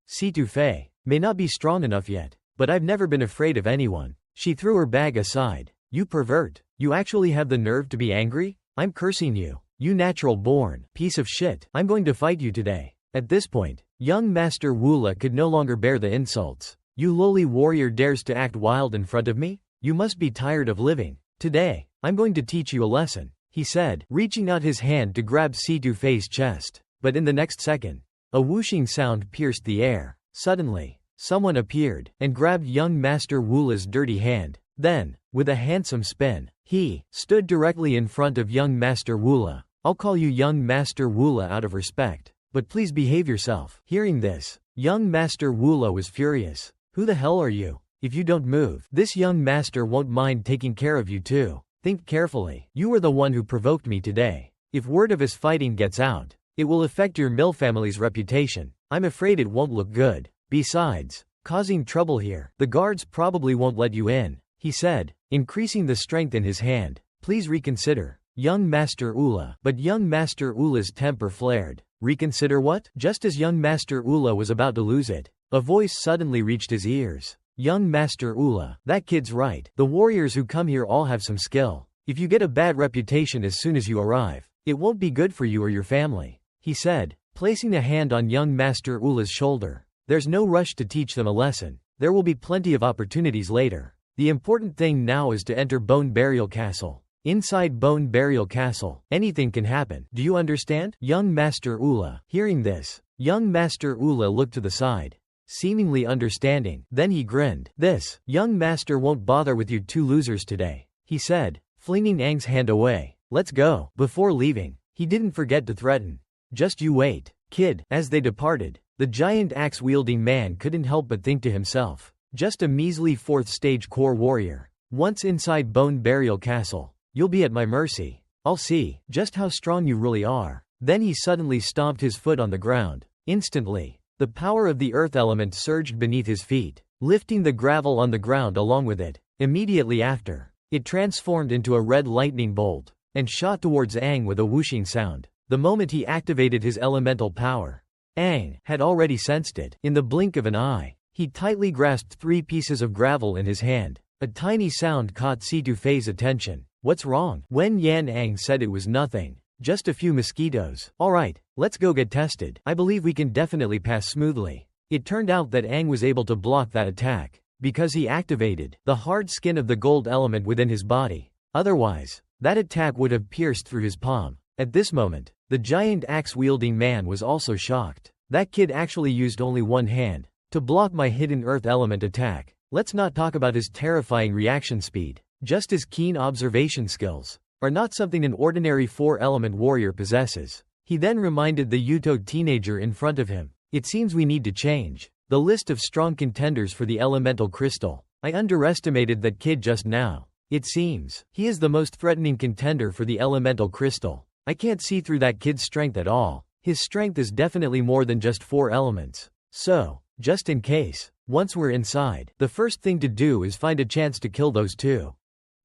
Situ Fei, may not be strong enough yet, but I've never been afraid of anyone." She threw her bag aside. "You pervert. You actually have the nerve to be angry? I'm cursing you. You natural-born piece of shit. I'm going to fight you today." At this point, young Master Wula could no longer bear the insults. "You lowly warrior dares to act wild in front of me? You must be tired of living. Today, I'm going to teach you a lesson," he said, reaching out his hand to grab Situ Fei's chest. But in the next second, a whooshing sound pierced the air. Suddenly, someone appeared and grabbed young Master Wula's dirty hand. Then, with a handsome spin, he stood directly in front of young Master Wula. "I'll call you young Master Wula out of respect, but please behave yourself." Hearing this, young Master Wula was furious. "Who the hell are you? If you don't move, this young master won't mind taking care of you too. Think carefully. You were the one who provoked me today. If word of his fighting gets out, it will affect your mill family's reputation. I'm afraid it won't look good. Besides, causing trouble here, the guards probably won't let you in," he said, increasing the strength in his hand. "Please reconsider, young Master Ula." But young Master Ula's temper flared. "Reconsider what?" Just as young Master Ula was about to lose it, a voice suddenly reached his ears. "Young Master Ula, that kid's right. The warriors who come here all have some skill. If you get a bad reputation as soon as you arrive, it won't be good for you or your family," he said, placing a hand on young Master Ula's shoulder. "There's no rush to teach them a lesson. There will be plenty of opportunities later. The important thing now is to enter Bone Burial Castle. Inside Bone Burial Castle, anything can happen. Do you understand?" Young Master Ula. Hearing this, young Master Ula looked to the side, seemingly understanding. Then he grinned. "This young master won't bother with you two losers today," he said, flinging Aang's hand away. "Let's go." Before leaving, he didn't forget to threaten. "Just you wait, kid." As they departed, the giant axe-wielding man couldn't help but think to himself, just a measly 4th stage core warrior. Once inside Bone Burial Castle, you'll be at my mercy. I'll see just how strong you really are. Then he suddenly stomped his foot on the ground. Instantly, the power of the earth element surged beneath his feet, lifting the gravel on the ground along with it. Immediately after, it transformed into a red lightning bolt and shot towards Aang with a whooshing sound. The moment he activated his elemental power, Aang had already sensed it. In the blink of an eye, he tightly grasped 3 pieces of gravel in his hand. A tiny sound caught Situ Fei's attention. "What's wrong?" When Yan Aang said it was nothing, Just a few mosquitoes. Alright, let's go get tested. I believe we can definitely pass smoothly. It turned out that Aang was able to block that attack, because he activated the hard skin of the gold element within his body. Otherwise, that attack would have pierced through his palm. At this moment, the giant axe-wielding man was also shocked. That kid actually used only one hand to block my hidden earth element attack. Let's not talk about his terrifying reaction speed. Just his keen observation skills are not something an ordinary 4-element warrior possesses. He then reminded the Yuto teenager in front of him. It seems we need to change the list of strong contenders for the elemental crystal. I underestimated that kid just now. It seems he is the most threatening contender for the elemental crystal. I can't see through that kid's strength at all. His strength is definitely more than just 4 elements. So, just in case, once we're inside, the first thing to do is find a chance to kill those two.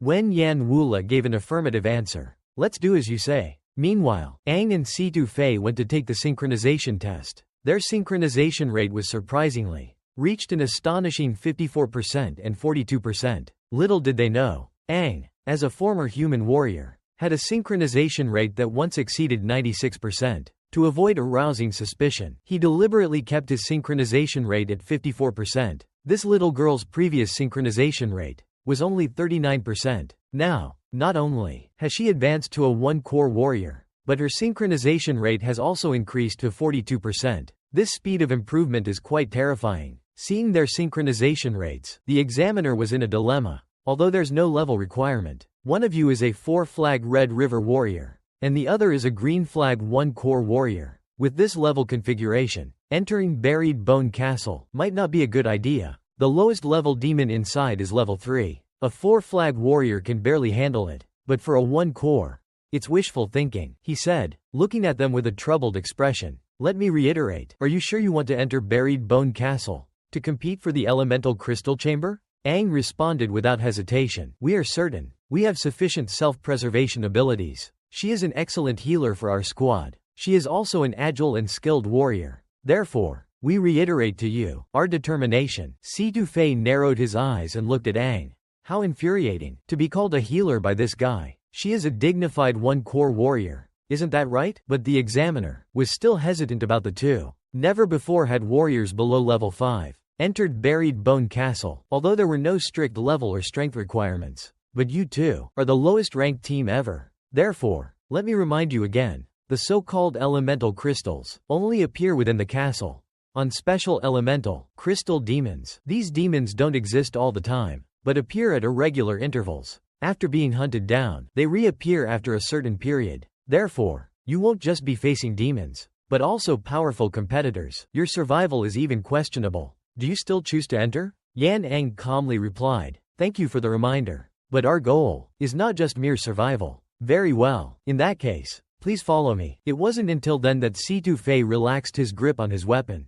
Wen Yan Wula gave an affirmative answer. Let's do as you say. Meanwhile, Aang and Situ Fei went to take the synchronization test. Their synchronization rate was surprisingly reached an astonishing 54% and 42%. Little did they know, Aang, as a former human warrior, had a synchronization rate that once exceeded 96%. To avoid arousing suspicion, he deliberately kept his synchronization rate at 54%. This little girl's previous synchronization rate was only 39%. Now, not only has she advanced to a 1-core warrior, but her synchronization rate has also increased to 42%. This speed of improvement is quite terrifying. Seeing their synchronization rates, the examiner was in a dilemma. Although there's no level requirement, one of you is a 4-flag Red River warrior, and the other is a green flag 1-core warrior. With this level configuration, entering Buried Bone Castle might not be a good idea. The lowest level demon inside is level 3. A 4-flag warrior can barely handle it, but for a 1-core, it's wishful thinking, he said, looking at them with a troubled expression. Let me reiterate, are you sure you want to enter Buried Bone Castle to compete for the elemental crystal chamber? Aang responded without hesitation. We are certain. We have sufficient self-preservation abilities. She is an excellent healer for our squad. She is also an agile and skilled warrior. Therefore, we reiterate to you our determination. Situ Fei narrowed his eyes and looked at Aang. How infuriating to be called a healer by this guy. She is a dignified 1-core warrior. Isn't that right? But the examiner was still hesitant about the two. Never before had warriors below level 5 entered Buried Bone Castle, although there were no strict level or strength requirements. But you two are the lowest ranked team ever. Therefore, let me remind you again, the so-called elemental crystals only appear within the castle on special elemental crystal demons. These demons don't exist all the time, but appear at irregular intervals. After being hunted down, they reappear after a certain period. Therefore, you won't just be facing demons, but also powerful competitors. Your survival is even questionable. Do you still choose to enter? Yan Ang calmly replied. Thank you for the reminder. But our goal is not just mere survival. Very well. In that case, please follow me. It wasn't until then that Situ Fei relaxed his grip on his weapon.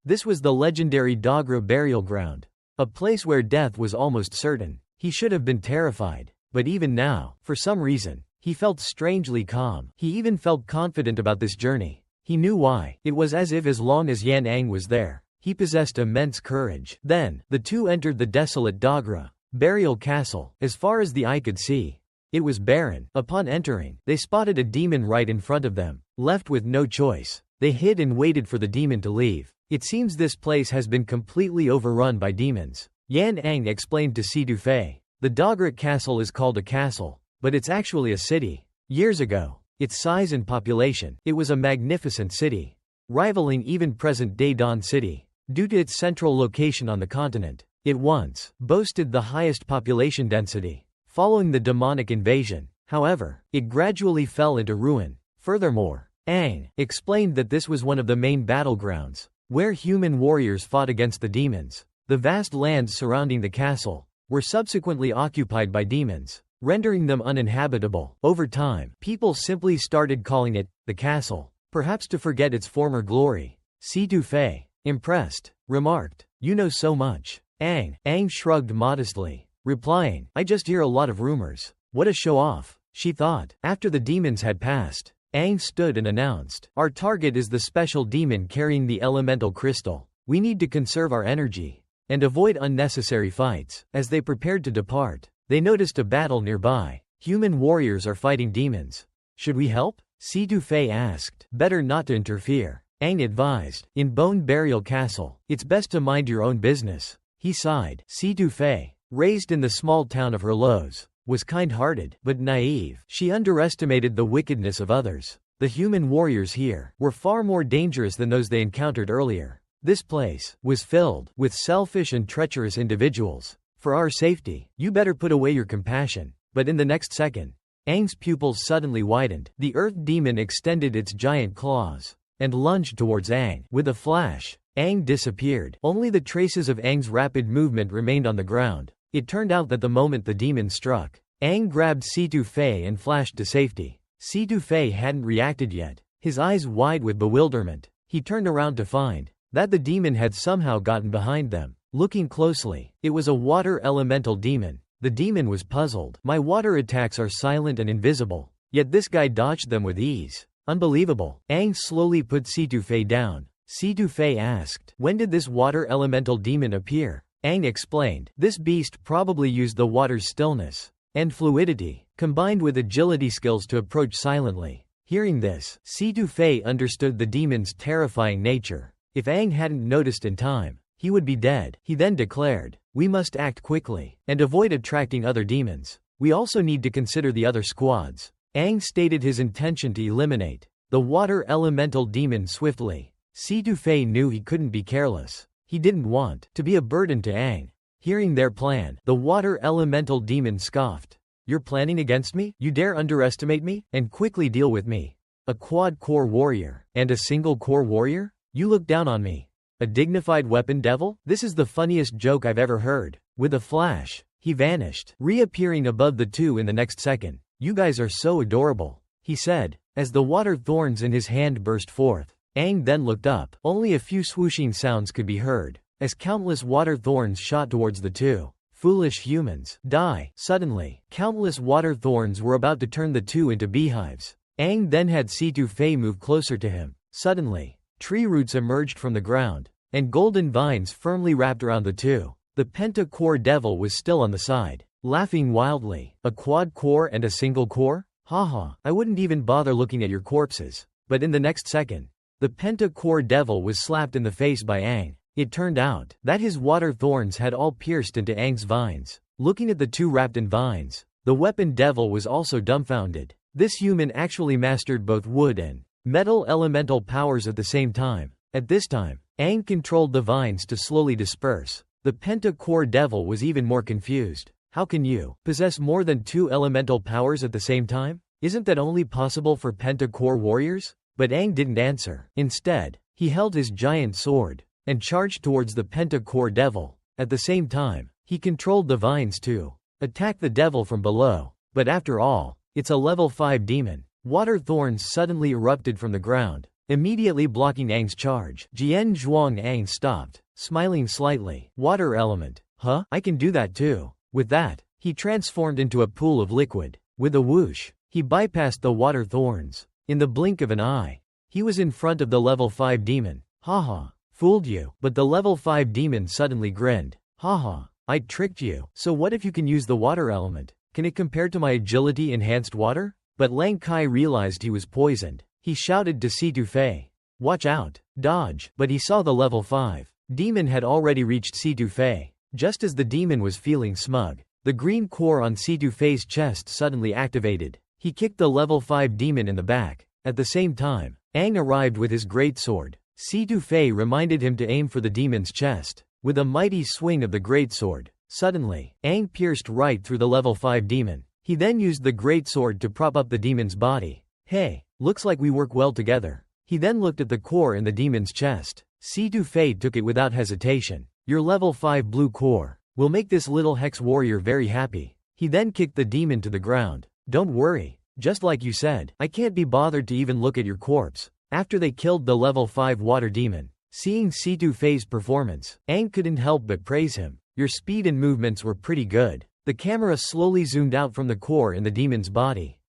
This was the legendary Dogra burial ground, a place where death was almost certain. He should have been terrified, but even now, for some reason, he felt strangely calm. He even felt confident about this journey. He knew why. It was as if as long as Yan Ang was there, he possessed immense courage. Then, the two entered the desolate Dogra burial castle. As far as the eye could see, it was barren. Upon entering, they spotted a demon right in front of them. Left with no choice, they hid and waited for the demon to leave. It seems this place has been completely overrun by demons. Yan Ang explained to Situ Fei. The Dogra castle is called a castle, but it's actually a city. Years ago, its size and population, it was a magnificent city, rivaling even present-day Dawn City. Due to its central location on the continent, it once boasted the highest population density. Following the demonic invasion, however, it gradually fell into ruin. Furthermore, Aang explained that this was one of the main battlegrounds, where human warriors fought against the demons. The vast lands surrounding the castle were subsequently occupied by demons, rendering them uninhabitable. Over time, people simply started calling it the castle, perhaps to forget its former glory. Situ Fei, impressed, remarked, "You know so much." Aang shrugged modestly, replying, "I just hear a lot of rumors." What a show-off, she thought. After the demons had passed, Aang stood and announced, "Our target is the special demon carrying the elemental crystal. We need to conserve our energy and avoid unnecessary fights." As they prepared to depart, they noticed a battle nearby. Human warriors are fighting demons. Should we help? Si Dufei asked. Better not to interfere, Aang advised. In Bone Burial Castle, it's best to mind your own business. He sighed. Si Dufei, raised in the small town of Herlos, was kind-hearted, but naive. She underestimated the wickedness of others. The human warriors here were far more dangerous than those they encountered earlier. This place was filled with selfish and treacherous individuals. For our safety, you better put away your compassion. But in the next second, Aang's pupils suddenly widened. The earth demon extended its giant claws and lunged towards Aang. With a flash, Aang disappeared. Only the traces of Aang's rapid movement remained on the ground. It turned out that the moment the demon struck, Aang grabbed Si Dufei and flashed to safety. Si Dufei hadn't reacted yet. His eyes wide with bewilderment, he turned around to find that the demon had somehow gotten behind them. Looking closely, it was a water elemental demon. The demon was puzzled. My water attacks are silent and invisible, yet this guy dodged them with ease. Unbelievable. Aang slowly put Si Dufei down. Si Dufei asked, when did this water elemental demon appear? Aang explained, this beast probably used the water's stillness and fluidity, combined with agility skills to approach silently. Hearing this, Si Dufei understood the demon's terrifying nature. If Aang hadn't noticed in time, he would be dead. He then declared, we must act quickly and avoid attracting other demons. We also need to consider the other squads. Aang stated his intention to eliminate the water elemental demon swiftly. Si Dufei knew he couldn't be careless. He didn't want to be a burden to Aang. Hearing their plan, the water elemental demon scoffed. You're planning against me? You dare underestimate me and quickly deal with me? A quad-core warrior and a single-core warrior? You look down on me. A dignified weapon devil? This is the funniest joke I've ever heard. With a flash, he vanished, reappearing above the two in the next second. You guys are so adorable, he said, as the water thorns in his hand burst forth. Aang then looked up. Only a few swooshing sounds could be heard, as countless water thorns shot towards the two. Foolish humans. Die. Suddenly, countless water thorns were about to turn the two into beehives. Aang then had Si Dufei move closer to him. Suddenly, tree roots emerged from the ground, and golden vines firmly wrapped around the two. The penta-core devil was still on the side, laughing wildly. A quad-core and a single-core? Haha, I wouldn't even bother looking at your corpses. But in the next second, the penta-core devil was slapped in the face by Aang. It turned out that his water thorns had all pierced into Aang's vines. Looking at the two wrapped in vines, the weapon devil was also dumbfounded. This human actually mastered both wood and metal elemental powers at the same time. At this time, Aang controlled the vines to slowly disperse. The penta-core devil was even more confused. How can you possess more than two elemental powers at the same time? Isn't that only possible for penta-core warriors? But Aang didn't answer. Instead, he held his giant sword and charged towards the penta-core devil. At the same time, he controlled the vines to attack the devil from below. But after all, it's a level 5 demon. Water thorns suddenly erupted from the ground, immediately blocking Aang's charge. Jian Zhuang. Aang stopped, smiling slightly. Water element. Huh? I can do that too. With that, he transformed into a pool of liquid. With a whoosh, he bypassed the water thorns. In the blink of an eye, he was in front of the level 5 demon. Haha. Fooled you. But the level 5 demon suddenly grinned. Haha. I tricked you. So what if you can use the water element? Can it compare to my agility enhanced water? But Lang Kai realized he was poisoned. He shouted to Si Dufei, watch out, dodge. But he saw the level 5 demon had already reached Si Dufei. Just as the demon was feeling smug, the green core on Si Dufei's chest suddenly activated. He kicked the level 5 demon in the back. At the same time, Aang arrived with his greatsword. Si Dufei reminded him to aim for the demon's chest. With a mighty swing of the greatsword, suddenly, Aang pierced right through the level 5 demon. He then used the greatsword to prop up the demon's body. Hey, looks like we work well together. He then looked at the core in the demon's chest. Si Dufei took it without hesitation. Your level 5 blue core will make this little hex warrior very happy. He then kicked the demon to the ground. Don't worry, just like you said, I can't be bothered to even look at your corpse. After they killed the level 5 water demon, seeing Si Dufei's performance, Aang couldn't help but praise him. Your speed and movements were pretty good. The camera slowly zoomed out from the core in the demon's body.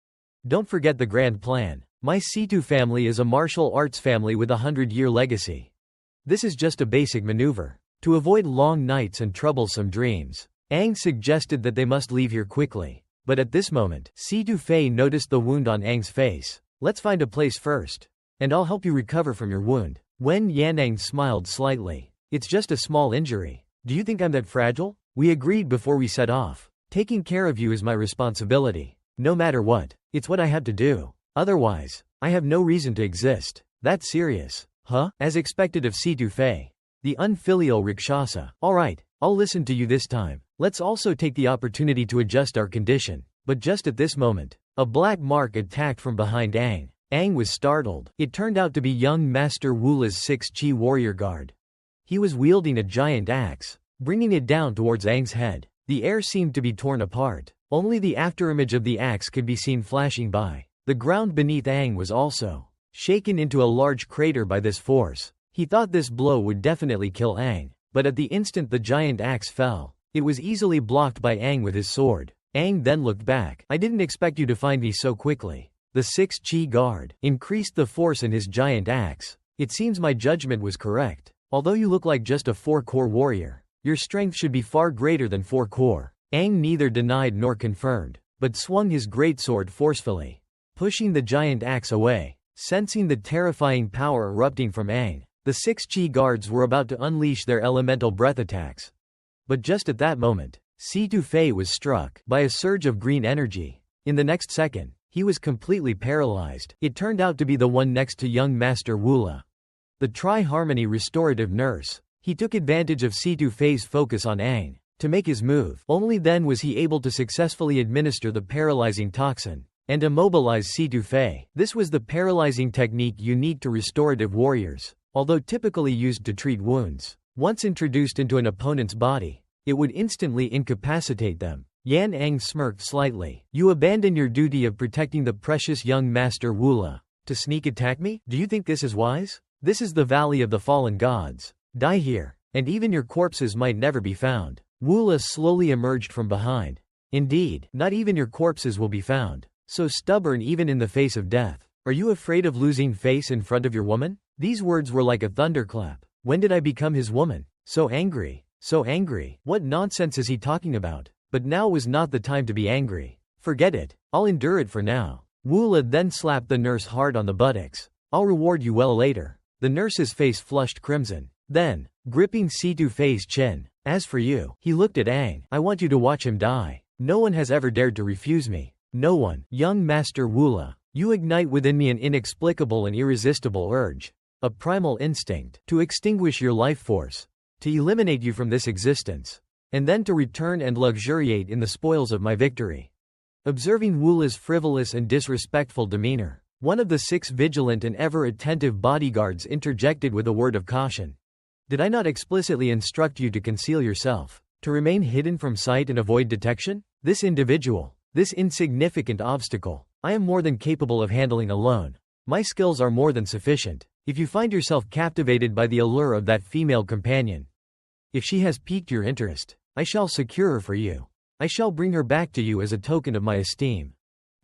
Don't forget the grand plan. My Situ family is a martial arts family with a 100-year legacy. This is just a basic maneuver. To avoid long nights and troublesome dreams, Aang suggested that they must leave here quickly. But at this moment, Si Dufei noticed the wound on Aang's face. Let's find a place first. And I'll help you recover from your wound. Wen Yanang smiled slightly. It's just a small injury. Do you think I'm that fragile? We agreed before we set off. Taking care of you is my responsibility. No matter what, it's what I have to do. Otherwise, I have no reason to exist. That's serious. Huh? As expected of Situ Fei. The unfilial Rakshasa. Alright, I'll listen to you this time. Let's also take the opportunity to adjust our condition. But just at this moment, a black mark attacked from behind Aang. Aang was startled. It turned out to be young Master Wula's 6 Chi warrior guard. He was wielding a giant axe, bringing it down towards Aang's head. The air seemed to be torn apart. Only the afterimage of the axe could be seen flashing by. The ground beneath Aang was also shaken into a large crater by this force. He thought this blow would definitely kill Aang, but at the instant the giant axe fell, it was easily blocked by Aang with his sword. Aang then looked back. I didn't expect you to find me so quickly. The 6 Chi guard increased the force in his giant axe. It seems my judgment was correct. Although you look like just a 4-core warrior, your strength should be far greater than 4-core. Aang neither denied nor confirmed, but swung his greatsword forcefully, pushing the giant axe away. Sensing the terrifying power erupting from Aang, the 6 Chi guards were about to unleash their elemental breath attacks. But just at that moment, Situ Fei was struck by a surge of green energy. In the next second, he was completely paralyzed. It turned out to be the one next to young Master Wula, the Tri-Harmony restorative nurse. He took advantage of Situ Fei's focus on Aang to make his move. Only then was he able to successfully administer the paralyzing toxin and immobilize Situ Fei. This was the paralyzing technique unique to restorative warriors, although typically used to treat wounds. Once introduced into an opponent's body, it would instantly incapacitate them. Yan Aang smirked slightly. You abandon your duty of protecting the precious young Master Wula to sneak attack me? Do you think this is wise? This is the Valley of the Fallen Gods. Die here, and even your corpses might never be found. Wula slowly emerged from behind. Indeed, not even your corpses will be found. So stubborn even in the face of death. Are you afraid of losing face in front of your woman? These words were like a thunderclap. When did I become his woman? So angry. So angry. What nonsense is he talking about? But now was not the time to be angry. Forget it. I'll endure it for now. Wula then slapped the nurse hard on the buttocks. I'll reward you well later. The nurse's face flushed crimson. Then, gripping Situ Fei's chin. As for you, he looked at Aang. I want you to watch him die. No one has ever dared to refuse me. No one. Young Master Wula, you ignite within me an inexplicable and irresistible urge. A primal instinct. To extinguish your life force. To eliminate you from this existence. And then to return and luxuriate in the spoils of my victory. Observing Wula's frivolous and disrespectful demeanor, one of the 6 vigilant and ever-attentive bodyguards interjected with a word of caution. Did I not explicitly instruct you to conceal yourself? To remain hidden from sight and avoid detection? This individual, this insignificant obstacle, I am more than capable of handling alone. My skills are more than sufficient. If you find yourself captivated by the allure of that female companion, if she has piqued your interest, I shall secure her for you. I shall bring her back to you as a token of my esteem.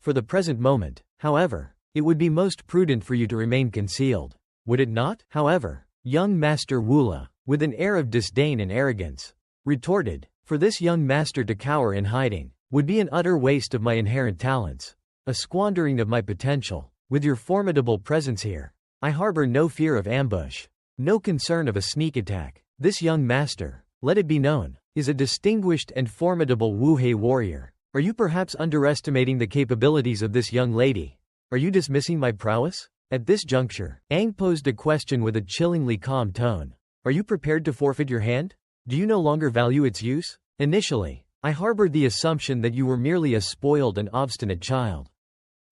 For the present moment, however, it would be most prudent for you to remain concealed. Would it not? However, young Master Wula, with an air of disdain and arrogance, retorted, for this young master to cower in hiding, would be an utter waste of my inherent talents, a squandering of my potential. With your formidable presence here, I harbor no fear of ambush, no concern of a sneak attack. This young master, let it be known, is a distinguished and formidable Wuhe warrior. Are you perhaps underestimating the capabilities of this young lady? Are you dismissing my prowess? At this juncture, Aang posed a question with a chillingly calm tone. Are you prepared to forfeit your hand? Do you no longer value its use? Initially, I harbored the assumption that you were merely a spoiled and obstinate child,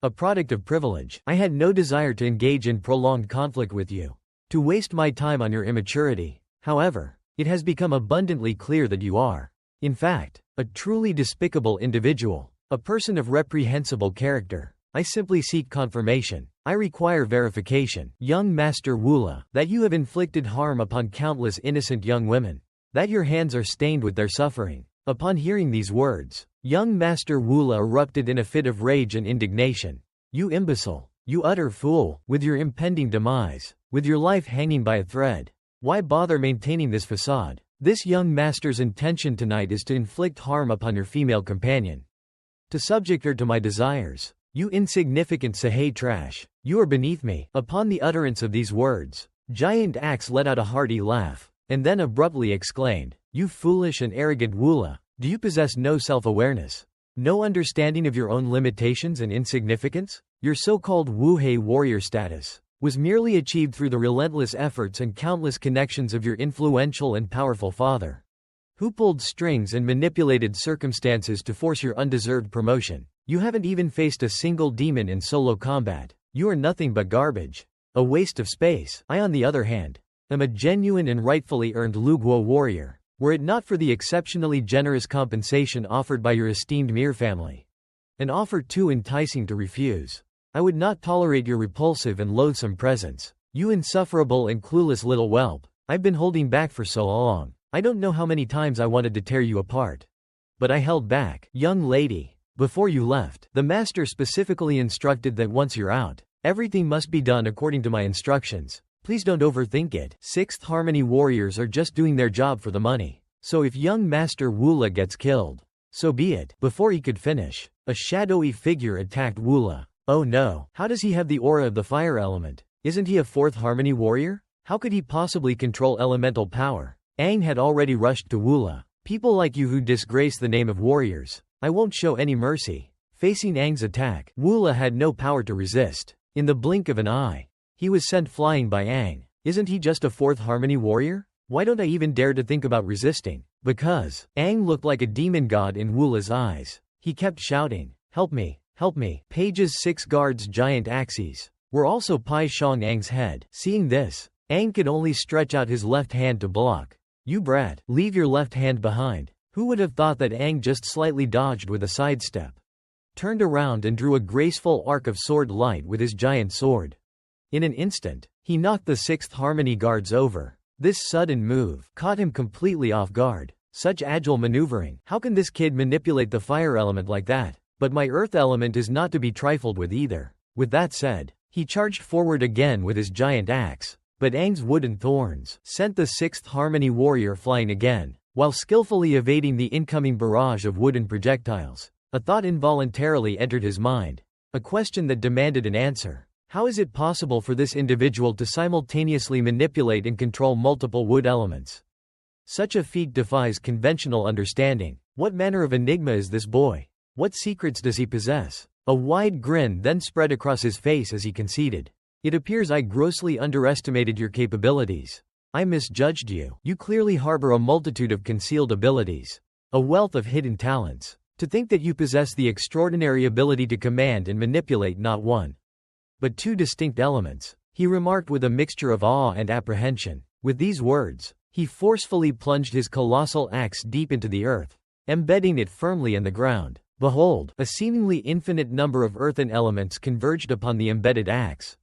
a product of privilege. I had no desire to engage in prolonged conflict with you, to waste my time on your immaturity. However, it has become abundantly clear that you are, in fact, a truly despicable individual, a person of reprehensible character. I simply seek confirmation. I require verification, young Master Wula, that you have inflicted harm upon countless innocent young women, that your hands are stained with their suffering. Upon hearing these words, young Master Wula erupted in a fit of rage and indignation. You imbecile, you utter fool, with your impending demise, with your life hanging by a thread. Why bother maintaining this facade? This young master's intention tonight is to inflict harm upon your female companion, to subject her to my desires. You insignificant Sahai trash. You are beneath me. Upon the utterance of these words, Giant Axe let out a hearty laugh, and then abruptly exclaimed, "You foolish and arrogant Woola, do you possess no self-awareness? No understanding of your own limitations and insignificance? Your so-called Wuhei warrior status was merely achieved through the relentless efforts and countless connections of your influential and powerful father, who pulled strings and manipulated circumstances to force your undeserved promotion. You haven't even faced a single demon in solo combat. You are nothing but garbage. A waste of space. I, on the other hand, am a genuine and rightfully earned Luguo warrior. Were it not for the exceptionally generous compensation offered by your esteemed Mir family, an offer too enticing to refuse, I would not tolerate your repulsive and loathsome presence. You insufferable and clueless little whelp. I've been holding back for so long. I don't know how many times I wanted to tear you apart, but I held back. Young lady, before you left, the master specifically instructed that once you're out, everything must be done according to my instructions. Please don't overthink it. Sixth Harmony warriors are just doing their job for the money. So if young Master Woola gets killed, so be it." Before he could finish, a shadowy figure attacked Woola. Oh no, how does he have the aura of the fire element? Isn't he a fourth Harmony warrior? How could he possibly control elemental power? Aang had already rushed to Woola. "People like you who disgrace the name of warriors, I won't show any mercy." Facing Aang's attack, Woola had no power to resist. In the blink of an eye, he was sent flying by Aang. Isn't he just a fourth Harmony warrior? Why don't I even dare to think about resisting? Because Aang looked like a demon god in Woola's eyes. He kept shouting, "Help me, help me." Page's 6 guards' giant axes were also Pai Shang Aang's head. Seeing this, Aang could only stretch out his left hand to block. "You brat, leave your left hand behind." Who would have thought that Aang just slightly dodged with a sidestep, turned around and drew a graceful arc of sword light with his giant sword. In an instant, he knocked the 6th Harmony guards over. This sudden move caught him completely off guard. Such agile maneuvering. How can this kid manipulate the fire element like that? But my earth element is not to be trifled with either. With that said, he charged forward again with his giant axe. But Aang's wooden thorns sent the 6th Harmony warrior flying again, while skillfully evading the incoming barrage of wooden projectiles. A thought involuntarily entered his mind. A question that demanded an answer. How is it possible for this individual to simultaneously manipulate and control multiple wood elements? Such a feat defies conventional understanding. What manner of enigma is this boy? What secrets does he possess? A wide grin then spread across his face as he conceded. "It appears I grossly underestimated your capabilities. I misjudged you. You clearly harbor a multitude of concealed abilities, a wealth of hidden talents. To think that you possess the extraordinary ability to command and manipulate not one, but 2 distinct elements," he remarked with a mixture of awe and apprehension. With these words, he forcefully plunged his colossal axe deep into the earth, embedding it firmly in the ground. Behold, a seemingly infinite number of earthen elements converged upon the embedded axe,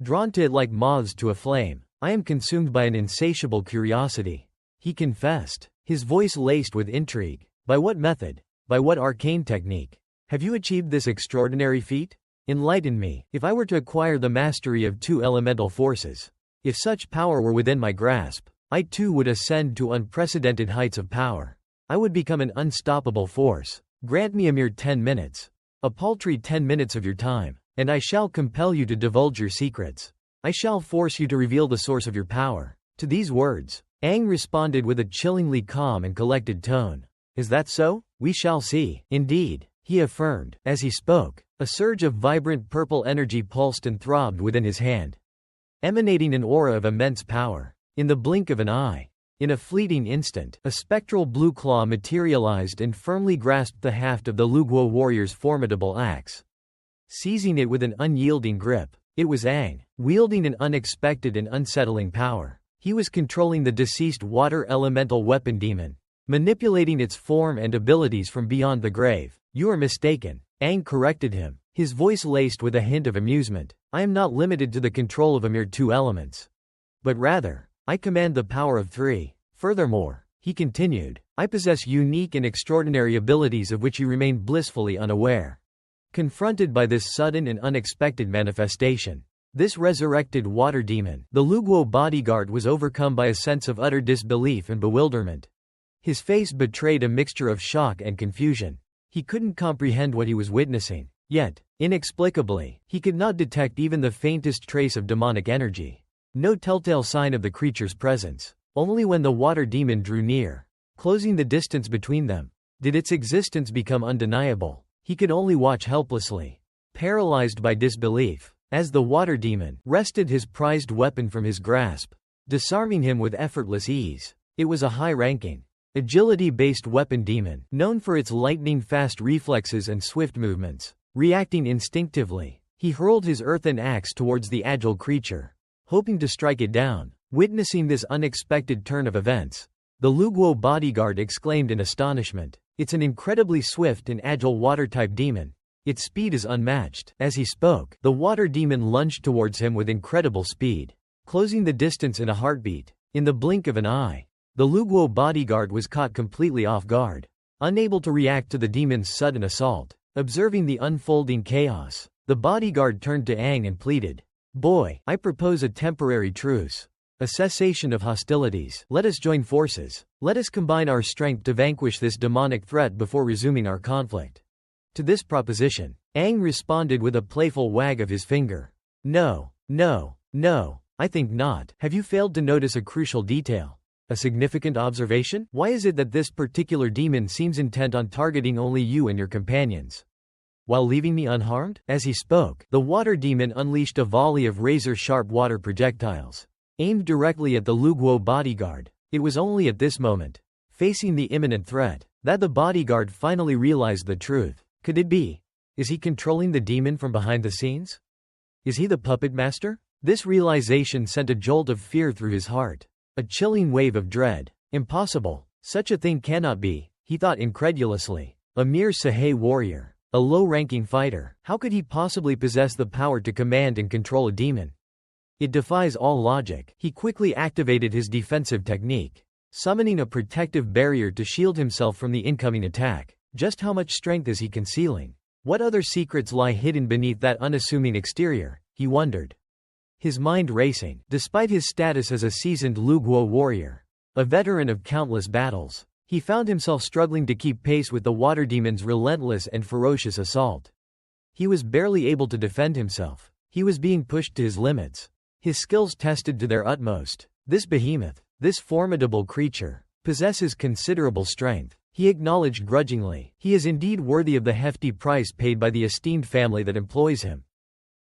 drawn to it like moths to a flame. "I am consumed by an insatiable curiosity," he confessed, his voice laced with intrigue. "By what method? By what arcane technique have you achieved this extraordinary feat? Enlighten me. If I were to acquire the mastery of 2 elemental forces, if such power were within my grasp, I too would ascend to unprecedented heights of power. I would become an unstoppable force. Grant me a mere 10 minutes, a paltry 10 minutes of your time, and I shall compel you to divulge your secrets. I shall force you to reveal the source of your power." To these words, Aang responded with a chillingly calm and collected tone. "Is that so? We shall see." "Indeed," he affirmed. As he spoke, a surge of vibrant purple energy pulsed and throbbed within his hand, emanating an aura of immense power. In the blink of an eye, in a fleeting instant, a spectral blue claw materialized and firmly grasped the haft of the Luguo warrior's formidable axe, seizing it with an unyielding grip. It was Aang, wielding an unexpected and unsettling power. He was controlling the deceased water elemental weapon demon, manipulating its form and abilities from beyond the grave. "You are mistaken," Aang corrected him, his voice laced with a hint of amusement. "I am not limited to the control of a mere 2 elements, but rather, I command the power of 3. Furthermore," he continued, "I possess unique and extraordinary abilities of which you remain blissfully unaware." Confronted by this sudden and unexpected manifestation, this resurrected water demon, the Luguo bodyguard was overcome by a sense of utter disbelief and bewilderment. His face betrayed a mixture of shock and confusion. He couldn't comprehend what he was witnessing. Yet, Inexplicably, he could not detect even the faintest trace of demonic energy. No telltale sign of the creature's presence. Only when the water demon drew near, closing the distance between them, did its existence become undeniable. He could only watch helplessly, paralyzed by disbelief, as the water demon wrested his prized weapon from his grasp, disarming him with effortless ease. It was a high-ranking, agility-based weapon demon, known for its lightning-fast reflexes and swift movements. Reacting instinctively, he hurled his earthen axe towards the agile creature, hoping to strike it down. Witnessing this unexpected turn of events, the Luguo bodyguard exclaimed in astonishment. It's an incredibly swift and agile water-type demon. Its speed is unmatched. As he spoke, the water demon lunged towards him with incredible speed, closing the distance in a heartbeat. In the blink of an eye, the Luguo bodyguard was caught completely off guard, unable to react to the demon's sudden assault. Observing the unfolding chaos, the bodyguard turned to Aang and pleaded, "Boy, I propose a temporary truce. A cessation of hostilities. Let us join forces. Let us combine our strength to vanquish this demonic threat before resuming our conflict." To this proposition, Aang responded with a playful wag of his finger. No, I think not. Have you failed to notice a crucial detail? A significant observation? Why is it that this particular demon seems intent on targeting only you and your companions, while leaving me unharmed? As he spoke, the water demon unleashed a volley of razor-sharp water projectiles, aimed directly at the Luguo bodyguard. It was only at this moment, facing the imminent threat, that the bodyguard finally realized the truth. Could it be? Is he controlling the demon from behind the scenes? Is he the puppet master? This realization sent a jolt of fear through his heart. A chilling wave of dread. Impossible. Such a thing cannot be, he thought incredulously. A mere Sahai warrior, a low-ranking fighter. How could he possibly possess the power to command and control a demon? It defies all logic. He quickly activated his defensive technique, summoning a protective barrier to shield himself from the incoming attack. Just how much strength is he concealing? What other secrets lie hidden beneath that unassuming exterior? He wondered, his mind racing. Despite his status as a seasoned Luguo warrior, a veteran of countless battles, he found himself struggling to keep pace with the water demon's relentless and ferocious assault. He was barely able to defend himself. He was being pushed to his limits, his skills tested to their utmost. This behemoth, this formidable creature, possesses considerable strength, he acknowledged grudgingly. He is indeed worthy of the hefty price paid by the esteemed family that employs him.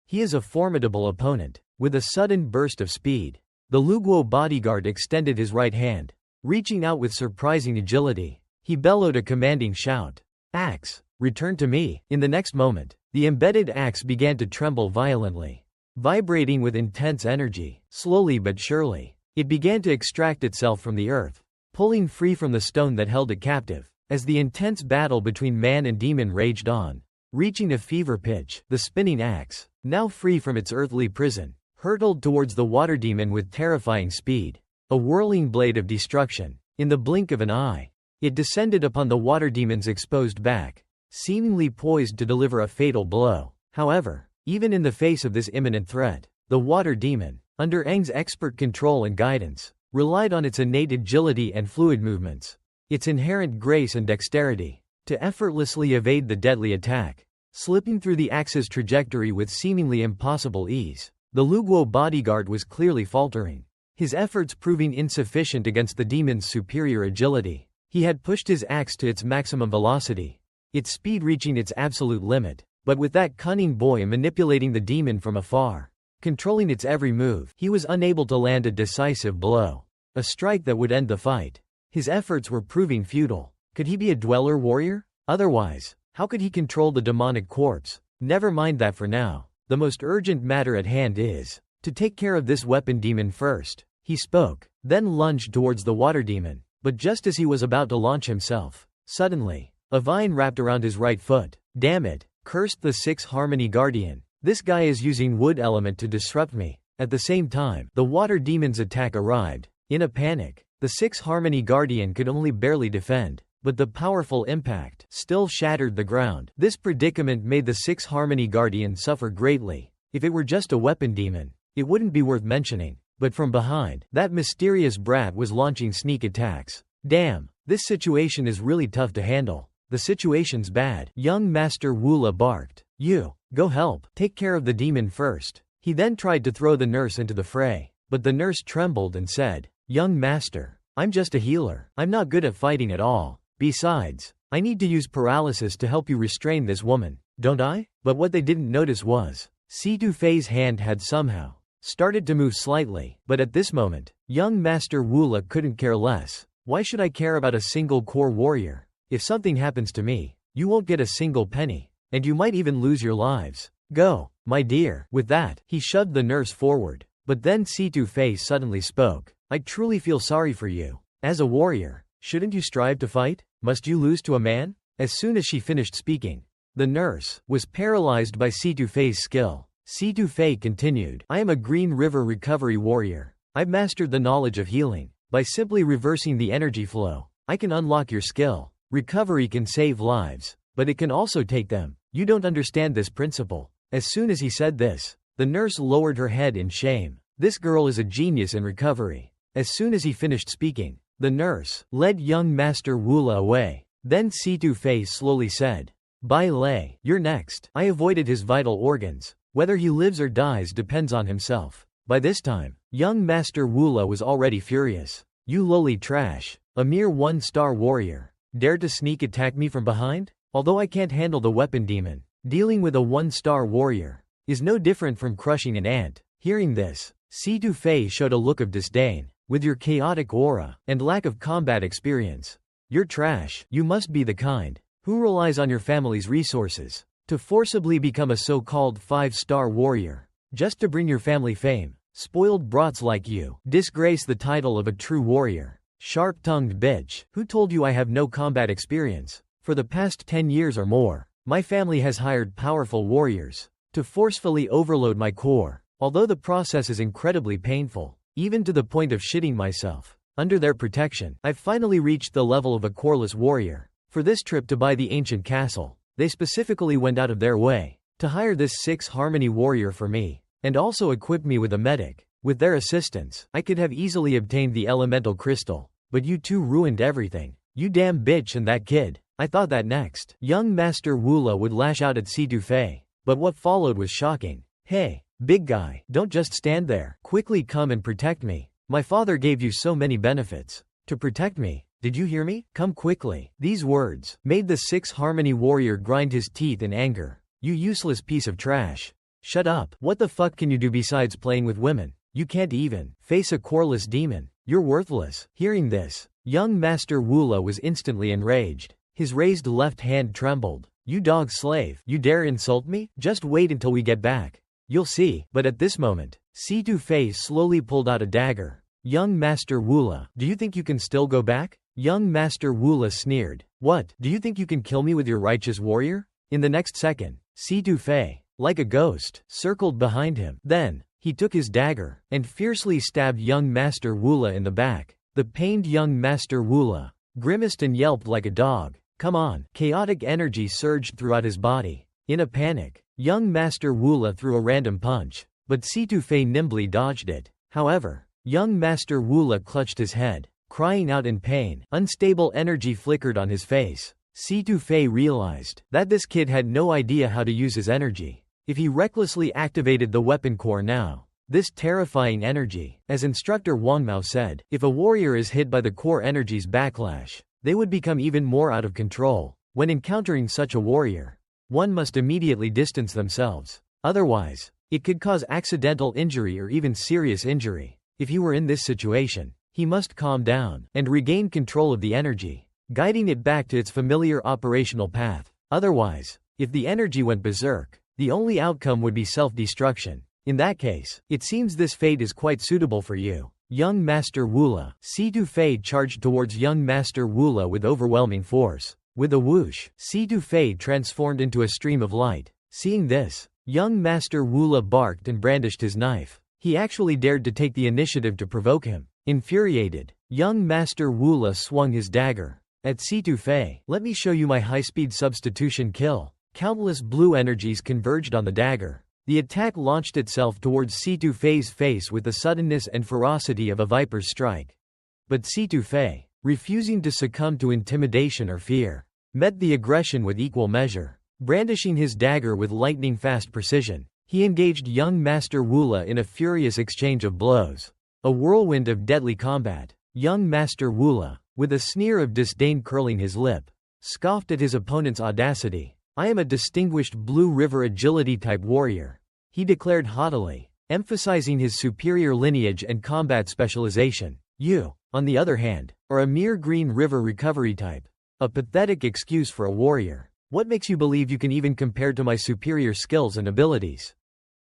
He is a formidable opponent. With a sudden burst of speed, the Luguo bodyguard extended his right hand. Reaching out with surprising agility, he bellowed a commanding shout. "Axe, return to me." In the next moment, the embedded axe began to tremble violently. Vibrating with intense energy, slowly but surely, it began to extract itself from the earth, pulling free from the stone that held it captive. As the intense battle between man and demon raged on, reaching a fever pitch, the spinning axe, now free from its earthly prison, hurtled towards the water demon with terrifying speed. A whirling blade of destruction. In the blink of an eye, it descended upon the water demon's exposed back, seemingly poised to deliver a fatal blow. However, even in the face of this imminent threat, the water demon, under Aang's expert control and guidance, relied on its innate agility and fluid movements, its inherent grace and dexterity, to effortlessly evade the deadly attack, slipping through the axe's trajectory with seemingly impossible ease. The Luguo bodyguard was clearly faltering, his efforts proving insufficient against the demon's superior agility. He had pushed his axe to its maximum velocity, its speed reaching its absolute limit, but with that cunning boy manipulating the demon from afar, controlling its every move, he was unable to land a decisive blow, a strike that would end the fight. His efforts were proving futile. Could he be a dweller warrior? Otherwise, how could he control the demonic corpse? Never mind that for now. The most urgent matter at hand is to take care of this weapon demon first. He spoke, then lunged towards the water demon, but just as he was about to launch himself, suddenly, a vine wrapped around his right foot. "Damn it," cursed the Six Harmony Guardian. "This guy is using wood element to disrupt me." At the same time, the water demon's attack arrived. In a panic, the Six Harmony Guardian could only barely defend, but the powerful impact still shattered the ground. This predicament made the Six Harmony Guardian suffer greatly. If it were just a weapon demon, it wouldn't be worth mentioning, but from behind, that mysterious brat was launching sneak attacks. "Damn, this situation is really tough to handle. The situation's bad," young Master Woola barked. You. Go help. Take care of the demon first. He then tried to throw the nurse into the fray, but the nurse trembled and said, "Young master, I'm just a healer. I'm not good at fighting at all. Besides, I need to use paralysis to help you restrain this woman, don't I?" But what they didn't notice was, Si-Tu-Fei's hand had somehow started to move slightly, but at this moment, young Master Wula couldn't care less. Why should I care about a single core warrior? If something happens to me, you won't get a single penny, and you might even lose your lives. Go, my dear. With that, he shoved the nurse forward. But then Si-Tu-Fei suddenly spoke. I truly feel sorry for you. As a warrior, shouldn't you strive to fight? Must you lose to a man? As soon as she finished speaking, the nurse was paralyzed by Si-Tu-Fei's skill. Si-Tu-Fei continued, I am a Green River recovery warrior. I've mastered the knowledge of healing. By simply reversing the energy flow, I can unlock your skill. Recovery can save lives, but it can also take them. You don't understand this principle. As soon as he said this, the nurse lowered her head in shame. This girl is a genius in recovery. As soon as he finished speaking, the nurse led young Master Wula away. Then Si-Tu-Fei slowly said, Bai Lei, you're next. I avoided his vital organs. Whether he lives or dies depends on himself. By this time, young Master Wula was already furious. You lowly trash. A mere one-star warrior. Dare to sneak attack me from behind? Although I can't handle the weapon demon, dealing with a one-star warrior is no different from crushing an ant. Hearing this, Si-Tu-Fei showed a look of disdain. With your chaotic aura and lack of combat experience, you're trash. You must be the kind who relies on your family's resources to forcibly become a so-called 5-star warrior, just to bring your family fame. Spoiled brats like you disgrace the title of a true warrior. Sharp-tongued bitch. Who told you I have no combat experience? For the past 10 years or more, my family has hired powerful warriors to forcefully overload my core. Although the process is incredibly painful, even to the point of shitting myself, under their protection, I've finally reached the level of a coreless warrior. For this trip to buy the ancient castle, they specifically went out of their way to hire this 6 harmony warrior for me, and also equip me with a medic. With their assistance, I could have easily obtained the elemental crystal, but you two ruined everything. You damn bitch and that kid. I thought that next, young Master Wula would lash out at Si-Tu-Fei, but what followed was shocking. Hey, big guy, don't just stand there. Quickly come and protect me. My father gave you so many benefits. To protect me, did you hear me? Come quickly. These words made the 6 harmony warrior grind his teeth in anger. You useless piece of trash. Shut up. What the fuck can you do besides playing with women? You can't even face a coreless demon. You're worthless. Hearing this, young Master Wula was instantly enraged. His raised left hand trembled. You dog slave. You dare insult me? Just wait until we get back. You'll see. But at this moment, Si-Tu-Fei slowly pulled out a dagger. Young Master Wula, do you think you can still go back? Young Master Wula sneered. What? Do you think you can kill me with your righteous warrior? In the next second, Si-Tu-Fei, like a ghost, circled behind him. Then, he took his dagger and fiercely stabbed young Master Wula in the back. The pained young Master Wula grimaced and yelped like a dog. Come on. Chaotic energy surged throughout his body. In a panic, young Master Wula threw a random punch, but Si-Tu-Fei nimbly dodged it. However, young Master Wula clutched his head, crying out in pain. Unstable energy flickered on his face. Si-Tu-Fei realized that this kid had no idea how to use his energy. If he recklessly activated the weapon core now, this terrifying energy, as instructor Wang Mao said, if a warrior is hit by the core energy's backlash, they would become even more out of control. When encountering such a warrior, one must immediately distance themselves. Otherwise, it could cause accidental injury or even serious injury. If he were in this situation, he must calm down and regain control of the energy, guiding it back to its familiar operational path. Otherwise, if the energy went berserk, the only outcome would be self-destruction. In that case, it seems this fate is quite suitable for you. Young Master Wula. Si-Tu-Fei charged towards young Master Wula with overwhelming force. With a whoosh, Si-Tu-Fei transformed into a stream of light. Seeing this, young Master Wula barked and brandished his knife. He actually dared to take the initiative to provoke him. Infuriated, young Master Wula swung his dagger at Si-Tu-Fei. Let me show you my high-speed substitution kill. Countless blue energies converged on the dagger. The attack launched itself towards Si-Tu-Fei's face with the suddenness and ferocity of a viper's strike. But Si-Tu-Fei, refusing to succumb to intimidation or fear, met the aggression with equal measure. Brandishing his dagger with lightning-fast precision, he engaged young Master Woola in a furious exchange of blows. A whirlwind of deadly combat. Young Master Woola, with a sneer of disdain curling his lip, scoffed at his opponent's audacity. "I am a distinguished Blue River agility-type warrior," he declared haughtily, emphasizing his superior lineage and combat specialization. "You, on the other hand, are a mere Green River recovery type. A pathetic excuse for a warrior. What makes you believe you can even compare to my superior skills and abilities?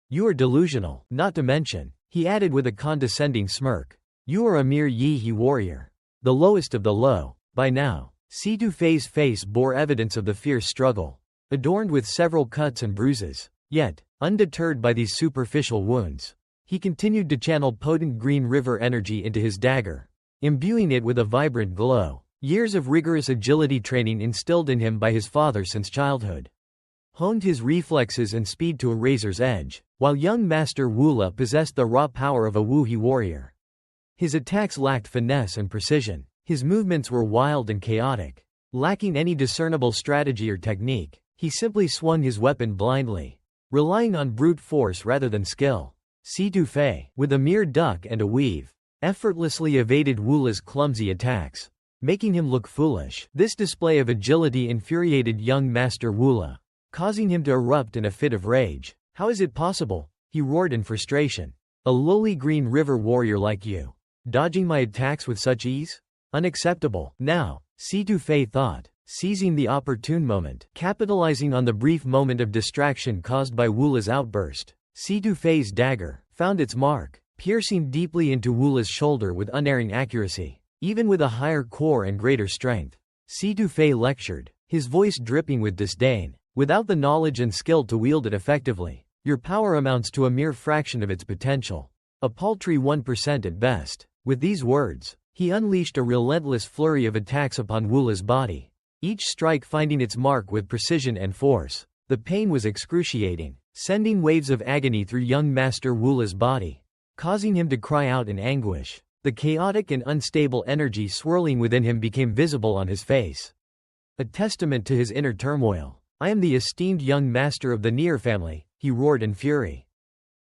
You are delusional, not to mention," he added with a condescending smirk, "you are a mere Yi-He warrior. The lowest of the low." By now, Situ Fei's face bore evidence of the fierce struggle, adorned with several cuts and bruises. Yet, undeterred by these superficial wounds, he continued to channel potent Green River energy into his dagger, imbuing it with a vibrant glow. Years of rigorous agility training instilled in him by his father since childhood honed his reflexes and speed to a razor's edge, while young Master Woola possessed the raw power of a Wu-He warrior. His attacks lacked finesse and precision. His movements were wild and chaotic. Lacking any discernible strategy or technique, he simply swung his weapon blindly, relying on brute force rather than skill. Situ Fei, with a mere duck and a weave, effortlessly evaded Woola's clumsy attacks, making him look foolish. This display of agility infuriated young Master Woola, causing him to erupt in a fit of rage. "How is it possible?" he roared in frustration. "A lowly Green River warrior like you, dodging my attacks with such ease? Unacceptable." Now, Situ Fei thought, seizing the opportune moment, capitalizing on the brief moment of distraction caused by Woola's outburst, Situ Fei's dagger found its mark, piercing deeply into Woola's shoulder with unerring accuracy. Even with a higher core and greater strength, Situ Fei lectured, his voice dripping with disdain. "Without the knowledge and skill to wield it effectively, your power amounts to a mere fraction of its potential. A paltry 1% at best." With these words, he unleashed a relentless flurry of attacks upon Woola's body, each strike finding its mark with precision and force. The pain was excruciating, sending waves of agony through young Master Woola's body, causing him to cry out in anguish. The chaotic and unstable energy swirling within him became visible on his face, a testament to his inner turmoil. "I am the esteemed young master of the Nier family," he roared in fury,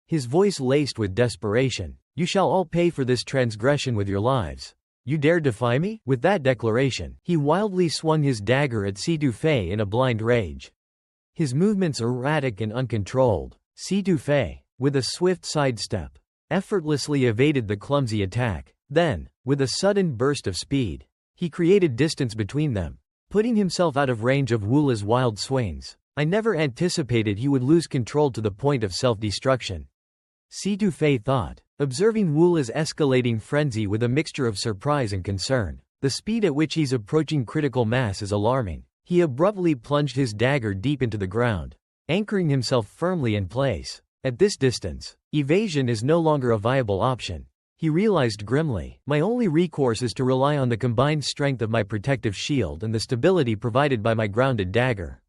his voice laced with desperation. "You shall all pay for this transgression with your lives. You dare defy me?" With that declaration, he wildly swung his dagger at Situ Fei in a blind rage. His movements erratic and uncontrolled, Situ Fei, with a swift sidestep, effortlessly evaded the clumsy attack. Then, with a sudden burst of speed, he created distance between them, putting himself out of range of Woola's wild swings. "I never anticipated he would lose control to the point of self-destruction," Situ Fei thought, observing Woola's escalating frenzy with a mixture of surprise and concern. "The speed at which he's approaching critical mass is alarming." He abruptly plunged his dagger deep into the ground, anchoring himself firmly in place. At this distance, evasion is no longer a viable option, he realized grimly. "My only recourse is to rely on the combined strength of my protective shield and the stability provided by my grounded dagger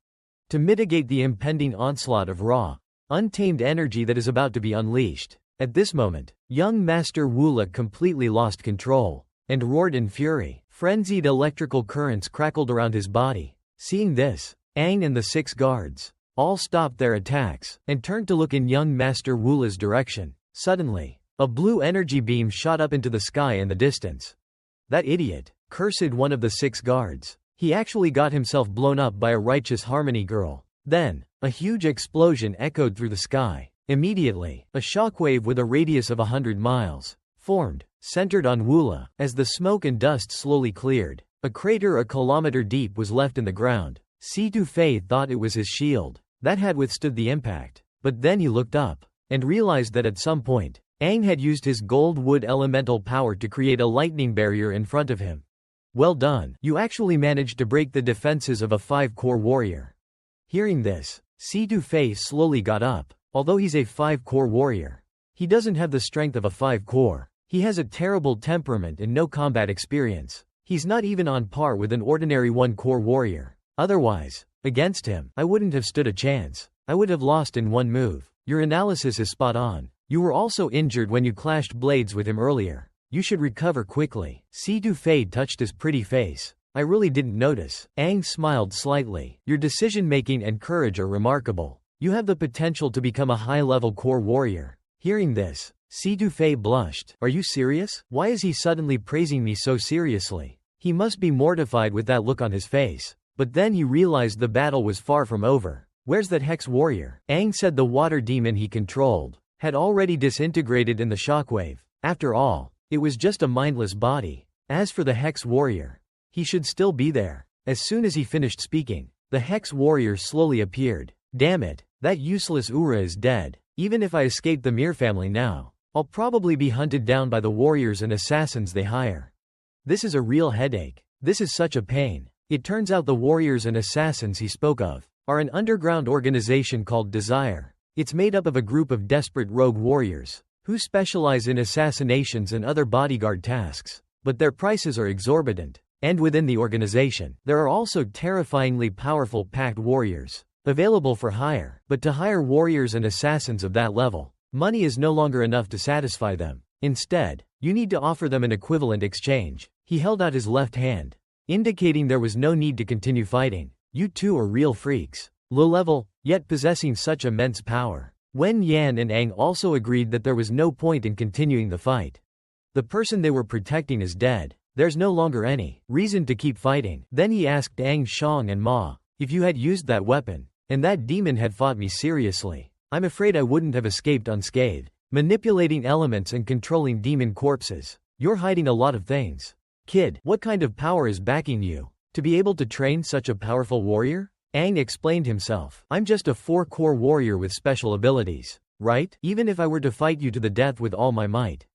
to mitigate the impending onslaught of raw, untamed energy that is about to be unleashed." At this moment, young Master Woola completely lost control, and roared in fury. Frenzied electrical currents crackled around his body. Seeing this, Aang and the 6 guards all stopped their attacks, and turned to look in young Master Woola's direction. Suddenly, a blue energy beam shot up into the sky in the distance. "That idiot," cursed one of the 6 guards. "He actually got himself blown up by a righteous harmony girl." Then, a huge explosion echoed through the sky. Immediately, a shockwave with a radius of 100 miles formed, centered on Woola. As the smoke and dust slowly cleared, a crater a kilometer deep was left in the ground. Situ Fei thought it was his shield that had withstood the impact, but then he looked up, and realized that at some point, Aang had used his gold wood elemental power to create a lightning barrier in front of him. "Well done, you actually managed to break the defenses of a 5-core warrior." Hearing this, Situ Fei slowly got up. Although he's a 5-core warrior, he doesn't have the strength of a 5-core. He has a terrible temperament and no combat experience. He's not even on par with an ordinary 1-core warrior. Otherwise, against him, I wouldn't have stood a chance. I would have lost in one move. Your analysis is spot on. You were also injured when you clashed blades with him earlier. You should recover quickly. Situ Fei touched his pretty face, I really didn't notice. Aang smiled slightly. Your decision-making and courage are remarkable. You have the potential to become a high-level core warrior. Hearing this, Situfei blushed. Are you serious? Why is he suddenly praising me so seriously? He must be mortified with that look on his face. But then he realized the battle was far from over. Where's that Hex warrior? Aang said the water demon he controlled had already disintegrated in the shockwave. After all, it was just a mindless body. As for the Hex warrior, he should still be there. As soon as he finished speaking, the Hex warrior slowly appeared. Damn it, that useless Ura is dead. Even if I escape the Mir family now, I'll probably be hunted down by the warriors and assassins they hire. This is a real headache. This is such a pain. It turns out the warriors and assassins he spoke of are an underground organization called Desire. It's made up of a group of desperate rogue warriors who specialize in assassinations and other bodyguard tasks, but their prices are exorbitant. And within the organization, there are also terrifyingly powerful pact warriors available for hire. But to hire warriors and assassins of that level, money is no longer enough to satisfy them. Instead, you need to offer them an equivalent exchange. He held out his left hand, indicating there was no need to continue fighting. You two are real freaks. Low level, yet possessing such immense power. Wen Yan and Aang also agreed that there was no point in continuing the fight. The person they were protecting is dead. There's no longer any reason to keep fighting. Then he asked Aang, Shang and Ma, if you had used that weapon, and that demon had fought me seriously, I'm afraid I wouldn't have escaped unscathed. Manipulating elements and controlling demon corpses. You're hiding a lot of things. Kid, what kind of power is backing you to be able to train such a powerful warrior? Aang explained himself. I'm just a 4-core warrior with special abilities, right? Even if I were to fight you to the death with all my might,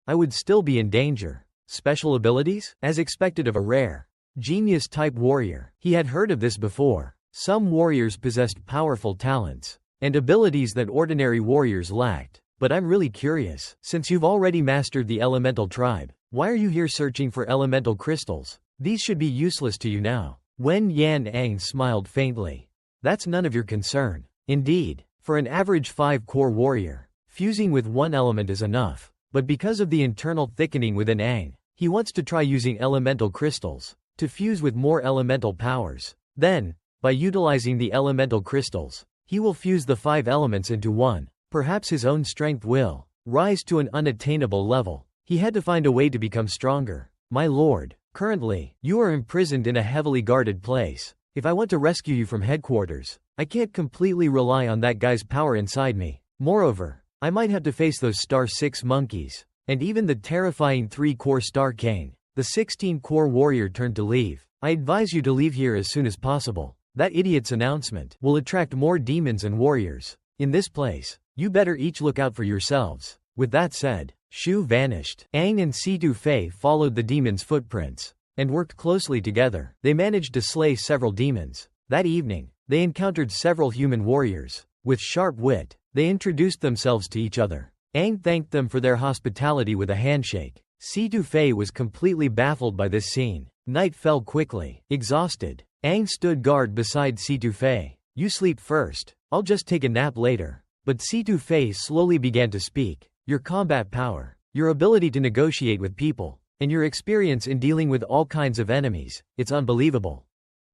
I would still be in danger. Special abilities? As expected of a rare, genius-type warrior. He had heard of this before. Some warriors possessed powerful talents and abilities that ordinary warriors lacked. But I'm really curious. Since you've already mastered the elemental tribe, why are you here searching for elemental crystals? These should be useless to you now. Wen Yan Aang smiled faintly. That's none of your concern. Indeed, for an average 5-core warrior, fusing with one element is enough. But because of the internal thickening within Aang, he wants to try using elemental crystals to fuse with more elemental powers. Then, by utilizing the elemental crystals, he will fuse the 5 elements into one. Perhaps his own strength will rise to an unattainable level. He had to find a way to become stronger. My lord, currently, you are imprisoned in a heavily guarded place. If I want to rescue you from headquarters, I can't completely rely on that guy's power inside me. Moreover, I might have to face those Star 6 monkeys, and even the terrifying 3-core Star Cane. The 16-core warrior turned to leave. I advise you to leave here as soon as possible. That idiot's announcement will attract more demons and warriors. In this place, you better each look out for yourselves. With that said, Shu vanished. Aang and Situfei followed the demon's footprints and worked closely together. They managed to slay several demons. That evening, they encountered several human warriors. With sharp wit, they introduced themselves to each other. Aang thanked them for their hospitality with a handshake. Situfei was completely baffled by this scene. Night fell quickly. Exhausted, Aang stood guard beside Situfei. You sleep first. I'll just take a nap later. But Situfei slowly began to speak. Your combat power, your ability to negotiate with people, and your experience in dealing with all kinds of enemies, it's unbelievable.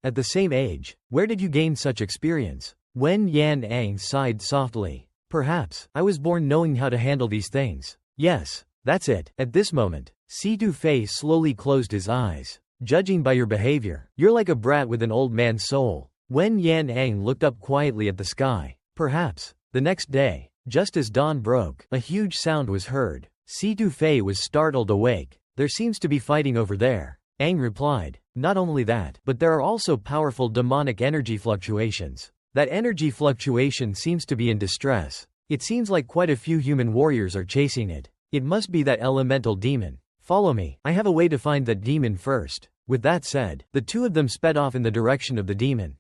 At the same age, where did you gain such experience? Wen Yan Aang sighed softly. Perhaps, I was born knowing how to handle these things. Yes, that's it. At this moment, Situfei slowly closed his eyes. Judging by your behavior, you're like a brat with an old man's soul. Wen Yan Aang looked up quietly at the sky. Perhaps. The next day, just as dawn broke, a huge sound was heard. Situfei was startled awake. There seems to be fighting over there. Aang replied. Not only that, but there are also powerful demonic energy fluctuations. That energy fluctuation seems to be in distress. It seems like quite a few human warriors are chasing it. It must be that elemental demon. Follow me. I have a way to find that demon first. With that said, the two of them sped off in the direction of the demon.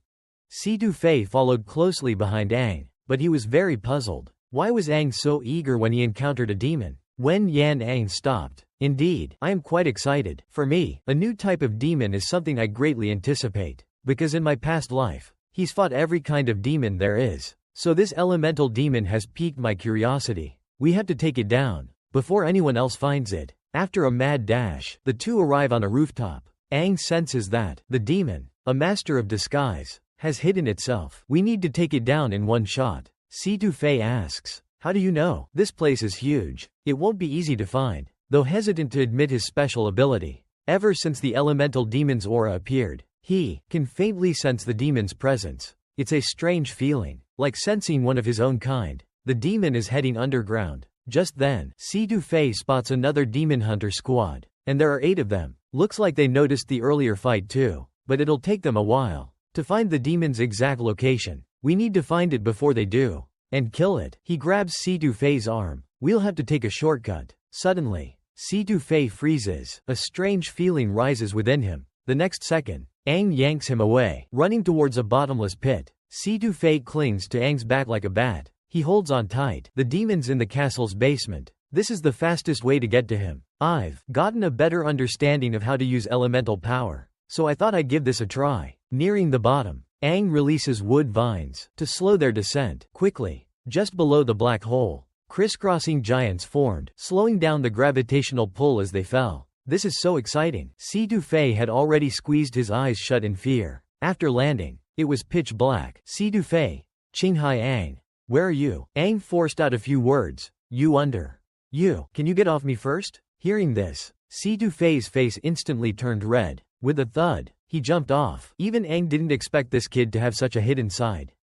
Situfei followed closely behind Aang, but he was very puzzled. Why was Aang so eager when he encountered a demon? Wen Yan Aang stopped. Indeed, I am quite excited. For me, a new type of demon is something I greatly anticipate. Because in my past life, he's fought every kind of demon there is. So this elemental demon has piqued my curiosity. We have to take it down before anyone else finds it. After a mad dash, the two arrive on a rooftop. Aang senses that the demon, a master of disguise, has hidden itself. We need to take it down in one shot. Fei asks, how do you know? This place is huge. It won't be easy to find. Though hesitant to admit his special ability, ever since the elemental demon's aura appeared, he can faintly sense the demon's presence. It's a strange feeling, like sensing one of his own kind. The demon is heading underground. Just then, Fei spots another demon hunter squad, and there are 8 of them. Looks like they noticed the earlier fight too, but it'll take them a while to find the demon's exact location. We need to find it before they do, and kill it. He grabs Fei's arm. We'll have to take a shortcut. Suddenly, Fei freezes. A strange feeling rises within him. The next second, Aang yanks him away, running towards a bottomless pit. Fei clings to Aang's back like a bat. He holds on tight. The demon's in the castle's basement. This is the fastest way to get to him. I've gotten a better understanding of how to use elemental power, so I thought I'd give this a try. Nearing the bottom, Aang releases wood vines to slow their descent. Quickly, just below the black hole, crisscrossing giants formed, slowing down the gravitational pull as they fell. This is so exciting. Fei had already squeezed his eyes shut in fear. After landing, it was pitch black. Fei, Qinghai Aang. Where are you? Aang forced out a few words. You, can you get off me first? Hearing this, Fei's face instantly turned red. With a thud, he jumped off. Even Aang didn't expect this kid to have such a hidden side.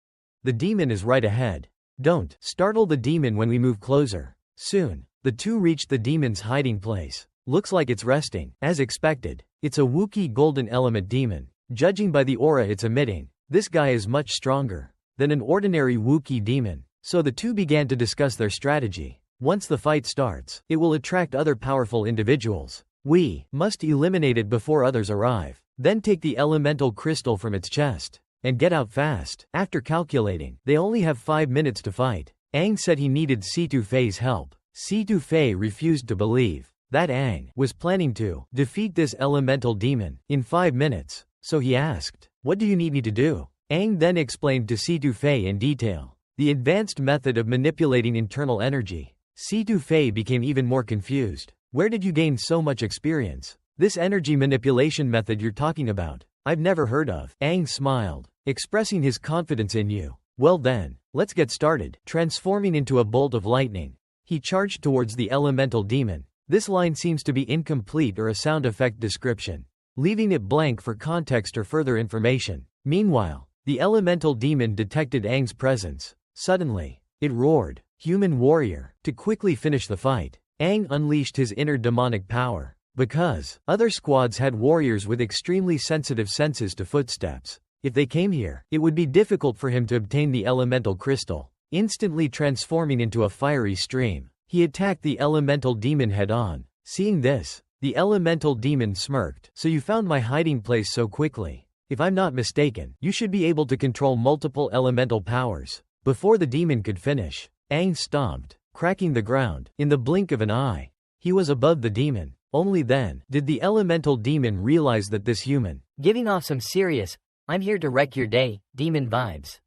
The demon is right ahead. Don't startle the demon when we move closer. Soon, the two reached the demon's hiding place. Looks like it's resting. As expected, it's a Wookiee golden element demon. Judging by the aura it's emitting, this guy is much stronger than an ordinary Wookiee demon. So the two began to discuss their strategy. Once the fight starts, it will attract other powerful individuals. We must eliminate it before others arrive. Then take the elemental crystal from its chest and get out fast. After calculating, they only have 5 minutes to fight. Aang said he needed Fei's help. Fei refused to believe that Aang was planning to defeat this elemental demon in 5 minutes. So he asked, "What do you need me to do?" Aang then explained to Fei in detail the advanced method of manipulating internal energy. Fei became even more confused. Where did you gain so much experience? This energy manipulation method you're talking about, I've never heard of. Aang smiled, expressing his confidence in you. Well then, let's get started. Transforming into a bolt of lightning, he charged towards the elemental demon. This line seems to be incomplete or a sound effect description, leaving it blank for context or further information. Meanwhile, the elemental demon detected Aang's presence. Suddenly, it roared, "Human warrior!" To quickly finish the fight, Aang unleashed his inner demonic power. Because other squads had warriors with extremely sensitive senses to footsteps, if they came here, it would be difficult for him to obtain the elemental crystal. Instantly transforming into a fiery stream, he attacked the elemental demon head-on. Seeing this, the elemental demon smirked. "So you found my hiding place so quickly. If I'm not mistaken, you should be able to control multiple elemental powers." Before the demon could finish, Aang stomped, cracking the ground. In the blink of an eye, he was above the demon. Only then did the elemental demon realize that this human, giving off some serious, "I'm here to wreck your day" demon vibes.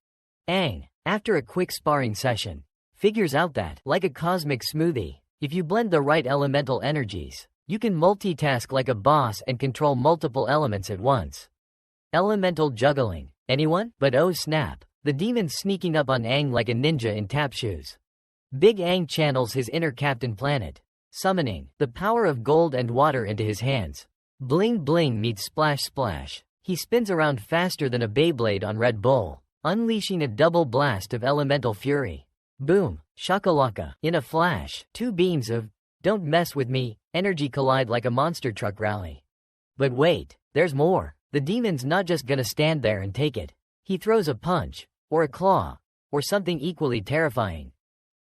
Aang, after a quick sparring session, figures out that, like a cosmic smoothie, if you blend the right elemental energies, you can multitask like a boss and control multiple elements at once. Elemental juggling. Anyone? But oh snap, the demon's sneaking up on Aang like a ninja in tap shoes. Big Aang channels his inner Captain Planet, summoning the power of gold and water into his hands. Bling bling meets splash splash. He spins around faster than a Beyblade on Red Bull, unleashing a double blast of elemental fury. Boom, shakalaka. In a flash, two beams of "don't mess with me" energy collide like a monster truck rally. But wait, there's more. The demon's not just gonna stand there and take it. He throws a punch, or a claw, or something equally terrifying.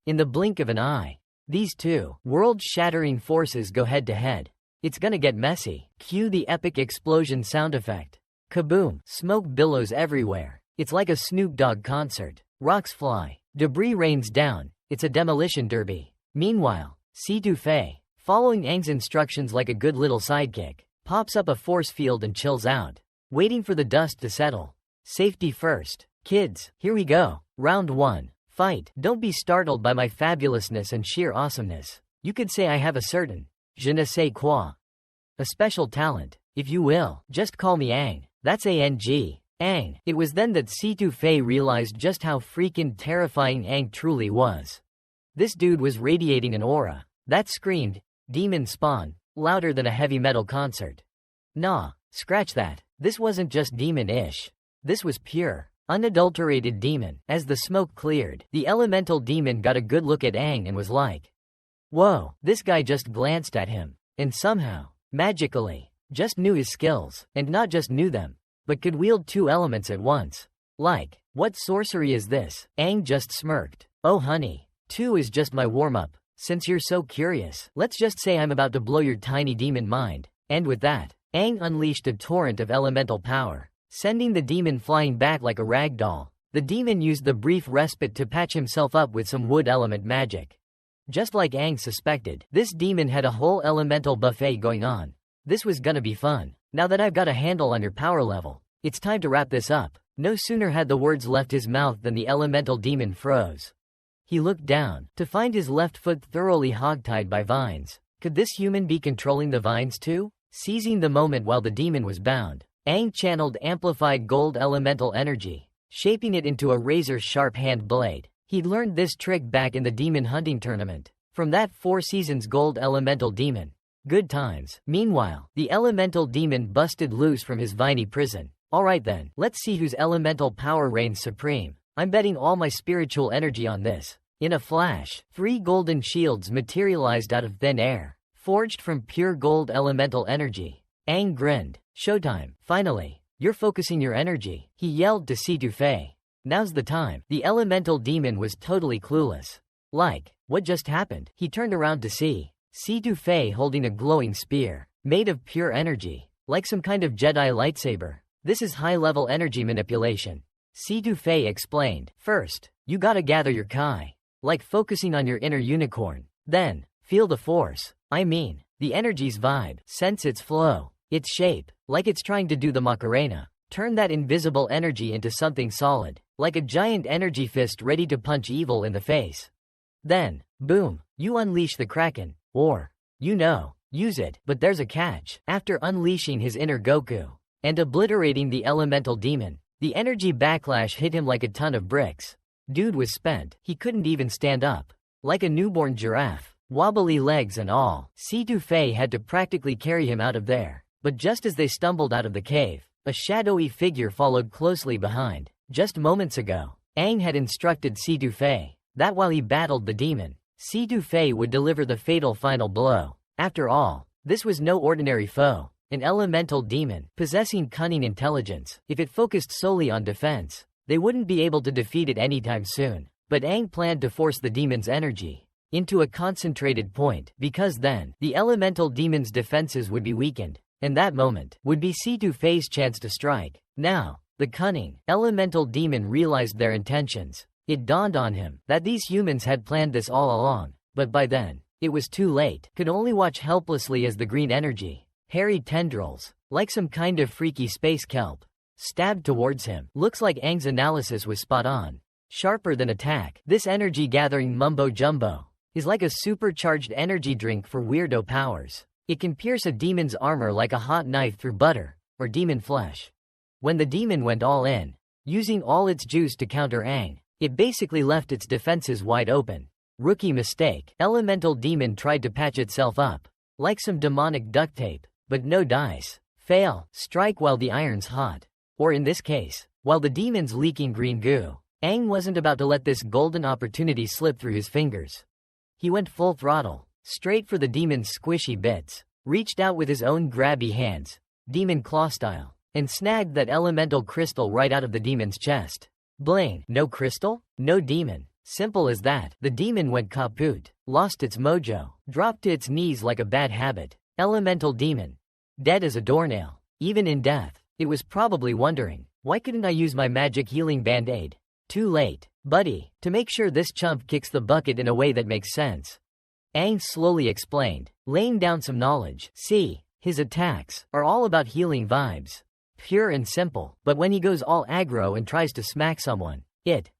In the blink of an eye, these two world-shattering forces go head-to-head. It's gonna get messy. Cue the epic explosion sound effect. Kaboom! Smoke billows everywhere. It's like a Snoop Dogg concert. Rocks fly. Debris rains down. It's a demolition derby. Meanwhile, Fei, following Aang's instructions like a good little sidekick, pops up a force field and chills out, waiting for the dust to settle. Safety first. Kids, here we go. Round 1. Fight. Don't be startled by my fabulousness and sheer awesomeness. You could say I have a certain je ne sais quoi, a special talent. If you will, just call me Aang. That's Ang. Aang. It was then that C2 Fei realized just how freaking terrifying Aang truly was. This dude was radiating an aura that screamed, demon spawn, louder than a heavy metal concert. Nah, scratch that. This wasn't just demon-ish. This was pure, unadulterated demon. As the smoke cleared, the elemental demon got a good look at Aang and was like, whoa, this guy just glanced at him, and somehow, magically, just knew his skills, and not just knew them, but could wield two elements at once. Like, what sorcery is this? Aang just smirked. Oh honey, 2 is just my warm-up. Since you're so curious, let's just say I'm about to blow your tiny demon mind. And with that, Aang unleashed a torrent of elemental power, sending the demon flying back like a rag doll. The demon used the brief respite to patch himself up with some wood element magic. Just like Aang suspected, this demon had a whole elemental buffet going on. This was gonna be fun. Now that I've got a handle on your power level, it's time to wrap this up. No sooner had the words left his mouth than the elemental demon froze. He looked down, to find his left foot thoroughly hogtied by vines. Could this human be controlling the vines too? Seizing the moment while the demon was bound, Aang channeled amplified gold elemental energy, shaping it into a razor-sharp hand blade. He'd learned this trick back in the demon hunting tournament, from that 4 seasons gold elemental demon. Good times. Meanwhile, the elemental demon busted loose from his viney prison. Alright then, let's see whose elemental power reigns supreme. I'm betting all my spiritual energy on this. In a flash, 3 golden shields materialized out of thin air, forged from pure gold elemental energy. Aang grinned. Showtime. Finally, you're focusing your energy, he yelled to C2 Fei. Now's the time. The elemental demon was totally clueless. Like, what just happened? He turned around to see C2 Fei holding a glowing spear, made of pure energy, like some kind of Jedi lightsaber. This is high-level energy manipulation, C2 Fei explained. First, you gotta gather your Kai, like focusing on your inner unicorn. Then, feel the force. I mean, the energy's vibe. Sense its flow, its shape, like it's trying to do the Macarena. Turn that invisible energy into something solid, like a giant energy fist ready to punch evil in the face. Then, boom, you unleash the Kraken. Or, use it. But there's a catch. After unleashing his inner Goku and obliterating the elemental demon, the energy backlash hit him like a ton of bricks. Dude was spent. He couldn't even stand up. Like a newborn giraffe, wobbly legs and all. C2 Fei had to practically carry him out of there. But just as they stumbled out of the cave, a shadowy figure followed closely behind. Just moments ago, Aang had instructed C2 Fei that while he battled the demon, C2 Fei would deliver the fatal final blow. After all, this was no ordinary foe, an elemental demon, possessing cunning intelligence. If it focused solely on defense, they wouldn't be able to defeat it anytime soon. But Aang planned to force the demon's energy into a concentrated point, because then, the elemental demon's defenses would be weakened, and that moment would be C2 Fei's chance to strike. Now, the cunning, elemental demon realized their intentions. It dawned on him that these humans had planned this all along, but by then, it was too late. Could only watch helplessly as the green energy, hairy tendrils, like some kind of freaky space kelp, stabbed towards him. Looks like Aang's analysis was spot on. Sharper than attack. This energy-gathering mumbo-jumbo is like a supercharged energy drink for weirdo powers. It can pierce a demon's armor like a hot knife through butter, or demon flesh. When the demon went all in, using all its juice to counter Aang, it basically left its defenses wide open. Rookie mistake. Elemental demon tried to patch itself up, like some demonic duct tape, but no dice. Fail. Strike while the iron's hot. Or in this case, while the demon's leaking green goo. Aang wasn't about to let this golden opportunity slip through his fingers. He went full throttle, straight for the demon's squishy bits, reached out with his own grabby hands, demon claw style, and snagged that elemental crystal right out of the demon's chest. Bling. No crystal? No demon. Simple as that. The demon went kaput, lost its mojo, dropped to its knees like a bad habit. Elemental demon. Dead as a doornail. Even in death, it was probably wondering, why couldn't I use my magic healing band-aid? Too late, buddy. To make sure this chump kicks the bucket in a way that makes sense, Aang slowly explained, laying down some knowledge. See, his attacks are all about healing vibes. Pure and simple, but when he goes all aggro and tries to smack someone, it,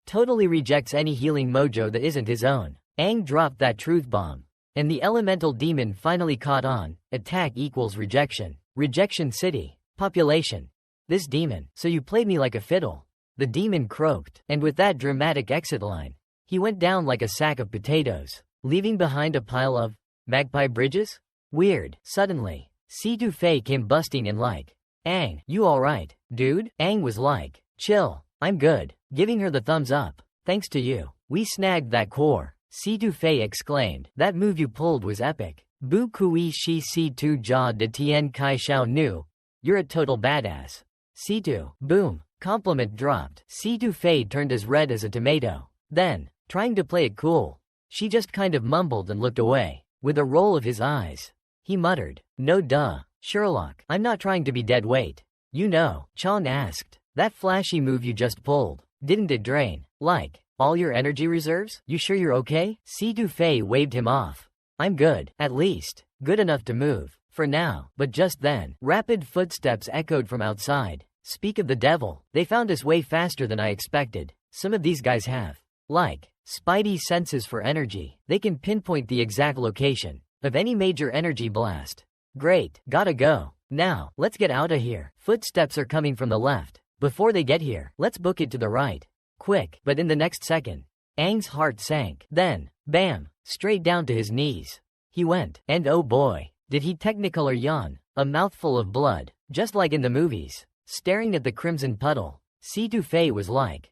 totally rejects any healing mojo that isn't his own. Aang dropped that truth bomb, and the elemental demon finally caught on. Attack equals rejection. Rejection City. Population. This demon. So you played me like a fiddle. The demon croaked, and with that dramatic exit line, he went down like a sack of potatoes, leaving behind a pile of magpie bridges? Weird. Suddenly, Situ Fei came busting in like, "Aang, you alright, dude?" Aang was like, "Chill, I'm good," giving her the thumbs up. "Thanks to you, we snagged that core," Situ Fei exclaimed. "That move you pulled was epic. Bu kui shi Situ ja de tien kai shao nu. You're a total badass. Situ." Boom. Compliment dropped. Situ Fei turned as red as a tomato. Then, trying to play it cool, she just kind of mumbled and looked away, with a roll of his eyes. He muttered, "No duh, Sherlock, I'm not trying to be dead weight. You know," Chan asked, "that flashy move you just pulled, didn't it drain, like, all your energy reserves? You sure you're okay?" Situ Fei waved him off. "I'm good, at least, good enough to move, for now." But just then, rapid footsteps echoed from outside. "Speak of the devil, they found us way faster than I expected. Some of these guys have, like, spidey senses for energy. They can pinpoint the exact location of any major energy blast. Great, gotta go. Now, let's get out of here." Footsteps are coming from the left. "Before they get here, let's book it to the right. Quick." But in the next second, Aang's heart sank. Then, bam, straight down to his knees. He went, and oh boy, did he technicolor yawn, a mouthful of blood, just like in the movies. Staring at the crimson puddle, Situ Fei was like,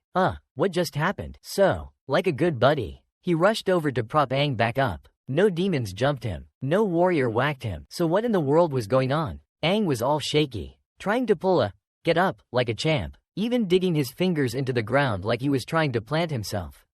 what just happened?" So, like a good buddy, he rushed over to prop Aang back up. No demons jumped him, no warrior whacked him. So what in the world was going on? Aang was all shaky, trying to pull a get up like a champ, even digging his fingers into the ground like he was trying to plant himself.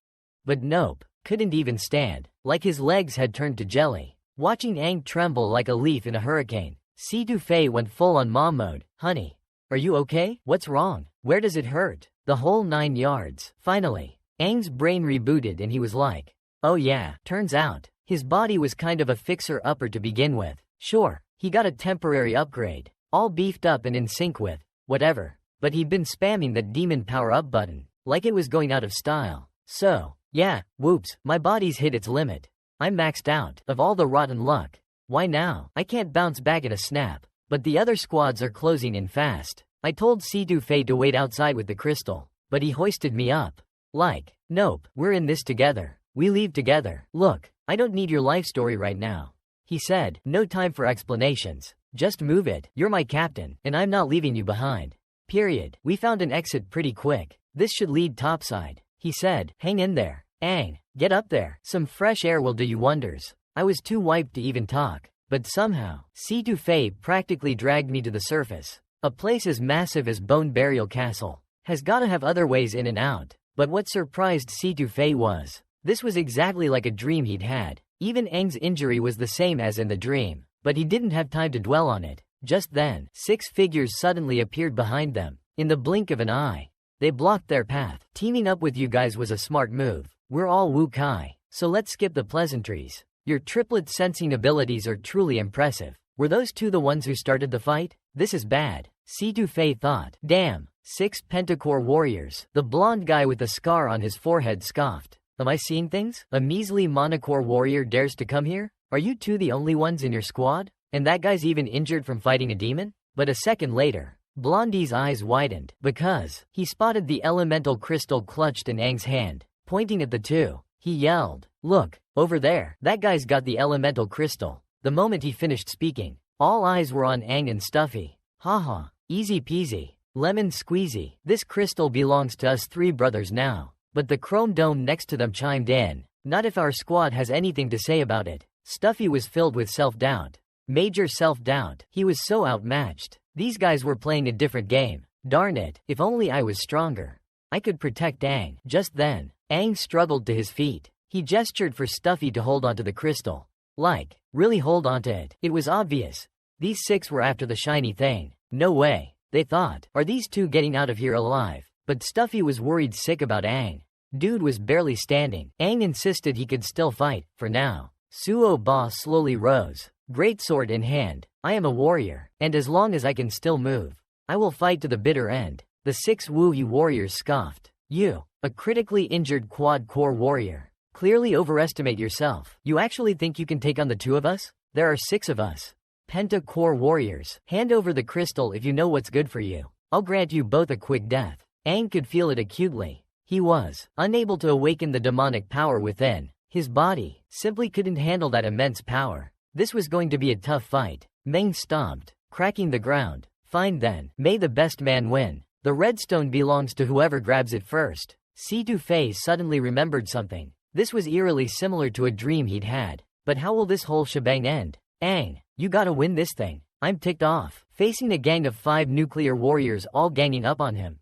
But nope, couldn't even stand, like his legs had turned to jelly. Watching Aang tremble like a leaf in a hurricane, Situ Fei went full on mom mode. "Honey, are you okay? What's wrong? Where does it hurt?" The whole 9 yards. Finally, Aang's brain rebooted and he was like, "Oh yeah, turns out, his body was kind of a fixer-upper to begin with. Sure, he got a temporary upgrade, all beefed up and in sync with whatever, but he'd been spamming that demon power-up button, like it was going out of style. So, yeah, whoops, my body's hit its limit. I'm maxed out of all the rotten luck. Why now? I can't bounce back in a snap. But the other squads are closing in fast. I told Situ Fei to wait outside with the crystal, but he hoisted me up. Like, nope, we're in this together. We leave together. Look, I don't need your life story right now," he said. "No time for explanations. Just move it. You're my captain, and I'm not leaving you behind. Period." We found an exit pretty quick. "This should lead topside," he said. "Hang in there. Aang, get up there. Some fresh air will do you wonders." I was too wiped to even talk, but somehow, Situ Fei practically dragged me to the surface. A place as massive as Bone Burial Castle has gotta have other ways in and out. But what surprised Situ Fei was, this was exactly like a dream he'd had. Even Aang's injury was the same as in the dream, but he didn't have time to dwell on it. Just then, 6 figures suddenly appeared behind them. In the blink of an eye, they blocked their path. "Teaming up with you guys was a smart move. We're all Wu Kai, so let's skip the pleasantries. Your triplet sensing abilities are truly impressive. Were those 2 the ones who started the fight? This is bad," Situ Fei thought. "Damn, 6 pentacore warriors." The blonde guy with the scar on his forehead scoffed. "Am I seeing things? A measly monocore warrior dares to come here? Are you 2 the only ones in your squad? And that guy's even injured from fighting a demon?" But a second later, Blondie's eyes widened, because he spotted the elemental crystal clutched in Aang's hand. Pointing at the 2, he yelled, "Look, over there, that guy's got the elemental crystal." The moment he finished speaking, all eyes were on Aang and Stuffy. "Haha, easy peasy, lemon squeezy. This crystal belongs to us 3 brothers now." But the chrome dome next to them chimed in, "Not if our squad has anything to say about it." Stuffy was filled with self-doubt. Major self-doubt. He was so outmatched. These guys were playing a different game. Darn it, if only I was stronger, I could protect Aang. Just then, Aang struggled to his feet. He gestured for Stuffy to hold onto the crystal. Like, really hold onto it. It was obvious. These 6 were after the shiny thing. No way, they thought. Are these 2 getting out of here alive? But Stuffy was worried sick about Aang. Dude was barely standing. Aang insisted he could still fight, for now. Suo Ba slowly rose, greatsword in hand. "I am a warrior, and as long as I can still move, I will fight to the bitter end." The 6 Wu warriors scoffed. "You, a critically injured quad-core warrior, clearly overestimate yourself. You actually think you can take on the 2 of us? There are 6 of us." Penta-core warriors, hand over the crystal if you know what's good for you. I'll grant you both a quick death. Aang could feel it acutely. He was unable to awaken the demonic power within. His body simply couldn't handle that immense power. This was going to be a tough fight. Meng stomped, cracking the ground. Fine then, may the best man win. The redstone belongs to whoever grabs it first. Si-Tu-Fei suddenly remembered something. This was eerily similar to a dream he'd had. But how will this whole shebang end? Aang, you gotta win this thing. I'm ticked off. Facing a gang of 5 nuclear warriors all ganging up on him.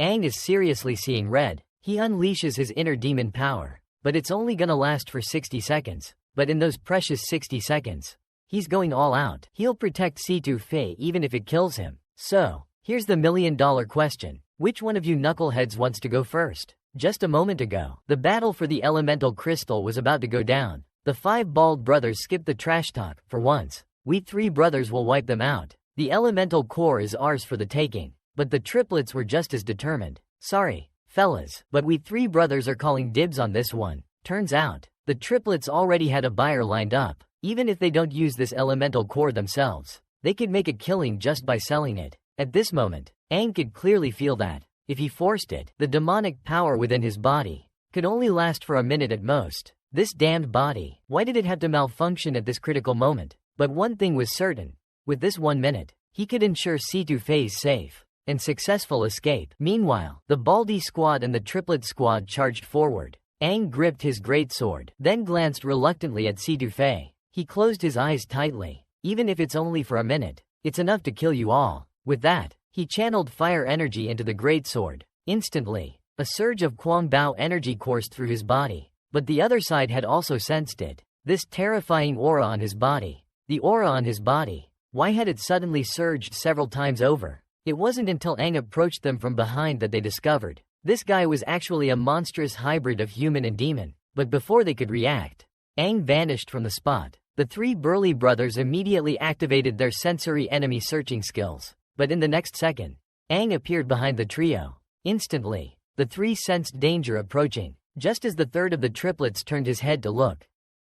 Aang is seriously seeing red. He unleashes his inner demon power. But it's only gonna last for 60 seconds. But in those precious 60 seconds, he's going all out. He'll protect Si-Tu-Fei even if it kills him. So, here's the million-dollar question. Which one of you knuckleheads wants to go first? Just a moment ago, the battle for the elemental crystal was about to go down. The 5 bald brothers skipped the trash talk. For once, we 3 brothers will wipe them out. The elemental core is ours for the taking. But the triplets were just as determined. Sorry, fellas, but we 3 brothers are calling dibs on this one. Turns out, the triplets already had a buyer lined up. Even if they don't use this elemental core themselves, they could make a killing just by selling it. At this moment, Aang could clearly feel that, if he forced it, the demonic power within his body could only last for a minute at most. This damned body, why did it have to malfunction at this critical moment? But one thing was certain. With this 1 minute, he could ensure Si-Tu-Fei's safe and successful escape. Meanwhile, the Baldy squad and the Triplet squad charged forward. Aang gripped his greatsword, then glanced reluctantly at Si-Tu-Fei. He closed his eyes tightly. Even if it's only for a minute, it's enough to kill you all. With that, he channeled fire energy into the greatsword. Instantly, a surge of Quang Bao energy coursed through his body. But the other side had also sensed it. This terrifying aura on his body. The aura on his body. Why had it suddenly surged several times over? It wasn't until Aang approached them from behind that they discovered. This guy was actually a monstrous hybrid of human and demon. But before they could react, Aang vanished from the spot. The 3 burly brothers immediately activated their sensory enemy searching skills. But in the next second, Aang appeared behind the trio. Instantly, the 3 sensed danger approaching. Just as the third of the triplets turned his head to look,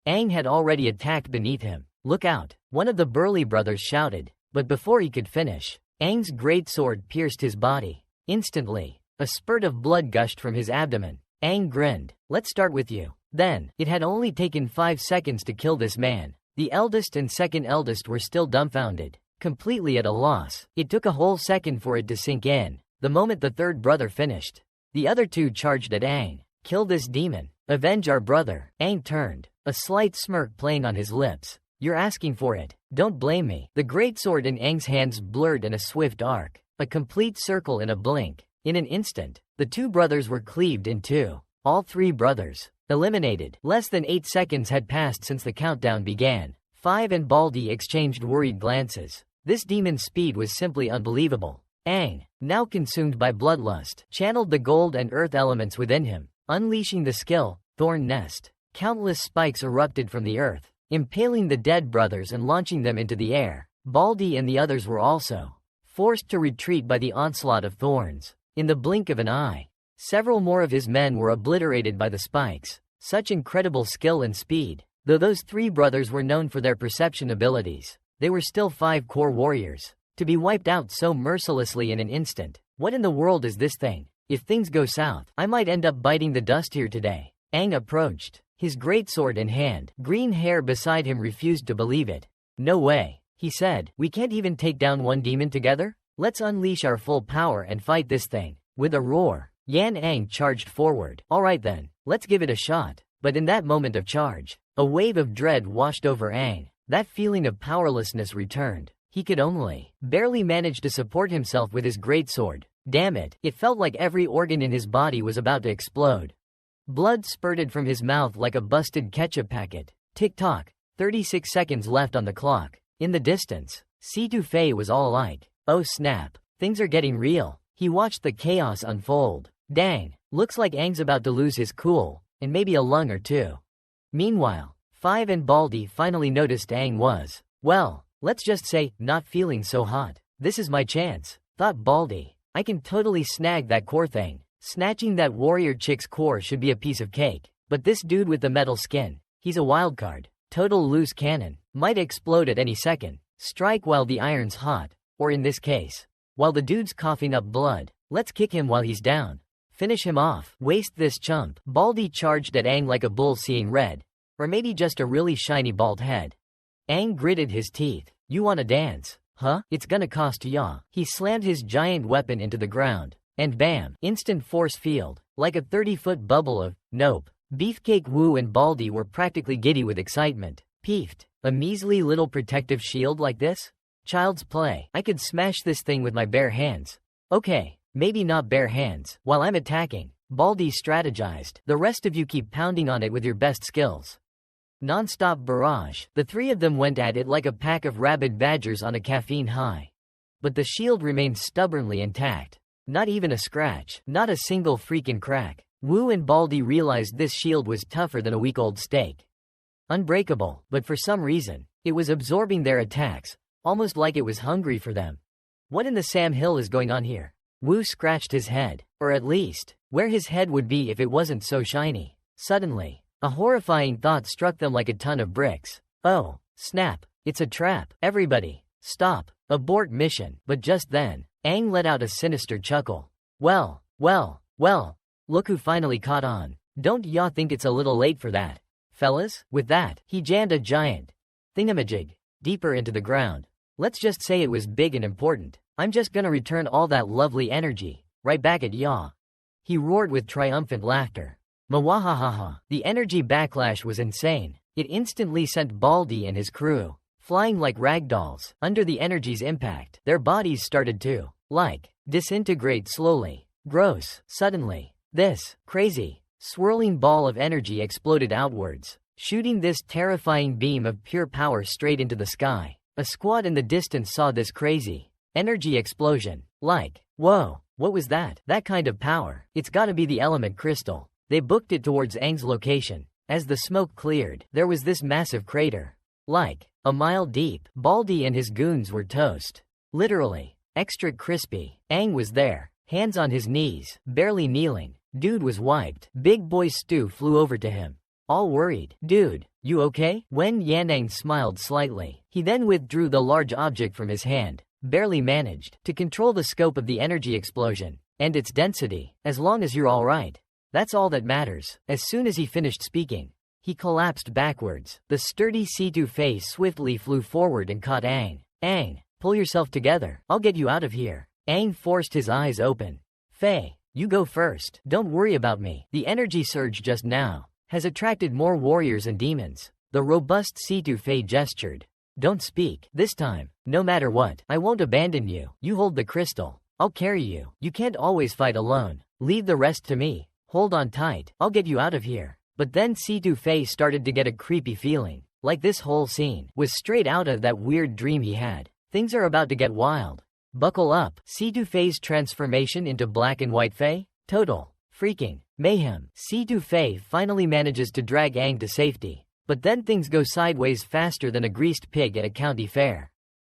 Aang had already attacked beneath him. Look out, one of the burly brothers shouted. But before he could finish, Aang's greatsword pierced his body. Instantly, a spurt of blood gushed from his abdomen. Aang grinned. Let's start with you. Then, it had only taken 5 seconds to kill this man. The eldest and second eldest were still dumbfounded, completely at a loss. It took a whole second for it to sink in. The moment the third brother finished, the other 2 charged at Aang. Kill this demon. Avenge our brother. Aang turned, a slight smirk playing on his lips. You're asking for it. Don't blame me. The greatsword in Aang's hands blurred in a swift arc, a complete circle in a blink. In an instant, the 2 brothers were cleaved in 2. All 3 brothers eliminated. Less than 8 seconds had passed since the countdown began. 5 and Baldy exchanged worried glances. This demon's speed was simply unbelievable. Aang, now consumed by bloodlust, channeled the gold and earth elements within him, unleashing the skill, Thorn Nest. Countless spikes erupted from the earth, impaling the dead brothers and launching them into the air. Baldy and the others were also forced to retreat by the onslaught of thorns. In the blink of an eye, several more of his men were obliterated by the spikes. Such incredible skill and speed. Though those 3 brothers were known for their perception abilities, they were still 5 core warriors. To be wiped out so mercilessly in an instant. What in the world is this thing? If things go south, I might end up biting the dust here today. Aang approached, his greatsword in hand. Green hair beside him refused to believe it. No way, he said. We can't even take down one demon together? Let's unleash our full power and fight this thing. With a roar, Yan Aang charged forward. Alright then, let's give it a shot. But in that moment of charge, a wave of dread washed over Aang. That feeling of powerlessness returned. He could only barely manage to support himself with his greatsword. Damn it, it felt like every organ in his body was about to explode. Blood spurted from his mouth like a busted ketchup packet. Tick-tock, 36 seconds left on the clock. In the distance, Si-Tu-Fei was all like, oh snap, things are getting real. He watched the chaos unfold. Dang, looks like Aang's about to lose his cool, and maybe a lung or 2. Meanwhile, 5 and Baldy finally noticed Aang was, well, let's just say, not feeling so hot. This is my chance, thought Baldy. I can totally snag that core thing. Snatching that warrior chick's core should be a piece of cake. But this dude with the metal skin, he's a wildcard. Total loose cannon. Might explode at any second. Strike while the iron's hot, or in this case, while the dude's coughing up blood. Let's kick him while he's down. Finish him off. Waste this chump. Baldy charged at Aang like a bull seeing red. Or maybe just a really shiny bald head. Aang gritted his teeth. You wanna dance? Huh? It's gonna cost ya. He slammed his giant weapon into the ground. And bam! Instant force field. Like a 30-foot bubble of, nope. Beefcake Wu and Baldy were practically giddy with excitement. Peeved. A measly little protective shield like this? Child's play. I could smash this thing with my bare hands. Okay. Maybe not bare hands. While I'm attacking, Baldy strategized. The rest of you keep pounding on it with your best skills. Non-stop barrage. The three of them went at it like a pack of rabid badgers on a caffeine high. But the shield remained stubbornly intact. Not even a scratch. Not a single freaking crack. Wu and Baldy realized this shield was tougher than a week-old steak. Unbreakable, but for some reason, it was absorbing their attacks, almost like it was hungry for them. What in the Sam Hill is going on here? Wu scratched his head, or at least, where his head would be if it wasn't so shiny. Suddenly, a horrifying thought struck them like a ton of bricks. Oh, snap, it's a trap. Everybody, stop, abort mission. But just then, Aang let out a sinister chuckle. Well, look who finally caught on. Don't y'all think it's a little late for that, fellas? With that, he jammed a giant thingamajig deeper into the ground. Let's just say it was big and important. I'm just gonna return all that lovely energy, right back at ya. He roared with triumphant laughter. Mwahahaha. The energy backlash was insane. It instantly sent Baldy and his crew flying like ragdolls. Under the energy's impact, their bodies started to, disintegrate slowly. Gross. Suddenly, this crazy, swirling ball of energy exploded outwards, shooting this terrifying beam of pure power straight into the sky. A squad in the distance saw this crazy energy explosion. Whoa, what was that? That kind of power. It's gotta be the element crystal. They booked it towards Aang's location. As the smoke cleared, there was this massive crater. A mile deep. Baldy and his goons were toast. Literally. Extra crispy. Aang was there. Hands on his knees. Barely kneeling. Dude was wiped. Big boy Stu flew over to him. All worried. Dude, you okay? Wen Yanang smiled slightly. He then withdrew the large object from his hand. Barely managed to control the scope of the energy explosion and its density. As long as you're alright. That's all that matters. As soon as he finished speaking, he collapsed backwards. The sturdy C2 face swiftly flew forward and caught Aang. Aang, pull yourself together. I'll get you out of here. Aang forced his eyes open. Faye, you go first. Don't worry about me. The energy surge just now has attracted more warriors and demons. The robust C2 Faye gestured. Don't speak. This time, no matter what, I won't abandon you. You hold the crystal. I'll carry you. You can't always fight alone. Leave the rest to me. Hold on tight. I'll get you out of here. But then C2 Faye started to get a creepy feeling. Like this whole scene was straight out of that weird dream he had. Things are about to get wild. Buckle up. C2 Faye's transformation into black and white Faye? Total freaking mayhem. C2 Faye finally manages to drag Aang to safety. But then things go sideways faster than a greased pig at a county fair.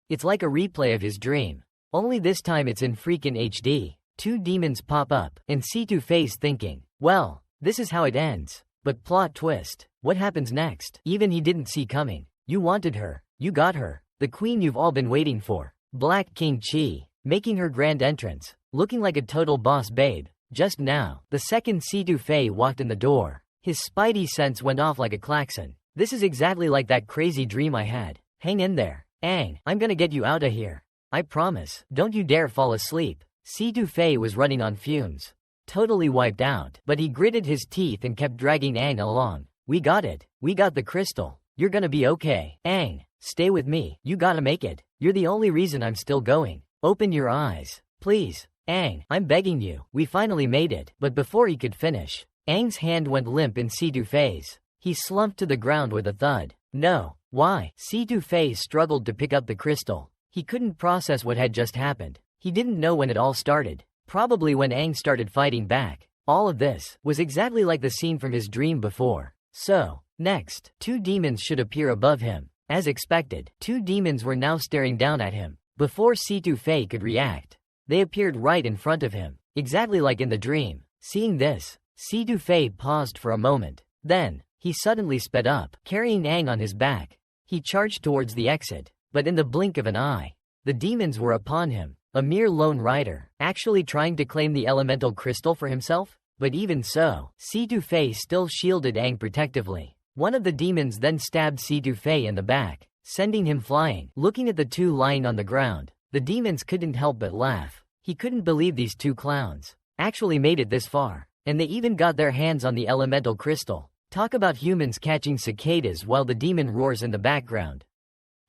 It's like a replay of his dream. Only this time it's in freaking HD. Two demons pop up, and C2 Faye's thinking, well, this is how it ends. But plot twist. What happens next? Even he didn't see coming. You wanted her. You got her. The queen you've all been waiting for. Black King Chi, making her grand entrance, looking like a total boss babe. Just now, the second C2 Faye walked in the door. His spidey sense went off like a klaxon. This is exactly like that crazy dream I had. Hang in there. Aang, I'm gonna get you out of here. I promise. Don't you dare fall asleep. C2 Faye was running on fumes. Totally wiped out. But he gritted his teeth and kept dragging Aang along. We got it. We got the crystal. You're gonna be okay. Aang, stay with me. You gotta make it. You're the only reason I'm still going. Open your eyes. Please. Aang, I'm begging you. We finally made it. But before he could finish, Aang's hand went limp in C2 Faye's. He slumped to the ground with a thud. No. Why? C2 Faye struggled to pick up the crystal. He couldn't process what had just happened. He didn't know when it all started. Probably when Aang started fighting back. All of this was exactly like the scene from his dream before. So, next, two demons should appear above him. As expected, two demons were now staring down at him. Before C2 Faye could react, they appeared right in front of him, exactly like in the dream. Seeing this, C2 Faye paused for a moment. Then, he suddenly sped up, carrying Aang on his back. He charged towards the exit. But in the blink of an eye, the demons were upon him. A mere lone rider, actually trying to claim the elemental crystal for himself? But even so, Si-Tu-Fei still shielded Aang protectively. One of the demons then stabbed Si-Tu-Fei in the back, sending him flying. Looking at the two lying on the ground, the demons couldn't help but laugh. He couldn't believe these two clowns actually made it this far. And they even got their hands on the elemental crystal. Talk about humans catching cicadas while the demon roars in the background.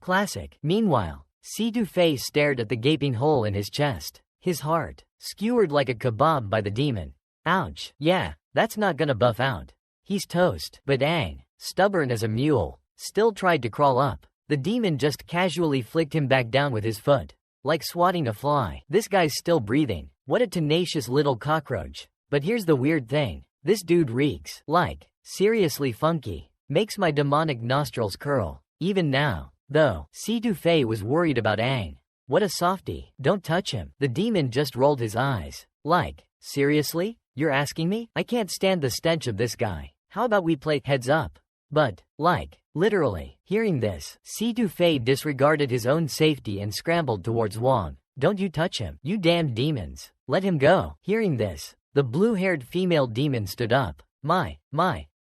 Classic. Meanwhile, Si-Tu-Fei stared at the gaping hole in his chest. His heart, skewered like a kebab by the demon. Ouch. Yeah, that's not gonna buff out. He's toast. But Aang, stubborn as a mule, still tried to crawl up. The demon just casually flicked him back down with his foot. Like swatting a fly. This guy's still breathing. What a tenacious little cockroach. But here's the weird thing. This dude reeks. Like, seriously funky. Makes my demonic nostrils curl. Even now, though, Si-Tu-Fei was worried about Aang. What a softie. Don't touch him. The demon just rolled his eyes. Like, seriously? You're asking me? I can't stand the stench of this guy. How about we play heads up? But, like, literally. Hearing this, Si-Tu-Fei disregarded his own safety and scrambled towards Wang. Don't you touch him. You damned demons. Let him go. Hearing this, the blue-haired female demon stood up. My,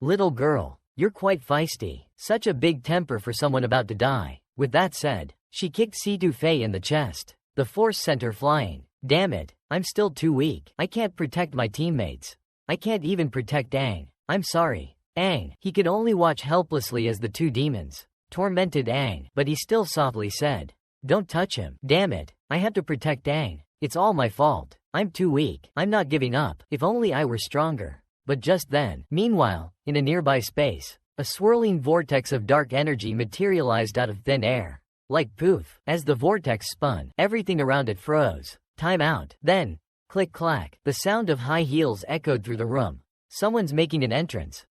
little girl. You're quite feisty. Such a big temper for someone about to die. With that said, she kicked Si-Tu-Fei in the chest. The force sent her flying. Damn it, I'm still too weak. I can't protect my teammates. I can't even protect Aang. I'm sorry. Aang, he could only watch helplessly as the two demons tormented Aang, but he still softly said, "Don't touch him. Damn it, I have to protect Aang. It's all my fault. I'm too weak. I'm not giving up. If only I were stronger." But just then, meanwhile, in a nearby space, a swirling vortex of dark energy materialized out of thin air. Like poof. As the vortex spun, everything around it froze. Time out. Then, click-clack, the sound of high heels echoed through the room. Someone's making an entrance.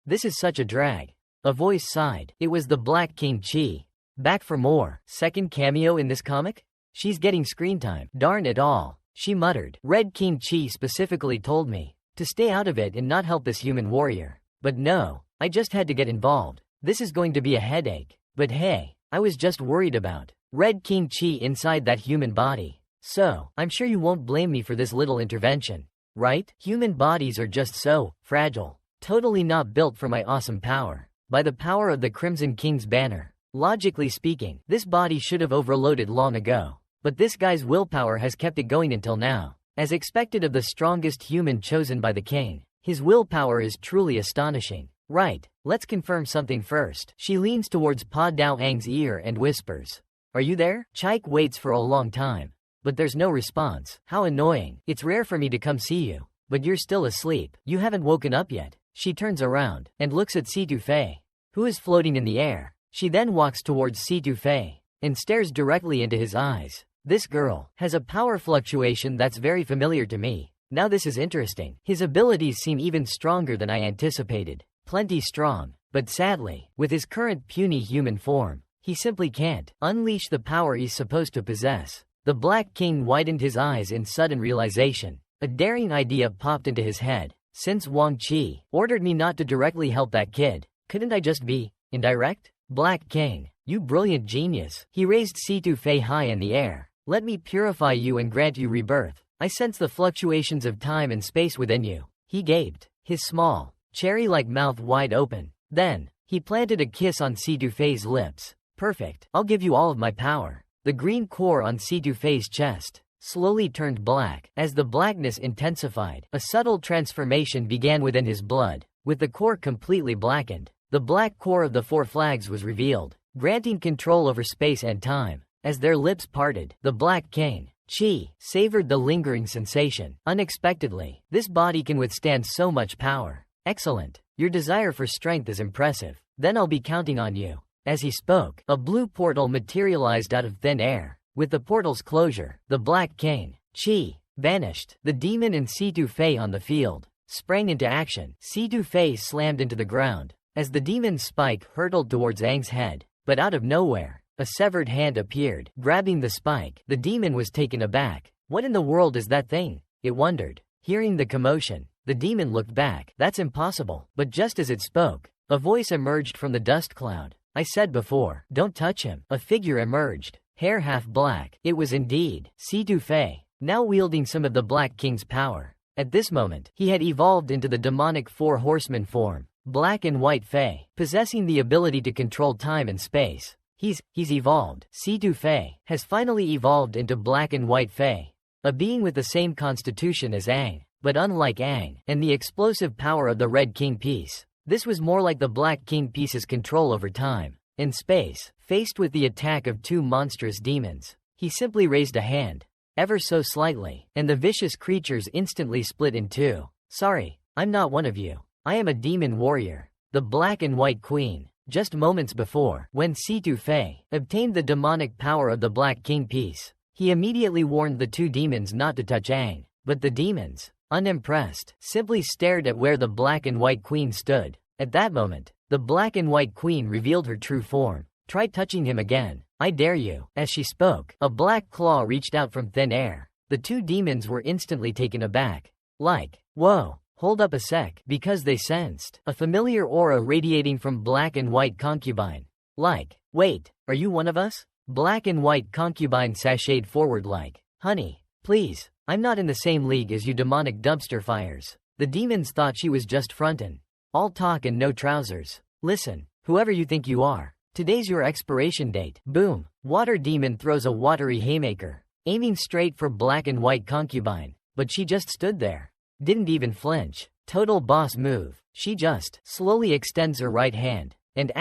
This is such a drag. A voice sighed. It was the Black King Chi. Back for more. Second cameo in this comic? She's getting screen time. Darn it all. She muttered. Red King Chi specifically told me to stay out of it and not help this human warrior. But no, I just had to get involved. This is going to be a headache. But hey, I was just worried about Red King Chi inside that human body. So, I'm sure you won't blame me for this little intervention. Right? Human bodies are just so fragile. Totally not built for my awesome power. By the power of the Crimson King's banner. Logically speaking, this body should have overloaded long ago. But this guy's willpower has kept it going until now. As expected of the strongest human chosen by the king, his willpower is truly astonishing. Right, let's confirm something first. She leans towards Pa Dao Aang's ear and whispers, "Are you there?" Chaik waits for a long time. But there's no response. How annoying. It's rare for me to come see you. But you're still asleep. You haven't woken up yet. She turns around and looks at Si-Tu-Fei, who is floating in the air. She then walks towards Si-Tu-Fei and stares directly into his eyes. This girl has a power fluctuation that's very familiar to me. Now this is interesting. His abilities seem even stronger than I anticipated. Plenty strong. But sadly, with his current puny human form, he simply can't unleash the power he's supposed to possess. The Black King widened his eyes in sudden realization. A daring idea popped into his head. Since Wang Chi ordered me not to directly help that kid, couldn't I just be indirect? Black King, you brilliant genius. He raised Si-Tu-Fei high in the air. Let me purify you and grant you rebirth. I sense the fluctuations of time and space within you. He gaped, his small, cherry-like mouth wide open. Then, he planted a kiss on Si-Tu-Fei's lips. Perfect. I'll give you all of my power. The green core on Si-Tu-Fei's chest slowly turned black. As the blackness intensified, a subtle transformation began within his blood. With the core completely blackened, the black core of the four flags was revealed, granting control over space and time. As their lips parted, the Black King, Chi, savored the lingering sensation. Unexpectedly, this body can withstand so much power. Excellent. Your desire for strength is impressive. Then I'll be counting on you. As he spoke, a blue portal materialized out of thin air. With the portal's closure, the Black King, Chi, vanished. The demon and Si-Tu-Fei on the field sprang into action. Si-Tu-Fei slammed into the ground as the demon's spike hurtled towards Aang's head. But out of nowhere, a severed hand appeared, grabbing the spike. The demon was taken aback. What in the world is that thing? It wondered. Hearing the commotion, the demon looked back. That's impossible. But just as it spoke, a voice emerged from the dust cloud. I said before, don't touch him. A figure emerged, hair half black. It was indeed Situ Fei, now wielding some of the Black King's power. At this moment, he had evolved into the demonic Four Horsemen form, Black and White Fei, possessing the ability to control time and space. He's evolved. Situ Fei has finally evolved into Black and White Fei, a being with the same constitution as Aang, but unlike Aang, and the explosive power of the Red King piece. This was more like the Black King piece's control over time and space. Faced with the attack of two monstrous demons, he simply raised a hand, ever so slightly, and the vicious creatures instantly split in two. Sorry, I'm not one of you. I am a demon warrior, the Black and White Queen. Just moments before, when Situ Fei obtained the demonic power of the Black King piece, he immediately warned the two demons not to touch Aang, but the demons, unimpressed, simply stared at where the Black and White Queen stood. At that moment, the Black and White Queen revealed her true form. Try touching him again. I dare you. As she spoke, a black claw reached out from thin air. The two demons were instantly taken aback. Like, whoa, hold up a sec, because they sensed a familiar aura radiating from Black and White Concubine. Like, wait, are you one of us? Black and White Concubine sashayed forward like, honey, please, I'm not in the same league as you demonic dumpster fires. The demons thought she was just frontin'. All talk and no trousers. Listen, whoever you think you are, today's your expiration date. Boom. Water demon throws a watery haymaker, aiming straight for Black and White Concubine, but she just stood there. Didn't even flinch. Total boss move. She just slowly extends her right hand, and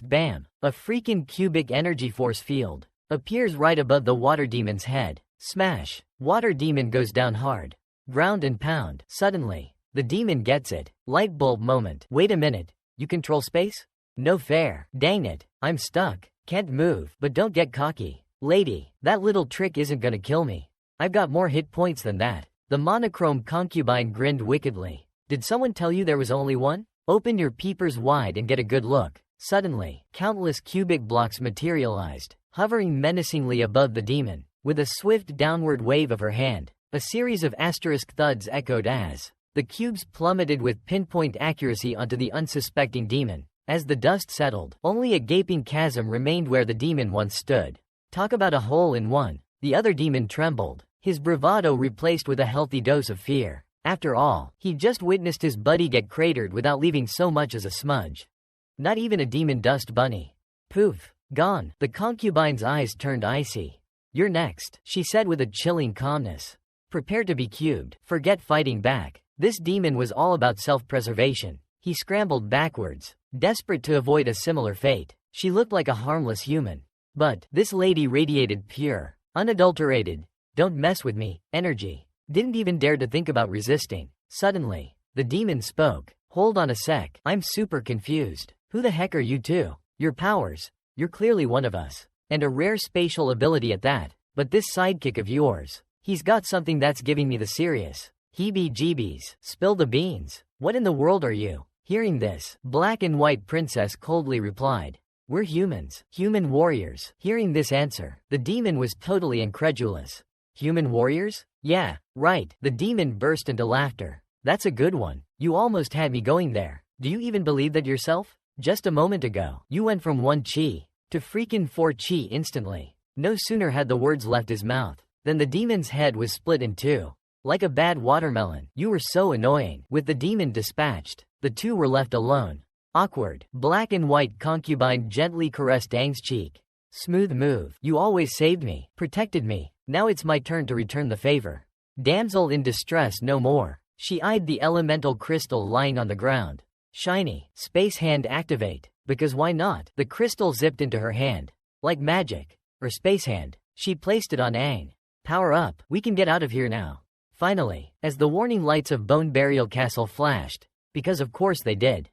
bam, a freaking cubic energy force field appears right above the water demon's head. Smash. Water demon goes down hard. Ground and pound. Suddenly, the demon gets it. Light bulb moment. Wait a minute. You control space? No fair. Dang it. I'm stuck. Can't move. But don't get cocky. Lady, that little trick isn't gonna kill me. I've got more hit points than that. The monochrome concubine grinned wickedly. Did someone tell you there was only one? Open your peepers wide and get a good look. Suddenly, countless cubic blocks materialized, hovering menacingly above the demon. With a swift downward wave of her hand, a series of asterisk thuds echoed as the cubes plummeted with pinpoint accuracy onto the unsuspecting demon. As the dust settled, only a gaping chasm remained where the demon once stood. Talk about a hole in one. The other demon trembled, his bravado replaced with a healthy dose of fear. After all, he'd just witnessed his buddy get cratered without leaving so much as a smudge. Not even a demon dust bunny. Poof. Gone. The concubine's eyes turned icy. You're next, she said with a chilling calmness. Prepare to be cubed. Forget fighting back. This demon was all about self-preservation. He scrambled backwards, desperate to avoid a similar fate. She looked like a harmless human. But this lady radiated pure, unadulterated, don't mess with me, energy. Didn't even dare to think about resisting. Suddenly, the demon spoke. Hold on a sec. I'm super confused. Who the heck are you two? Your powers. You're clearly one of us. And a rare spatial ability at that. But this sidekick of yours, he's got something that's giving me the serious heebie-jeebies. Spill the beans. What in the world are you? Hearing this, Black and White Princess coldly replied. We're humans. Human warriors. Hearing this answer, the demon was totally incredulous. Human warriors? Yeah, right. The demon burst into laughter. That's a good one. You almost had me going there. Do you even believe that yourself? Just a moment ago, you went from 1 chi to freaking 4 chi instantly. No sooner had the words left his mouth than the demon's head was split in two. Like a bad watermelon. You were so annoying. With the demon dispatched, the two were left alone. Awkward. Black and White Concubine gently caressed Aang's cheek. Smooth move. You always saved me, protected me. Now it's my turn to return the favor. Damsel in distress no more. She eyed the elemental crystal lying on the ground. Shiny. Space hand activate. Because why not? The crystal zipped into her hand. Like magic. Or space hand. She placed it on Aang. Power up. We can get out of here now. Finally, as the warning lights of Bone Burial Castle flashed. Because of course they did.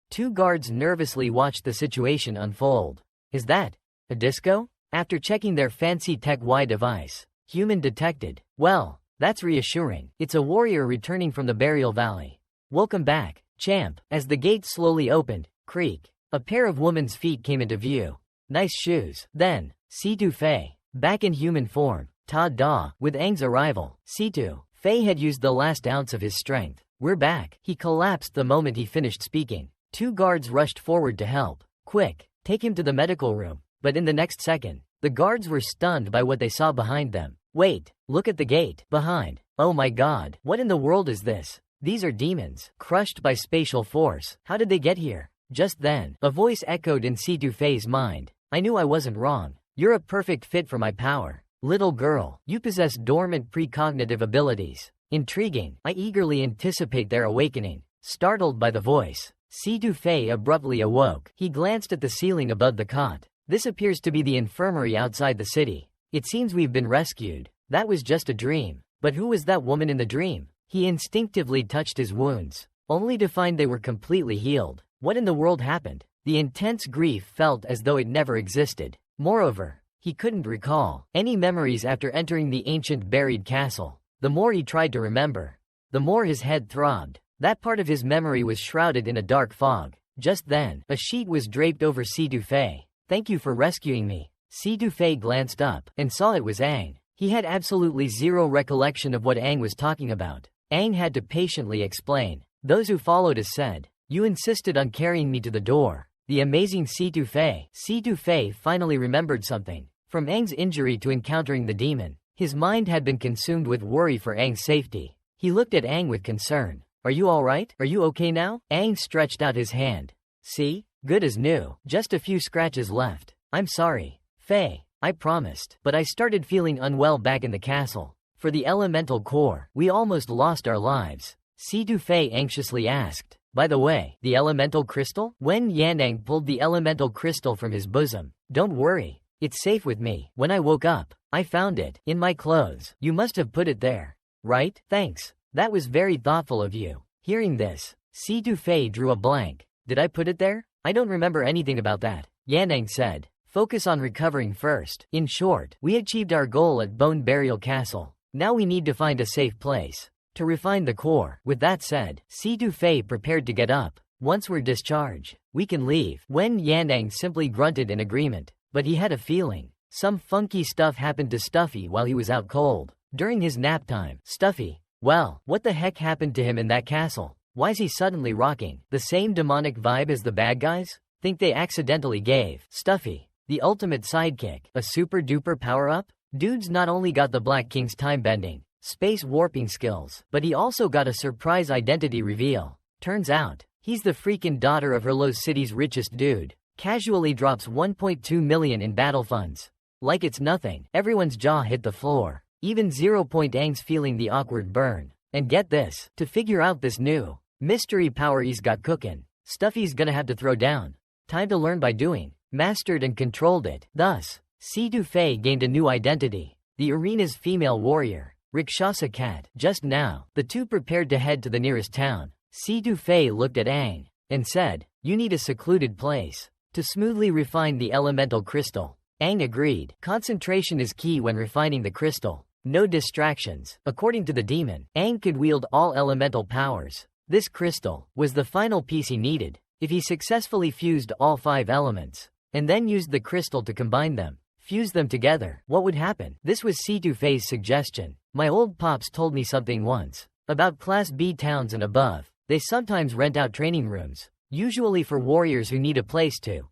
Two guards nervously watched the situation unfold. Is that a disco? After checking their fancy tech Y device, human detected. Well, that's reassuring. It's a warrior returning from the burial valley. Welcome back, champ. As the gate slowly opened, creak, a pair of woman's feet came into view. Nice shoes. Then, Situ Fei, back in human form. Ta-da. With Aang's arrival, Situ Fei had used the last ounce of his strength. We're back. He collapsed the moment he finished speaking. Two guards rushed forward to help. Quick, take him to the medical room. But in the next second, the guards were stunned by what they saw behind them. Wait, look at the gate. Behind. Oh my god, what in the world is this? These are demons, crushed by spatial force. How did they get here? Just then, a voice echoed in Situfei's mind. I knew I wasn't wrong. You're a perfect fit for my power. Little girl, you possess dormant precognitive abilities. Intriguing. I eagerly anticipate their awakening. Startled by the voice, Situfei abruptly awoke. He glanced at the ceiling above the cot. This appears to be the infirmary outside the city. It seems we've been rescued. That was just a dream. But who was that woman in the dream? He instinctively touched his wounds, only to find they were completely healed. What in the world happened? The intense grief felt as though it never existed. Moreover, he couldn't recall any memories after entering the ancient buried castle. The more he tried to remember, the more his head throbbed. That part of his memory was shrouded in a dark fog. Just then, a sheet was draped over Situfei. Thank you for rescuing me. Situfei glanced up and saw it was Aang. He had absolutely zero recollection of what Aang was talking about. Aang had to patiently explain. Those who followed us said, you insisted on carrying me to the door. The amazing Situfei. Situfei finally remembered something. From Aang's injury to encountering the demon, his mind had been consumed with worry for Aang's safety. He looked at Aang with concern. Are you alright? Are you okay now? Aang stretched out his hand. See? Good as new. Just a few scratches left. I'm sorry, Fei. I promised. But I started feeling unwell back in the castle. For the elemental core, we almost lost our lives. Situfei anxiously asked. By the way, the elemental crystal? When Yanang pulled the elemental crystal from his bosom. Don't worry. It's safe with me. When I woke up, I found it in my clothes. You must have put it there. Right? Thanks. That was very thoughtful of you. Hearing this, Situfei drew a blank. Did I put it there? I don't remember anything about that. Yanang said. Focus on recovering first. In short, we achieved our goal at Bone Burial Castle. Now we need to find a safe place to refine the core. With that said, Situfei prepared to get up. Once we're discharged, we can leave. When Yanang simply grunted in agreement. But he had a feeling. Some funky stuff happened to Stuffy while he was out cold. During his nap time, Stuffy. Well, what the heck happened to him in that castle? Why's he suddenly rocking? The same demonic vibe as the bad guys? Think they accidentally gave Stuffy the ultimate sidekick a super duper power-up? Dude's not only got the Black King's time-bending, space warping skills, but he also got a surprise identity reveal. Turns out, he's the freaking daughter of Herlos City's richest dude. Casually drops 1.2 million in battle funds. Like it's nothing. Everyone's jaw hit the floor. Even 0. Aang's feeling the awkward burn. And get this, to figure out this new mystery power he's got cookin', Stuffy's gonna have to throw down. Time to learn by doing. Mastered and controlled it. Thus, Situfei gained a new identity. The arena's female warrior. Rakshasa Cat. Just now, the two prepared to head to the nearest town. Situfei looked at Aang and said, you need a secluded place to smoothly refine the elemental crystal. Aang agreed. Concentration is key when refining the crystal. No distractions. According to the demon, Aang could wield all elemental powers. This crystal was the final piece he needed. If he successfully fused all 5 elements, and then used the crystal to combine them, fuse them together, what would happen? This was Situfei's suggestion. My old pops told me something once about Class B towns and above. They sometimes rent out training rooms, usually for warriors who need a place to,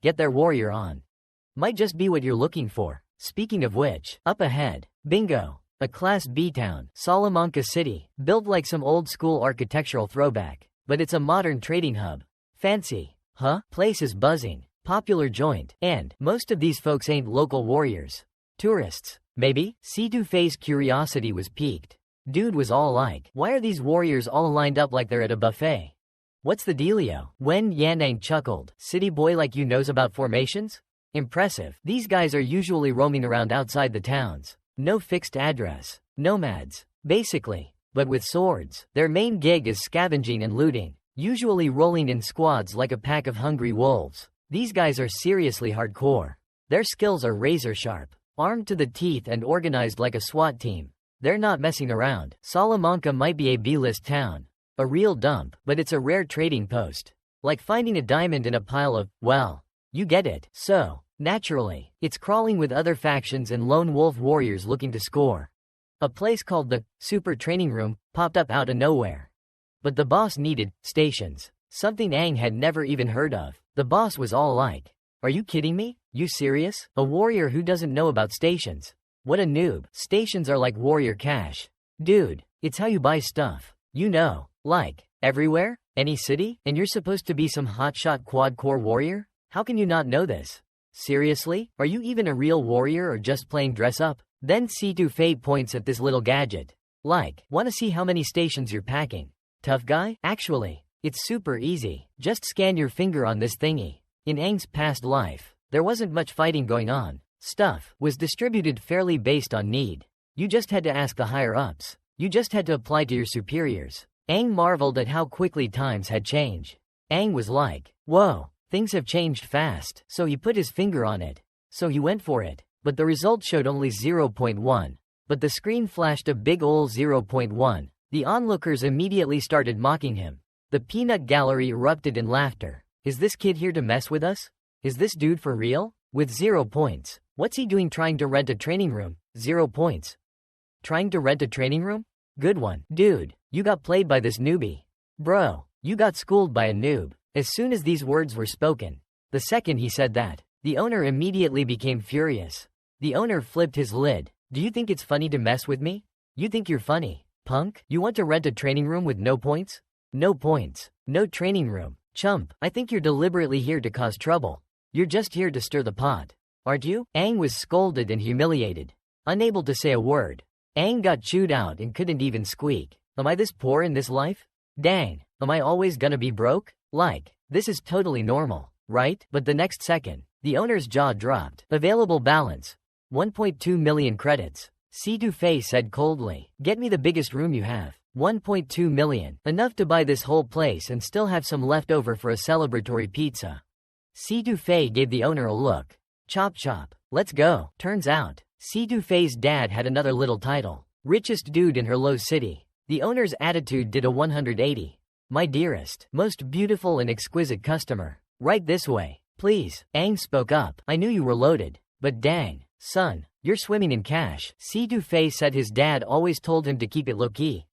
get their warrior on. Might just be what you're looking for. Speaking of which, up ahead, bingo, a Class B town, Salamanca City, built like some old school architectural throwback, but it's a modern trading hub. Fancy, huh? Place is buzzing, popular joint, and most of these folks ain't local warriors. Tourists, maybe? Situfei's curiosity was piqued. Dude was all like, why are these warriors all lined up like they're at a buffet? What's the dealio? When Yanang chuckled, city boy like you knows about formations? Impressive. These guys are usually roaming around outside the towns. No fixed address. Nomads, basically. But with swords. Their main gig is scavenging and looting, usually rolling in squads like a pack of hungry wolves. These guys are seriously hardcore. Their skills are razor sharp, armed to the teeth and organized like a SWAT team. They're not messing around. Salamanca might be a B-list town, a real dump, but it's a rare trading post. Like finding a diamond in a pile of, well, you get it. So, naturally, it's crawling with other factions and lone wolf warriors looking to score. A place called the Super Training Room popped up out of nowhere. But the boss needed stations. something Aang had never even heard of. The boss was all like, "Are you kidding me? You serious? A warrior who doesn't know about stations? What a noob. Stations are like warrior cash. Dude, it's how you buy stuff. You know, like, everywhere? Any city? And you're supposed to be some hotshot quad-core warrior? How can you not know this? Seriously? Are you even a real warrior or just playing dress-up?" Then C2 points at this little gadget. Like, "Wanna see how many stations you're packing? Tough guy? Actually, it's super easy. Just scan your finger on this thingy." In Aang's past life, there wasn't much fighting going on. Stuff was distributed fairly based on need. You just had to ask the higher-ups. You just had to apply to your superiors. Aang marveled at how quickly times had changed. Aang was like, "Whoa, things have changed fast." So he put his finger on it. So he went for it. But the result showed only 0.1. But the screen flashed a big ol' 0.1. The onlookers immediately started mocking him. The peanut gallery erupted in laughter. Is this kid here to mess with us? Is this dude for real? With 0 points. What's he doing trying to rent a training room? 0 points. Trying to rent a training room? Good one. Dude, you got played by this newbie. Bro, you got schooled by a noob. As soon as these words were spoken, the second he said that, the owner immediately became furious. The owner flipped his lid. Do you think it's funny to mess with me? You think you're funny, punk? You want to rent a training room with no points? No points. No training room. Chump, I think you're deliberately here to cause trouble. You're just here to stir the pot. Aren't you? Aang was scolded and humiliated. Unable to say a word. Aang got chewed out and couldn't even squeak. Am I this poor in this life? Dang, am I always gonna be broke? Like, this is totally normal, right? But the next second, the owner's jaw dropped. Available balance. 1.2 million credits. C2 said coldly. Get me the biggest room you have. 1.2 million. Enough to buy this whole place and still have some left over for a celebratory pizza. C2 gave the owner a look. Chop chop. Let's go. Turns out, C2's dad had another little title. Richest dude in her low city. The owner's attitude did a 180. My dearest, most beautiful and exquisite customer. Right this way, please. Aang spoke up. I knew you were loaded. But dang, son, you're swimming in cash. C2 said his dad always told him to keep it low-key.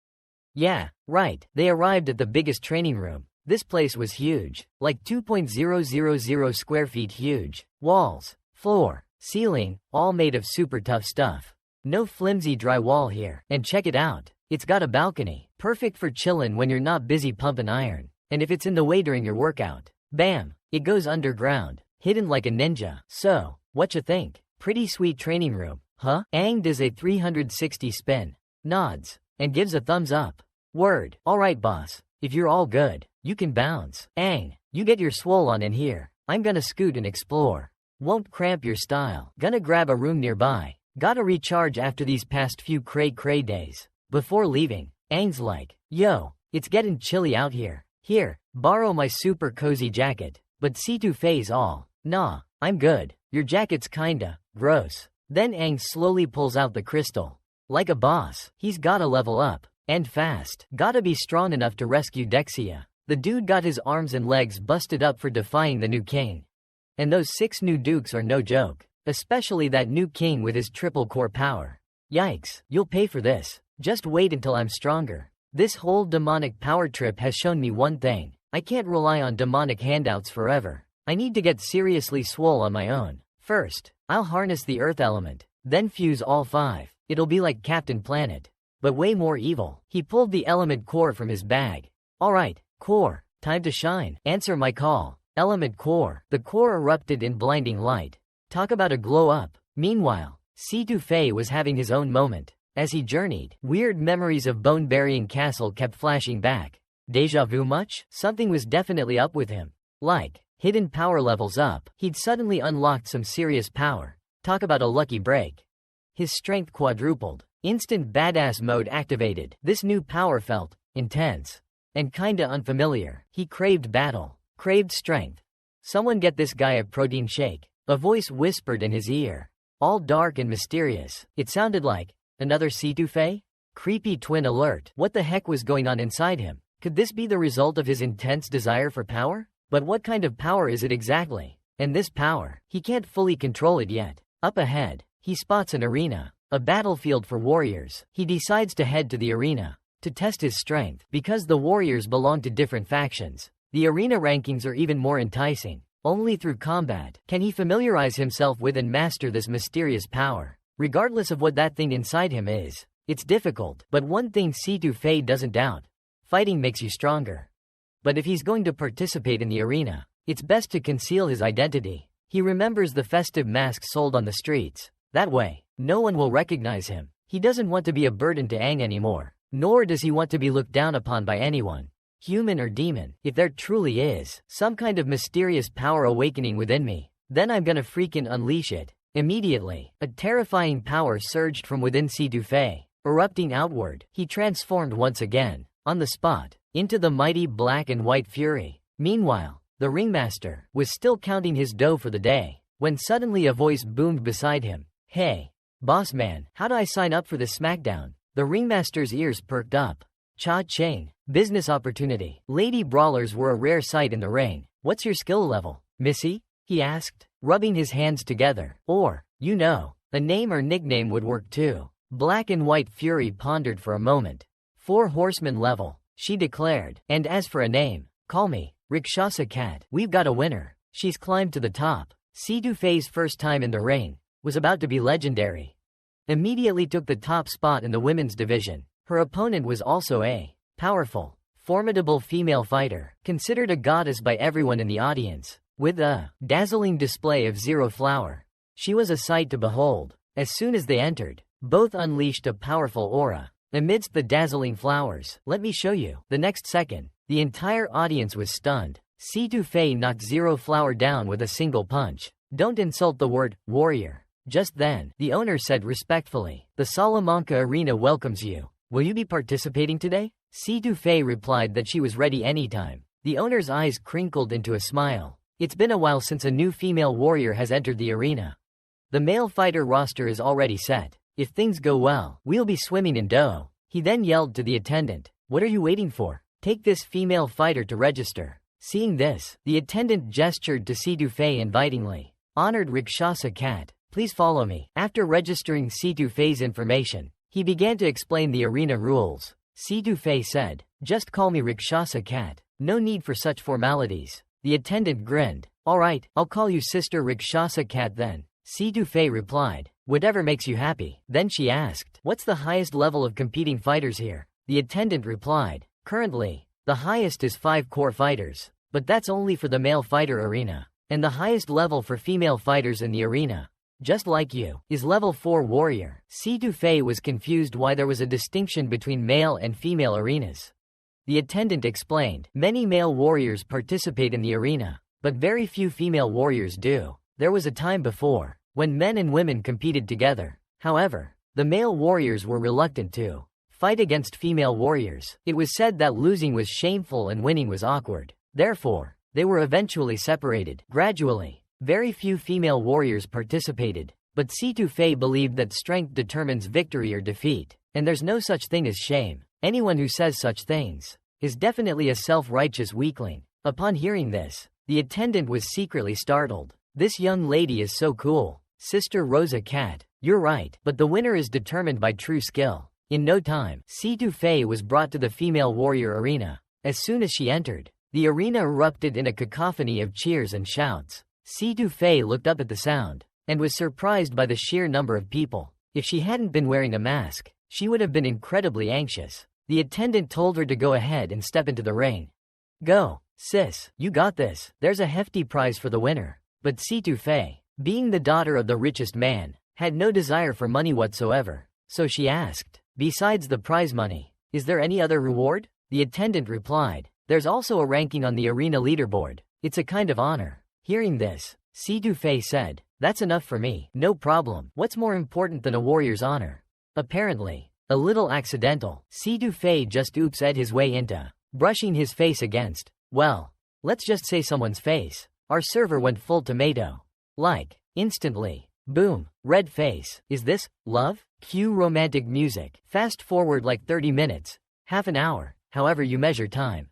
Yeah, right. They arrived at the biggest training room. This place was huge. Like 2.000 square feet huge. Walls, floor, ceiling, all made of super tough stuff. No flimsy drywall here. And check it out. It's got a balcony. Perfect for chillin' when you're not busy pumping iron. And if it's in the way during your workout, bam, it goes underground. Hidden like a ninja. So, whatcha think? Pretty sweet training room, huh? Aang does a 360 spin. Nods. And gives a thumbs up. Word. Alright boss. If you're all good, you can bounce. Aang, you get your swole on in here. I'm gonna scoot and explore. Won't cramp your style. Gonna grab a room nearby. Gotta recharge after these past few cray days. Before leaving, Aang's like, yo, it's getting chilly out here. Here, borrow my super cozy jacket. But C2 all, nah, I'm good. Your jacket's kinda gross. Then Aang slowly pulls out the crystal. Like a boss, he's gotta level up. And fast. Gotta be strong enough to rescue Dexia. The dude got his arms and legs busted up for defying the new king. And those 6 new dukes are no joke. Especially that new king with his triple core power. Yikes, you'll pay for this. Just wait until I'm stronger. This whole demonic power trip has shown me one thing. I can't rely on demonic handouts forever. I need to get seriously swole on my own. First, I'll harness the earth element. Then fuse all 5. It'll be like Captain Planet. But way more evil. He pulled the element core from his bag. Alright, core, time to shine. Answer my call. Element core. The core erupted in blinding light. Talk about a glow up. Meanwhile, C2 was having his own moment. As he journeyed, weird memories of bone-burying castle kept flashing back. Deja vu much? Something was definitely up with him. Like, hidden power levels up. He'd suddenly unlocked some serious power. Talk about a lucky break. His strength quadrupled. Instant badass mode activated. This new power felt intense and kinda unfamiliar. He craved battle, craved strength. Someone get this guy a protein shake. A voice whispered in his ear. All dark and mysterious. It sounded like another C2 Creepy twin alert. What the heck was going on inside him? Could this be the result of his intense desire for power? But what kind of power is it exactly? And this power, he can't fully control it yet. Up ahead, he spots an arena. A battlefield for warriors. He decides to head to the arena to test his strength because the warriors belong to different factions. The arena rankings are even more enticing. Only through combat can he familiarize himself with and master this mysterious power. Regardless of what that thing inside him is, it's difficult, but one thing Fei doesn't doubt. Fighting makes you stronger. But if he's going to participate in the arena, it's best to conceal his identity. He remembers the festive masks sold on the streets. That way, no one will recognize him. He doesn't want to be a burden to Aang anymore, nor does he want to be looked down upon by anyone, human or demon. If there truly is some kind of mysterious power awakening within me, then I'm gonna freaking unleash it. Immediately, a terrifying power surged from within Fei, erupting outward. He transformed once again, on the spot, into the mighty black and white fury. Meanwhile, the ringmaster was still counting his dough for the day, when suddenly a voice boomed beside him. Hey, boss man, how do I sign up for this smackdown? The ringmaster's ears perked up. Cha-ching, business opportunity. Lady brawlers were a rare sight in the ring. What's your skill level, Missy? He asked, rubbing his hands together. Or, a name or nickname would work too. Black and White Fury pondered for a moment. 4 horseman level, she declared. And as for a name, call me Rakshasa Cat. We've got a winner. She's climbed to the top. Fei's first time in the ring was about to be legendary. Immediately took the top spot in the women's division. Her opponent was also a powerful, formidable female fighter, considered a goddess by everyone in the audience, with a dazzling display of zero flower. She was a sight to behold. As soon as they entered, both unleashed a powerful aura amidst the dazzling flowers. Let me show you. The next second, the entire audience was stunned. Fei knocked Zero Flower down with a single punch. Don't insult the word warrior. Just then, the owner said respectfully, the Salamanca Arena welcomes you. Will you be participating today? Fei replied that she was ready anytime. The owner's eyes crinkled into a smile. It's been a while since a new female warrior has entered the arena. The male fighter roster is already set. If things go well, we'll be swimming in dough. He then yelled to the attendant, what are you waiting for? Take this female fighter to register. Seeing this, the attendant gestured to Fei invitingly. Honored Rakshasa Cat, please follow me. After registering Fei's information, he began to explain the arena rules. Fei said, just call me Rakshasa Cat. No need for such formalities. The attendant grinned. Alright, I'll call you Sister Rakshasa Cat then. Fei replied, whatever makes you happy. Then she asked, what's the highest level of competing fighters here? The attendant replied, currently, the highest is 5 core fighters. But that's only for the male fighter arena. And the highest level for female fighters in the arena, just like you, is level 4 warrior. Fei was confused why there was a distinction between male and female arenas. The attendant explained, many male warriors participate in the arena, but very few female warriors do. There was a time before, when men and women competed together. However, the male warriors were reluctant to fight against female warriors. It was said that losing was shameful and winning was awkward. Therefore, they were eventually separated. Gradually, very few female warriors participated, but Fei believed that strength determines victory or defeat, and there's no such thing as shame. Anyone who says such things is definitely a self-righteous weakling. Upon hearing this, the attendant was secretly startled. This young lady is so cool. Sister Rosa Cat, you're right, but the winner is determined by true skill. In no time, Fei was brought to the female warrior arena. As soon as she entered, the arena erupted in a cacophony of cheers and shouts. Fei looked up at the sound, and was surprised by the sheer number of people. If she hadn't been wearing a mask, she would have been incredibly anxious. The attendant told her to go ahead and step into the ring. Go, sis, you got this. There's a hefty prize for the winner. But Fei, being the daughter of the richest man, had no desire for money whatsoever. So she asked, besides the prize money, is there any other reward? The attendant replied, there's also a ranking on the arena leaderboard. It's a kind of honor. Hearing this, Fei said, that's enough for me. No problem. What's more important than a warrior's honor? Apparently, a little accidental, Fei just oops-ed his way into brushing his face against, well, let's just say someone's face. Our server went full tomato. Like, instantly. Boom. Red face. Is this love? Cue romantic music. Fast forward like 30 minutes. Half an hour, however you measure time.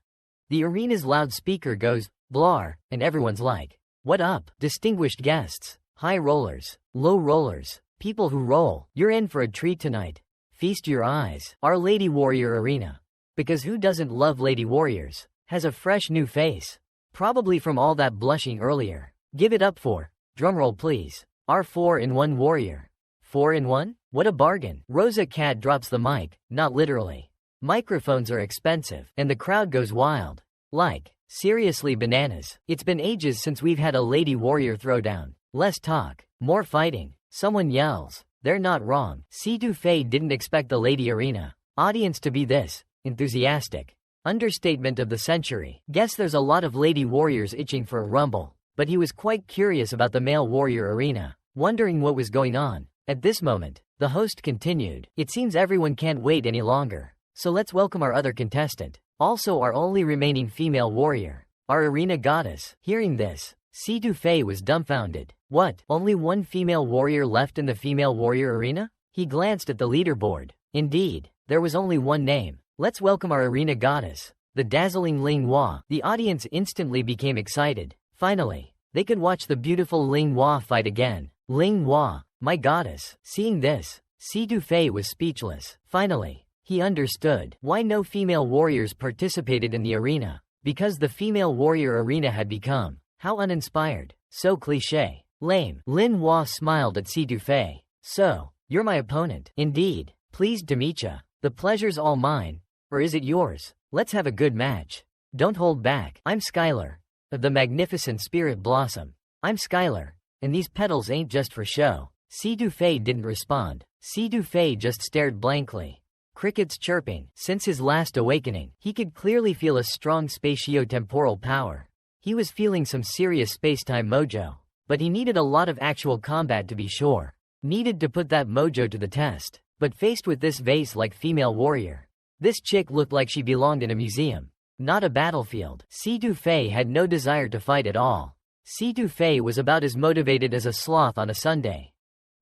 The arena's loudspeaker goes, blar, and everyone's like, what up, distinguished guests, high rollers, low rollers, people who roll, you're in for a treat tonight. Feast your eyes. Our Lady Warrior Arena. Because who doesn't love Lady Warriors? has a fresh new face. Probably from all that blushing earlier. Give it up for, drumroll please, our 4-in-1 warrior. 4-in-1? What a bargain. Rosa Cat drops the mic, not literally. Microphones are expensive, and the crowd goes wild. Like, seriously bananas. It's been ages since we've had a lady warrior throwdown. Less talk, more fighting. Someone yells. They're not wrong. C2Faye didn't expect the lady arena audience to be this enthusiastic. Understatement of the century. Guess there's a lot of lady warriors itching for a rumble, but he was quite curious about the male warrior arena, wondering what was going on. At this moment, the host continued. It seems everyone can't wait any longer, so let's welcome our other contestant, also our only remaining female warrior, our arena goddess. Hearing this, C2Faye was dumbfounded. What? Only one female warrior left in the female warrior arena? He glanced at the leaderboard. Indeed, there was only one name. Let's welcome our arena goddess, the dazzling Ling Hua. The audience instantly became excited. Finally, they could watch the beautiful Ling Hua fight again. Ling Hua, my goddess. Seeing this, C2Faye was speechless. Finally, he understood why no female warriors participated in the arena. Because the female warrior arena had become, how uninspired, so cliché, lame. Lin Hua smiled at C2Faye. So, you're my opponent. Indeed, pleased to meet ya. The pleasure's all mine. Or is it yours? Let's have a good match. Don't hold back. I'm Skylar, of the magnificent Spirit Blossom. I'm Skylar, and these petals ain't just for show. C2Faye didn't respond. C2Faye just stared blankly. Crickets chirping. Since his last awakening, he could clearly feel a strong spatio-temporal power. He was feeling some serious spacetime mojo, but he needed a lot of actual combat to be sure. Needed to put that mojo to the test. But faced with this vase-like female warrior, this chick looked like she belonged in a museum, not a battlefield. C2Faye had no desire to fight at all. C2Faye was about as motivated as a sloth on a Sunday.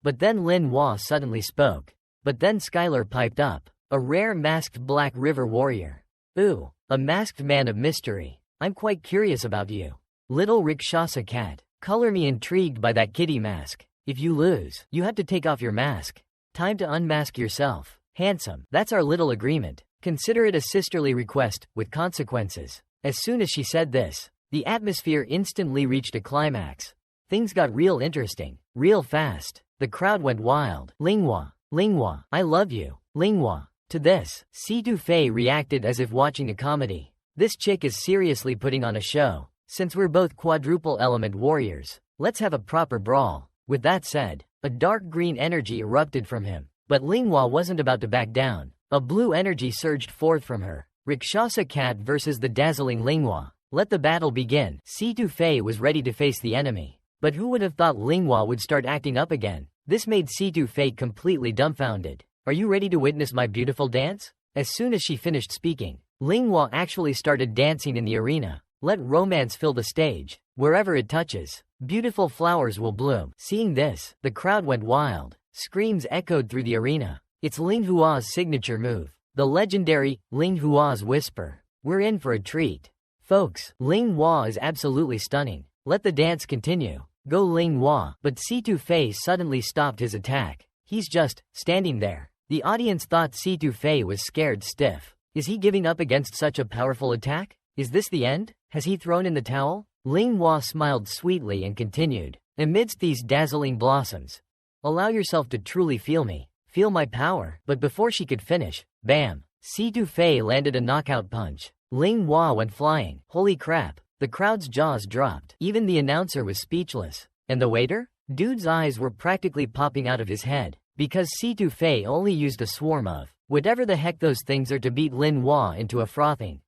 But then Lin Hua suddenly spoke. But then Skylar piped up. A rare masked black river warrior. Ooh, a masked man of mystery. I'm quite curious about you. Little Rakshasa cat. Color me intrigued by that kitty mask. If you lose, you have to take off your mask. Time to unmask yourself. Handsome. That's our little agreement. Consider it a sisterly request, with consequences. As soon as she said this, the atmosphere instantly reached a climax. Things got real interesting, real fast. The crowd went wild. Linghua, Linghua, I love you. Linghua. To this, C2Faye reacted as if watching a comedy. This chick is seriously putting on a show. Since we're both quadruple element warriors, let's have a proper brawl. With that said, a dark green energy erupted from him. But Linghua wasn't about to back down. A blue energy surged forth from her. Rakshasa cat versus the dazzling Linghua. Let the battle begin. C2Faye was ready to face the enemy. But who would have thought Linghua would start acting up again? This made C2Faye completely dumbfounded. Are you ready to witness my beautiful dance? As soon as she finished speaking, Linghua actually started dancing in the arena. Let romance fill the stage. Wherever it touches, beautiful flowers will bloom. Seeing this, the crowd went wild. Screams echoed through the arena. It's Linghua's signature move. The legendary Linghua's whisper. We're in for a treat. Folks, Linghua is absolutely stunning. Let the dance continue. Go Linghua. But C2Faye suddenly stopped his attack. He's just standing there. The audience thought C2Faye was scared stiff. Is he giving up against such a powerful attack? Is this the end? Has he thrown in the towel? Linghua smiled sweetly and continued. Amidst these dazzling blossoms, allow yourself to truly feel me. Feel my power. But before she could finish, bam! C2Faye landed a knockout punch. Linghua went flying. Holy crap! The crowd's jaws dropped. Even the announcer was speechless. And the waiter? Dude's eyes were practically popping out of his head. Because C2Faye only used a swarm of whatever the heck those things are to beat Linghua into a frothing,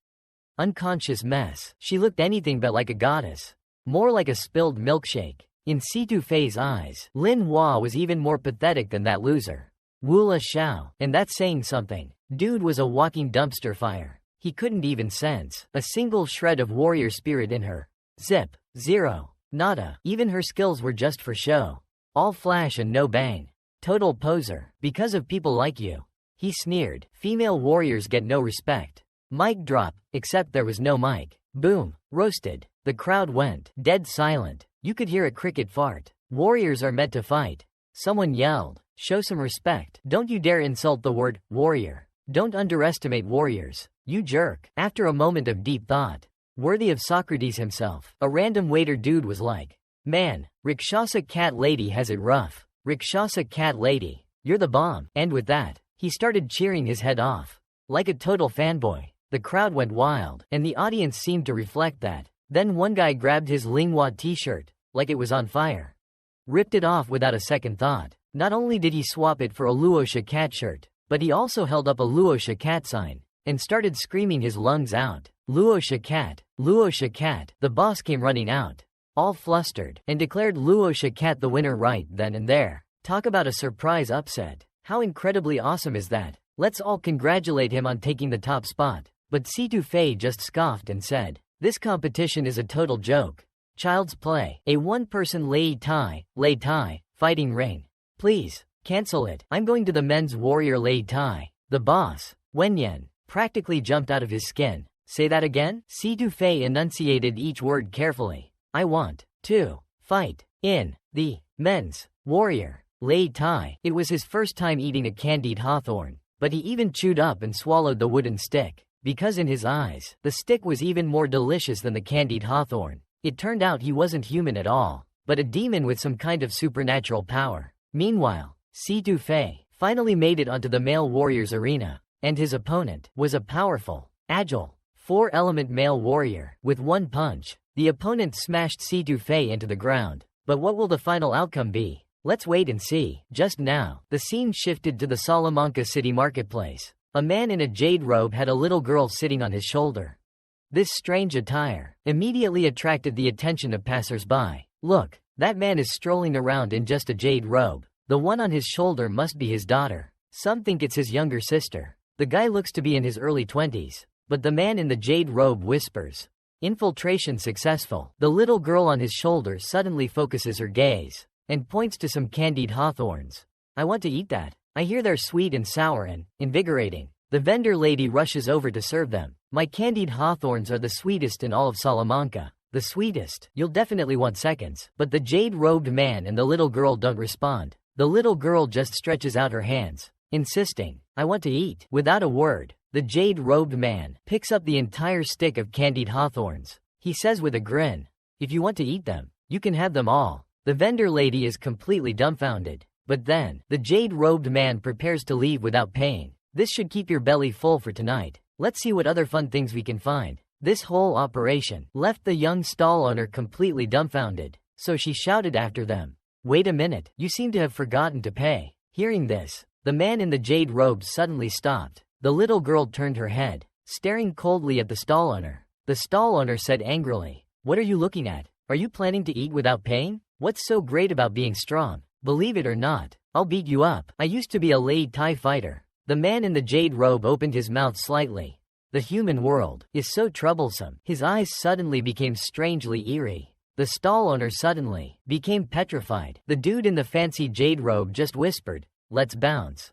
unconscious mess. She looked anything but like a goddess. More like a spilled milkshake. In C2Faye's eyes, Linghua was even more pathetic than that loser. Wula Xiao. And that's saying something. Dude was a walking dumpster fire. He couldn't even sense a single shred of warrior spirit in her. Zip. Zero. Nada. Even her skills were just for show. All flash and no bang. Total poser. Because of people like you. He sneered. Female warriors get no respect. Mic drop, except there was no mic. Boom. Roasted. The crowd went dead silent. You could hear a cricket fart. Warriors are meant to fight. Someone yelled. Show some respect. Don't you dare insult the word warrior. Don't underestimate warriors. You jerk. After a moment of deep thought, worthy of Socrates himself, a random waiter dude was like, "Man, Rakshasa cat lady has it rough. Rakshasa cat lady, you're the bomb." And with that, he started cheering his head off. Like a total fanboy, the crowd went wild, and the audience seemed to reflect that. Then one guy grabbed his Lingua t-shirt, like it was on fire. Ripped it off without a second thought. Not only did he swap it for a Luosha cat shirt, but he also held up a Luosha cat sign, and started screaming his lungs out. "Luosha cat, Luosha cat." The boss came running out, all flustered, and declared Luosha cat the winner right then and there. Talk about a surprise upset. How incredibly awesome is that? Let's all congratulate him on taking the top spot. But Situ Fei just scoffed and said, "This competition is a total joke. Child's play. A one-person lei tai, fighting ring. Please, cancel it. I'm going to the men's warrior lei tai." The boss, Wenyan, practically jumped out of his skin. "Say that again?" Situ Fei enunciated each word carefully. "I want to fight in the men's warrior lei tai." It was his first time eating a candied hawthorn, but he even chewed up and swallowed the wooden stick, because in his eyes, the stick was even more delicious than the candied hawthorn. It turned out he wasn't human at all, but a demon with some kind of supernatural power. Meanwhile, Situ Fei finally made it onto the male warriors arena, and his opponent was a powerful, agile, four-element male warrior. With one punch, the opponent smashed Situ Fei into the ground. But what will the final outcome be? Let's wait and see. Just now, the scene shifted to the Salamanca city marketplace. A man in a jade robe had a little girl sitting on his shoulder. This strange attire immediately attracted the attention of passers-by. "Look, that man is strolling around in just a jade robe. The one on his shoulder must be his daughter. Some think it's his younger sister." The guy looks to be in his early 20s, but the man in the jade robe whispers, "Infiltration successful." The little girl on his shoulder suddenly focuses her gaze and points to some candied hawthorns. "I want to eat that. I hear they're sweet and sour and invigorating." The vendor lady rushes over to serve them. "My candied hawthorns are the sweetest in all of Salamanca." "The sweetest? You'll definitely want seconds." But the jade-robed man and the little girl don't respond. The little girl just stretches out her hands, insisting, "I want to eat." Without a word, the jade-robed man picks up the entire stick of candied hawthorns. He says with a grin, "If you want to eat them, you can have them all." The vendor lady is completely dumbfounded. But then, the jade-robed man prepares to leave without paying. "This should keep your belly full for tonight. Let's see what other fun things we can find." This whole operation left the young stall owner completely dumbfounded, so she shouted after them, "Wait a minute, you seem to have forgotten to pay." Hearing this, the man in the jade robe suddenly stopped. The little girl turned her head, staring coldly at the stall owner. The stall owner said angrily, "What are you looking at? Are you planning to eat without paying? What's so great about being strong? Believe it or not, I'll beat you up. I used to be a lei tai fighter." The man in the jade robe opened his mouth slightly. The human world is so troublesome. His eyes suddenly became strangely eerie. The stall owner suddenly became petrified. The dude in the fancy jade robe just whispered, "Let's bounce."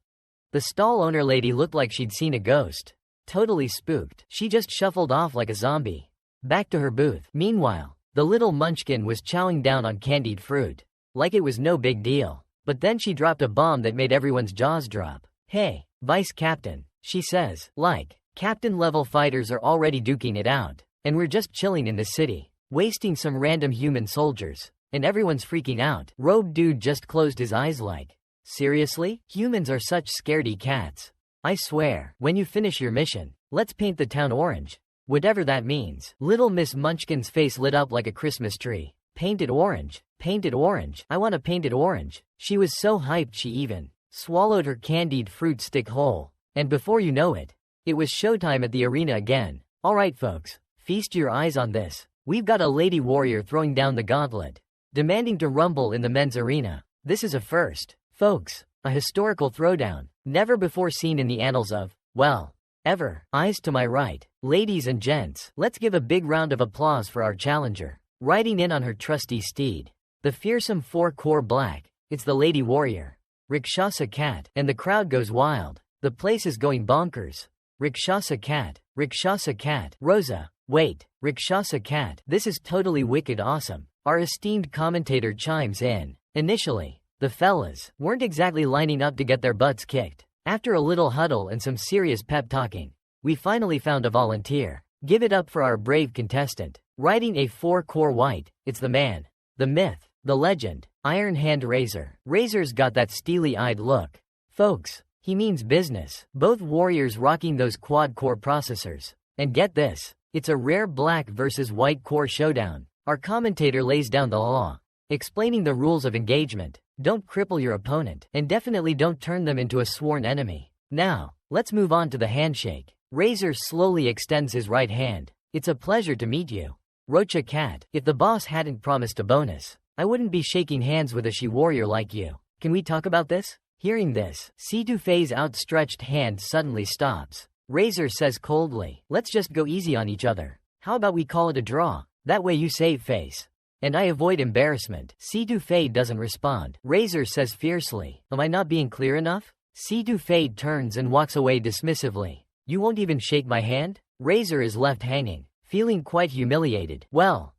The stall owner lady looked like she'd seen a ghost. Totally spooked, she just shuffled off like a zombie, back to her booth. Meanwhile, the little munchkin was chowing down on candied fruit, like it was no big deal. But then she dropped a bomb that made everyone's jaws drop. "Hey, Vice Captain," she says, "like, Captain-level fighters are already duking it out, and we're just chilling in this city, wasting some random human soldiers, and everyone's freaking out." Robe dude just closed his eyes like, "Seriously? Humans are such scaredy cats. I swear, when you finish your mission, let's paint the town orange. Whatever that means." Little Miss Munchkin's face lit up like a Christmas tree. "Paint it orange. Paint it orange. I want to paint it orange." She was so hyped she even swallowed her candied fruit stick whole. And before you know it, it was showtime at the arena again. "Alright folks, feast your eyes on this. We've got a lady warrior throwing down the gauntlet, demanding to rumble in the men's arena. This is a first, folks, a historical throwdown, never before seen in the annals of, well, ever." Eyes to my right. "Ladies and gents, let's give a big round of applause for our challenger. Riding in on her trusty steed, the fearsome four-core black, it's the lady warrior, Rakshasa cat." And the crowd goes wild. The place is going bonkers. Rakshasa cat, Rakshasa cat. "Rosa, wait, Rakshasa cat, this is totally wicked awesome." Our esteemed commentator chimes in. Initially, the fellas weren't exactly lining up to get their butts kicked. After a little huddle and some serious pep talking, We finally found a volunteer. Give it up for our brave contestant. Riding a 4-core white, it's the man, the myth, the legend, Iron Hand Razor. Razor's got that steely-eyed look. Folks, he means business. Both warriors rocking those quad-core processors. And get this, it's a rare black versus white core showdown. Our commentator lays down the law, explaining the rules of engagement. Don't cripple your opponent, and definitely don't turn them into a sworn enemy. Now, let's move on to the handshake. Razor slowly extends his right hand. It's a pleasure to meet you. Rocha Cat, if the boss hadn't promised a bonus, I wouldn't be shaking hands with a she-warrior like you. Can we talk about this? Hearing this, Situfei's outstretched hand suddenly stops. Razor says coldly, let's just go easy on each other. How about we call it a draw? That way you save face. And I avoid embarrassment. Situfei doesn't respond. Razor says fiercely, am I not being clear enough? Situfei turns and walks away dismissively. You won't even shake my hand? Razor is left hanging, feeling quite humiliated. Well,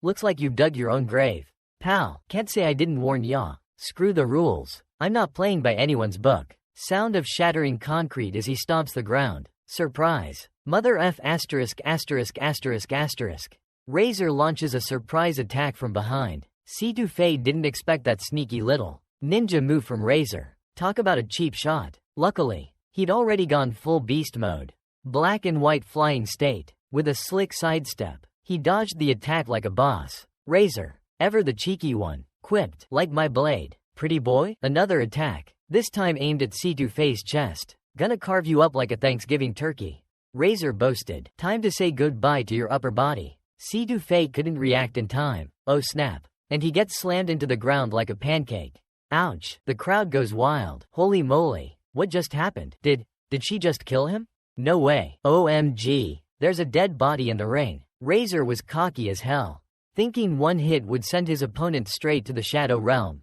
looks like you've dug your own grave. Pal, can't say I didn't warn ya. Screw the rules. I'm not playing by anyone's book. Sound of shattering concrete as he stomps the ground. Surprise. Mother F asterisk asterisk asterisk asterisk. Razor launches a surprise attack from behind. Situfei didn't expect that sneaky little ninja move from Razor. Talk about a cheap shot. Luckily, he'd already gone full beast mode. Black and white flying state. With a slick sidestep, he dodged the attack like a boss. Razor, ever the cheeky one, quipped, like my blade. Pretty boy? Another attack, this time aimed at Situfei's chest. Gonna carve you up like a Thanksgiving turkey. Razor boasted, time to say goodbye to your upper body. Situfei couldn't react in time. Oh snap. And he gets slammed into the ground like a pancake. Ouch. The crowd goes wild. Holy moly. What just happened? Did she just kill him? No way. OMG. There's a dead body in the ring. Razor was cocky as hell, thinking one hit would send his opponent straight to the shadow realm.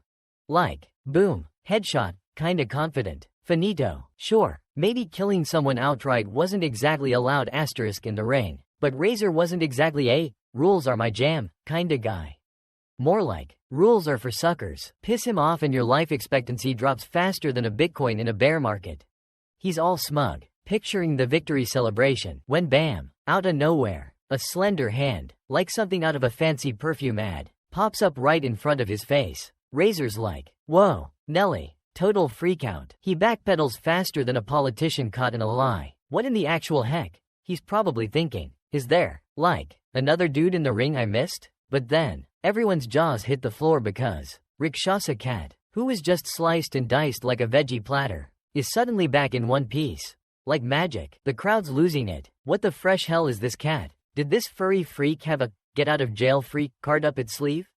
Like, boom, headshot, kinda confident. Finito. Sure, maybe killing someone outright wasn't exactly allowed asterisk in the ring, but Razor wasn't exactly a rules are my jam kinda guy. More like, rules are for suckers. Piss him off and your life expectancy drops faster than a Bitcoin in a bear market. He's all smug, picturing the victory celebration, when bam, out of nowhere, a slender hand, like something out of a fancy perfume ad, pops up right in front of his face. Razor's like, whoa, Nelly, total freakout. He backpedals faster than a politician caught in a lie. What in the actual heck? He's probably thinking, is there, like, another dude in the ring I missed? But then, everyone's jaws hit the floor because Rakshasa Cat, who was just sliced and diced like a veggie platter, is suddenly back in one piece. Like magic, the crowd's losing it. What the fresh hell is this cat? Did this furry freak have a get-out-of-jail-free card up its sleeve?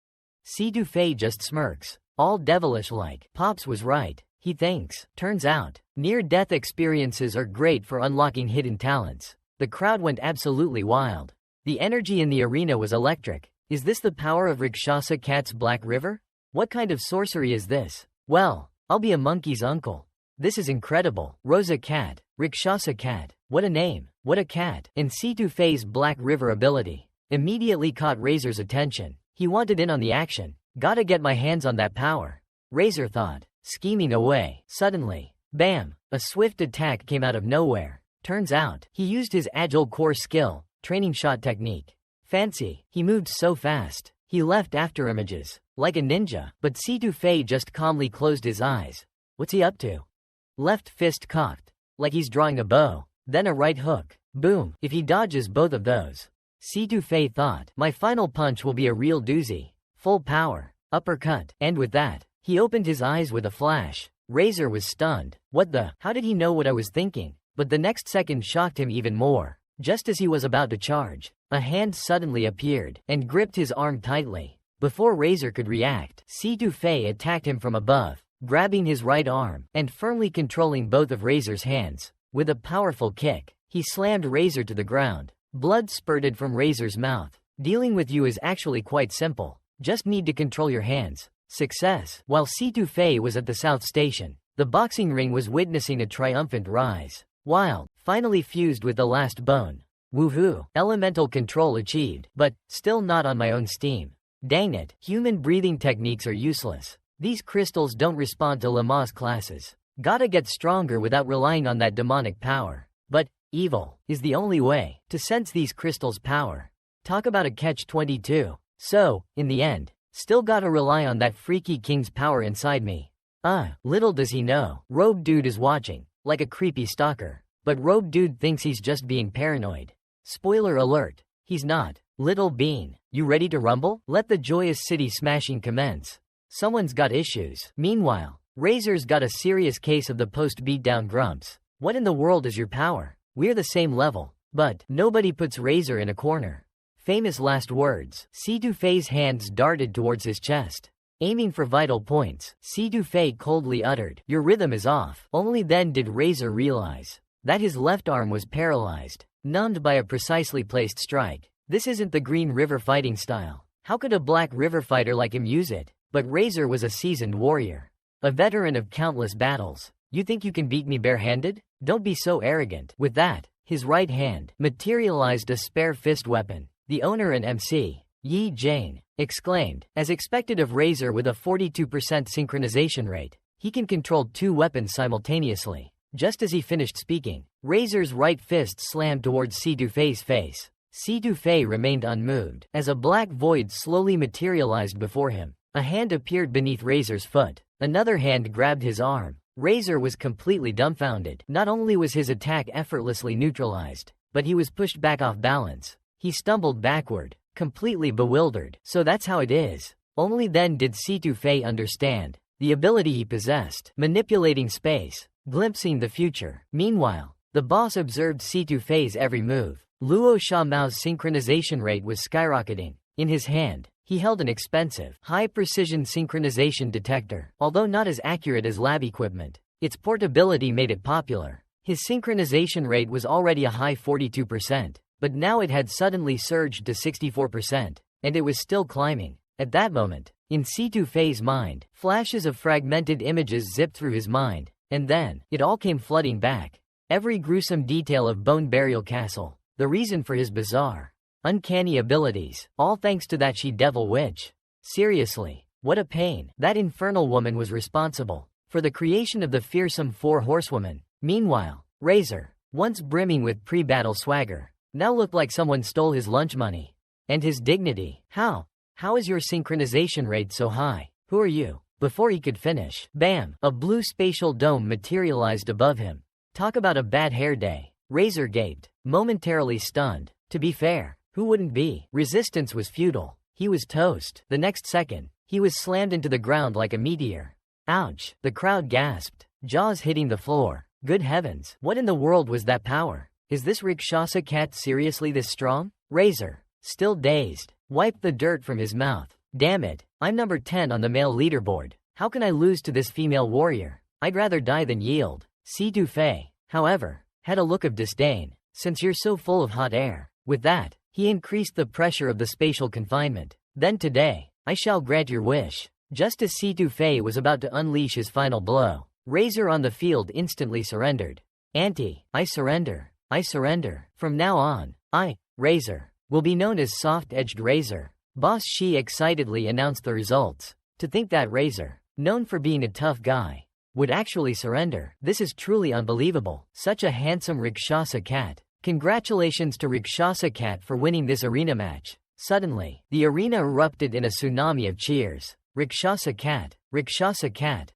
Situfei just smirks, all devilish-like. Pops was right, he thinks. Turns out, near-death experiences are great for unlocking hidden talents. The crowd went absolutely wild. The energy in the arena was electric. Is this the power of Rakshasa Cat's Black River? What kind of sorcery is this? Well, I'll be a monkey's uncle. This is incredible. Rosa Cat, Rakshasa Cat, what a name, what a cat. And Situfei's Black River ability immediately caught Razor's attention. He wanted in on the action. Gotta get my hands on that power, Razor thought, scheming away. Suddenly, bam, a swift attack came out of nowhere. Turns out, he used his agile core skill, training shot technique. Fancy, he moved so fast. He left after images, like a ninja, but Situfei just calmly closed his eyes. What's he up to? Left fist cocked, like he's drawing a bow, then a right hook. Boom, if he dodges both of those. Situfei thought, my final punch will be a real doozy. Full power, uppercut, and with that, he opened his eyes with a flash. Razor was stunned. What the? How did he know what I was thinking? But the next second shocked him even more. Just as he was about to charge, a hand suddenly appeared and gripped his arm tightly. Before Razor could react, Situfei attacked him from above, grabbing his right arm and firmly controlling both of Razor's hands. With a powerful kick, he slammed Razor to the ground. Blood spurted from Razor's mouth. Dealing with you is actually quite simple. Just need to control your hands. Success. While Situfei was at the South Station, the boxing ring was witnessing a triumphant rise. Wild, finally fused with the last bone. Woohoo, elemental control achieved, but still not on my own steam. Dang it, human breathing techniques are useless. These crystals don't respond to Lamaze classes. Gotta get stronger without relying on that demonic power. But evil is the only way to sense these crystals' power. Talk about a catch-22. So, in the end, still gotta rely on that freaky king's power inside me. Little does he know, Robe Dude is watching, like a creepy stalker. But Robe Dude thinks he's just being paranoid. Spoiler alert, he's not. Little Bean, you ready to rumble? Let the joyous city smashing commence. Someone's got issues. Meanwhile, Razor's got a serious case of the post-beatdown grumps. What in the world is your power? We're the same level. But nobody puts Razor in a corner. Famous last words. Si-Du-Fei's hands darted towards his chest. Aiming for vital points, Si-Du-Fei coldly uttered, "Your rhythm is off." Only then did Razor realize that his left arm was paralyzed, numbed by a precisely placed strike. This isn't the Green River fighting style. How could a Black River fighter like him use it? But Razor was a seasoned warrior, a veteran of countless battles. You think you can beat me barehanded? Don't be so arrogant. With that, his right hand materialized a spare fist weapon. The owner and MC, Yi Jane, exclaimed. As expected of Razor with a 42% synchronization rate, he can control two weapons simultaneously. Just as he finished speaking, Razor's right fist slammed towards Si-Du-Fei's face. Si-Du-Fei remained unmoved. As a black void slowly materialized before him, a hand appeared beneath Razor's foot. Another hand grabbed his arm. Razor was completely dumbfounded. Not only was his attack effortlessly neutralized, but he was pushed back off balance. He stumbled backward, completely bewildered. So that's how it is. Only then did Si-Du-Fei understand the ability he possessed, manipulating space, glimpsing the future. Meanwhile, the boss observed Si-Du-Fei's every move. Luo Xiaomao's synchronization rate was skyrocketing. In his hand, he held an expensive, high-precision synchronization detector. Although not as accurate as lab equipment, its portability made it popular. His synchronization rate was already a high 42%. But now it had suddenly surged to 64%, and it was still climbing. At that moment, in Si-Du-Fei's mind, flashes of fragmented images zipped through his mind, and then, it all came flooding back. Every gruesome detail of Bone Burial Castle, the reason for his bizarre, uncanny abilities, all thanks to that she-devil witch. Seriously, what a pain. That infernal woman was responsible for the creation of the fearsome four horsewomen. Meanwhile, Razor, once brimming with pre-battle swagger, now looked like someone stole his lunch money. And his dignity. How is your synchronization rate so high? Who are you? Before he could finish, bam, a blue spatial dome materialized above him. Talk about a bad hair day. Razor gaped, momentarily stunned. To be fair, who wouldn't be? Resistance was futile. He was toast. The next second, he was slammed into the ground like a meteor. Ouch, the crowd gasped, jaws hitting the floor. Good heavens, what in the world was that power? Is this Rakshasa cat seriously this strong? Razor, still dazed, wiped the dirt from his mouth. Damn it, I'm number 10 on the male leaderboard. How can I lose to this female warrior? I'd rather die than yield. Si-Du-Fei, however, had a look of disdain. Since you're so full of hot air. With that, he increased the pressure of the spatial confinement. Then today, I shall grant your wish. Just as Si-Du-Fei was about to unleash his final blow, Razor on the field instantly surrendered. I surrender. I surrender. From now on, I, Razor, will be known as Soft-Edged Razor. Boss Shi excitedly announced the results. To think that Razor, known for being a tough guy, would actually surrender. This is truly unbelievable. Such a handsome Rakshasa cat. Congratulations to Rakshasa Cat for winning this arena match. Suddenly, the arena erupted in a tsunami of cheers. Rakshasa Cat,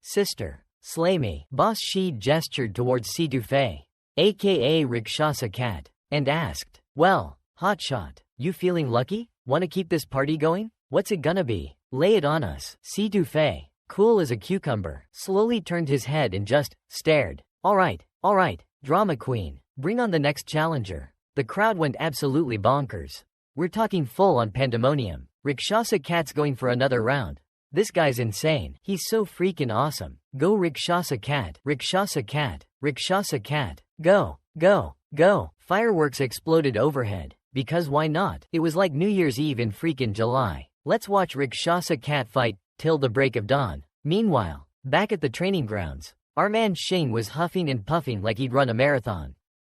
sister, slay me. Boss Shi gestured towards Si-Du-Fei, aka Rakshasa Cat, and asked, well, hotshot, you feeling lucky? Wanna keep this party going? What's it gonna be? Lay it on us. Si-Du-Fei, cool as a cucumber, slowly turned his head and just stared. Alright, drama queen, bring on the next challenger. The crowd went absolutely bonkers. We're talking full on pandemonium. Rakshasa Cat's going for another round. This guy's insane. He's so freaking awesome. Go Rakshasa Cat, Rakshasa Cat, Rakshasa Cat. Go, go, go. Fireworks exploded overhead. Because why not? It was like New Year's Eve in freaking July. Let's watch Rakshasa Cat fight till the break of dawn. Meanwhile, back at the training grounds, our man Shing was huffing and puffing like he'd run a marathon.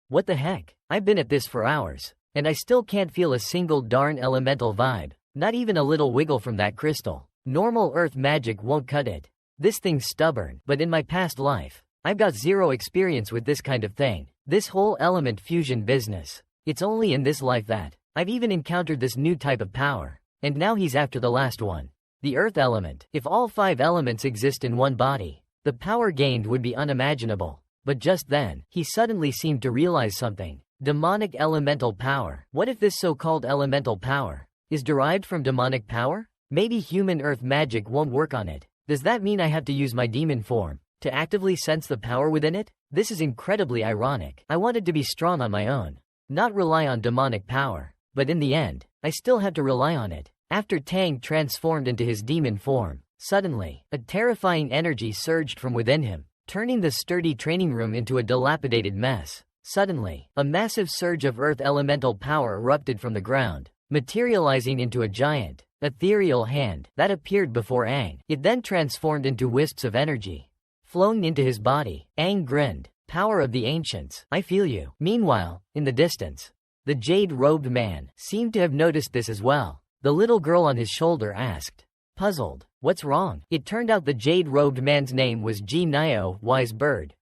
What the heck? I've been at this for hours, and I still can't feel a single darn elemental vibe. Not even a little wiggle from that crystal. Normal earth magic won't cut it. This thing's stubborn, but in my past life, I've got zero experience with this kind of thing. This whole element fusion business. It's only in this life that I've even encountered this new type of power. And now he's after the last one. The earth element. If all 5 elements exist in one body, the power gained would be unimaginable. But just then, he suddenly seemed to realize something. Demonic elemental power. What if this so-called elemental power is derived from demonic power? Maybe human earth magic won't work on it. Does that mean I have to use my demon form to actively sense the power within it? This is incredibly ironic. I wanted to be strong on my own, not rely on demonic power. But in the end, I still have to rely on it. After Tang transformed into his demon form, suddenly, a terrifying energy surged from within him, turning the sturdy training room into a dilapidated mess. Suddenly, a massive surge of earth elemental power erupted from the ground, materializing into a giant, ethereal hand that appeared before Aang. It then transformed into wisps of energy, flowing into his body. Aang grinned. Power of the ancients, I feel you. Meanwhile, in the distance, the jade-robed man seemed to have noticed this as well. The little girl on his shoulder asked, puzzled, what's wrong? It turned out the jade-robed man's name was Ji Nio, wise bird.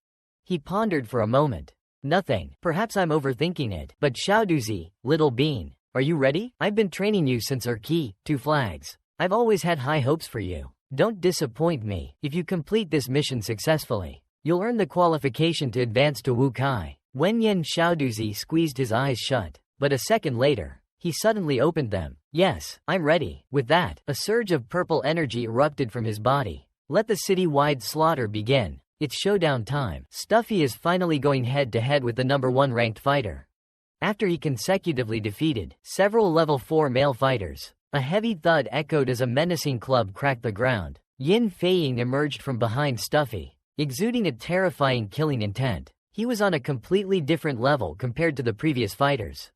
He pondered for a moment. Nothing. Perhaps I'm overthinking it. But Xiaoduzi, little bean, are you ready? I've been training you since Erqi, 2 flags. I've always had high hopes for you. Don't disappoint me. If you complete this mission successfully, you'll earn the qualification to advance to Wu Kai. Wenyan Xiaoduzi squeezed his eyes shut, but a second later, he suddenly opened them. Yes, I'm ready. With that, a surge of purple energy erupted from his body. Let the city-wide slaughter begin. It's showdown time. Stuffy is finally going head-to-head with the #1 ranked fighter. After he consecutively defeated several level 4 male fighters, a heavy thud echoed as a menacing club cracked the ground. Yin Feiying emerged from behind Stuffy, exuding a terrifying killing intent. He was on a completely different level compared to the previous fighters.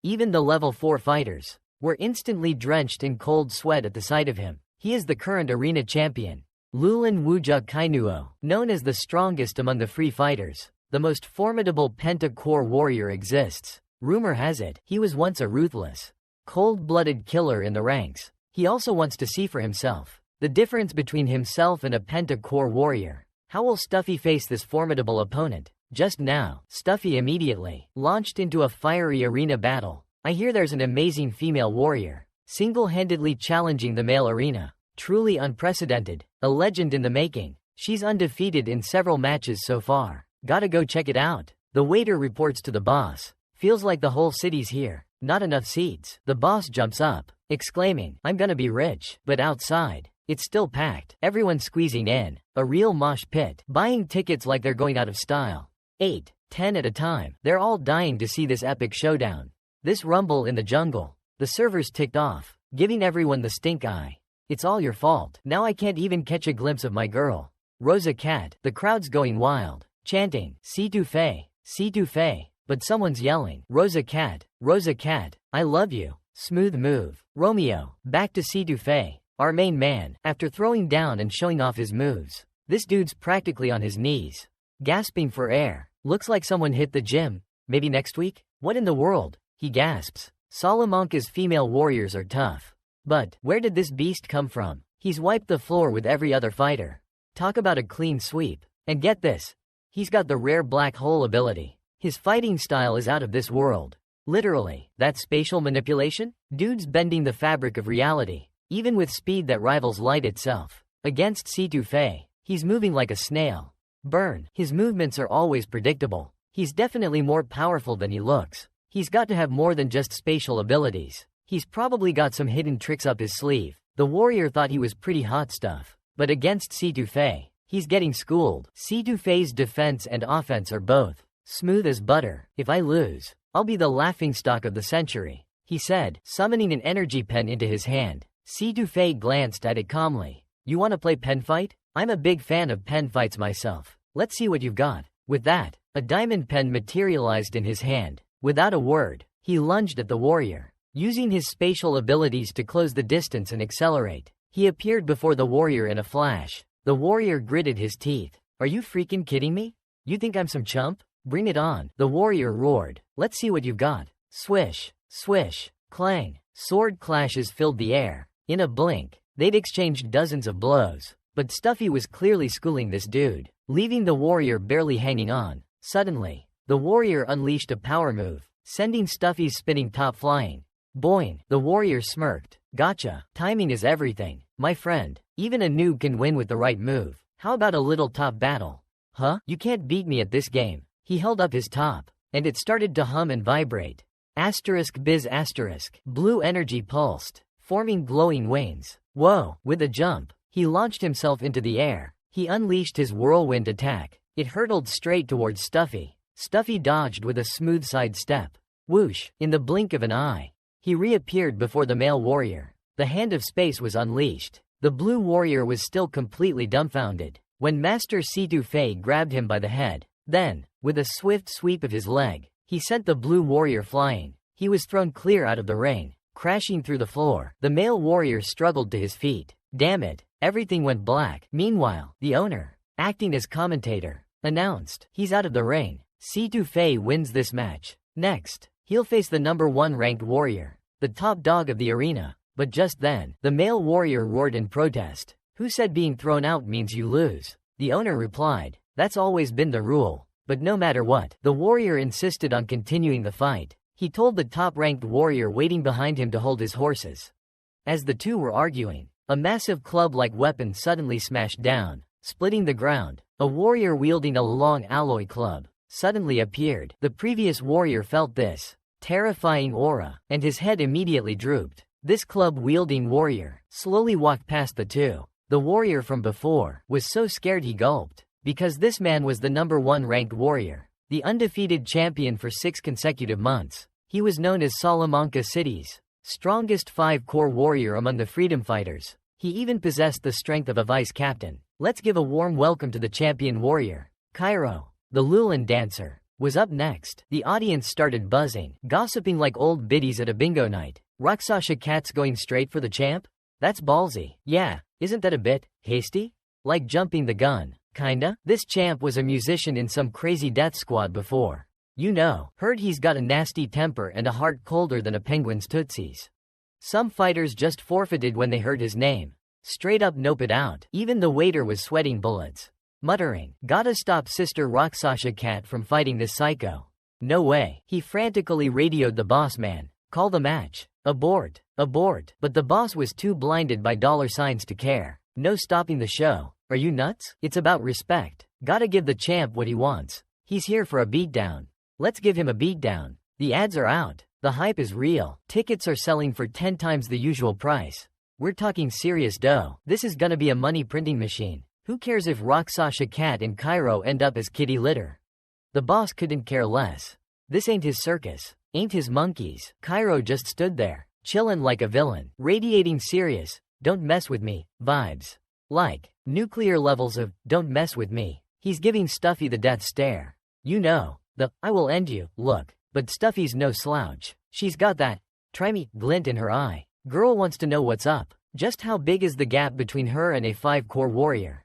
Even the level 4 fighters were instantly drenched in cold sweat at the sight of him. He is the current arena champion, Lulin Wuja Kainuo, known as the strongest among the free fighters. The most formidable penta-core warrior exists. Rumor has it, he was once a ruthless, cold-blooded killer in the ranks. He also wants to see for himself the difference between himself and a penta-core warrior. How will Stuffy face this formidable opponent? Just now, Stuffy immediately launched into a fiery arena battle. I hear there's an amazing female warrior, single-handedly challenging the male arena. Truly unprecedented, a legend in the making. She's undefeated in several matches so far. Gotta go check it out. The waiter reports to the boss. Feels like the whole city's here. Not enough seats. The boss jumps up, exclaiming, I'm gonna be rich. But outside, it's still packed. Everyone's squeezing in. A real mosh pit. Buying tickets like they're going out of style. 8, 10 at a time. They're all dying to see this epic showdown. This rumble in the jungle. The servers ticked off, giving everyone the stink eye. It's all your fault. Now I can't even catch a glimpse of my girl. Rosa Cat. The crowd's going wild, chanting, C2 Fei, C2 Fei. But someone's yelling, Rosa Cat, I love you. Smooth move. Romeo, back to C2 Fei, our main man, after throwing down and showing off his moves. This dude's practically on his knees, gasping for air. Looks like someone hit the gym. Maybe next week? What in the world? He gasps. Salamanca's female warriors are tough. But where did this beast come from? He's wiped the floor with every other fighter. Talk about a clean sweep. And get this, he's got the rare black hole ability. His fighting style is out of this world. Literally, that's spatial manipulation? Dude's bending the fabric of reality, even with speed that rivals light itself. Against C2 Fei, he's moving like a snail. Burn. His movements are always predictable. He's definitely more powerful than he looks. He's got to have more than just spatial abilities. He's probably got some hidden tricks up his sleeve. The warrior thought he was pretty hot stuff. But against C2 Fei, he's getting schooled. C2 Fei's defense and offense are both smooth as butter. If I lose, I'll be the laughingstock of the century, he said, summoning an energy pen into his hand. C2 Fei glanced at it calmly. You want to play pen fight? I'm a big fan of pen fights myself. Let's see what you've got. With that, a diamond pen materialized in his hand. Without a word, he lunged at the warrior. Using his spatial abilities to close the distance and accelerate, he appeared before the warrior in a flash. The warrior gritted his teeth. Are you freaking kidding me? You think I'm some chump? Bring it on. The warrior roared. Let's see what you've got. Swish, swish, clang. Sword clashes filled the air. In a blink, they'd exchanged dozens of blows. But Stuffy was clearly schooling this dude, leaving the warrior barely hanging on. Suddenly, The warrior unleashed a power move, sending Stuffy's spinning top flying. Boing! The warrior smirked. Gotcha. Timing is everything, my friend. Even a noob can win with the right move. How about a little top battle? Huh? You can't beat me at this game. He held up his top, and it started to hum and vibrate. Asterisk biz asterisk. Blue energy pulsed, forming glowing wings. Whoa! With a jump, he launched himself into the air. He unleashed his whirlwind attack. It hurtled straight towards Stuffy. Stuffy dodged with a smooth side step. Whoosh! In the blink of an eye, he reappeared before the male warrior. The hand of space was unleashed. The blue warrior was still completely dumbfounded when Master Situ Fei grabbed him by the head. Then, with a swift sweep of his leg, he sent the blue warrior flying. He was thrown clear out of the ring, crashing through the floor. The male warrior struggled to his feet. Damn it, everything went black. Meanwhile, the owner, acting as commentator, announced, he's out of the ring. Situ Fei wins this match. Next, he'll face the #1 ranked warrior, the top dog of the arena. But just then, the male warrior roared in protest. Who said being thrown out means you lose? The owner replied, that's always been the rule. But no matter what, the warrior insisted on continuing the fight. He told the top-ranked warrior waiting behind him to hold his horses. As the two were arguing, a massive club-like weapon suddenly smashed down, splitting the ground. A warrior wielding a long alloy club suddenly appeared. The previous warrior felt this terrifying aura, and his head immediately drooped. This club-wielding warrior slowly walked past the two. The warrior from before was so scared he gulped, because this man was the #1 ranked warrior, the undefeated champion for 6 consecutive months. He was known as Salamanca City's strongest 5-core warrior among the freedom fighters. He even possessed the strength of a vice-captain. Let's give a warm welcome to the champion warrior. Cairo, the Lulin dancer, was up next. The audience started buzzing, gossiping like old biddies at a bingo night. Rakshasa Cat's going straight for the champ? That's ballsy. Yeah, isn't that a bit hasty? Like jumping the gun, kinda? This champ was a musician in some crazy death squad before. You know, heard he's got a nasty temper and a heart colder than a penguin's tootsies. Some fighters just forfeited when they heard his name. Straight up nope it out. Even the waiter was sweating bullets, muttering, gotta stop Sister Rakshasa Cat from fighting this psycho. No way. He frantically radioed the boss man. Call the match. Abort. Abort. But the boss was too blinded by $signs to care. No stopping the show. Are you nuts? It's about respect. Gotta give the champ what he wants. He's here for a beatdown. Let's give him a beatdown. The ads are out. The hype is real. Tickets are selling for 10 times the usual price. We're talking serious dough. This is gonna be a money printing machine. Who cares if Rakshasa Cat and Cairo end up as kitty litter? The boss couldn't care less. This ain't his circus. Ain't his monkeys. Cairo just stood there, chillin' like a villain, radiating serious, don't mess with me vibes. Like nuclear levels of don't mess with me. He's giving Stuffy the death stare. You know, the I will end you look. But Stuffy's no slouch. She's got that try me glint in her eye. Girl wants to know what's up. Just how big is the gap between her and a 5-core warrior?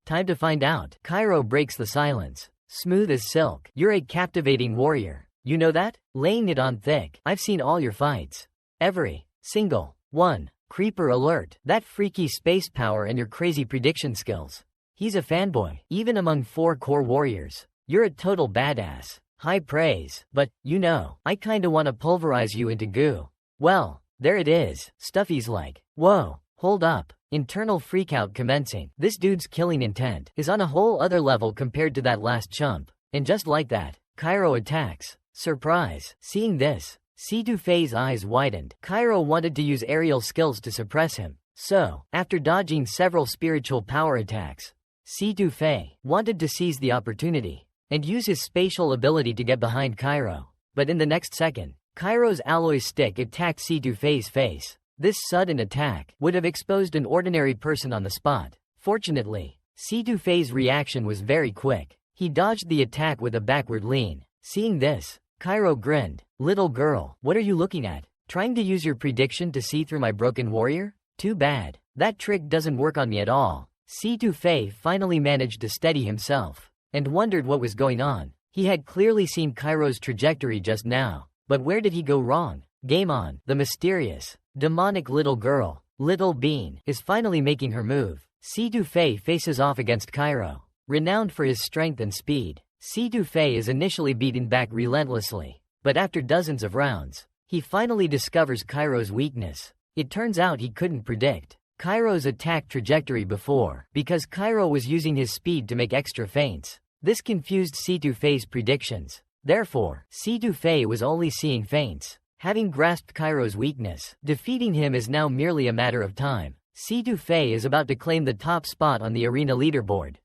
Time to find out. Cairo breaks the silence. Smooth as silk. You're a captivating warrior. You know that? Laying it on thick. I've seen all your fights. Every single one. Creeper alert. That freaky space power and your crazy prediction skills. He's a fanboy. Even among 4-core warriors. You're a total badass. High praise. But, you know, I kinda wanna pulverize you into goo. Well, there it is. Stuffy's like, whoa, hold up. Internal freakout commencing. This dude's killing intent is on a whole other level compared to that last chump. And just like that, Cairo attacks. Surprise. Seeing this, Situ Fei's eyes widened. Cairo wanted to use aerial skills to suppress him. So, after dodging several spiritual power attacks, Situ Fei wanted to seize the opportunity and use his spatial ability to get behind Cairo. But in the next second, Cairo's alloy stick attacked Situ Fei's face. This sudden attack would have exposed an ordinary person on the spot. Fortunately, Situ Fei's reaction was very quick. He dodged the attack with a backward lean. Seeing this, Cairo grinned. Little girl, what are you looking at? Trying to use your prediction to see through my broken warrior? Too bad. That trick doesn't work on me at all. Situ Fei finally managed to steady himself and wondered what was going on. He had clearly seen Cairo's trajectory just now. But where did he go wrong? Game on. The mysterious, demonic little girl, Little Bean, is finally making her move. Situ Fei faces off against Cairo. Renowned for his strength and speed, Si Dufei is initially beaten back relentlessly, but after dozens of rounds, he finally discovers Kairo's weakness. It turns out he couldn't predict Kairo's attack trajectory before, because Kairo was using his speed to make extra feints. This confused Si Dufei's predictions. Therefore, Si Dufei was only seeing feints. Having grasped Kairo's weakness, defeating him is now merely a matter of time. Si Dufei is about to claim the top spot on the arena leaderboard.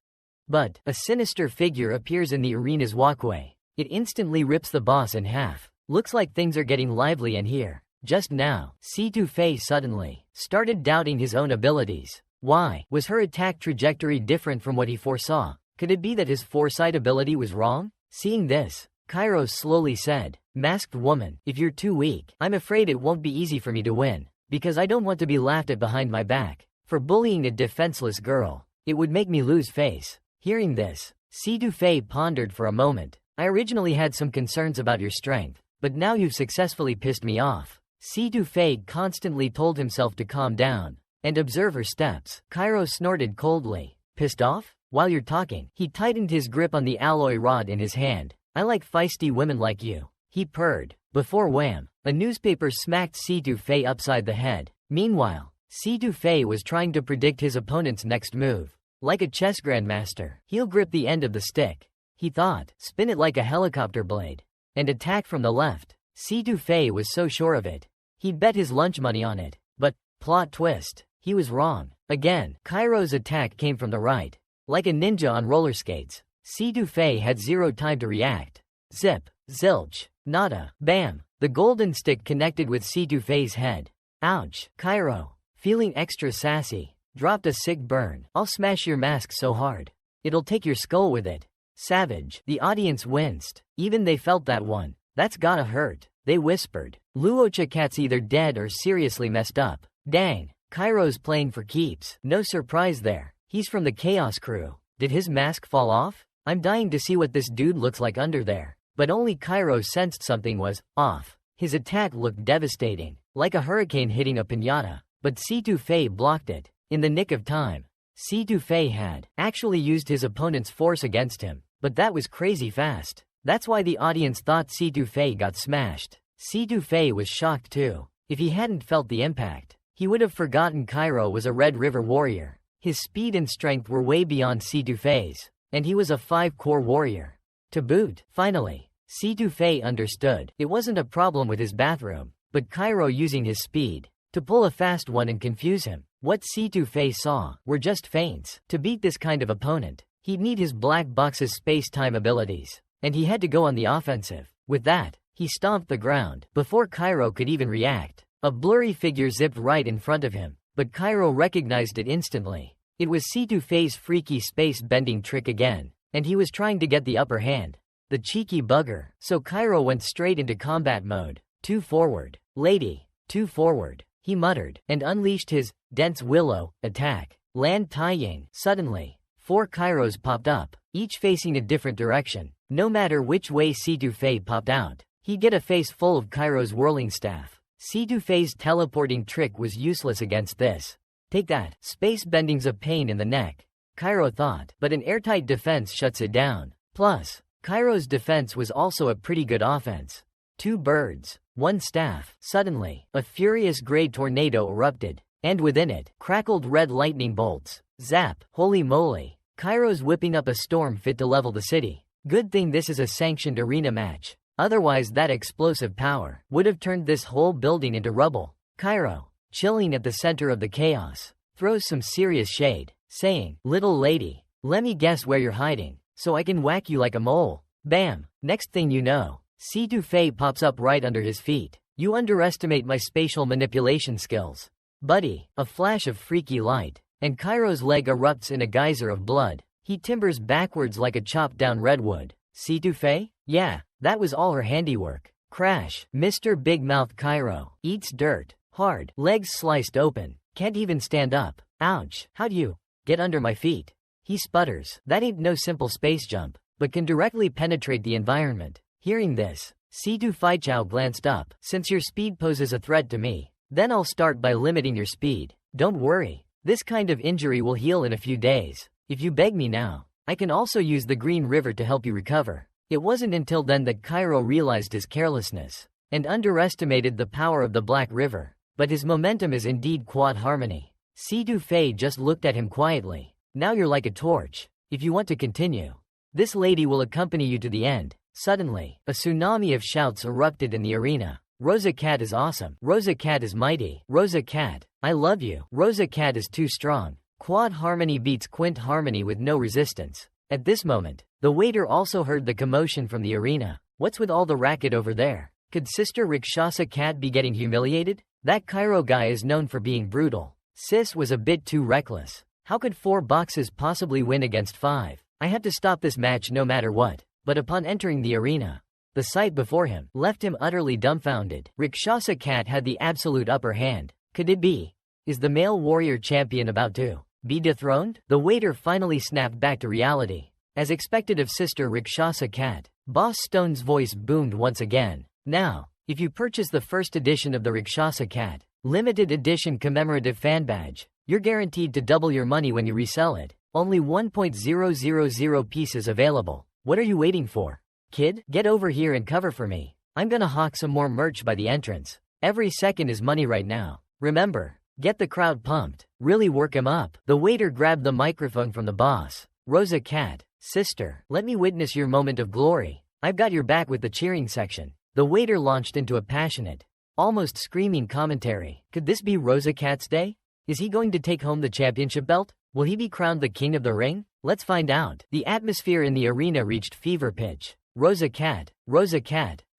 But a sinister figure appears in the arena's walkway. It instantly rips the boss in half. Looks like things are getting lively in here. Just now, Si Dufei suddenly started doubting his own abilities. Why was her attack trajectory different from what he foresaw? Could it be that his foresight ability was wrong? Seeing this, Kairo slowly said, "Masked woman, if you're too weak, I'm afraid it won't be easy for me to win, because I don't want to be laughed at behind my back. For bullying a defenseless girl, it would make me lose face." Hearing this, Si Dufei pondered for a moment. "I originally had some concerns about your strength, but now you've successfully pissed me off." Si Dufei constantly told himself to calm down and observe her steps. Kairo snorted coldly. "Pissed off? While you're talking," he tightened his grip on the alloy rod in his hand. "I like feisty women like you," he purred. Before wham, a newspaper smacked Si Dufei upside the head. Meanwhile, Si Dufei was trying to predict his opponent's next move. Like a chess grandmaster, he'll grip the end of the stick, he thought, spin it like a helicopter blade, and attack from the left. Si Dufei was so sure of it. He'd bet his lunch money on it. But, plot twist, he was wrong. Again, Kairo's attack came from the right. Like a ninja on roller skates, Si Dufei had zero time to react. Zip, zilch, nada, bam. The golden stick connected with Si Dufei's head. Ouch. Kairo, feeling extra sassy, dropped a sick burn. "I'll smash your mask so hard, it'll take your skull with it." Savage. The audience winced. Even they felt that one. "That's gotta hurt," they whispered. "Luocha Cat's either dead or seriously messed up." Dang, Kairo's playing for keeps. No surprise there. He's from the Chaos crew. Did his mask fall off? I'm dying to see what this dude looks like under there. But only Kairo sensed something was off. His attack looked devastating, like a hurricane hitting a piñata. But Si Dufei blocked it. In the nick of time. Si Dufei had actually used his opponent's force against him, but that was crazy fast. That's why the audience thought Si Dufei got smashed. Si Dufei was shocked too. If he hadn't felt the impact, he would have forgotten Kairo was a Red River warrior. His speed and strength were way beyond Si Dufei's, and he was a 5-core warrior. To boot, finally, Si Dufei understood. It wasn't a problem with his bathroom, but Kairo using his speed to pull a fast one and confuse him. What Si Dufei saw were just feints. To beat this kind of opponent, he'd need his black box's space-time abilities, and he had to go on the offensive. With that, he stomped the ground. Before Kairo could even react, a blurry figure zipped right in front of him, but Kairo recognized it instantly. It was Si Dufei's freaky space-bending trick again, and he was trying to get the upper hand. The cheeky bugger. So Kairo went straight into combat mode. "Two forward, lady, two forward," he muttered, and unleashed his dense willow attack. Land Taiying. Suddenly, 4 Kairos popped up, each facing a different direction. No matter which way Si Dufei popped out, he'd get a face full of Kairo's whirling staff. Si Dufei's teleporting trick was useless against this. Take that. Space bending's a pain in the neck, Kairo thought, but an airtight defense shuts it down. Plus, Kairo's defense was also a pretty good offense. 2 birds, 1 staff. Suddenly, a furious gray tornado erupted, and within it, crackled red lightning bolts. Zap. Holy moly. Kairo's whipping up a storm fit to level the city. Good thing this is a sanctioned arena match. Otherwise that explosive power would have turned this whole building into rubble. Kairo, chilling at the center of the chaos, throws some serious shade, saying, "Little lady, let me guess where you're hiding, so I can whack you like a mole." Bam. Next thing you know, Si Dufei pops up right under his feet. "You underestimate my spatial manipulation skills, buddy." A flash of freaky light, and Kairo's leg erupts in a geyser of blood. He timbers backwards like a chopped down redwood. Si Dufei? Yeah, that was all her handiwork. Crash. Mr. Big Mouth Kairo eats dirt. Hard. Legs sliced open. Can't even stand up. Ouch. How'd you get under my feet? He sputters. That ain't no simple space jump, but can directly penetrate the environment. Hearing this, Si Dufeichao glanced up. "Since your speed poses a threat to me, then I'll start by limiting your speed. Don't worry, this kind of injury will heal in a few days. If you beg me now, I can also use the Green River to help you recover. It wasn't until then that Cairo realized his carelessness and underestimated the power of the Black River. But his momentum is indeed quad harmony. Si-Du Fei just looked at him quietly. Now you're like a torch. If you want to continue, this lady will accompany you to the end. Suddenly, a tsunami of shouts erupted in the arena. Rosa Cat is awesome. Rosa Cat is mighty. Rosa Cat, I love you. Rosa Cat is too strong. Quad harmony beats quint harmony with no resistance. At this moment, the waiter also heard the commotion from the arena. What's with all the racket over there? Could Sister Rakshasa Cat be getting humiliated? That Cairo guy is known for being brutal. Sis was a bit too reckless. How could 4 boxes possibly win against 5? I had to stop this match no matter what. But upon entering the arena, the sight before him left him utterly dumbfounded. Rakshasa Cat had the absolute upper hand. Could it be? Is the male warrior champion about to be dethroned? The waiter finally snapped back to reality. As expected of Sister Rakshasa Cat, Boss Stone's voice boomed once again. Now, if you purchase the first edition of the Rakshasa Cat limited edition commemorative fan badge, you're guaranteed to double your money when you resell it. Only 1.000 pieces available. What are you waiting for? Kid, get over here and cover for me. I'm gonna hawk some more merch by the entrance. Every second is money right now. Remember, get the crowd pumped. Really work 'em up. The waiter grabbed the microphone from the boss. Rosa Cat, sister, let me witness your moment of glory. I've got your back with the cheering section. The waiter launched into a passionate, almost screaming commentary. Could this be Rosa Cat's day? Is he going to take home the championship belt? Will he be crowned the king of the ring? Let's find out. The atmosphere in the arena reached fever pitch. Rosa Cat,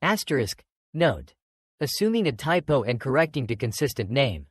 asterisk, note. Assuming a typo and correcting to consistent name.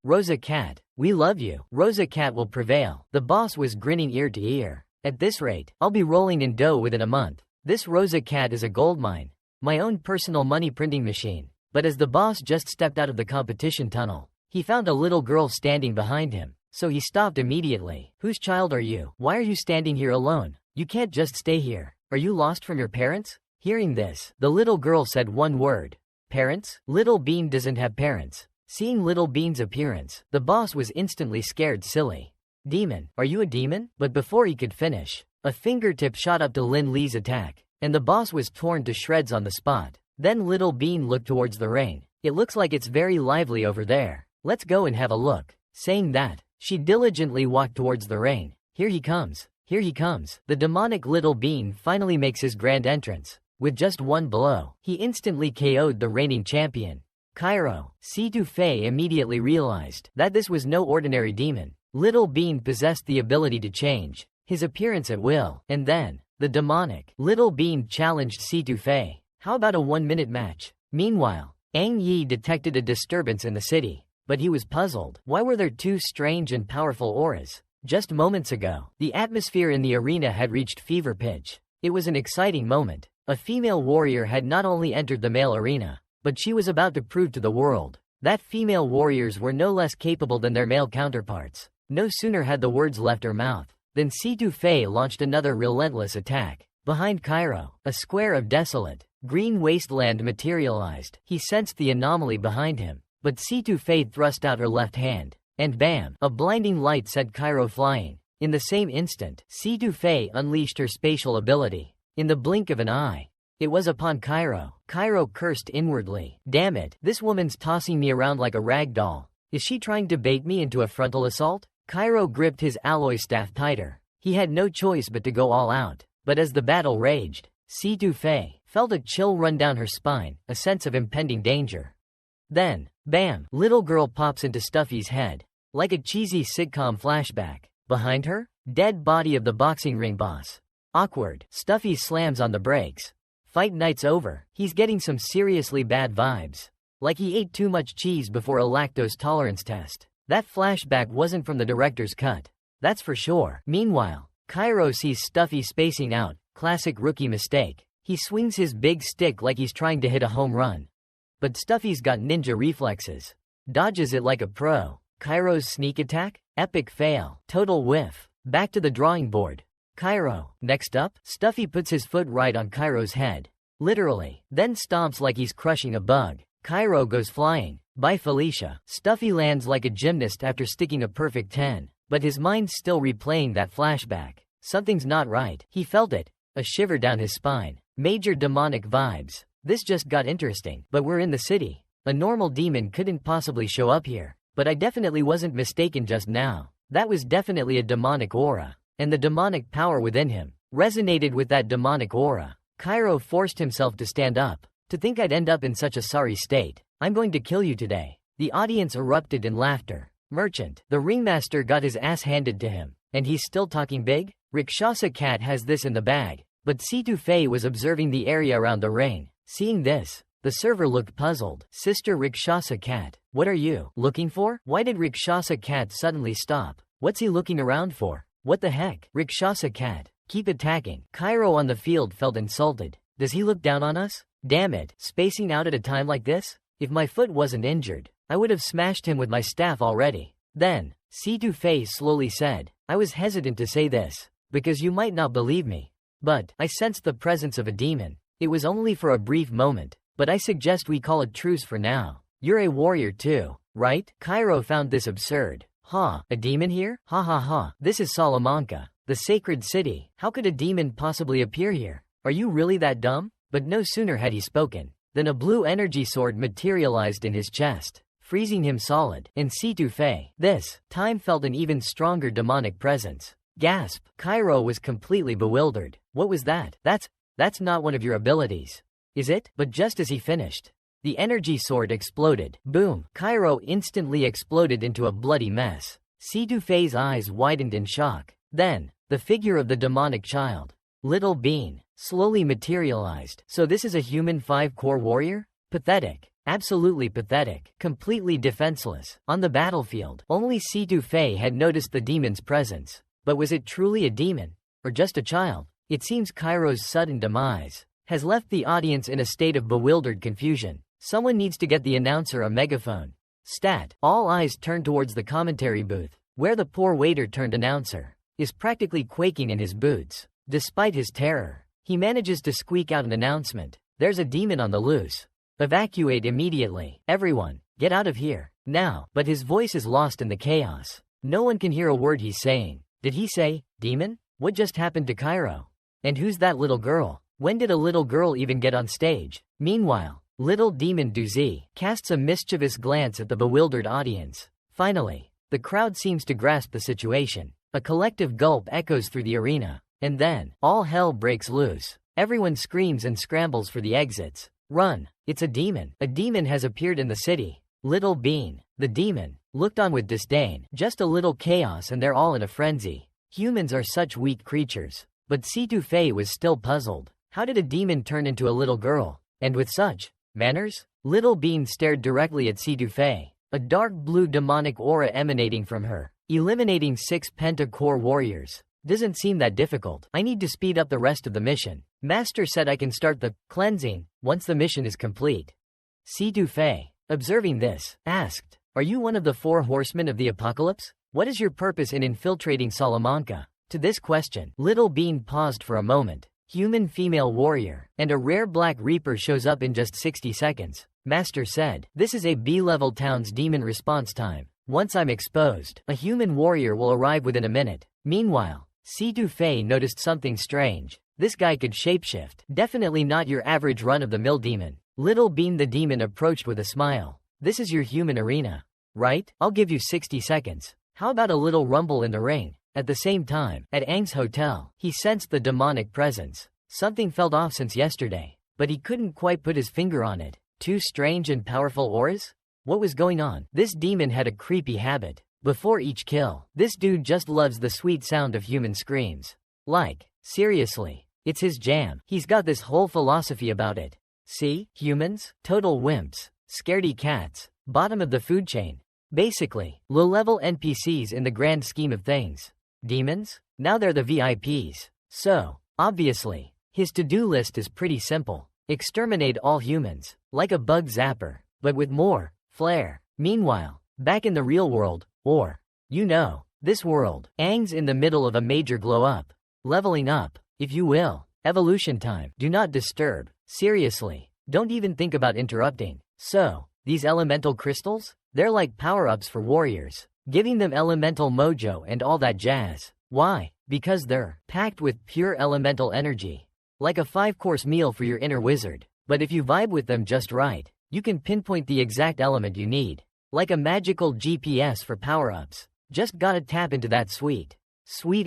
Rosa Cat, we love you. Rosa Cat will prevail. The boss was grinning ear to ear. At this rate, I'll be rolling in dough within a month. This Rosa Cat is a goldmine. My own personal money printing machine. But as the boss just stepped out of the competition tunnel, he found a little girl standing behind him. So he stopped immediately. Whose child are you? Why are you standing here alone? You can't just stay here. Are you lost from your parents? Hearing this, the little girl said one word. Parents? Little Bean doesn't have parents. Seeing Little Bean's appearance, the boss was instantly scared silly. Demon, are you a demon? But before he could finish, a fingertip shot up to Lin Lee's attack, and the boss was torn to shreds on the spot. Then Little Bean looked towards the ring. It looks like it's very lively over there. Let's go and have a look. Saying that, she diligently walked towards the ring. Here he comes. Here he comes. The demonic Little Bean finally makes his grand entrance. With just one blow, he instantly KO'd the reigning champion. Cairo. Si-Du Fei immediately realized that this was no ordinary demon. Little Bean possessed the ability to change his appearance at will. And then, the demonic Little Bean challenged Si-Du Fei. How about a 1-minute match? Meanwhile, Ang Yi detected a disturbance in the city. But he was puzzled. Why were there 2 strange and powerful auras? Just moments ago, the atmosphere in the arena had reached fever pitch. It was an exciting moment. A female warrior had not only entered the male arena, but she was about to prove to the world that female warriors were no less capable than their male counterparts. No sooner had the words left her mouth than Si-Du Fei launched another relentless attack. Behind Cairo, a square of desolate, green wasteland materialized. He sensed the anomaly behind him. But Si-Du Fei thrust out her left hand, and bam! A blinding light sent Cairo flying. In the same instant, Si-Du Fei unleashed her spatial ability. In the blink of an eye, it was upon Cairo. Cairo cursed inwardly. Damn it, this woman's tossing me around like a rag doll. Is she trying to bait me into a frontal assault? Cairo gripped his alloy staff tighter. He had no choice but to go all out. But as the battle raged, Si-Du Fei felt a chill run down her spine, a sense of impending danger. Then, bam! Little girl pops into Stuffy's head. Like a cheesy sitcom flashback. Behind her, dead body of the boxing ring boss. Awkward. Stuffy slams on the brakes. Fight night's over. He's getting some seriously bad vibes. Like he ate too much cheese before a lactose tolerance test. That flashback wasn't from the director's cut. That's for sure. Meanwhile, Cairo sees Stuffy spacing out. Classic rookie mistake. He swings his big stick like he's trying to hit a home run. But Stuffy's got ninja reflexes. Dodges it like a pro. Cairo's sneak attack? Epic fail. Total whiff. Back to the drawing board. Cairo. Next up, Stuffy puts his foot right on Cairo's head. Literally. Then stomps like he's crushing a bug. Cairo goes flying. Bye Felicia. Stuffy lands like a gymnast after sticking a perfect 10. But his mind's still replaying that flashback. Something's not right. He felt it. A shiver down his spine. Major demonic vibes. This just got interesting. But we're in the city. A normal demon couldn't possibly show up here. But I definitely wasn't mistaken just now. That was definitely a demonic aura. And the demonic power within him resonated with that demonic aura. Cairo forced himself to stand up. To think I'd end up in such a sorry state. I'm going to kill you today. The audience erupted in laughter. Merchant. The ringmaster got his ass handed to him. And he's still talking big? Rakshasa Cat has this in the bag. But Situ-Fei was observing the area around the ring. Seeing this, the server looked puzzled. Sister Rakshasa Cat, what are you looking for? Why did Rakshasa Cat suddenly stop? What's he looking around for? What the heck? Rakshasa Cat, keep attacking. Cairo on the field felt insulted. Does he look down on us? Damn it, spacing out at a time like this? If my foot wasn't injured, I would have smashed him with my staff already. Then, Situ-Fei slowly said, I was hesitant to say this, because you might not believe me. But, I sensed the presence of a demon. It was only for a brief moment, but I suggest we call a truce for now. You're a warrior too, right? Cairo found this absurd. Ha, a demon here? Ha ha ha. This is Salamanca, the sacred city. How could a demon possibly appear here? Are you really that dumb? But no sooner had he spoken, than a blue energy sword materialized in his chest, freezing him solid. And Situ-Fei, this time felt an even stronger demonic presence. Gasp. Cairo was completely bewildered. What was that? That's not one of your abilities. Is it? But just as he finished, the energy sword exploded. Boom. Cairo instantly exploded into a bloody mess. Situ-Fei's eyes widened in shock. Then, the figure of the demonic child, Little Bean, slowly materialized. So this is a human 5-core warrior? Pathetic. Absolutely pathetic. Completely defenseless. On the battlefield, only Situ-Fei had noticed the demon's presence. But was it truly a demon? Or just a child? It seems Cairo's sudden demise has left the audience in a state of bewildered confusion. Someone needs to get the announcer a megaphone. Stat. All eyes turned towards the commentary booth, where the poor waiter turned announcer is practically quaking in his boots. Despite his terror, he manages to squeak out an announcement. There's a demon on the loose. Evacuate immediately. Everyone, get out of here. Now. But his voice is lost in the chaos. No one can hear a word he's saying. Did he say, demon? What just happened to Cairo? And who's that little girl? When did a little girl even get on stage? Meanwhile, little demon Duzi casts a mischievous glance at the bewildered audience. Finally, the crowd seems to grasp the situation. A collective gulp echoes through the arena. And then, all hell breaks loose. Everyone screams and scrambles for the exits. Run! It's a demon. A demon has appeared in the city. Little Bean, the demon, looked on with disdain. Just a little chaos and they're all in a frenzy. Humans are such weak creatures. But Situ-Fei was still puzzled. How did a demon turn into a little girl? And with such manners? Little Bean stared directly at Situ-Fei. A dark blue demonic aura emanating from her. Eliminating 6 pentacore warriors. Doesn't seem that difficult. I need to speed up the rest of the mission. Master said I can start the cleansing once the mission is complete. Situ-Fei, observing this, asked, are you one of the 4 horsemen of the apocalypse? What is your purpose in infiltrating Salamanca? To this question, Little Bean paused for a moment. Human female warrior, and a rare black reaper shows up in just 60 seconds. Master said, this is a B-level town's demon response time. Once I'm exposed, a human warrior will arrive within a minute. Meanwhile, Situ-Fei noticed something strange. This guy could shapeshift. Definitely not your average run-of-the-mill demon. Little Bean the demon approached with a smile. This is your human arena, right? I'll give you 60 seconds. How about a little rumble in the ring? At the same time, at Aang's hotel, he sensed the demonic presence. Something felt off since yesterday, but he couldn't quite put his finger on it. 2 strange and powerful auras? What was going on? This demon had a creepy habit. Before each kill, this dude just loves the sweet sound of human screams. Like, seriously, it's his jam. He's got this whole philosophy about it. See, humans, total wimps, scaredy cats, bottom of the food chain. Basically, low-level NPCs in the grand scheme of things. Demons? Now they're the VIPs. So, obviously, his to-do list is pretty simple. Exterminate all humans, like a bug zapper, but with more flair. Meanwhile, back in the real world, or, you know, this world, Aang's in the middle of a major glow-up. Leveling up, if you will. Evolution time. Do not disturb. Seriously, don't even think about interrupting. So, these elemental crystals? They're like power-ups for warriors, giving them elemental mojo and all that jazz. Why? because they're packed with pure elemental energy. Like a 5-course meal for your inner wizard. But if you vibe with them just right, you can pinpoint the exact element you need. Like a magical GPS for power-ups. Just gotta tap into that sweet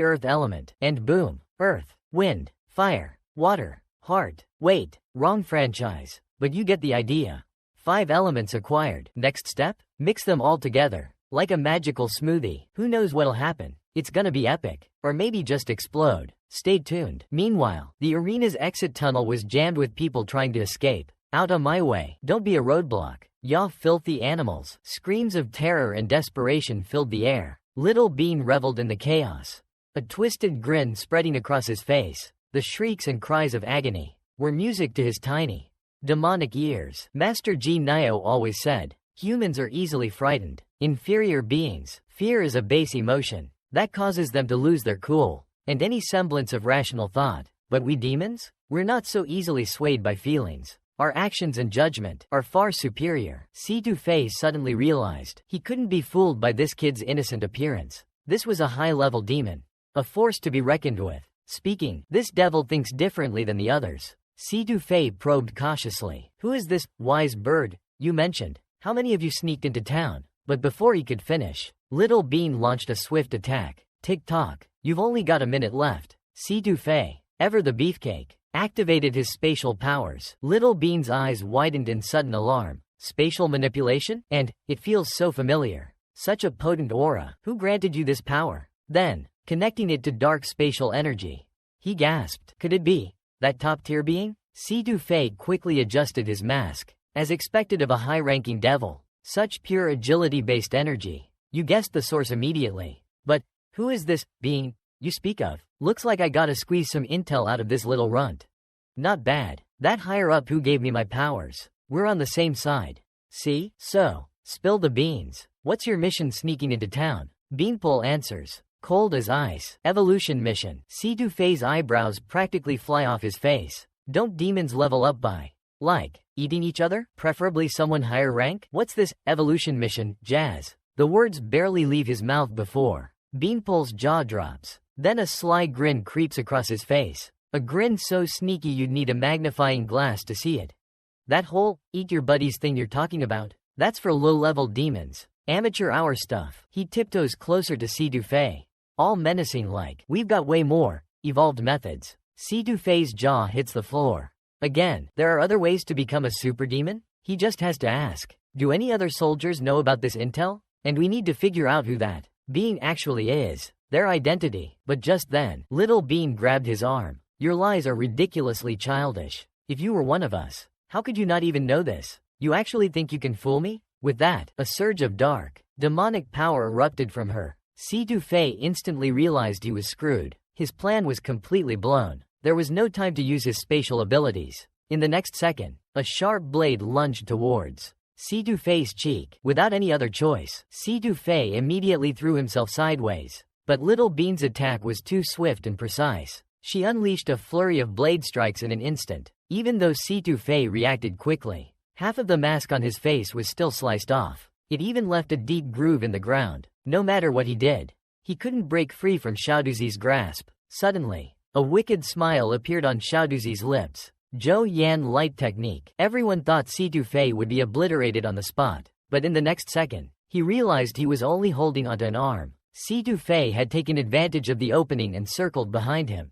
earth element, and boom, earth, wind, fire, water, heart. Wait, wrong franchise, but you get the idea. 5 elements acquired. Next step? Mix them all together. Like a magical smoothie. Who knows what'll happen? It's gonna be epic. Or maybe just explode. Stay tuned. Meanwhile, the arena's exit tunnel was jammed with people trying to escape. Out of my way. Don't be a roadblock. Yaw filthy animals. Screams of terror and desperation filled the air. Little Bean reveled in the chaos. A twisted grin spreading across his face. The shrieks and cries of agony were music to his tiny, demonic ears. Master G Nio always said, humans are easily frightened. Inferior beings. Fear is a base emotion that causes them to lose their cool and any semblance of rational thought. But we demons? We're not so easily swayed by feelings. Our actions and judgment are far superior. Situ Fei suddenly realized he couldn't be fooled by this kid's innocent appearance. This was a high-level demon, a force to be reckoned with. Speaking, this devil thinks differently than the others. Situ Fei probed cautiously. Who is this wise bird you mentioned? How many of you sneaked into town? But before he could finish, Little Bean launched a swift attack. Tick-tock, you've only got a minute left. Situ Fei, ever the beefcake, activated his spatial powers. Little Bean's eyes widened in sudden alarm. Spatial manipulation? And it feels so familiar. Such a potent aura. Who granted you this power? Then, connecting it to dark spatial energy, he gasped. Could it be that top-tier being? Situ Fei quickly adjusted his mask, as expected of a high-ranking devil. Such pure agility-based energy. You guessed the source immediately. But who is this being you speak of? Looks like I gotta squeeze some intel out of this little runt. Not bad. That higher up who gave me my powers. We're on the same side. See? So, spill the beans. What's your mission sneaking into town? Beanpole answers, cold as ice. Evolution mission. Situ Fei's eyebrows practically fly off his face. Don't demons level up by, like, eating each other? Preferably someone higher rank? What's this evolution mission, Jazz? The words barely leave his mouth before Beanpole's jaw drops. Then a sly grin creeps across his face. A grin so sneaky you'd need a magnifying glass to see it. That whole, eat your buddies thing you're talking about, that's for low-level demons. Amateur hour stuff. He tiptoes closer to Situ Fei, all menacing like, we've got way more evolved methods. Situ Fei's jaw hits the floor. Again, there are other ways to become a super demon? He just has to ask. Do any other soldiers know about this intel? And we need to figure out who that being actually is. Their identity. But just then, Little Bean grabbed his arm. Your lies are ridiculously childish. If you were one of us, how could you not even know this? You actually think you can fool me? With that, a surge of dark, demonic power erupted from her. Situ Fei instantly realized he was screwed. His plan was completely blown. There was no time to use his spatial abilities. In the next second, a sharp blade lunged towards Situ Fei's cheek. Without any other choice, Situ Fei immediately threw himself sideways. But Little Bean's attack was too swift and precise. She unleashed a flurry of blade strikes in an instant. Even though Situ Fei reacted quickly, half of the mask on his face was still sliced off. It even left a deep groove in the ground. No matter what he did, he couldn't break free from Xiaoduzi's grasp. Suddenly, a wicked smile appeared on Xiaoduzi's lips. Zhou Yan light technique. Everyone thought Situ Fei would be obliterated on the spot. But in the next second, he realized he was only holding onto an arm. Situ Fei had taken advantage of the opening and circled behind him.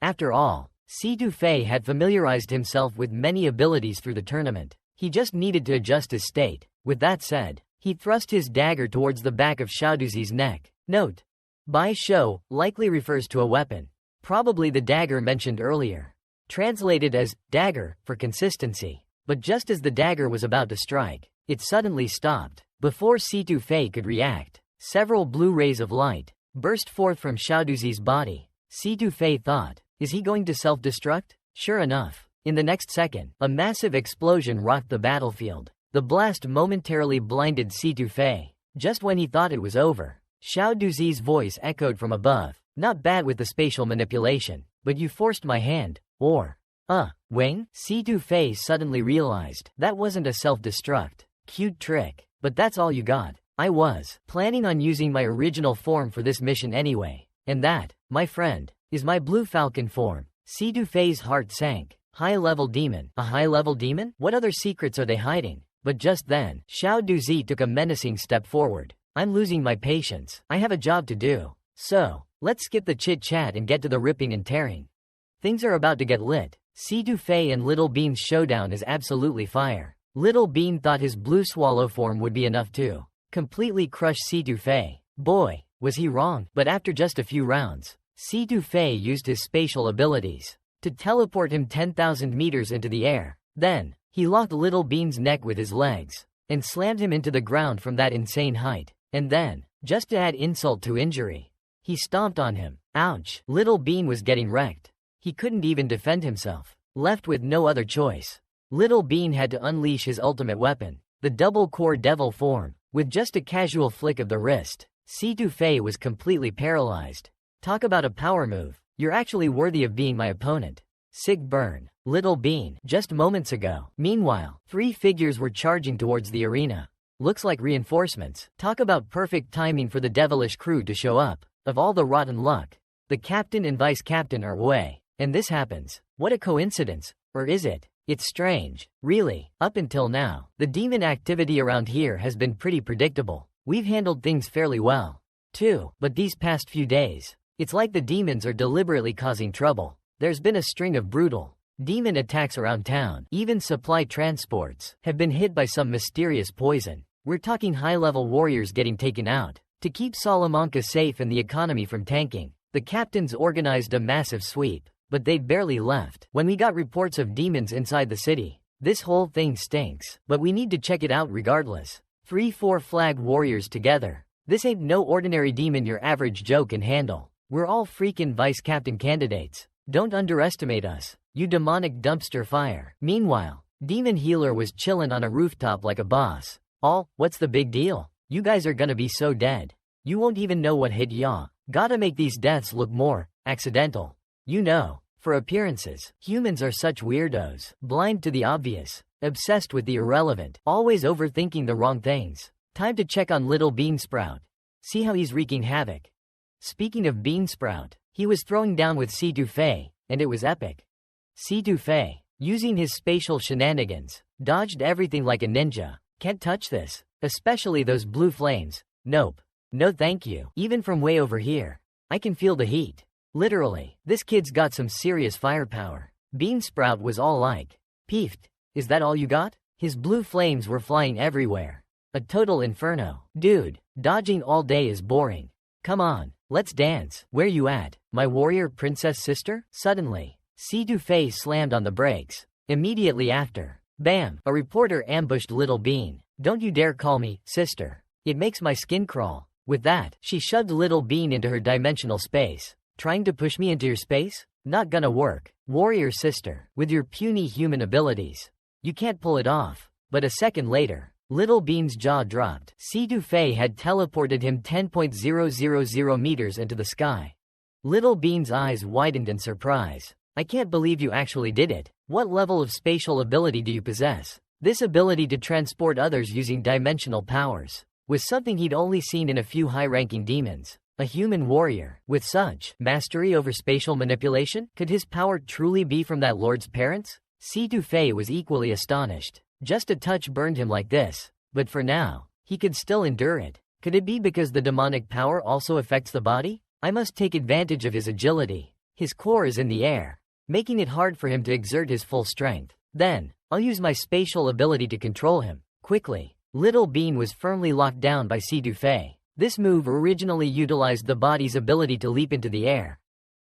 After all, Situ Fei had familiarized himself with many abilities through the tournament. He just needed to adjust his state. With that said, he thrust his dagger towards the back of Xiaoduzi's neck. Note: Bai Shou likely refers to a weapon, probably the dagger mentioned earlier, translated as dagger for consistency. But just as the dagger was about to strike, it suddenly stopped. Before Situ Fei could react, several blue rays of light burst forth from Xiaoduzi's body. Situ Fei thought, is he going to self-destruct? Sure enough, in the next second, a massive explosion rocked the battlefield. The blast momentarily blinded Situ Fei. Just when he thought it was over, Xiaoduzi's voice echoed from above. Not bad with the spatial manipulation, but you forced my hand. Or, Wang? Situ Fei suddenly realized that wasn't a self-destruct. Cute trick, but that's all you got. I was planning on using my original form for this mission anyway. And that, my friend, is my blue falcon form. Si Dufei's heart sank. High-level demon. A high-level demon? What other secrets are they hiding? But just then, Xiao Duzi took a menacing step forward. I'm losing my patience. I have a job to do. So, let's skip the chit-chat and get to the ripping and tearing. Things are about to get lit. Si Dufei and Little Bean's showdown is absolutely fire. Little Bean thought his blue swallow form would be enough to completely crush Si Dufei. Boy, was he wrong. But after just a few rounds, Si Dufei used his spatial abilities to teleport him 10,000 meters into the air. Then, he locked Little Bean's neck with his legs and slammed him into the ground from that insane height. And then, just to add insult to injury, he stomped on him. Ouch! Little Bean was getting wrecked. He couldn't even defend himself. Left with no other choice, Little Bean had to unleash his ultimate weapon, the double-core devil form. With just a casual flick of the wrist, Si Dufei was completely paralyzed. Talk about a power move. You're actually worthy of being my opponent. Sick burn. Little Bean. Just moments ago. Meanwhile, 3 figures were charging towards the arena. Looks like reinforcements. Talk about perfect timing for the devilish crew to show up. Of all the rotten luck, the captain and vice captain are away. And this happens. What a coincidence. Or is it? It's strange. Really, up until now, the demon activity around here has been pretty predictable. We've handled things fairly well, too. But these past few days, it's like the demons are deliberately causing trouble. There's been a string of brutal demon attacks around town. Even supply transports have been hit by some mysterious poison. We're talking high-level warriors getting taken out. To keep Salamanca safe and the economy from tanking, the captains organized a massive sweep. But they'd barely left when we got reports of demons inside the city. This whole thing stinks, but we need to check it out regardless. 3-4 flag warriors together. This ain't no ordinary demon your average Joe can handle. We're all freaking vice captain candidates. Don't underestimate us, you demonic dumpster fire. Meanwhile, Demon Healer was chillin' on a rooftop like a boss. What's the big deal? You guys are gonna be so dead. You won't even know what hit ya. Gotta make these deaths look more accidental. You know, for appearances, humans are such weirdos, blind to the obvious, obsessed with the irrelevant, always overthinking the wrong things. Time to check on Little Beansprout. See how he's wreaking havoc. Speaking of Beansprout, he was throwing down with Si Dufei, and it was epic. Si Dufei, using his spatial shenanigans, dodged everything like a ninja. Can't touch this, especially those blue flames. Nope. No thank you. Even from way over here, I can feel the heat. Literally, this kid's got some serious firepower. Beansprout was all like, "Peefed, is that all you got?" His blue flames were flying everywhere. A total inferno. Dude, dodging all day is boring. Come on, let's dance. Where you at, my warrior princess sister? Suddenly, Si Dufei slammed on the brakes. Immediately after, bam, a reporter ambushed Little Bean. Don't you dare call me sister. It makes my skin crawl. With that, she shoved Little Bean into her dimensional space. Trying to push me into your space? Not gonna work. Warrior sister, with your puny human abilities, you can't pull it off. But a second later, Little Bean's jaw dropped. Si Dufei had teleported him 10,000 meters into the sky. Little Bean's eyes widened in surprise. I can't believe you actually did it. What level of spatial ability do you possess? This ability to transport others using dimensional powers was something he'd only seen in a few high-ranking demons. A human warrior with such mastery over spatial manipulation? Could his power truly be from that lord's parents? Si Dufei was equally astonished. Just a touch burned him like this, but for now, he could still endure it. Could it be because the demonic power also affects the body? I must take advantage of his agility. His core is in the air, making it hard for him to exert his full strength. Then, I'll use my spatial ability to control him. Quickly, Little Bean was firmly locked down by Si Dufei. This move originally utilized the body's ability to leap into the air,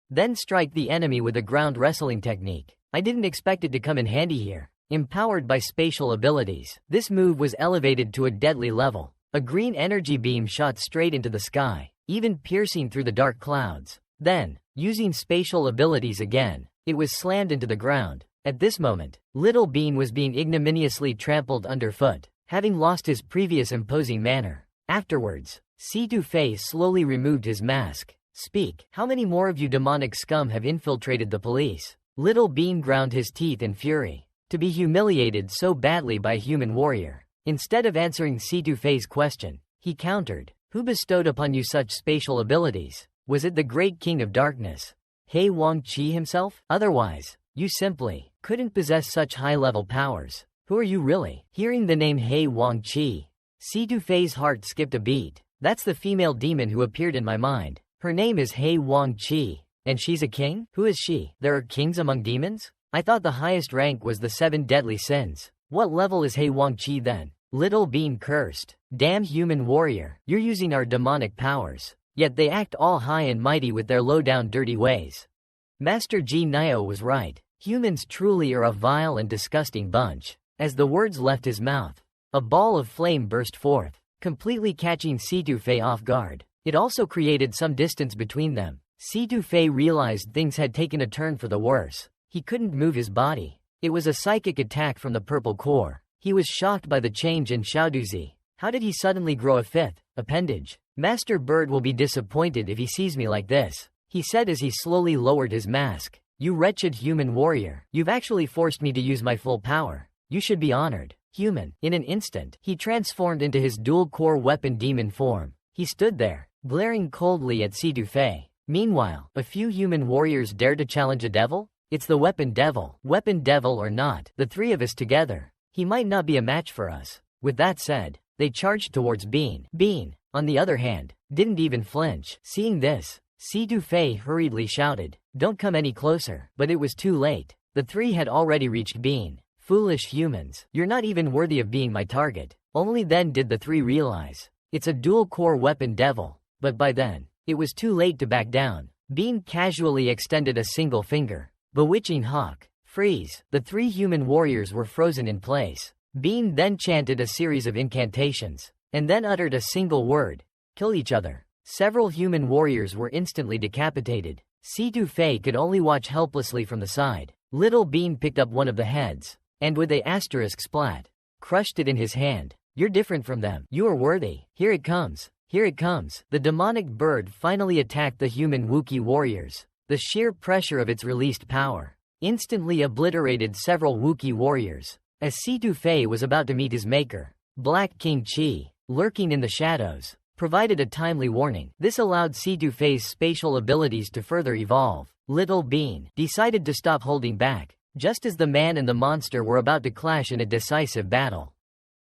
then strike the enemy with a ground wrestling technique. I didn't expect it to come in handy here. Empowered by spatial abilities, this move was elevated to a deadly level. A green energy beam shot straight into the sky, even piercing through the dark clouds. Then, using spatial abilities again, it was slammed into the ground. At this moment, Little Bean was being ignominiously trampled underfoot, having lost his previous imposing manner. Afterwards, Si Dufei slowly removed his mask. Speak. How many more of you demonic scum have infiltrated the police? Little Bean ground his teeth in fury. To be humiliated so badly by a human warrior. Instead of answering Si Dufei's question, he countered, "Who bestowed upon you such spatial abilities?" Was it the great king of darkness, He Wang-Chi himself? Otherwise, you simply couldn't possess such high-level powers. Who are you really? Hearing the name He Wang-Chi, Si Dufei's heart skipped a beat. That's the female demon who appeared in my mind. Her name is He Wang-Chi, and she's a king? Who is she? There are kings among demons? I thought the highest rank was the 7 deadly sins. What level is He Wang-Chi then? Little Bean cursed. Damn human warrior, you're using our demonic powers. Yet they act all high and mighty with their low-down dirty ways. Master Ji Nio was right. Humans truly are a vile and disgusting bunch. As the words left his mouth, a ball of flame burst forth, completely catching Si Dufei off guard. It also created some distance between them. Si Dufei realized things had taken a turn for the worse. He couldn't move his body. It was a psychic attack from the purple core. He was shocked by the change in Xiaoduzi. How did he suddenly grow a 5th appendage? Master Bird will be disappointed if he sees me like this, he said as he slowly lowered his mask. You wretched human warrior, you've actually forced me to use my full power. You should be honored. Human. In an instant, he transformed into his dual-core weapon demon form. He stood there, glaring coldly at Si Dufei. Meanwhile, a few human warriors dared to challenge a devil? It's the weapon devil. Weapon devil or not, the 3 of us together, he might not be a match for us. With that said, they charged towards Bean. Bean, on the other hand, didn't even flinch. Seeing this, Si Dufei hurriedly shouted, "Don't come any closer." But it was too late. The 3 had already reached Bean. Foolish humans, you're not even worthy of being my target. Only then did the 3 realize, it's a dual-core weapon devil. But by then, it was too late to back down. Bean casually extended a single finger. Bewitching Hawk. Freeze. The 3 human warriors were frozen in place. Bean then chanted a series of incantations, and then uttered a single word. Kill each other. Several human warriors were instantly decapitated. Si Dufei could only watch helplessly from the side. Little Bean picked up one of the heads, and with a asterisk splat, crushed it in his hand. You're different from them. You are worthy. Here it comes. Here it comes. The demonic bird finally attacked the human Wookiee warriors. The sheer pressure of its released power instantly obliterated several Wookiee warriors. As Si Dufei was about to meet his maker, Black King Chi, lurking in the shadows, provided a timely warning. This allowed Si Dufei's spatial abilities to further evolve. Little Bean decided to stop holding back, just as the man and the monster were about to clash in a decisive battle.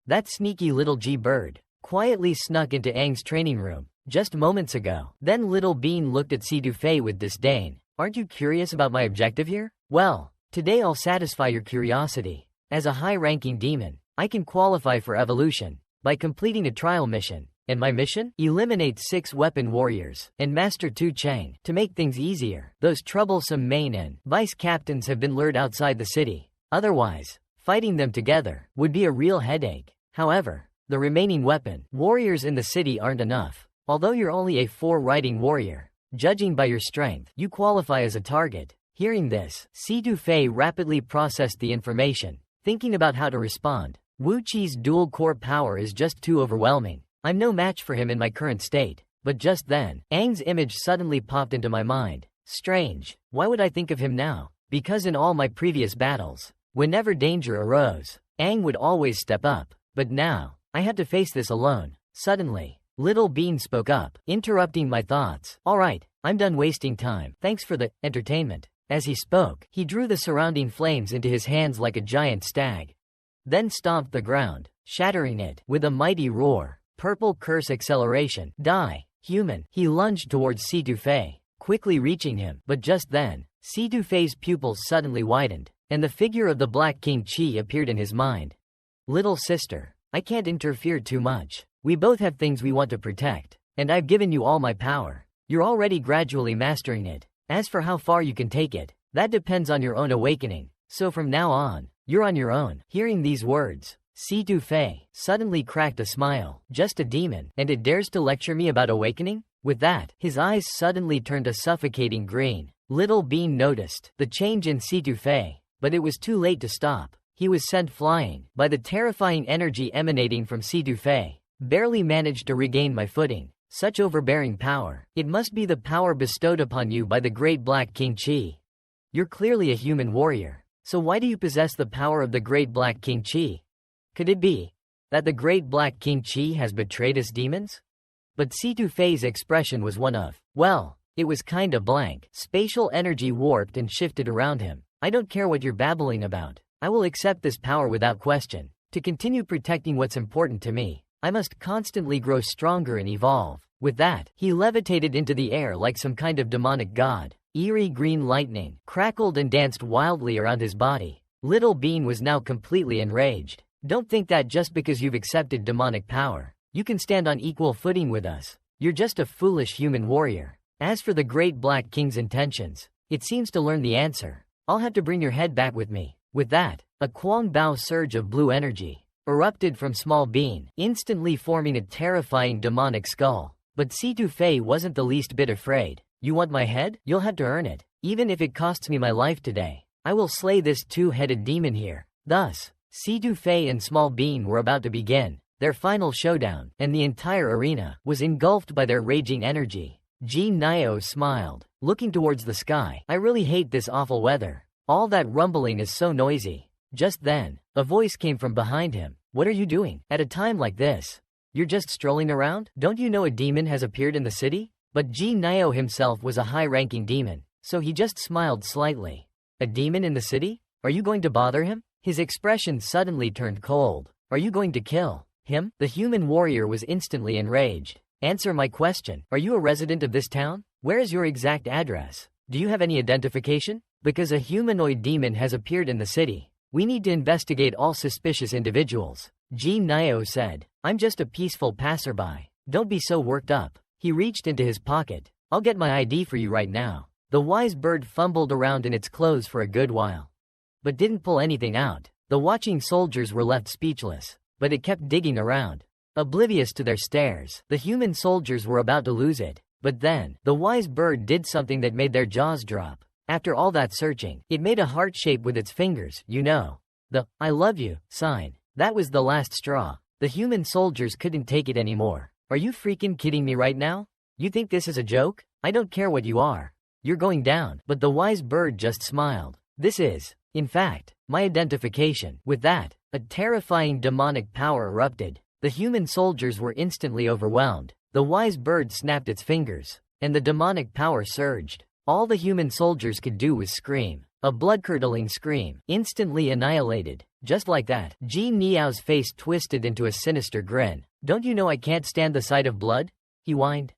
That sneaky little G-bird quietly snuck into Aang's training room just moments ago. Then Little Bean looked at Si Dufei with disdain. Aren't you curious about my objective here? Well, today I'll satisfy your curiosity. As a high-ranking demon, I can qualify for evolution by completing a trial mission. And my mission? Eliminate 6 weapon warriors and Master Tu Chang. To make things easier, those troublesome main and vice captains have been lured outside the city. Otherwise, fighting them together would be a real headache. However, the remaining weapon warriors in the city aren't enough. Although you're only a 4-riding warrior, judging by your strength, you qualify as a target. Hearing this, Si Dufei rapidly processed the information, thinking about how to respond. Wu Chi's dual-core power is just too overwhelming. I'm no match for him in my current state. But just then, Aang's image suddenly popped into my mind. Strange. Why would I think of him now? Because in all my previous battles, whenever danger arose, Aang would always step up. But now, I had to face this alone. Suddenly, Little Bean spoke up, interrupting my thoughts. Alright, I'm done wasting time. Thanks for the entertainment. As he spoke, he drew the surrounding flames into his hands like a giant stag, then stomped the ground, shattering it with a mighty roar. Purple curse acceleration. Die, human. He lunged towards Si Dufei, quickly reaching him. But just then, Si Dufei's pupils suddenly widened, and the figure of the Black King Chi appeared in his mind. Little sister, I can't interfere too much. We both have things we want to protect, and I've given you all my power. You're already gradually mastering it. As for how far you can take it, that depends on your own awakening. So from now on, you're on your own. Hearing these words, Si Dufei suddenly cracked a smile. Just a demon, and it dares to lecture me about awakening? With that, his eyes suddenly turned a suffocating green. Little Bean noticed the change in Si Dufei, but it was too late to stop. He was sent flying by the terrifying energy emanating from Si Dufei. Barely managed to regain my footing. Such overbearing power. It must be the power bestowed upon you by the great Black King Chi. You're clearly a human warrior. So why do you possess the power of the great Black King Chi? Could it be that the great Black King Chi has betrayed his demons? But Si Dufei's expression was one of, well, It was kinda blank. Spatial energy warped and shifted around him. I don't care what you're babbling about. I will accept this power without question. To continue protecting what's important to me, I must constantly grow stronger and evolve. With that, he levitated into the air like some kind of demonic god. Eerie green lightning crackled and danced wildly around his body. Little Bean was now completely enraged. Don't think that just because you've accepted demonic power, you can stand on equal footing with us. You're just a foolish human warrior. As for the Great Black King's intentions, it seems to learn the answer. I'll have to bring your head back with me. With that, a Kwang Bao surge of blue energy erupted from Small Bean, instantly forming a terrifying demonic skull. But Situ Fei wasn't the least bit afraid. You want my head? You'll have to earn it. Even if it costs me my life today, I will slay this two-headed demon here. Thus, Situ Fei and Small Bean were about to begin their final showdown, and the entire arena was engulfed by their raging energy. Jin Nio smiled, looking towards the sky. I really hate this awful weather. All that rumbling is so noisy. Just then, a voice came from behind him. What are you doing at a time like this? You're just strolling around? Don't you know a demon has appeared in the city? But Jin Nio himself was a high-ranking demon, so he just smiled slightly. A demon in the city? Are you going to bother him? His expression suddenly turned cold. Are you going to kill him? The human warrior was instantly enraged. Answer my question. Are you a resident of this town? Where is your exact address? Do you have any identification? Because a humanoid demon has appeared in the city, we need to investigate all suspicious individuals. Jin Nio said. I'm just a peaceful passerby. Don't be so worked up. He reached into his pocket. I'll get my ID for you right now. The wise bird fumbled around in its clothes for a good while, but didn't pull anything out. The watching soldiers were left speechless, but it kept digging around, oblivious to their stares. The human soldiers were about to lose it, but then, the wise bird did something that made their jaws drop. After all that searching, it made a heart shape with its fingers, you know. The I love you sign. That was the last straw. The human soldiers couldn't take it anymore. Are you freaking kidding me right now? You think this is a joke? I don't care what you are. You're going down. But the wise bird just smiled. This is, in fact, my identification. With that, a terrifying demonic power erupted. The human soldiers were instantly overwhelmed. The wise bird snapped its fingers, and the demonic power surged. All the human soldiers could do was scream. A blood-curdling scream, instantly annihilated. Just like that, Jin Niao's face twisted into a sinister grin. Don't you know I can't stand the sight of blood? He whined.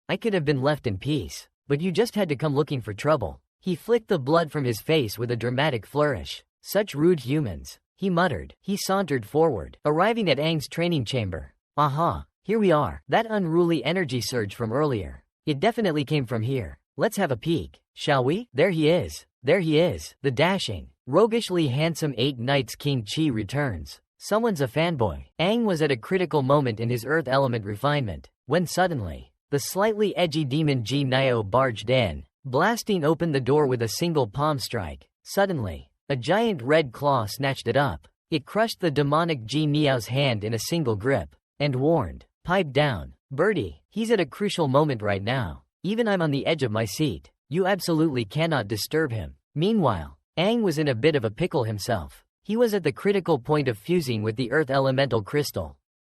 I could have been left in peace, but you just had to come looking for trouble. He flicked the blood from his face with a dramatic flourish. Such rude humans, he muttered. He sauntered forward, arriving at Aang's training chamber. Aha, here we are. That unruly energy surge from earlier. It definitely came from here. Let's have a peek, shall we? There he is. There he is. The dashing, roguishly handsome 8 Knights King Chi returns. Someone's a fanboy. Aang was at a critical moment in his earth element refinement, when suddenly, the slightly edgy demon Ji Nio barged in, blasting open the door with a single palm strike. Suddenly, a giant red claw snatched it up. It crushed the demonic Ji Niao's hand in a single grip, and warned, pipe down, birdie, he's at a crucial moment right now. Even I'm on the edge of my seat. You absolutely cannot disturb him. Meanwhile, Aang was in a bit of a pickle himself. He was at the critical point of fusing with the earth elemental crystal.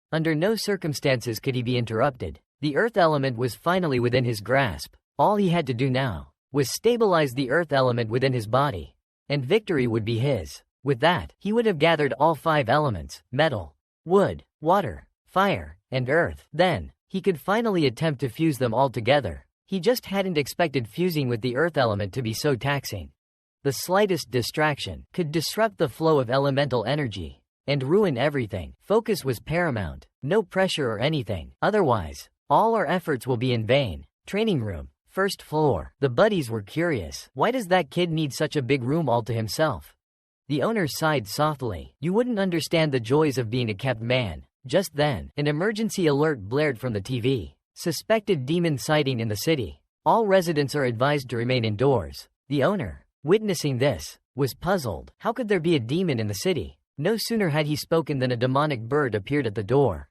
Under no circumstances could he be interrupted. The earth element was finally within his grasp. All he had to do now was stabilize the earth element within his body, and victory would be his. With that, he would have gathered all 5 elements: metal, wood, water, fire, and earth. Then, he could finally attempt to fuse them all together. He just hadn't expected fusing with the earth element to be so taxing. The slightest distraction could disrupt the flow of elemental energy and ruin everything. Focus was paramount. No pressure or anything. Otherwise, all our efforts will be in vain. Training room, 1st floor. The buddies were curious. Why does that kid need such a big room all to himself? The owner sighed softly. You wouldn't understand the joys of being a kept man. Just then, an emergency alert blared from the TV. Suspected demon sighting in the city. All residents are advised to remain indoors. The owner, witnessing this, was puzzled. How could there be a demon in the city? No sooner had he spoken than a demonic bird appeared at the door,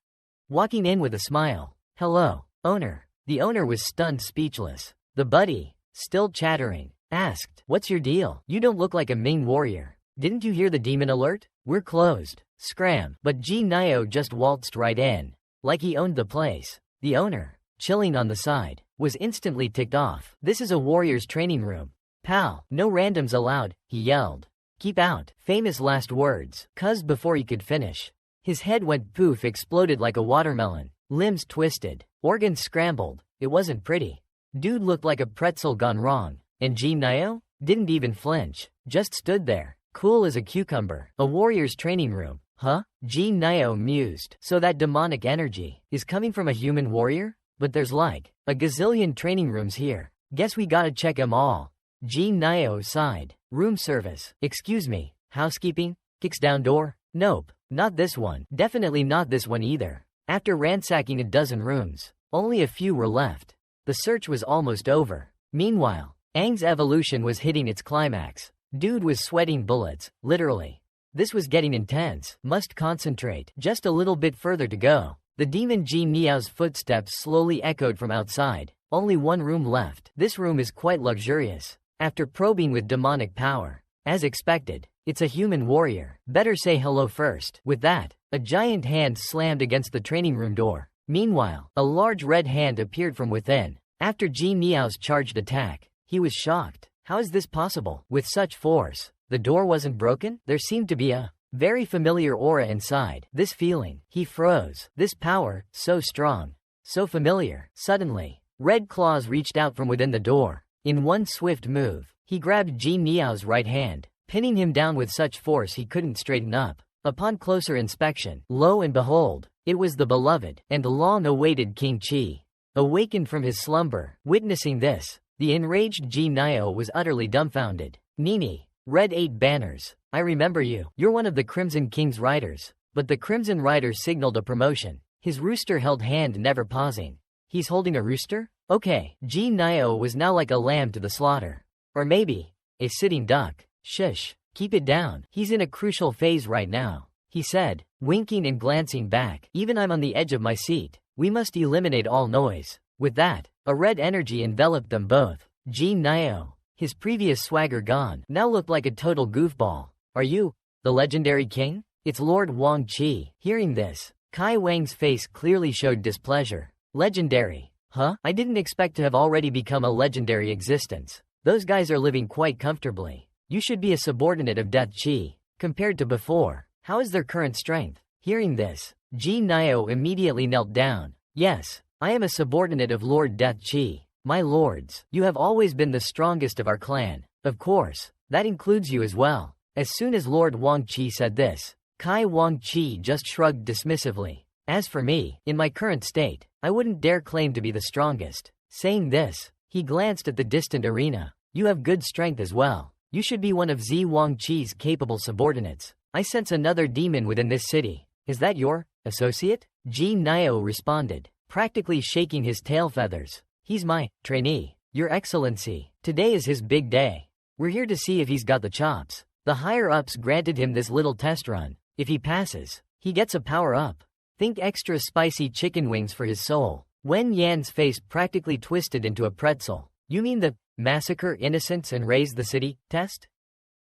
walking in with a smile. Hello, owner. The owner was stunned speechless. The buddy, still chattering, asked, what's your deal? You don't look like a Ming warrior. Didn't you hear the demon alert? We're closed. Scram. But Ji Nio just waltzed right in, like he owned the place. The owner, chilling on the side, was instantly ticked off. "This is a warrior's training room. Pal, no randoms allowed," he yelled. "Keep out." Famous last words. "Cuz," before he could finish, his head went poof, exploded like a watermelon. Limbs twisted. Organs scrambled. It wasn't pretty. Dude looked like a pretzel gone wrong. And Nio didn't even flinch. Just stood there, cool as a cucumber. A warrior's training room. Huh? Nio mused. So that demonic energy is coming from a human warrior? But there's like a gazillion training rooms here. Guess we gotta check 'em all. Nio sighed. Room service. Excuse me. Housekeeping? Kicks down door? Nope. Not this one. Definitely not this one either. After ransacking a dozen rooms, only a few were left. The search was almost over. Meanwhile, Aang's evolution was hitting its climax. Dude was sweating bullets, literally. This was getting intense. Must concentrate. Just a little bit further to go. The demon Niao's footsteps slowly echoed from outside. Only one room left. This room is quite luxurious. After probing with demonic power, as expected, it's a human warrior. Better say hello first. With that, a giant hand slammed against the training room door. Meanwhile, a large red hand appeared from within. After Niao's charged attack, he was shocked. How is this possible? With such force, the door wasn't broken? There seemed to be a very familiar aura inside. This feeling, he froze. This power, so strong, so familiar. Suddenly, red claws reached out from within the door. In one swift move, he grabbed Niao's right hand, pinning him down with such force he couldn't straighten up. Upon closer inspection, lo and behold, it was the beloved and long-awaited King Chi. Awakened from his slumber, witnessing this, the enraged Nio was utterly dumbfounded. "Nini, Red 8 banners, I remember you. You're one of the Crimson King's riders." But the Crimson Rider signaled a promotion. His rooster-held hand never pausing. He's holding a rooster? Okay. Nio was now like a lamb to the slaughter. Or maybe a sitting duck. Shush. Keep it down. He's in a crucial phase right now, he said, winking and glancing back. "Even I'm on the edge of my seat. We must eliminate all noise." With that, a red energy enveloped them both. Nio, his previous swagger gone, now looked like a total goofball. "Are you the legendary king?" "It's Lord Wang Chi." Hearing this, Kai Wang's face clearly showed displeasure. "Legendary? Huh? I didn't expect to have already become a legendary existence. Those guys are living quite comfortably. You should be a subordinate of Death Chi. Compared to before, how is their current strength?" Hearing this, Nio immediately knelt down. "Yes, I am a subordinate of Lord Death Chi. My lords, you have always been the strongest of our clan. Of course, that includes you as well." As soon as Lord Wang Chi said this, Kai Wang Chi just shrugged dismissively. "As for me, in my current state, I wouldn't dare claim to be the strongest." Saying this, he glanced at the distant arena. "You have good strength as well. You should be one of Wang Chi's capable subordinates. I sense another demon within this city. Is that your associate?" Nio responded, practically shaking his tail feathers. "He's my trainee, Your Excellency. Today is his big day. We're here to see if he's got the chops." The higher-ups granted him this little test run. If he passes, he gets a power-up. Think extra spicy chicken wings for his soul. Wen Yan's face practically twisted into a pretzel. "You mean the massacre innocents and raise the city test?"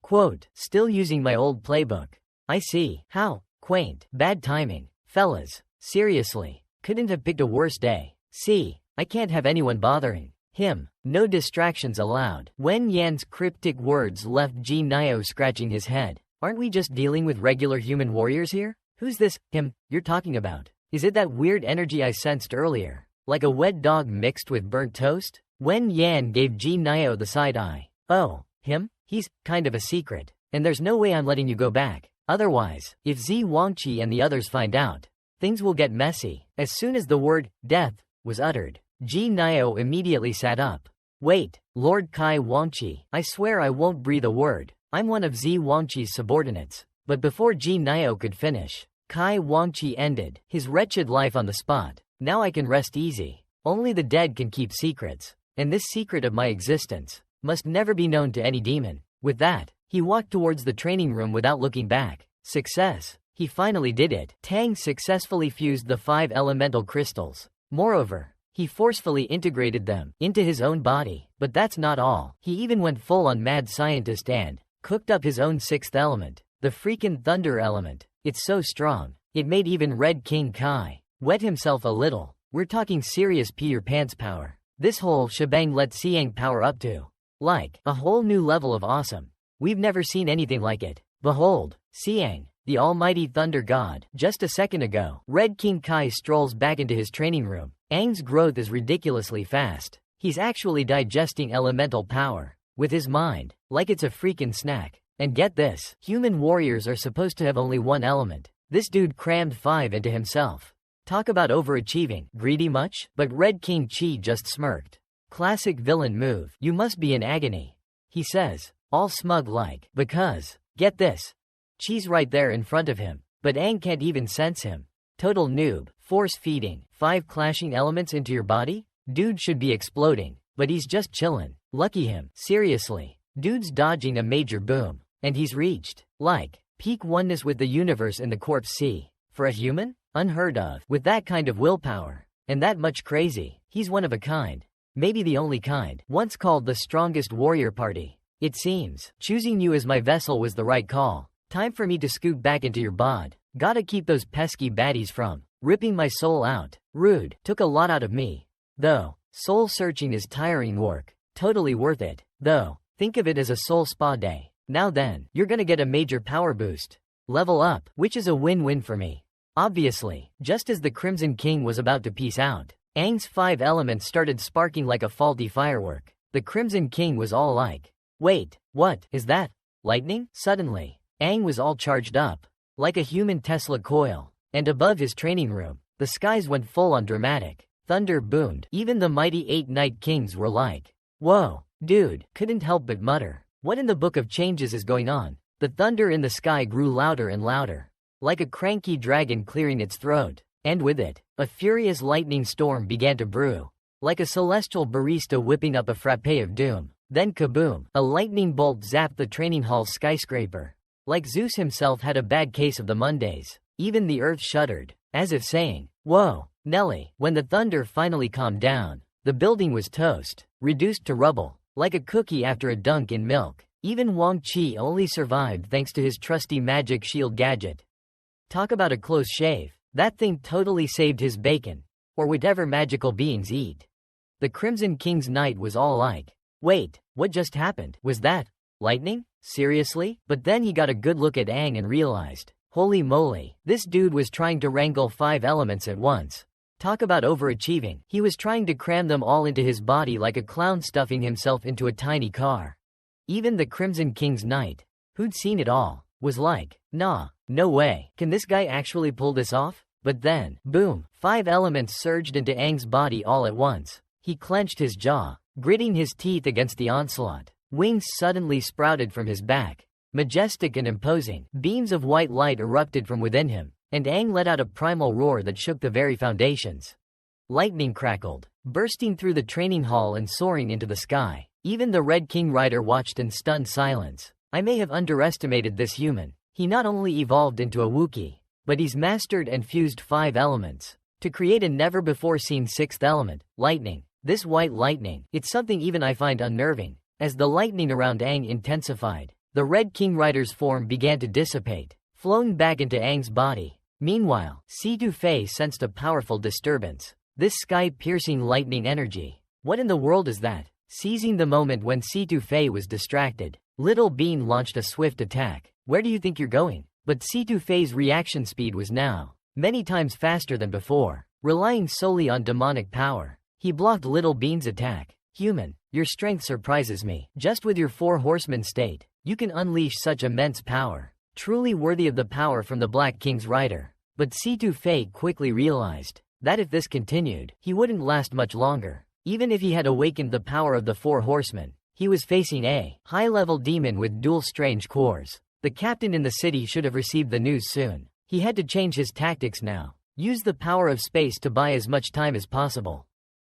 Quote, "Still using my old playbook. I see. How quaint. Bad timing. Fellas, seriously, couldn't have picked a worse day. See, I can't have anyone bothering him. No distractions allowed." Wen Yan's cryptic words left Nio scratching his head. "Aren't we just dealing with regular human warriors here? Who's this him you're talking about? Is it that weird energy I sensed earlier? Like a wet dog mixed with burnt toast?" Wen Yan gave Nio the side eye. "Oh, him? He's kind of a secret. And there's no way I'm letting you go back. Otherwise, if Wangchi and the others find out, things will get messy." As soon as the word death was uttered, Nio immediately sat up. "Wait, Lord Kai Wangchi, I swear I won't breathe a word. I'm one of Wangchi's subordinates." But before Nio could finish, Kai Wangchi ended his wretched life on the spot. "Now I can rest easy. Only the dead can keep secrets. And this secret of my existence must never be known to any demon." With that, he walked towards the training room without looking back. Success. He finally did it. Tang successfully fused the 5 elemental crystals. Moreover, he forcefully integrated them into his own body. But that's not all. He even went full on mad scientist and cooked up his own 6th element, the freaking thunder element. It's so strong, it made even Red King Kai wet himself a little. We're talking serious pee your pants power. This whole shebang let Siang power up to, like, a whole new level of awesome. We've never seen anything like it. Behold, Siang, the almighty thunder god. Just a second ago, Red King Kai strolls back into his training room. Aang's growth is ridiculously fast. He's actually digesting elemental power with his mind, like it's a freaking snack. And get this, human warriors are supposed to have only one element. This dude crammed 5 into himself. Talk about overachieving. Greedy much? But Red King Chi just smirked. Classic villain move. You must be in agony, he says, all smug like, because, get this, Chi's right there in front of him, but Aang can't even sense him. Total noob. Force feeding 5 clashing elements into your body? Dude should be exploding, but he's just chillin'. Lucky him. Seriously, dude's dodging a major boom, and he's reached, like, peak oneness with the universe in the corpse sea. For a human? Unheard of. With that kind of willpower, and that much crazy, he's one of a kind. Maybe the only kind. Once called the strongest warrior party. It seems, choosing you as my vessel was the right call. Time for me to scoot back into your bod. Gotta keep those pesky baddies from ripping my soul out. Rude. Took a lot out of me. Though, soul searching is tiring work. Totally worth it. Though, think of it as a soul spa day. Now then, you're gonna get a major power boost. Level up, which is a win-win for me. Obviously, just as the Crimson King was about to peace out, Aang's 5 elements started sparking like a faulty firework. The Crimson King was all like, wait, what is that? Lightning? Suddenly, Aang was all charged up, like a human Tesla coil, and above his training room, the skies went full on dramatic. Thunder boomed. Even the mighty 8 Night Kings were like, whoa, dude, couldn't help but mutter, what in the Book of Changes is going on? The thunder in the sky grew louder and louder, like a cranky dragon clearing its throat, and with it, a furious lightning storm began to brew, like a celestial barista whipping up a frappe of doom. Then kaboom, a lightning bolt zapped the training hall's skyscraper. Like Zeus himself had a bad case of the Mondays. Even the earth shuddered, as if saying, whoa, Nelly. When the thunder finally calmed down, the building was toast, reduced to rubble, like a cookie after a dunk in milk. Even Wang Chi only survived thanks to his trusty magic shield gadget. Talk about a close shave. That thing totally saved his bacon, or whatever magical beings eat. The Crimson King's night was all like, wait, what just happened? Was that lightning? Seriously? But then he got a good look at Aang and realized, holy moly, this dude was trying to wrangle 5 elements at once. Talk about overachieving. He was trying to cram them all into his body like a clown stuffing himself into a tiny car. Even the Crimson King's knight, who'd seen it all, was like, nah, no way, can this guy actually pull this off? But then, boom, 5 elements surged into Aang's body all at once. He clenched his jaw, gritting his teeth against the onslaught. Wings suddenly sprouted from his back. Majestic and imposing, beams of white light erupted from within him, and Aang let out a primal roar that shook the very foundations. Lightning crackled, bursting through the training hall and soaring into the sky. Even the Red King rider watched in stunned silence. I may have underestimated this human. He not only evolved into a Wookiee, but he's mastered and fused 5 elements to create a never-before-seen 6th element, lightning. This white lightning, it's something even I find unnerving. As the lightning around Aang intensified, the Red King rider's form began to dissipate, flowing back into Aang's body. Meanwhile, Si Fei sensed a powerful disturbance. This sky-piercing lightning energy. What in the world is that? Seizing the moment when Si Fei was distracted, Little Bean launched a swift attack. Where do you think you're going? But Si Fei's reaction speed was now many times faster than before. Relying solely on demonic power, he blocked Little Bean's attack. Human, your strength surprises me. Just with your 4 horsemen state, you can unleash such immense power. Truly worthy of the power from the Black King's rider. But Si Fei quickly realized that if this continued, he wouldn't last much longer. Even if he had awakened the power of the 4 horsemen, he was facing a high-level demon with dual strange cores. The captain in the city should have received the news soon. He had to change his tactics now. Use the power of space to buy as much time as possible.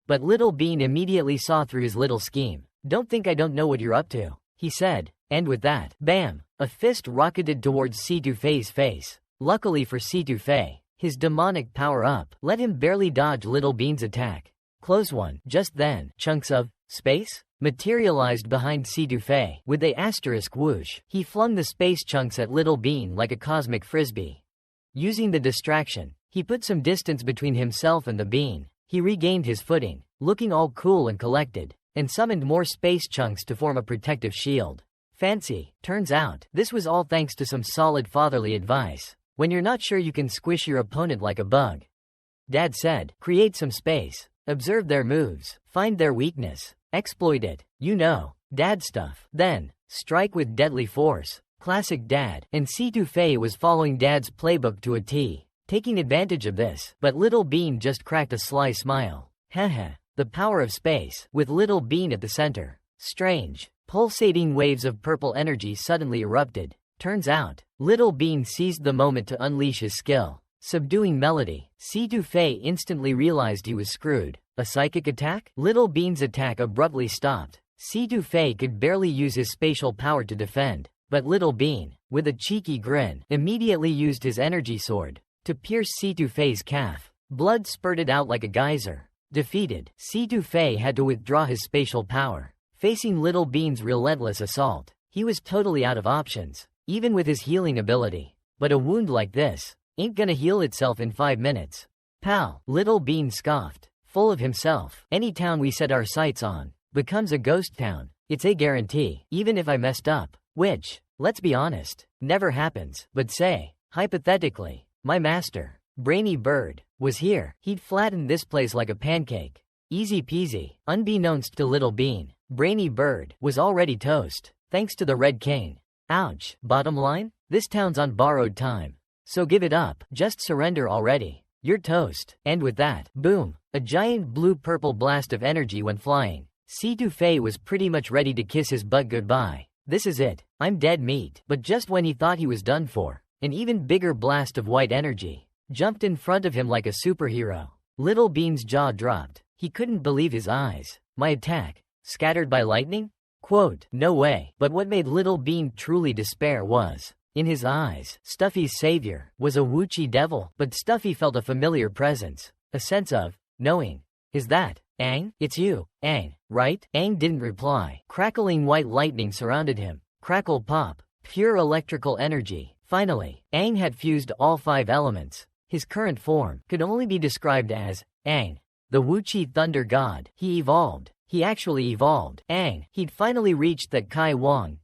But Little Bean immediately saw through his little scheme. Don't think I don't know what you're up to, he said. And with that, bam, a fist rocketed towards Si Fei's face. Luckily for Si Fei, his demonic power-up let him barely dodge Little Bean's attack. Close one. Just then, chunks of space materialized behind Si Fei. With a asterisk whoosh, he flung the space chunks at Little Bean like a cosmic frisbee. Using the distraction, he put some distance between himself and the bean. He regained his footing, looking all cool and collected, and summoned more space chunks to form a protective shield. Fancy. Turns out, this was all thanks to some solid fatherly advice. When you're not sure, you can squish your opponent like a bug. Dad said, create some space, observe their moves, find their weakness, exploit it. You know, dad stuff. Then, strike with deadly force. Classic dad. And C2Fei was following dad's playbook to a T, taking advantage of this. But Little Bean just cracked a sly smile. Heh. The power of space, with Little Bean at the center. Strange. Pulsating waves of purple energy suddenly erupted. Turns out, Little Bean seized the moment to unleash his skill. Subduing Melody, C2Fei instantly realized he was screwed. A psychic attack? Little Bean's attack abruptly stopped. C2Fei could barely use his spatial power to defend. But Little Bean, with a cheeky grin, immediately used his energy sword to pierce C2Fei's calf. Blood spurted out like a geyser. Defeated, C2Fei had to withdraw his spatial power. Facing Little Bean's relentless assault, he was totally out of options, even with his healing ability. But a wound like this ain't gonna heal itself in 5 minutes. Pal, Little Bean scoffed, full of himself. Any town we set our sights on becomes a ghost town. It's a guarantee, even if I messed up. Which, let's be honest, never happens. But say, hypothetically, my master, Brainy Bird, was here, he'd flatten this place like a pancake. Easy peasy. Unbeknownst to Little Bean, Brainy Bird was already toast, thanks to the Red Cane. Ouch. Bottom line? This town's on borrowed time. So give it up, just surrender already. You're toast. And with that, boom, a giant blue-purple blast of energy went flying. C2Fei was pretty much ready to kiss his butt goodbye. This is it, I'm dead meat. But just when he thought he was done for, an even bigger blast of white energy jumped in front of him like a superhero. Little Bean's jaw dropped. He couldn't believe his eyes. My attack, scattered by lightning? Quote, no way. But what made Little Bean truly despair was, in his eyes, Stuffy's savior was a Wuchi devil. But Stuffy felt a familiar presence, a sense of knowing. Is that Aang? It's you, Aang, right? Aang didn't reply. Crackling white lightning surrounded him. Crackle pop, pure electrical energy. Finally, Aang had fused all 5 elements. His current form could only be described as Aang, the Wuchi thunder god. He evolved. He actually evolved. Aang. He'd finally reached that Kai Wong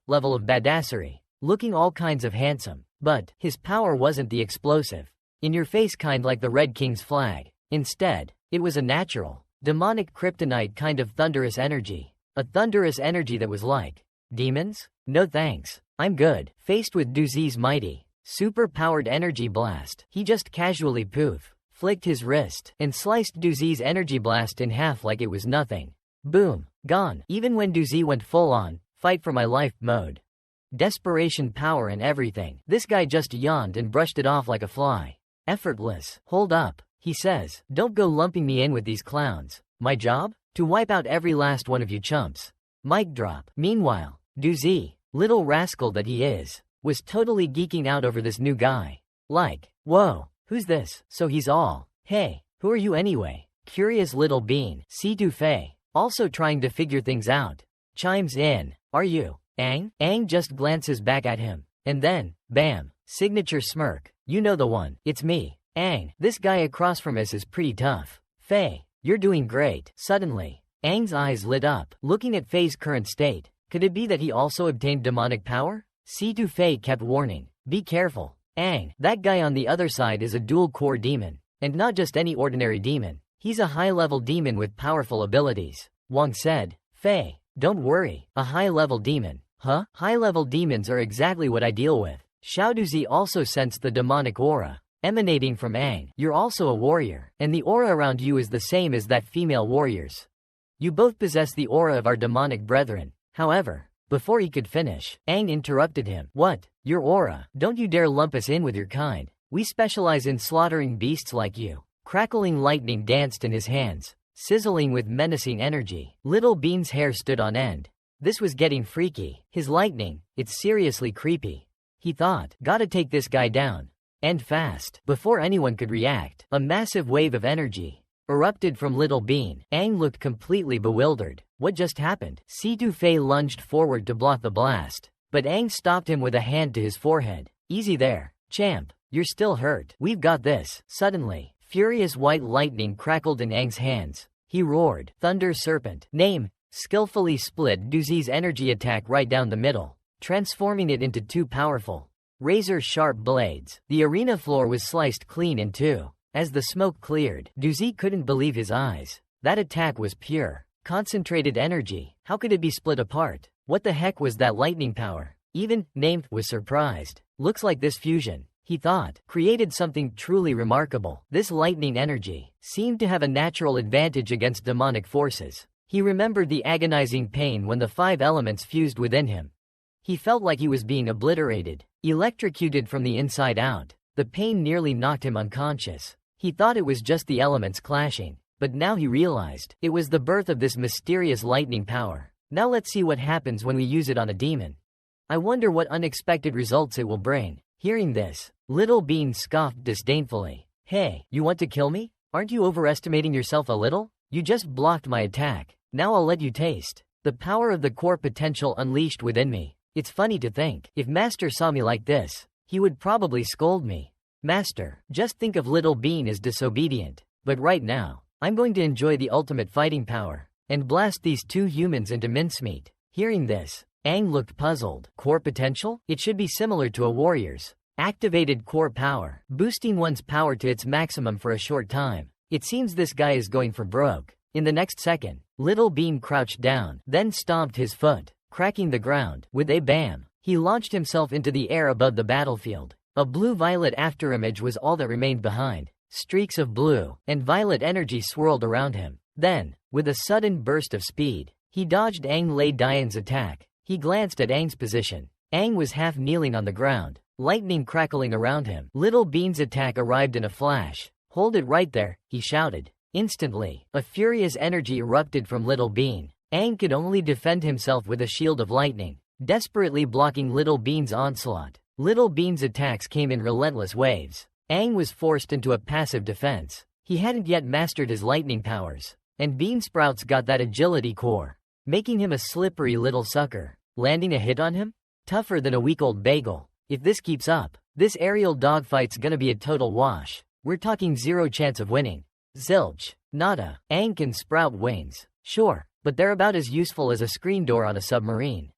level of badassery, looking all kinds of handsome. But his power wasn't the explosive, in-your-face kind like the Red King's flag. Instead, it was a natural, demonic kryptonite kind of thunderous energy. A thunderous energy that was like, demons? No thanks. I'm good. Faced with Duzi's mighty, super-powered energy blast, he just casually flicked his wrist, and sliced Duzi's energy blast in half like it was nothing. Boom. Gone. Even when Duzi went full-on, fight for my life mode. Desperation power and everything. This guy just yawned and brushed it off like a fly. Effortless. Hold up, he says. Don't go lumping me in with these clowns. My job? To wipe out every last one of you chumps. Mic drop. Meanwhile, Duzi, little rascal that he is, was totally geeking out over this new guy. Like, whoa. Who's this? So he's all, hey, who are you anyway? Curious Little Bean, C2Fei, also trying to figure things out, chimes in. Are you Aang? Aang just glances back at him, and then, bam, signature smirk. You know the one. It's me, Aang. This guy across from us is pretty tough. Fei, you're doing great. Suddenly, Aang's eyes lit up, looking at Fei's current state. Could it be that he also obtained demonic power? C2Fei kept warning, be careful. Aang, that guy on the other side is a dual-core demon, and not just any ordinary demon. He's a high-level demon with powerful abilities. Wong said, Fei, don't worry, a high-level demon. Huh? High-level demons are exactly what I deal with. Xiaoduzi also sensed the demonic aura emanating from Aang. You're also a warrior, and the aura around you is the same as that female warrior's. You both possess the aura of our demonic brethren. However, before he could finish, Aang interrupted him. What? Your aura? Don't you dare lump us in with your kind. We specialize in slaughtering beasts like you. Crackling lightning danced in his hands, sizzling with menacing energy. Little Bean's hair stood on end. This was getting freaky. His lightning, it's seriously creepy. He thought, gotta take this guy down. And fast. Before anyone could react, a massive wave of energy erupted from Little Bean. Aang looked completely bewildered. What just happened? C2Fei lunged forward to block the blast, but Aang stopped him with a hand to his forehead. Easy there, champ. You're still hurt. We've got this. Suddenly, Furious white lightning crackled in Aang's hands. He roared, Thunder Serpent. Name, skillfully split Duzi's energy attack right down the middle, transforming it into two powerful, razor-sharp blades. The arena floor was sliced clean in two. As the smoke cleared, Duzi couldn't believe his eyes. That attack was pure, concentrated energy. How could it be split apart? What the heck was that lightning power? Even Named was surprised. Looks like this fusion, he thought, created something truly remarkable. This lightning energy seemed to have a natural advantage against demonic forces. He remembered the agonizing pain when the five elements fused within him. He felt like he was being obliterated, electrocuted from the inside out. The pain nearly knocked him unconscious. He thought it was just the elements clashing, but now he realized it was the birth of this mysterious lightning power. Now let's see what happens when we use it on a demon. I wonder what unexpected results it will bring. Hearing this, Little Bean scoffed disdainfully. Hey, you want to kill me? Aren't you overestimating yourself a little? You just blocked my attack. Now I'll let you taste the power of the core potential unleashed within me. It's funny to think, if Master saw me like this, he would probably scold me. Master, just think of Little Bean as disobedient. But right now, I'm going to enjoy the ultimate fighting power and blast these two humans into mincemeat. Hearing this, Aang looked puzzled. Core potential? It should be similar to a warrior's activated core power, boosting one's power to its maximum for a short time. It seems this guy is going for broke. In the next second, Little Bean crouched down, then stomped his foot, cracking the ground. With a bam, he launched himself into the air above the battlefield. A blue-violet afterimage was all that remained behind. Streaks of blue and violet energy swirled around him. Then, with a sudden burst of speed, he dodged Aang Lei Dian's attack. He glanced at Aang's position. Aang was half kneeling on the ground, lightning crackling around him. Little Bean's attack arrived in a flash. Hold it right there, he shouted. Instantly, a furious energy erupted from Little Bean. Aang could only defend himself with a shield of lightning, desperately blocking Little Bean's onslaught. Little Bean's attacks came in relentless waves. Aang was forced into a passive defense. He hadn't yet mastered his lightning powers, and Beansprouts got that agility core, making him a slippery little sucker. Landing a hit on him? Tougher than a week-old bagel. If this keeps up, this aerial dogfight's gonna be a total wash. We're talking zero chance of winning. Zilch. Nada. Aang can sprout wings, sure, but they're about as useful as a screen door on a submarine.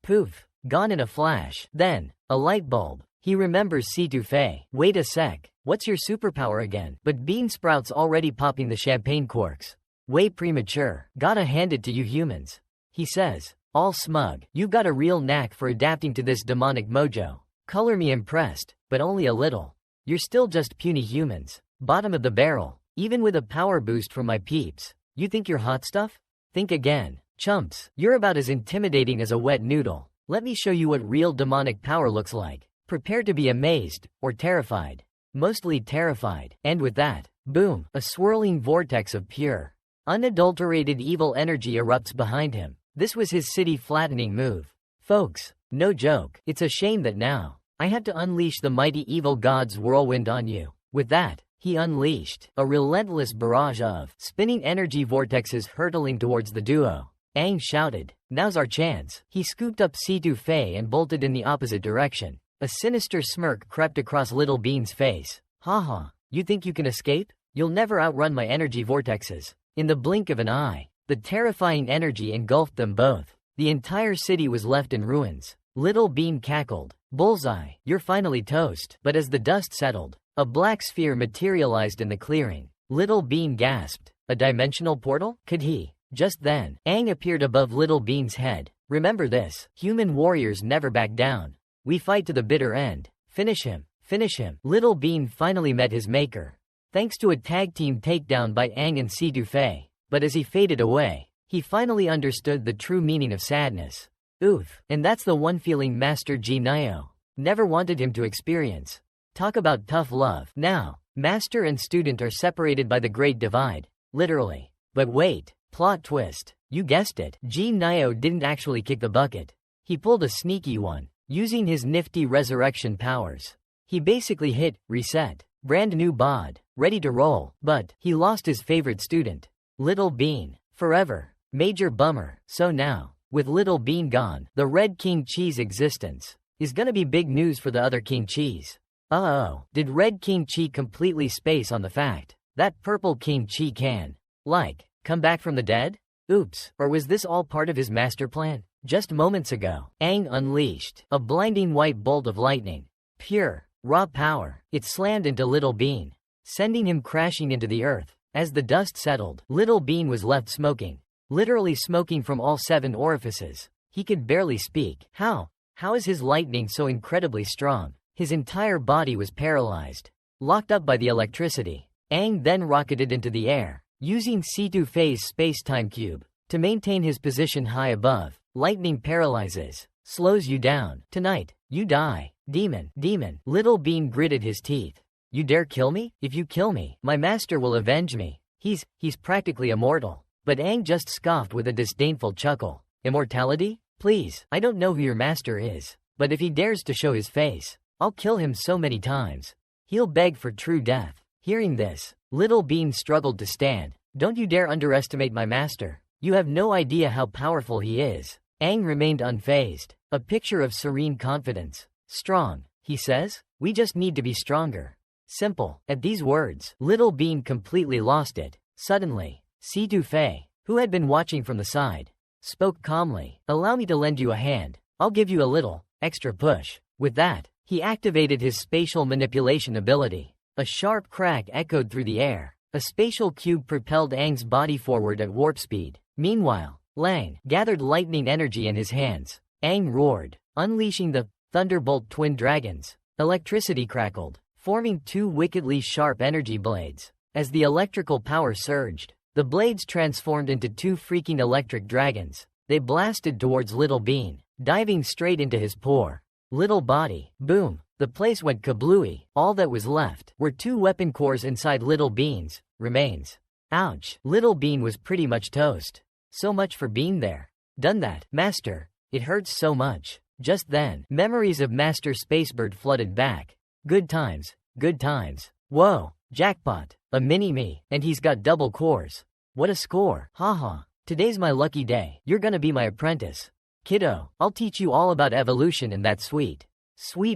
Poof. Gone in a flash. Then, a light bulb. He remembers Situfei. Wait a sec. What's your superpower again? But Beansprout's already popping the champagne corks. Way premature. Gotta hand it to you humans, he says, all smug. You got a real knack for adapting to this demonic mojo. Color me impressed, but only a little. You're still just puny humans. Bottom of the barrel. Even with a power boost from my peeps, you think you're hot stuff? Think again. Chumps, you're about as intimidating as a wet noodle. Let me show you what real demonic power looks like. Prepare to be amazed, or terrified. Mostly terrified. And with that, boom, a swirling vortex of pure, unadulterated evil energy erupts behind him. This was his city flattening move. Folks, no joke. It's a shame that now I had to unleash the mighty evil god's whirlwind on you. With that, he unleashed a relentless barrage of spinning energy vortexes hurtling towards the duo. Aang shouted, now's our chance. He scooped up Situfei and bolted in the opposite direction. A sinister smirk crept across Little Bean's face. Haha, you think you can escape? You'll never outrun my energy vortexes. In the blink of an eye, the terrifying energy engulfed them both. The entire city was left in ruins. Little Bean cackled. Bullseye, you're finally toast. But as the dust settled, a black sphere materialized in the clearing. Little Bean gasped. A dimensional portal? Could he? Just then, Aang appeared above Little Bean's head. Remember this, human warriors never back down. We fight to the bitter end. Finish him. Finish him. Little Bean finally met his maker, thanks to a tag team takedown by Aang and Situfei. But as he faded away, he finally understood the true meaning of sadness. Oof. And that's the one feeling Master Ji Nio never wanted him to experience. Talk about tough love. Now, master and student are separated by the Great Divide. Literally. But wait. Plot twist. You guessed it. Ji Nio didn't actually kick the bucket. He pulled a sneaky one, using his nifty resurrection powers. He basically hit reset. Brand new bod. Ready to roll. But he lost his favorite student. Little Bean. Forever. Major bummer. So now, with Little Bean gone, the Red King Chi's existence is gonna be big news for the other King Chis. Uh-oh. Did Red King Chi completely space on the fact That purple king Chi can, like, come back from the dead? Oops, or was this all part of his master plan? Just moments ago, Aang unleashed a blinding white bolt of lightning. Pure, raw power. It slammed into Little Bean, sending him crashing into the earth. As the dust settled, Little Bean was left smoking. Literally smoking from all 7 orifices. He could barely speak. How is his lightning so incredibly strong? His entire body was paralyzed, locked up by the electricity. Aang then rocketed into the air, using C2 phase space-time cube to maintain his position high above. Lightning paralyzes, slows you down. Tonight, you die. Demon. Little Bean gritted his teeth. You dare kill me? If you kill me, my master will avenge me. He's practically immortal. But Aang just scoffed with a disdainful chuckle. Immortality? Please, I don't know who your master is, but if he dares to show his face, I'll kill him so many times. He'll beg for true death. Hearing this, Little Bean struggled to stand. Don't you dare underestimate my master. You have no idea how powerful he is. Aang remained unfazed, a picture of serene confidence. Strong, he says? We just need to be stronger. Simple. At these words, Little Bean completely lost it. Suddenly, Si-Tu Fei, who had been watching from the side, spoke calmly. Allow me to lend you a hand. I'll give you a little extra push. With that, he activated his spatial manipulation ability. A sharp crack echoed through the air. A spatial cube propelled Aang's body forward at warp speed. Meanwhile, Lang gathered lightning energy in his hands. Aang roared, unleashing the Thunderbolt twin dragons. Electricity crackled, forming 2 wickedly sharp energy blades. As the electrical power surged, the blades transformed into 2 freaking electric dragons. They blasted towards Little Bean, diving straight into his poor little body. Boom! The place went kablooey. All that was left were 2 weapon cores inside Little Bean's remains. Ouch! Little Bean was pretty much toast. So much for being there. Done that, master. It hurts so much. Just then, memories of Master Spacebird flooded back. Good times, good times. Whoa, jackpot, a mini-me, and he's got double cores. What a score. Haha, today's my lucky day. You're gonna be my apprentice. Kiddo, I'll teach you all about evolution and that sweet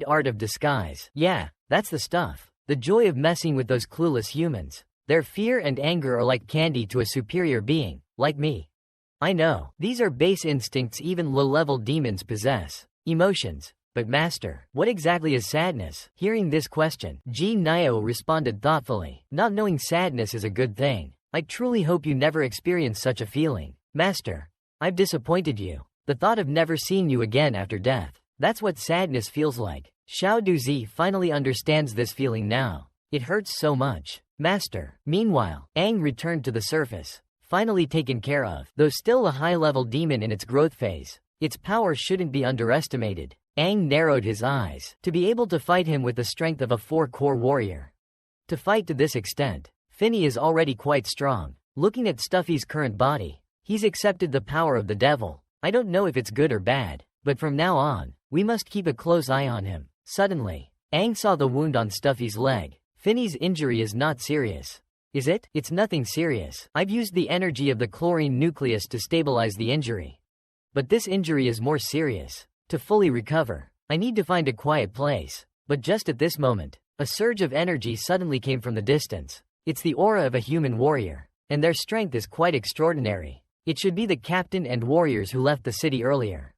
art of disguise. Yeah, that's the stuff. The joy of messing with those clueless humans. Their fear and anger are like candy to a superior being, like me. I know, these are base instincts even low-level demons possess. Emotions. But master, what exactly is sadness? Hearing this question, Ji Nio responded thoughtfully. Not knowing sadness is a good thing. I truly hope you never experience such a feeling. Master, I've disappointed you. The thought of never seeing you again after death. That's what sadness feels like. Xiao Duzi finally understands this feeling now. It hurts so much. Master. Meanwhile, Aang returned to the surface. Finally taken care of. Though still a high-level demon in its growth phase, its power shouldn't be underestimated. Aang narrowed his eyes. To be able to fight him with the strength of a 4-core warrior. To fight to this extent, Finny is already quite strong. Looking at Stuffy's current body, he's accepted the power of the devil. I don't know if it's good or bad, but from now on, we must keep a close eye on him. Suddenly, Aang saw the wound on Stuffy's leg. Finny's injury is not serious. Is it? It's nothing serious. I've used the energy of the chlorine nucleus to stabilize the injury. But this injury is more serious. To fully recover, I need to find a quiet place. But just at this moment, a surge of energy suddenly came from the distance. It's the aura of a human warrior, and their strength is quite extraordinary. It should be the captain and warriors who left the city earlier.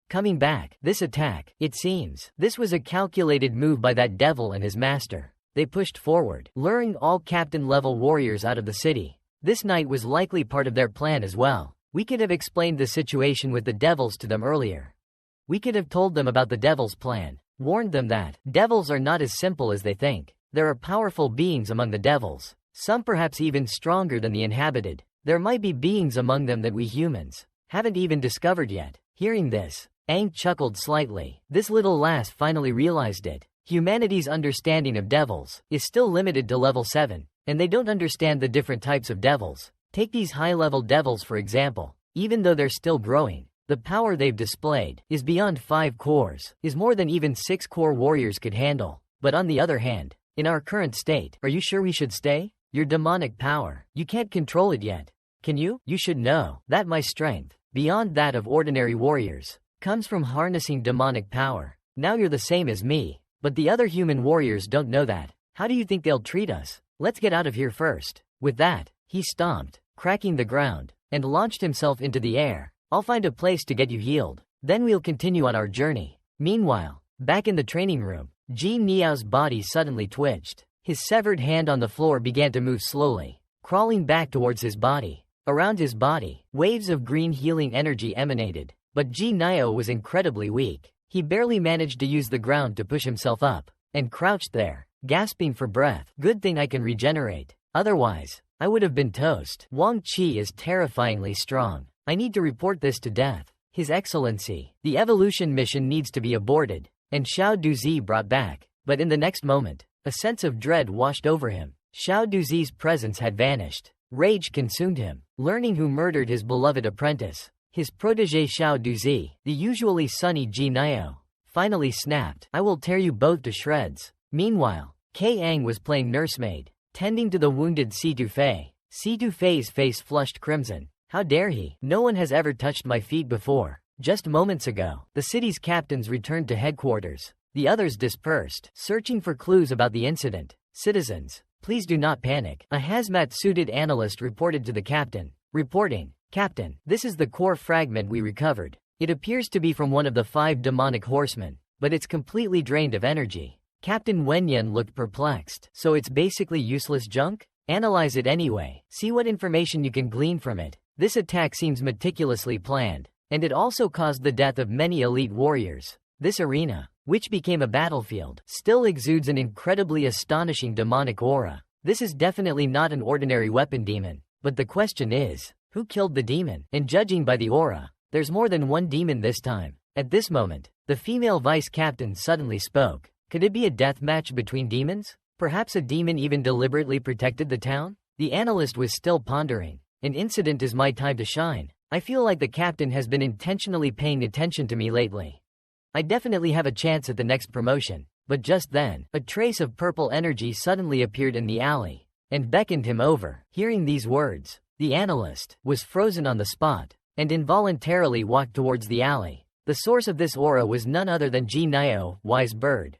Coming back, this attack, it seems, this was a calculated move by that devil and his master. They pushed forward, luring all captain-level warriors out of the city. This night was likely part of their plan as well. We could have explained the situation with the devils to them earlier. We could have told them about the devil's plan, warned them that devils are not as simple as they think. There are powerful beings among the devils, some perhaps even stronger than the inhabited. There might be beings among them that we humans haven't even discovered yet. Hearing this, Aang chuckled slightly. This little lass finally realized it. Humanity's understanding of devils is still limited to level 7, and they don't understand the different types of devils. Take these high-level devils for example. Even though they're still growing, the power they've displayed is beyond 5 cores, is more than even 6-core warriors could handle. But on the other hand, in our current state, are you sure we should stay? Your demonic power, you can't control it yet. Can you? You should know that my strength, beyond that of ordinary warriors, comes from harnessing demonic power. Now you're the same as me. But the other human warriors don't know that. How do you think they'll treat us? Let's get out of here first. With that, he stomped, cracking the ground, and launched himself into the air. I'll find a place to get you healed. Then we'll continue on our journey. Meanwhile, back in the training room, Ji Niao's body suddenly twitched. His severed hand on the floor began to move slowly, crawling back towards his body. Around his body, waves of green healing energy emanated, but Ji Niao was incredibly weak. He barely managed to use the ground to push himself up, and crouched there, gasping for breath. Good thing I can regenerate. Otherwise, I would have been toast. Wang Qi is terrifyingly strong. I need to report this to Death. His Excellency, the evolution mission needs to be aborted, and Xiao Duzi brought back. But in the next moment, a sense of dread washed over him. Xiao Duzi's presence had vanished. Rage consumed him, learning who murdered his beloved apprentice. His protégé Xiao Duzi, the usually sunny Ji Niao, finally snapped. I will tear you both to shreds. Meanwhile, Kei Ang was playing nursemaid, tending to the wounded Si Dufei. Si Dufei's face flushed crimson. How dare he? No one has ever touched my feet before. Just moments ago, the city's captains returned to headquarters. The others dispersed, searching for clues about the incident. Citizens, please do not panic. A hazmat-suited analyst reported to the captain. Reporting, Captain, this is the core fragment we recovered. It appears to be from one of the 5 demonic horsemen, but it's completely drained of energy. Captain Wenyan looked perplexed. So it's basically useless junk? Analyze it anyway. See what information you can glean from it. This attack seems meticulously planned, and it also caused the death of many elite warriors. This arena, which became a battlefield, still exudes an incredibly astonishing demonic aura. This is definitely not an ordinary weapon demon, but the question is, who killed the demon? And judging by the aura, there's more than one demon this time. At this moment, the female vice captain suddenly spoke. Could it be a death match between demons? Perhaps a demon even deliberately protected the town? The analyst was still pondering. An incident is my time to shine. I feel like the captain has been intentionally paying attention to me lately. I definitely have a chance at the next promotion. But just then, a trace of purple energy suddenly appeared in the alley, and beckoned him over. Hearing these words, the analyst was frozen on the spot, and involuntarily walked towards the alley. The source of this aura was none other than Ji Niao, wise bird.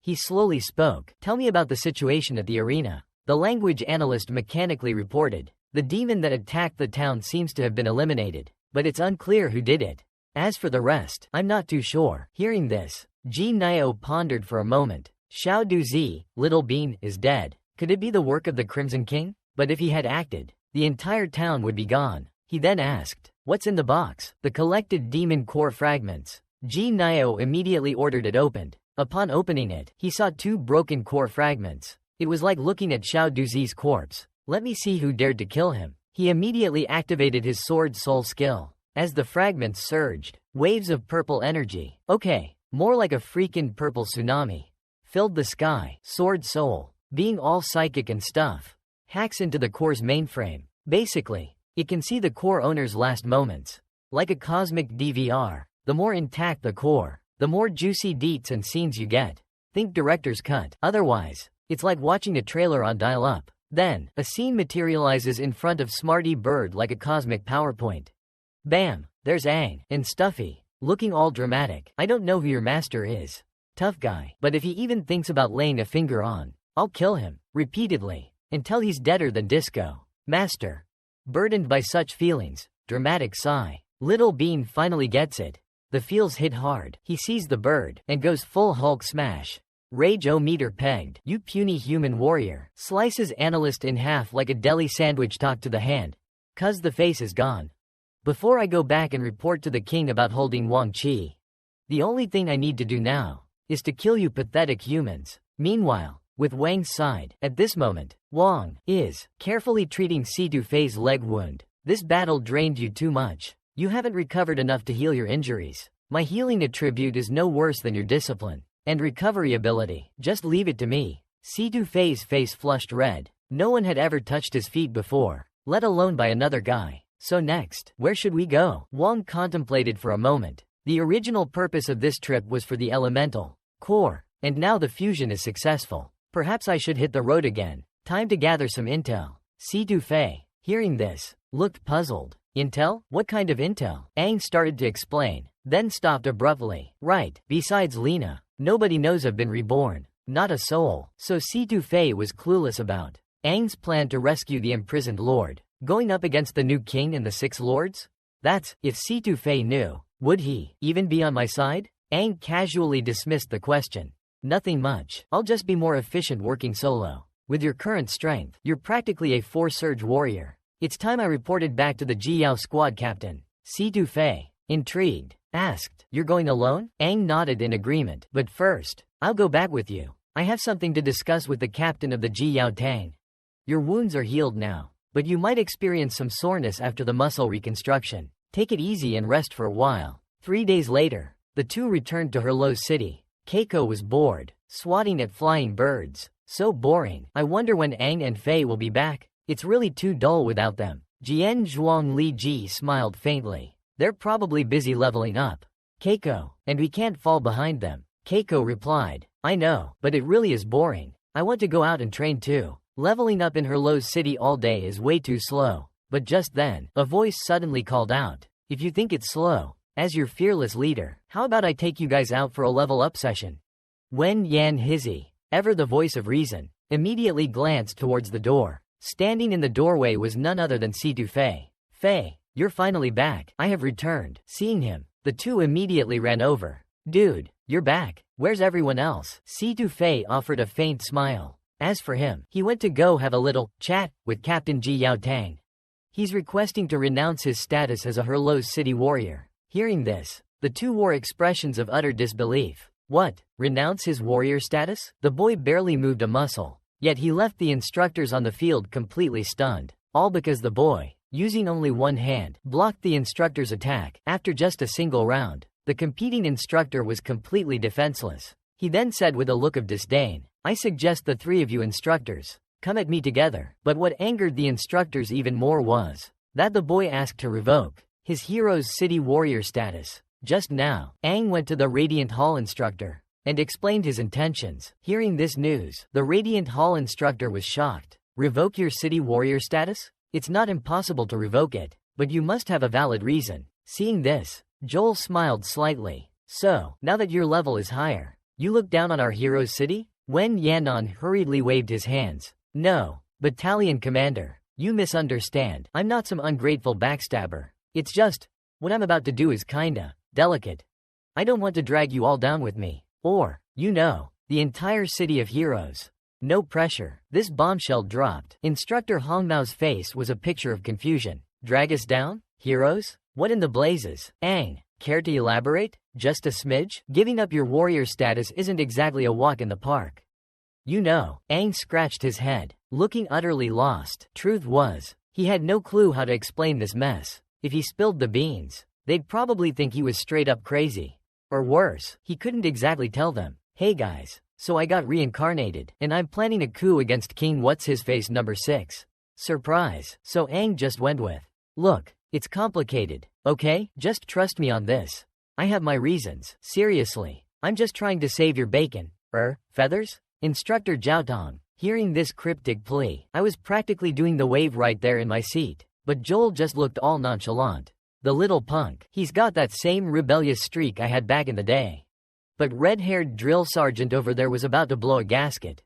He slowly spoke. Tell me about the situation at the arena. The language analyst mechanically reported. The demon that attacked the town seems to have been eliminated, but it's unclear who did it. As for the rest, I'm not too sure. Hearing this, Ji Niao pondered for a moment. Xiao Duzi, Little Bean, is dead. Could it be the work of the Crimson King? But if he had acted, the entire town would be gone. He then asked, what's in the box? The collected demon core fragments. Ji Niao immediately ordered it opened. Upon opening it, he saw 2 broken core fragments. It was like looking at Xiao Duzi's corpse. Let me see who dared to kill him. He immediately activated his sword soul skill. As the fragments surged, waves of purple energy, more like a freaking purple tsunami, filled the sky. Sword soul, being all psychic and stuff, hacks into the core's mainframe. Basically, it can see the core owner's last moments. Like a cosmic DVR, the more intact the core, the more juicy deets and scenes you get. Think director's cut. Otherwise, it's like watching a trailer on dial-up. Then, a scene materializes in front of Smarty Bird like a cosmic PowerPoint. Bam! There's Aang and Stuffy, looking all dramatic. I don't know who your master is. Tough guy. But if he even thinks about laying a finger on, I'll kill him, repeatedly, until he's deader than disco. Master. Burdened by such feelings, dramatic sigh. Little Bean finally gets it. The feels hit hard. He sees the bird, and goes full Hulk smash. Rage-o-meter pegged. You puny human warrior. Slices analyst in half like a deli sandwich talk to the hand. 'Cause the face is gone. Before I go back and report to the king about holding Wang Qi, the only thing I need to do now is to kill you pathetic humans. Meanwhile, with Wang's side, at this moment, Wang is carefully treating Si Dufei's leg wound. This battle drained you too much. You haven't recovered enough to heal your injuries. My healing attribute is no worse than your discipline and recovery ability. Just leave it to me. Si Dufei's face flushed red. No one had ever touched his feet before, let alone by another guy. So next, where should we go? Wang contemplated for a moment. The original purpose of this trip was for the elemental core, and now the fusion is successful. Perhaps I should hit the road again. Time to gather some intel. Si Dufei, hearing this, looked puzzled. Intel? What kind of intel? Aang started to explain, then stopped abruptly. Right, besides Lena, nobody knows I've been reborn. Not a soul. So Si Dufei was clueless about Aang's plan to rescue the imprisoned lord, going up against the new king and the 6 lords? That's, if Situfei knew, would he even be on my side? Aang casually dismissed the question. Nothing much, I'll just be more efficient working solo. With your current strength, you're practically a 4-surge warrior. It's time I reported back to the Jiao squad captain. Situfei, intrigued, asked, "You're going alone?" Aang nodded in agreement. "But first, I'll go back with you. I have something to discuss with the captain of the Jiao Tang. Your wounds are healed now, but you might experience some soreness after the muscle reconstruction. Take it easy and rest for a while." 3 days later, the two returned to Herlo City. Keiko was bored, swatting at flying birds. So boring. I wonder when Aang and Fei will be back. It's really too dull without them. Jian Zhuang Li Ji smiled faintly. They're probably busy leveling up. Keiko, and we can't fall behind them. Keiko replied, I know, but it really is boring. I want to go out and train too. Leveling up in Herlo City all day is way too slow. But just then, a voice suddenly called out, if you think it's slow, as your fearless leader, how about I take you guys out for a level up session? Wen Yan Hizi, ever the voice of reason, immediately glanced towards the door. Standing in the doorway was none other than Situfei. Fei, you're finally back. I have returned. Seeing him, the two immediately ran over. Dude, you're back. Where's everyone else? Situfei offered a faint smile. As for him, he went to go have a little chat with Captain Ji Yao Tang. He's requesting to renounce his status as a Herlo City warrior. Hearing this, the two wore expressions of utter disbelief. What? Renounce his warrior status? The boy barely moved a muscle. Yet he left the instructors on the field completely stunned. All because the boy, using only one hand, blocked the instructor's attack. After just a single round, the competing instructor was completely defenseless. He then said with a look of disdain, I suggest the three of you instructors come at me together. But what angered the instructors even more was that the boy asked to revoke his hero's city warrior status. Just now, Aang went to the Radiant Hall instructor and explained his intentions. Hearing this news, the Radiant Hall instructor was shocked. Revoke your city warrior status? It's not impossible to revoke it, but you must have a valid reason. Seeing this, Joel smiled slightly. So, now that your level is higher, you look down on our hero's city? Wen Yanon hurriedly waved his hands. No, battalion commander, you misunderstand. I'm not some ungrateful backstabber. It's just, what I'm about to do is kinda delicate. I don't want to drag you all down with me. Or, the entire city of heroes. No pressure. This bombshell dropped. Instructor Hongmao's face was a picture of confusion. Drag us down? Heroes? What in the blazes? Aang, care to elaborate? Just a smidge? Giving up your warrior status isn't exactly a walk in the park. Aang scratched his head, looking utterly lost. Truth was, he had no clue how to explain this mess. If he spilled the beans, they'd probably think he was straight up crazy. Or worse, he couldn't exactly tell them. Hey guys, so I got reincarnated, and I'm planning a coup against King What's-His-Face number 6. Surprise. So Aang just went with, look, it's complicated, okay? Just trust me on this. I have my reasons. Seriously, I'm just trying to save your bacon. Feathers? Instructor Jiaotong, hearing this cryptic plea, I was practically doing the wave right there in my seat. But Joel just looked all nonchalant. The little punk, he's got that same rebellious streak I had back in the day. But red-haired drill sergeant over there was about to blow a gasket.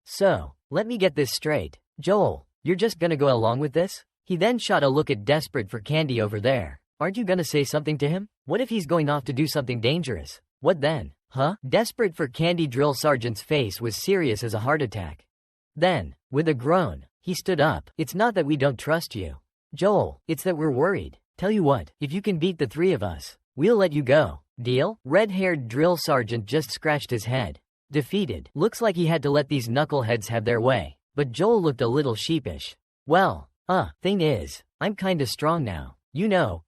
So, let me get this straight. Joel, you're just gonna go along with this? He then shot a look at Desperate for Candy over there. Aren't you gonna say something to him? What if he's going off to do something dangerous? What then? Huh? Desperate for Candy drill sergeant's face was serious as a heart attack. Then, with a groan, he stood up. It's not that we don't trust you, Joel, it's that we're worried. Tell you what, if you can beat the three of us, we'll let you go. Deal? Red-haired drill sergeant just scratched his head. Defeated. Looks like he had to let these knuckleheads have their way. But Joel looked a little sheepish. Well, thing is, I'm kinda strong now.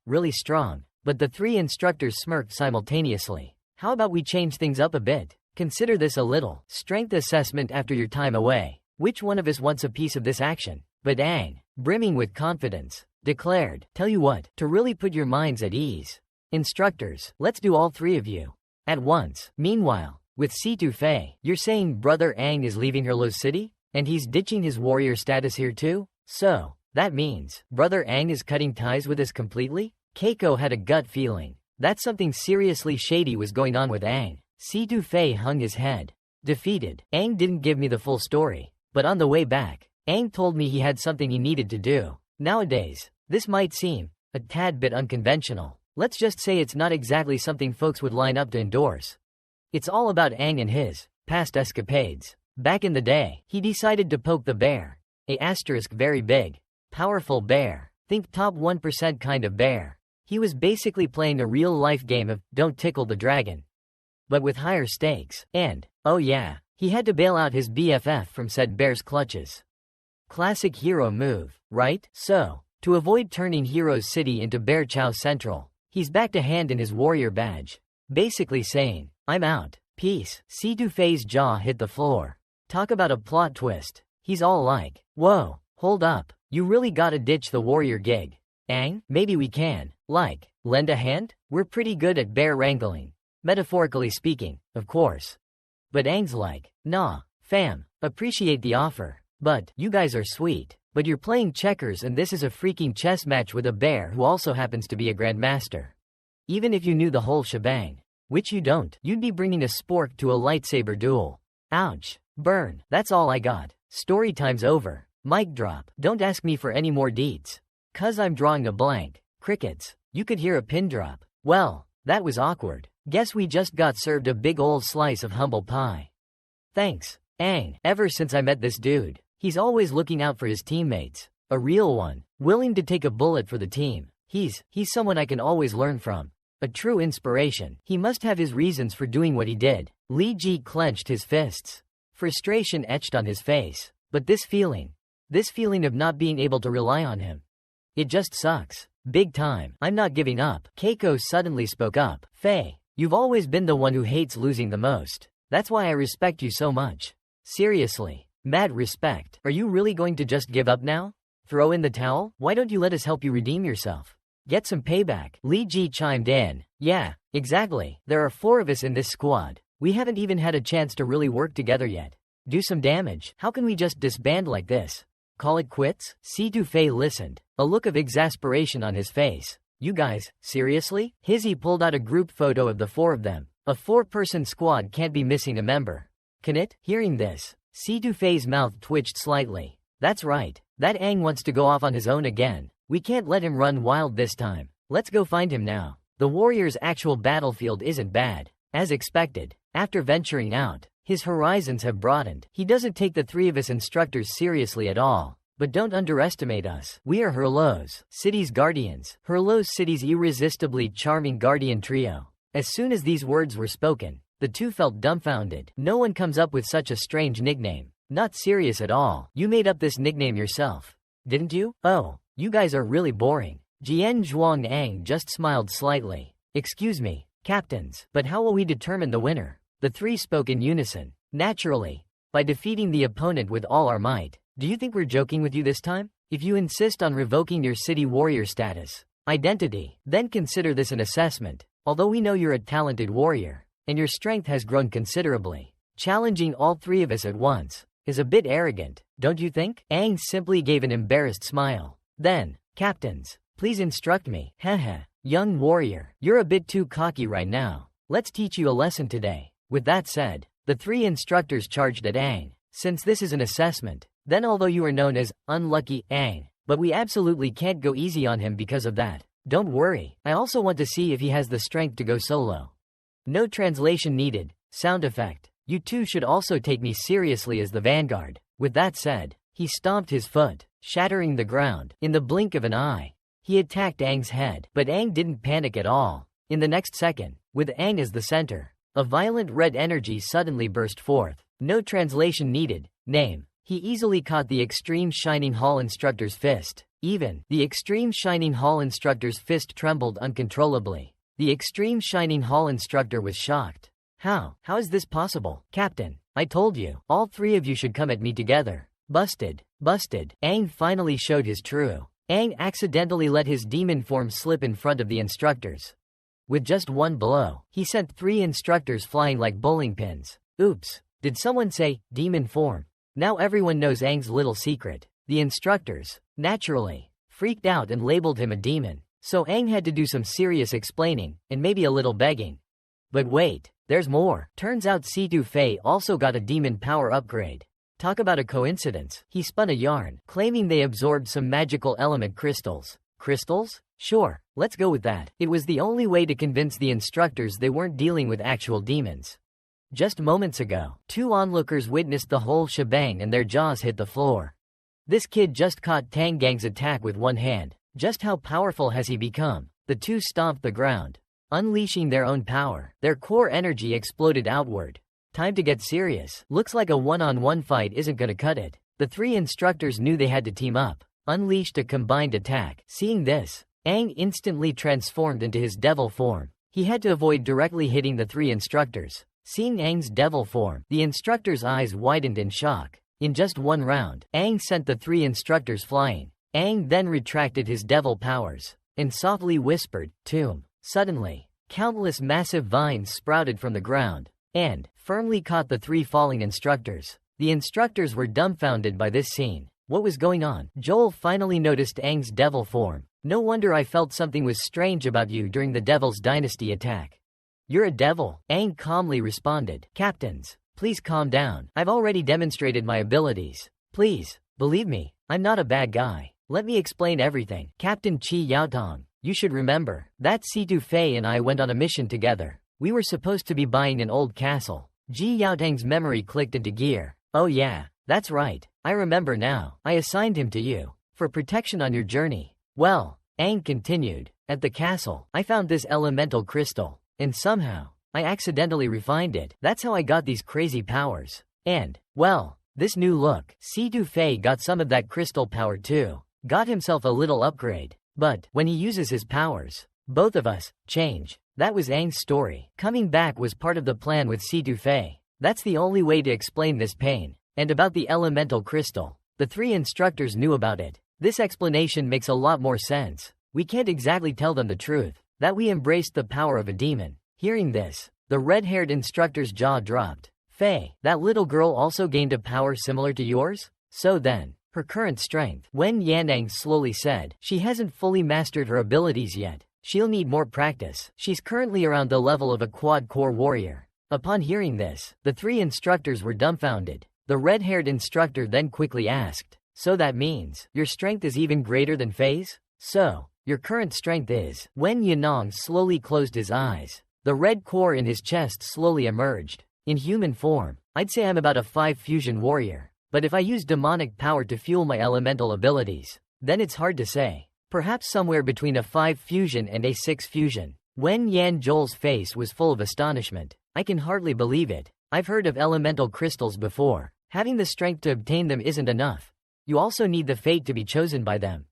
Really strong. But the three instructors smirked simultaneously. How about we change things up a bit? Consider this a little strength assessment after your time away. Which one of us wants a piece of this action? But Aang, brimming with confidence, declared, tell you what, to really put your minds at ease. Instructors, let's do all three of you at once. Meanwhile, with Situfei, you're saying Brother Aang is leaving Herlo City? And he's ditching his warrior status here too? So, that means, Brother Aang is cutting ties with us completely? Keiko had a gut feeling that something seriously shady was going on with Aang. Situfei hung his head. Defeated. Aang didn't give me the full story, but on the way back, Aang told me he had something he needed to do. Nowadays, this might seem a tad bit unconventional. Let's just say it's not exactly something folks would line up to endorse. It's all about Aang and his past escapades. Back in the day, he decided to poke the bear. Very big, powerful bear. Think top 1% kind of bear. He was basically playing a real-life game of Don't Tickle the Dragon, but with higher stakes. And, oh yeah, he had to bail out his BFF from said bear's clutches. Classic hero move, right? So, to avoid turning Hero's City into Bear Chow Central, he's back to hand in his warrior badge, basically saying, I'm out, peace. Fei's jaw hit the floor. Talk about a plot twist. He's all like, whoa, hold up, you really gotta ditch the warrior gig. Aang, maybe we can, like, lend a hand? We're pretty good at bear wrangling. Metaphorically speaking, of course. But Aang's like, nah, fam, appreciate the offer, but you guys are sweet, but you're playing checkers and this is a freaking chess match with a bear who also happens to be a grandmaster. Even if you knew the whole shebang, which you don't, you'd be bringing a spork to a lightsaber duel. Ouch. Burn. That's all I got. Story time's over. Mic drop. Don't ask me for any more deeds. 'Cause I'm drawing a blank. Crickets. You could hear a pin drop. Well, that was awkward. Guess we just got served a big old slice of humble pie. Thanks, Aang. Ever since I met this dude, he's always looking out for his teammates. A real one. Willing to take a bullet for the team. He's someone I can always learn from. A true inspiration. He must have his reasons for doing what he did. Li Ji clenched his fists. Frustration etched on his face. But this feeling of not being able to rely on him, it just sucks. Big time. I'm not giving up. Keiko suddenly spoke up. Faye, you've always been the one who hates losing the most. That's why I respect you so much. Seriously. Mad respect. Are you really going to just give up now? Throw in the towel? Why don't you let us help you redeem yourself? Get some payback. Li Ji chimed in. Yeah, exactly. There are 4 of us in this squad. We haven't even had a chance to really work together yet. Do some damage. How can we just disband like this? Call it quits? Fei listened, a look of exasperation on his face. You guys, seriously? Hizzy pulled out a group photo of the 4 of them. A 4-person squad can't be missing a member. Can it? Hearing this, Fei's mouth twitched slightly. That's right. That Aang wants to go off on his own again. We can't let him run wild this time. Let's go find him now. The warrior's actual battlefield isn't bad. As expected, after venturing out, his horizons have broadened. He doesn't take the 3 of us instructors seriously at all. But don't underestimate us. We are Herlo's City's guardians. Herlo's City's irresistibly charming guardian trio. As soon as these words were spoken, the 2 felt dumbfounded. No one comes up with such a strange nickname. Not serious at all. You made up this nickname yourself, didn't you? Oh, you guys are really boring. Jian Zhuang Aang just smiled slightly. Excuse me, captains, but how will we determine the winner? The 3 spoke in unison. Naturally, by defeating the opponent with all our might. Do you think we're joking with you this time? If you insist on revoking your city warrior status, identity, then consider this an assessment. Although we know you're a talented warrior, and your strength has grown considerably, challenging all 3 of us at once is a bit arrogant, don't you think? Aang simply gave an embarrassed smile. Then, captains, please instruct me. Heh. Young warrior, you're a bit too cocky right now. Let's teach you a lesson today. With that said, the 3 instructors charged at Aang. Since this is an assessment, then although you are known as Unlucky Aang, but we absolutely can't go easy on him because of that. Don't worry, I also want to see if he has the strength to go solo. No translation needed. Sound effect. You 2 should also take me seriously as the vanguard. With that said, he stomped his foot, shattering the ground. In the blink of an eye, he attacked Aang's head, but Aang didn't panic at all. In the next second, with Aang as the center, a violent red energy suddenly burst forth. No translation needed. Name. He easily caught the Extreme Shining Hall instructor's fist. Even the Extreme Shining Hall instructor's fist trembled uncontrollably. The Extreme Shining Hall instructor was shocked. How is this possible? Captain, I told you, all 3 of you should come at me together. Busted. Aang finally showed his true. Aang accidentally let his demon form slip in front of the instructors. With just one blow, he sent 3 instructors flying like bowling pins. Oops, did someone say, demon form? Now everyone knows Aang's little secret. The instructors, naturally, freaked out and labeled him a demon. So Aang had to do some serious explaining, and maybe a little begging. But wait, there's more. Turns out Fei also got a demon power upgrade. Talk about a coincidence. He spun a yarn, claiming they absorbed some magical element crystals. Crystals? Sure, let's go with that. It was the only way to convince the instructors they weren't dealing with actual demons. Just moments ago, 2 onlookers witnessed the whole shebang and their jaws hit the floor. This kid just caught Tang Gang's attack with one hand. Just how powerful has he become? The 2 stomped the ground, unleashing their own power. Their core energy exploded outward. Time to get serious. Looks like a one-on-one fight isn't gonna cut it. The 3 instructors knew they had to team up, unleashed a combined attack. Seeing this, Aang instantly transformed into his devil form. He had to avoid directly hitting the 3 instructors. Seeing Aang's devil form, the instructors' eyes widened in shock. In just one round, Aang sent the 3 instructors flying. Aang then retracted his devil powers, and softly whispered, "Tomb." Suddenly, countless massive vines sprouted from the ground, and firmly caught the 3 falling instructors. The instructors were dumbfounded by this scene. What was going on? Joel finally noticed Aang's devil form. "No wonder I felt something was strange about you during the Devil's Dynasty attack." "You're a devil," Aang calmly responded. "Captains, please calm down. I've already demonstrated my abilities. Please, believe me, I'm not a bad guy. Let me explain everything. Captain Chi Yaotong, you should remember that Situ Fei and I went on a mission together. We were supposed to be buying an old castle." Ji Yaotang's memory clicked into gear. "Oh yeah, that's right. I remember now. I assigned him to you for protection on your journey." "Well," Aang continued, "at the castle, I found this elemental crystal, and somehow, I accidentally refined it. That's how I got these crazy powers. And, well, this new look." Situ Fei got some of that crystal power too. Got himself a little upgrade. But, when he uses his powers, both of us change. That was Aang's story. Coming back was part of the plan with Situ Fei. That's the only way to explain this pain. And about the elemental crystal, the 3 instructors knew about it. This explanation makes a lot more sense. We can't exactly tell them the truth, that we embraced the power of a demon. Hearing this, the red-haired instructor's jaw dropped. "Fei, that little girl also gained a power similar to yours? So then, her current strength," Wen Yanang slowly said, "she hasn't fully mastered her abilities yet. She'll need more practice. She's currently around the level of a quad-core warrior." Upon hearing this, the 3 instructors were dumbfounded. The red-haired instructor then quickly asked, "So that means, your strength is even greater than Fei's? So, your current strength is..." Wen Yanong slowly closed his eyes. The red core in his chest slowly emerged. "In human form, I'd say I'm about a 5 fusion warrior. But if I use demonic power to fuel my elemental abilities, then it's hard to say. Perhaps somewhere between a 5 fusion and a 6 fusion." Wen Yan Joel's face was full of astonishment. "I can hardly believe it. I've heard of elemental crystals before. Having the strength to obtain them isn't enough. You also need the fate to be chosen by them.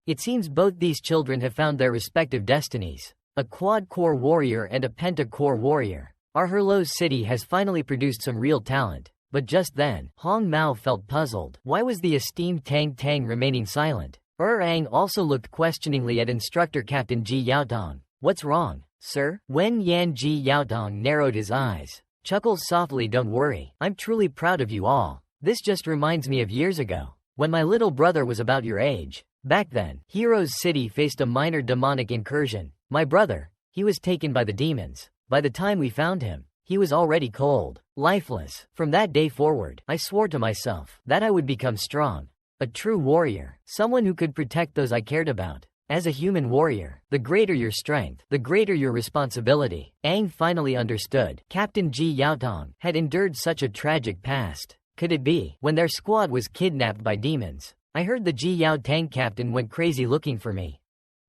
It seems both these children have found their respective destinies. A quad-core warrior and a penta-core warrior. Our Herlo's city has finally produced some real talent." But just then, Hong Mao felt puzzled. Why was the esteemed Tang Tang remaining silent? Aang also looked questioningly at instructor Captain Ji Yaotong. "What's wrong, sir?" Wen Yan Ji Yaotong narrowed his eyes. Chuckles softly. "Don't worry. I'm truly proud of you all. This just reminds me of years ago, when my little brother was about your age. Back then, Hero's City faced a minor demonic incursion. My brother, he was taken by the demons. By the time we found him, he was already cold, lifeless. From that day forward, I swore to myself that I would become strong. A true warrior, someone who could protect those I cared about. As a human warrior, the greater your strength, the greater your responsibility." Aang finally understood. Captain Ji Yaotong had endured such a tragic past. Could it be, when their squad was kidnapped by demons, I heard the Ji Yao Tang captain went crazy looking for me?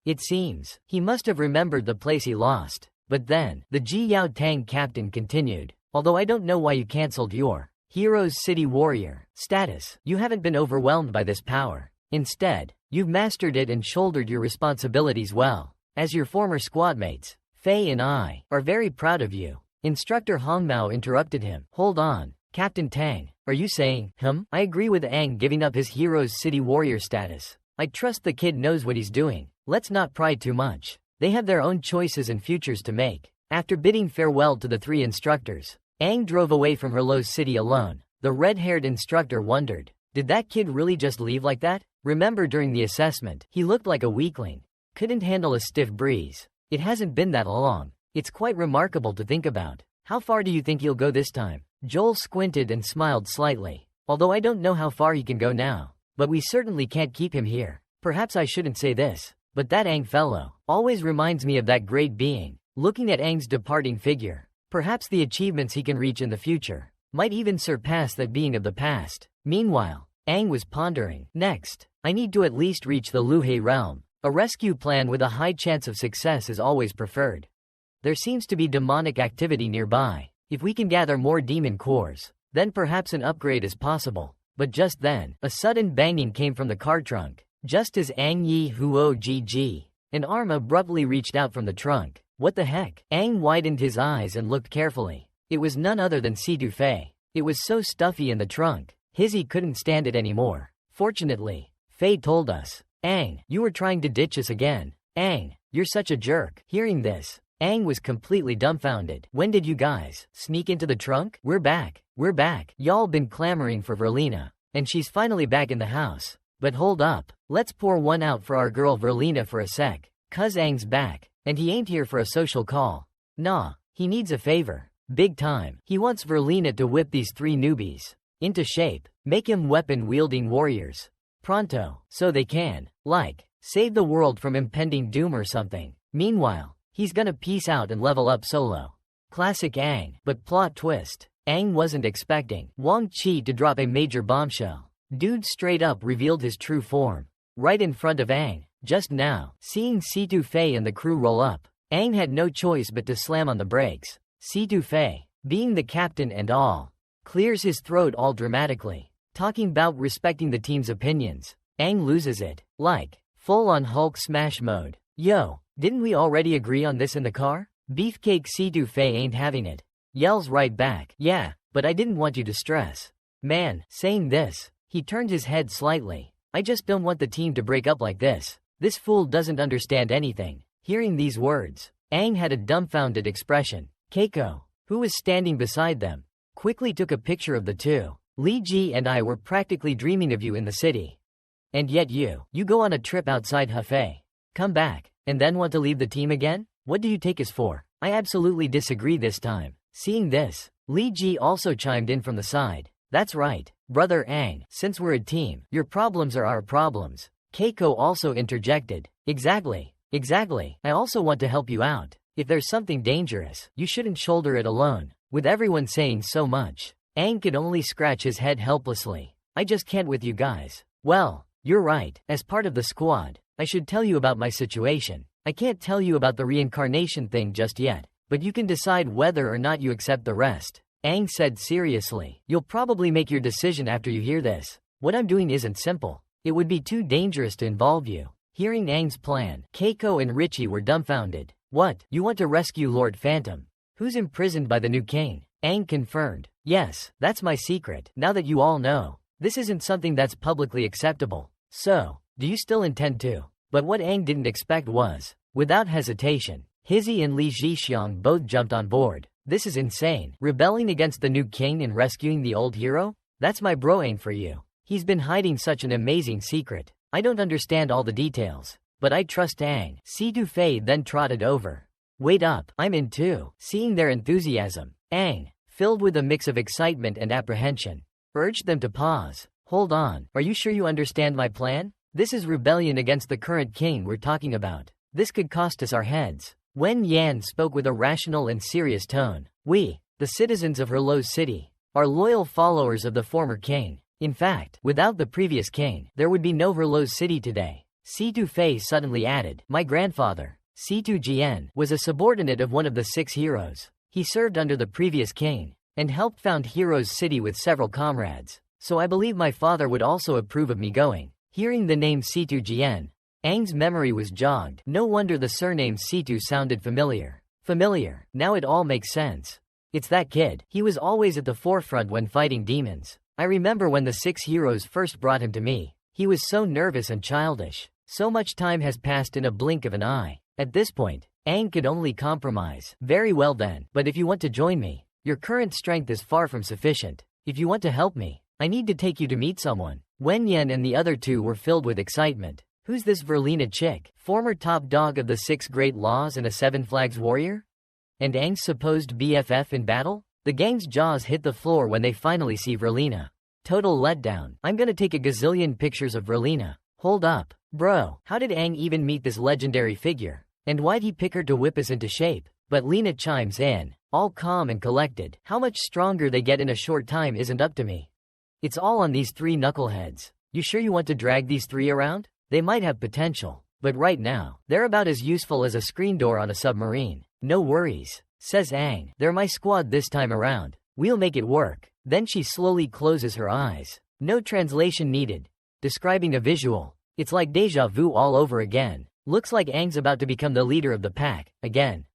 It seems, he must have remembered the place he lost. But then, the Ji Yao Tang captain continued, "Although I don't know why you cancelled your Hero's City warrior status, you haven't been overwhelmed by this power. Instead, you've mastered it and shouldered your responsibilities well. As your former squadmates, Fei and I are very proud of you." Instructor Hong Mao interrupted him. "Hold on, Captain Tang, are you saying, I agree with Aang giving up his Hero's City warrior status. I trust the kid knows what he's doing. Let's not pry too much. They have their own choices and futures to make." After bidding farewell to the 3 instructors, Aang drove away from Herlo's city alone. The red-haired instructor wondered, did that kid really just leave like that? Remember during the assessment, he looked like a weakling. Couldn't handle a stiff breeze. It hasn't been that long. It's quite remarkable to think about. How far do you think he'll go this time? Joel squinted and smiled slightly. Although I don't know how far he can go now. But we certainly can't keep him here. Perhaps I shouldn't say this, but that Aang fellow always reminds me of that great being. Looking at Aang's departing figure, perhaps the achievements he can reach in the future might even surpass that being of the past. Meanwhile, Aang was pondering. Next, I need to at least reach the Luhe realm. A rescue plan with a high chance of success is always preferred. There seems to be demonic activity nearby. If we can gather more demon cores, then perhaps an upgrade is possible. But just then, a sudden banging came from the car trunk. Just as Aang Yi Huo GG, an arm abruptly reached out from the trunk. What the heck? Aang widened his eyes and looked carefully. It was none other than Situ Fei. It was so stuffy in the trunk, he couldn't stand it anymore. Fortunately, Fei told us, Aang, you were trying to ditch us again. Aang, you're such a jerk. Hearing this, Aang was completely dumbfounded. When did you guys sneak into the trunk? We're back. We're back. Y'all been clamoring for Verlina, and she's finally back in the house. But hold up. Let's pour one out for our girl Verlina for a sec. Cuz Aang's back, and he ain't here for a social call. Nah, he needs a favor. Big time. He wants Verlina to whip these 3 newbies into shape. Make him weapon-wielding warriors. Pronto, so they can, save the world from impending doom or something. Meanwhile, he's gonna peace out and level up solo. Classic Aang. But plot twist. Aang wasn't expecting Wang Chi to drop a major bombshell. Dude straight up revealed his true form. Right in front of Aang. Just now, seeing Situ Fei and the crew roll up, Aang had no choice but to slam on the brakes. Situ Fei, being the captain and all, clears his throat all dramatically. Talking about respecting the team's opinions. Aang loses it. Full-on Hulk smash mode. Yo, didn't we already agree on this in the car? Beefcake Situ Fei ain't having it. Yells right back. Yeah, but I didn't want you to stress. Man, saying this, he turned his head slightly. I just don't want the team to break up like this. This fool doesn't understand anything. Hearing these words, Aang had a dumbfounded expression. Keiko, who was standing beside them, quickly took a picture of the two. Li Ji and I were practically dreaming of you in the city. And yet you go on a trip outside Hefei, come back, and then want to leave the team again? What do you take us for? I absolutely disagree this time. Seeing this, Li Ji also chimed in from the side. That's right, brother Aang, since we're a team, your problems are our problems. Keiko also interjected. Exactly. I also want to help you out. If there's something dangerous, you shouldn't shoulder it alone. With everyone saying so much, Aang could only scratch his head helplessly. I just can't with you guys. Well, you're right. As part of the squad, I should tell you about my situation. I can't tell you about the reincarnation thing just yet, but you can decide whether or not you accept the rest. Aang said seriously. You'll probably make your decision after you hear this. What I'm doing isn't simple. It would be too dangerous to involve you. Hearing Aang's plan, Keiko and Richie were dumbfounded. What? You want to rescue Lord Phantom, who's imprisoned by the new king? Aang confirmed. Yes, that's my secret. Now that you all know, this isn't something that's publicly acceptable. So, do you still intend to? But what Aang didn't expect was, without hesitation, Hizzy and Li Zhixiang both jumped on board. This is insane. Rebelling against the new king and rescuing the old hero? That's my bro Aang for you. He's been hiding such an amazing secret. I don't understand all the details, but I trust Aang. Situ Fei then trotted over. Wait up, I'm in too. Seeing their enthusiasm, Aang, filled with a mix of excitement and apprehension, urged them to pause. Hold on, are you sure you understand my plan? This is rebellion against the current king we're talking about. This could cost us our heads. Wen Yan spoke with a rational and serious tone. We, the citizens of Herlo's city, are loyal followers of the former king. In fact, without the previous king, there would be no Herlo's city today. Situ Fei suddenly added, my grandfather, Situ Jian, was a subordinate of one of the 6 heroes. He served under the previous king, and helped found Heroes City with several comrades. So I believe my father would also approve of me going. Hearing the name Situ Jian, Aang's memory was jogged. No wonder the surname Situ sounded familiar. Now it all makes sense. It's that kid. He was always at the forefront when fighting demons. I remember when the 6 heroes first brought him to me. He was so nervous and childish. So much time has passed in a blink of an eye. At this point, Aang could only compromise. Very well then, but if you want to join me, your current strength is far from sufficient. If you want to help me, I need to take you to meet someone. Wen Yan and the other 2 were filled with excitement. Who's this Verlina chick? Former top dog of the 6 Great Laws and a 7 Flags warrior? And Aang's supposed BFF in battle? The gang's jaws hit the floor when they finally see Verlina. Total letdown. I'm gonna take a gazillion pictures of Verlina. Hold up. Bro, how did Aang even meet this legendary figure? And why'd he pick her to whip us into shape? But Lena chimes in, all calm and collected. How much stronger they get in a short time isn't up to me. It's all on these three knuckleheads. You sure you want to drag these three around? They might have potential. But right now, they're about as useful as a screen door on a submarine. No worries, says Aang. They're my squad this time around. We'll make it work. Then she slowly closes her eyes. No translation needed. Describing a visual. It's like deja vu all over again. Looks like Aang's about to become the leader of the pack, again.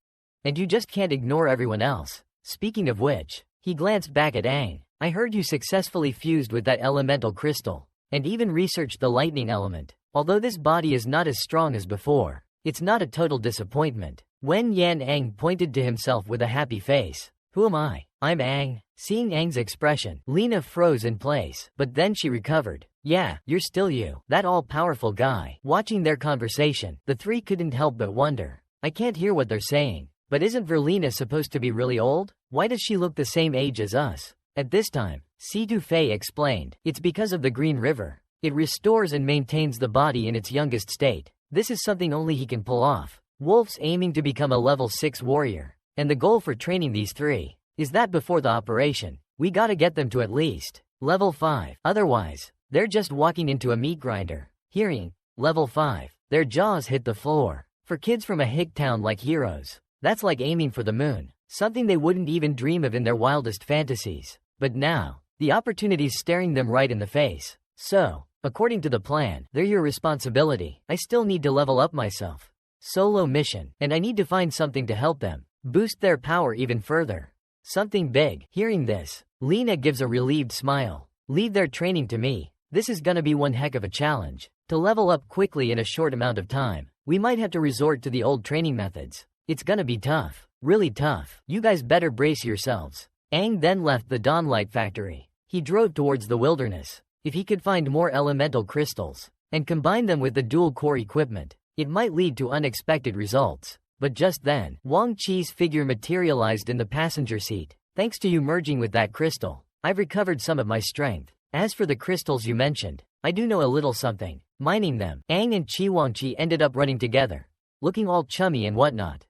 And you just can't ignore everyone else. Speaking of which, he glanced back at Aang. I heard you successfully fused with that elemental crystal. And even researched the lightning element. Although this body is not as strong as before, it's not a total disappointment. Wen Yan Aang pointed to himself with a happy face. Who am I? I'm Aang. Seeing Aang's expression, Lena froze in place, but then she recovered. Yeah, you're still you, that all-powerful guy. Watching their conversation, the three couldn't help but wonder. I can't hear what they're saying. But isn't Verlina supposed to be really old? Why does she look the same age as us? At this time, Situ Fei explained, it's because of the Green River. It restores and maintains the body in its youngest state. This is something only he can pull off. Wolf's aiming to become a level 6 warrior. And the goal for training these three is that before the operation, we gotta get them to at least level 5. Otherwise, they're just walking into a meat grinder. Hearing level 5, their jaws hit the floor. For kids from a hick town like Heroes, that's like aiming for the moon. Something they wouldn't even dream of in their wildest fantasies. But now, the opportunity's staring them right in the face. So, according to the plan, they're your responsibility. I still need to level up myself. Solo mission, and I need to find something to help them boost their power even further. Something big. Hearing this, Lena gives a relieved smile. Leave their training to me. This is gonna be one heck of a challenge. To level up quickly in a short amount of time, we might have to resort to the old training methods. It's gonna be tough. Really tough. You guys better brace yourselves. Aang then left the Dawnlight Factory. He drove towards the wilderness. If he could find more elemental crystals, and combine them with the dual-core equipment, it might lead to unexpected results. But just then, Wang Chi's figure materialized in the passenger seat. Thanks to you merging with that crystal, I've recovered some of my strength. As for the crystals you mentioned, I do know a little something. Mining them, Aang and Wangchi ended up running together, looking all chummy and whatnot.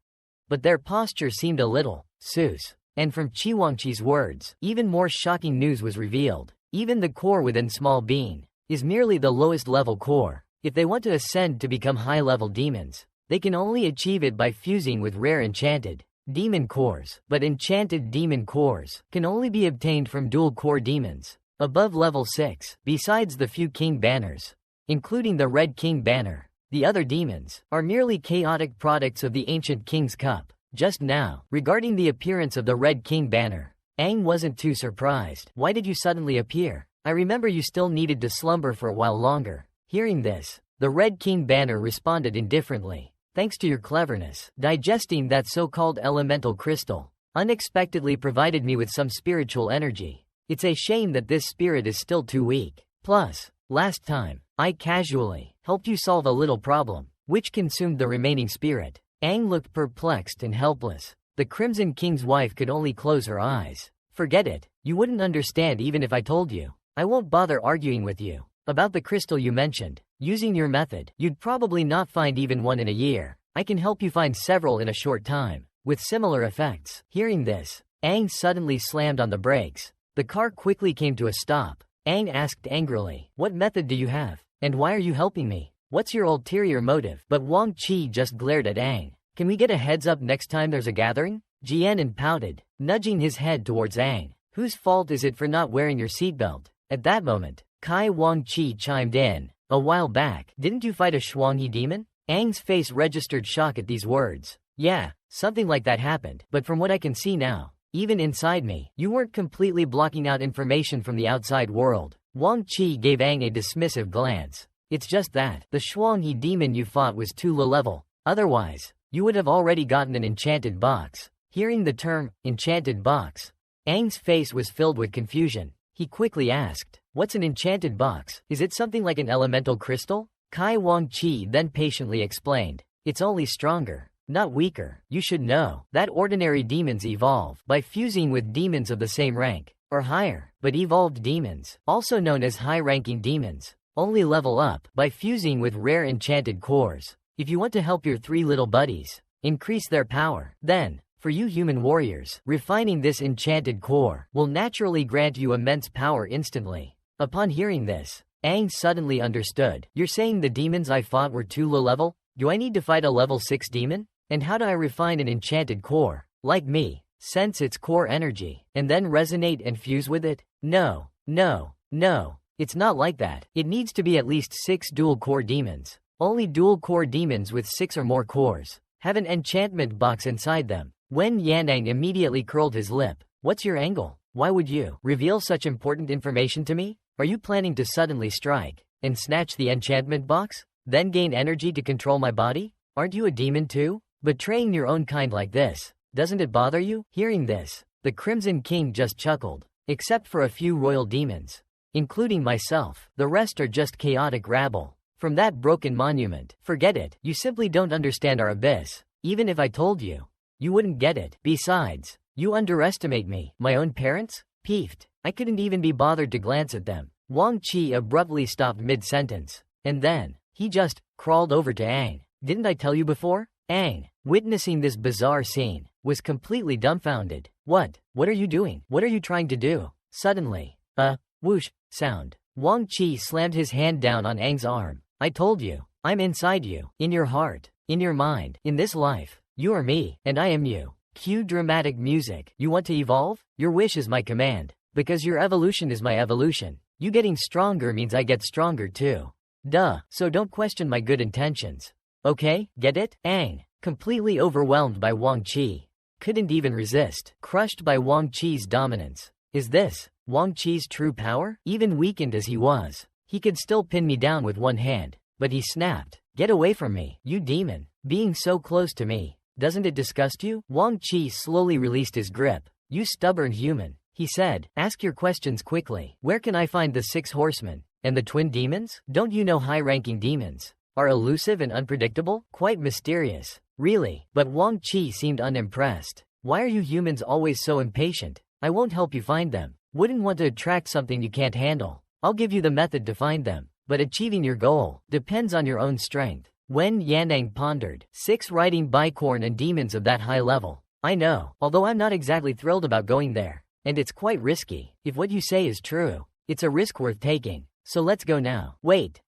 But their posture seemed a little sus. And from Wangchi's words, even more shocking news was revealed. Even the core within Small Bean is merely the lowest level core. If they want to ascend to become high-level demons, they can only achieve it by fusing with rare enchanted demon cores. But enchanted demon cores can only be obtained from dual-core demons above level 6. Besides the few king banners, including the Red King banner, the other demons are merely chaotic products of the ancient King's Cup. Just now, regarding the appearance of the Red King banner, Aang wasn't too surprised. Why did you suddenly appear? I remember you still needed to slumber for a while longer. Hearing this, the Red King banner responded indifferently. Thanks to your cleverness, digesting that so-called elemental crystal unexpectedly provided me with some spiritual energy. It's a shame that this spirit is still too weak. Plus, last time, I casually helped you solve a little problem, which consumed the remaining spirit. Aang looked perplexed and helpless. The Crimson King's wife could only close her eyes. Forget it. You wouldn't understand even if I told you. I won't bother arguing with you. About the crystal you mentioned, using your method, you'd probably not find even one in a year. I can help you find several in a short time, with similar effects. Hearing this, Aang suddenly slammed on the brakes. The car quickly came to a stop. Aang asked angrily, what method do you have? And why are you helping me? What's your ulterior motive? But Wang Chi just glared at Aang. Can we get a heads up next time there's a gathering? Jianan pouted, nudging his head towards Aang. Whose fault is it for not wearing your seatbelt? At that moment, Kai Wang Chi chimed in. A while back, didn't you fight a Shuanghe demon? Aang's face registered shock at these words. Yeah, something like that happened, but from what I can see now, even inside me, you weren't completely blocking out information from the outside world. Wang Chi gave Aang a dismissive glance. It's just that, the Shuanghe demon you fought was too low level. Otherwise, you would have already gotten an enchanted box. Hearing the term, enchanted box, Aang's face was filled with confusion. He quickly asked, what's an enchanted box? Is it something like an elemental crystal? Kai Wang Chi then patiently explained, it's only stronger, not weaker. You should know that ordinary demons evolve by fusing with demons of the same rank. or higher. But evolved demons, also known as high-ranking demons, only level up by fusing with rare enchanted cores. If you want to help your 3 little buddies increase their power, then, for you human warriors, refining this enchanted core will naturally grant you immense power instantly. Upon hearing this, Aang suddenly understood. You're saying the demons I fought were too low level? Do I need to fight a level 6 demon? And how do I refine an enchanted core, like me, sense its core energy, and then resonate and fuse with it? No, no, no. It's not like that. It needs to be at least 6 dual core demons. Only dual core demons with 6 or more cores have an enchantment box inside them. Wen Yanang immediately curled his lip. What's your angle? Why would you reveal such important information to me? Are you planning to suddenly strike and snatch the enchantment box, then gain energy to control my body? Aren't you a demon too? Betraying your own kind like this, doesn't it bother you? Hearing this, the Crimson King just chuckled. Except for a few royal demons, including myself, the rest are just chaotic rabble from that broken monument. Forget it. You simply don't understand our abyss. Even if I told you, you wouldn't get it. Besides, you underestimate me. My own parents? Peeved. I couldn't even be bothered to glance at them. Wang Qi abruptly stopped mid-sentence, and then he just crawled over to Aang. Didn't I tell you before? Aang, witnessing this bizarre scene, was completely dumbfounded. What are you doing? What are you trying to do? Suddenly, a whoosh sound. Wang Qi slammed his hand down on Aang's arm. I told you, I'm inside you, in your heart, in your mind, in this life. You are me, and I am you. Cue dramatic music. You want to evolve? Your wish is my command. Because your evolution is my evolution. You getting stronger means I get stronger too. Duh, so don't question my good intentions. Okay, get it? Aang, completely overwhelmed by Wang Qi, couldn't even resist. Crushed by Wang Qi's dominance. Is this Wang Qi's true power? Even weakened as he was, he could still pin me down with one hand. But he snapped. Get away from me, you demon. Being so close to me, doesn't it disgust you? Wang Qi slowly released his grip. You stubborn human, he said. Ask your questions quickly. Where can I find the 6 horsemen? And the twin demons? Don't you know high-ranking demons are elusive and unpredictable? Quite mysterious. Really? But Wang Qi seemed unimpressed. Why are you humans always so impatient? I won't help you find them. Wouldn't want to attract something you can't handle. I'll give you the method to find them. But achieving your goal depends on your own strength. Wen Yanang pondered. 6 riding bicorn and demons of that high level. I know, although I'm not exactly thrilled about going there. And it's quite risky. If what you say is true, it's a risk worth taking. So let's go now. Wait,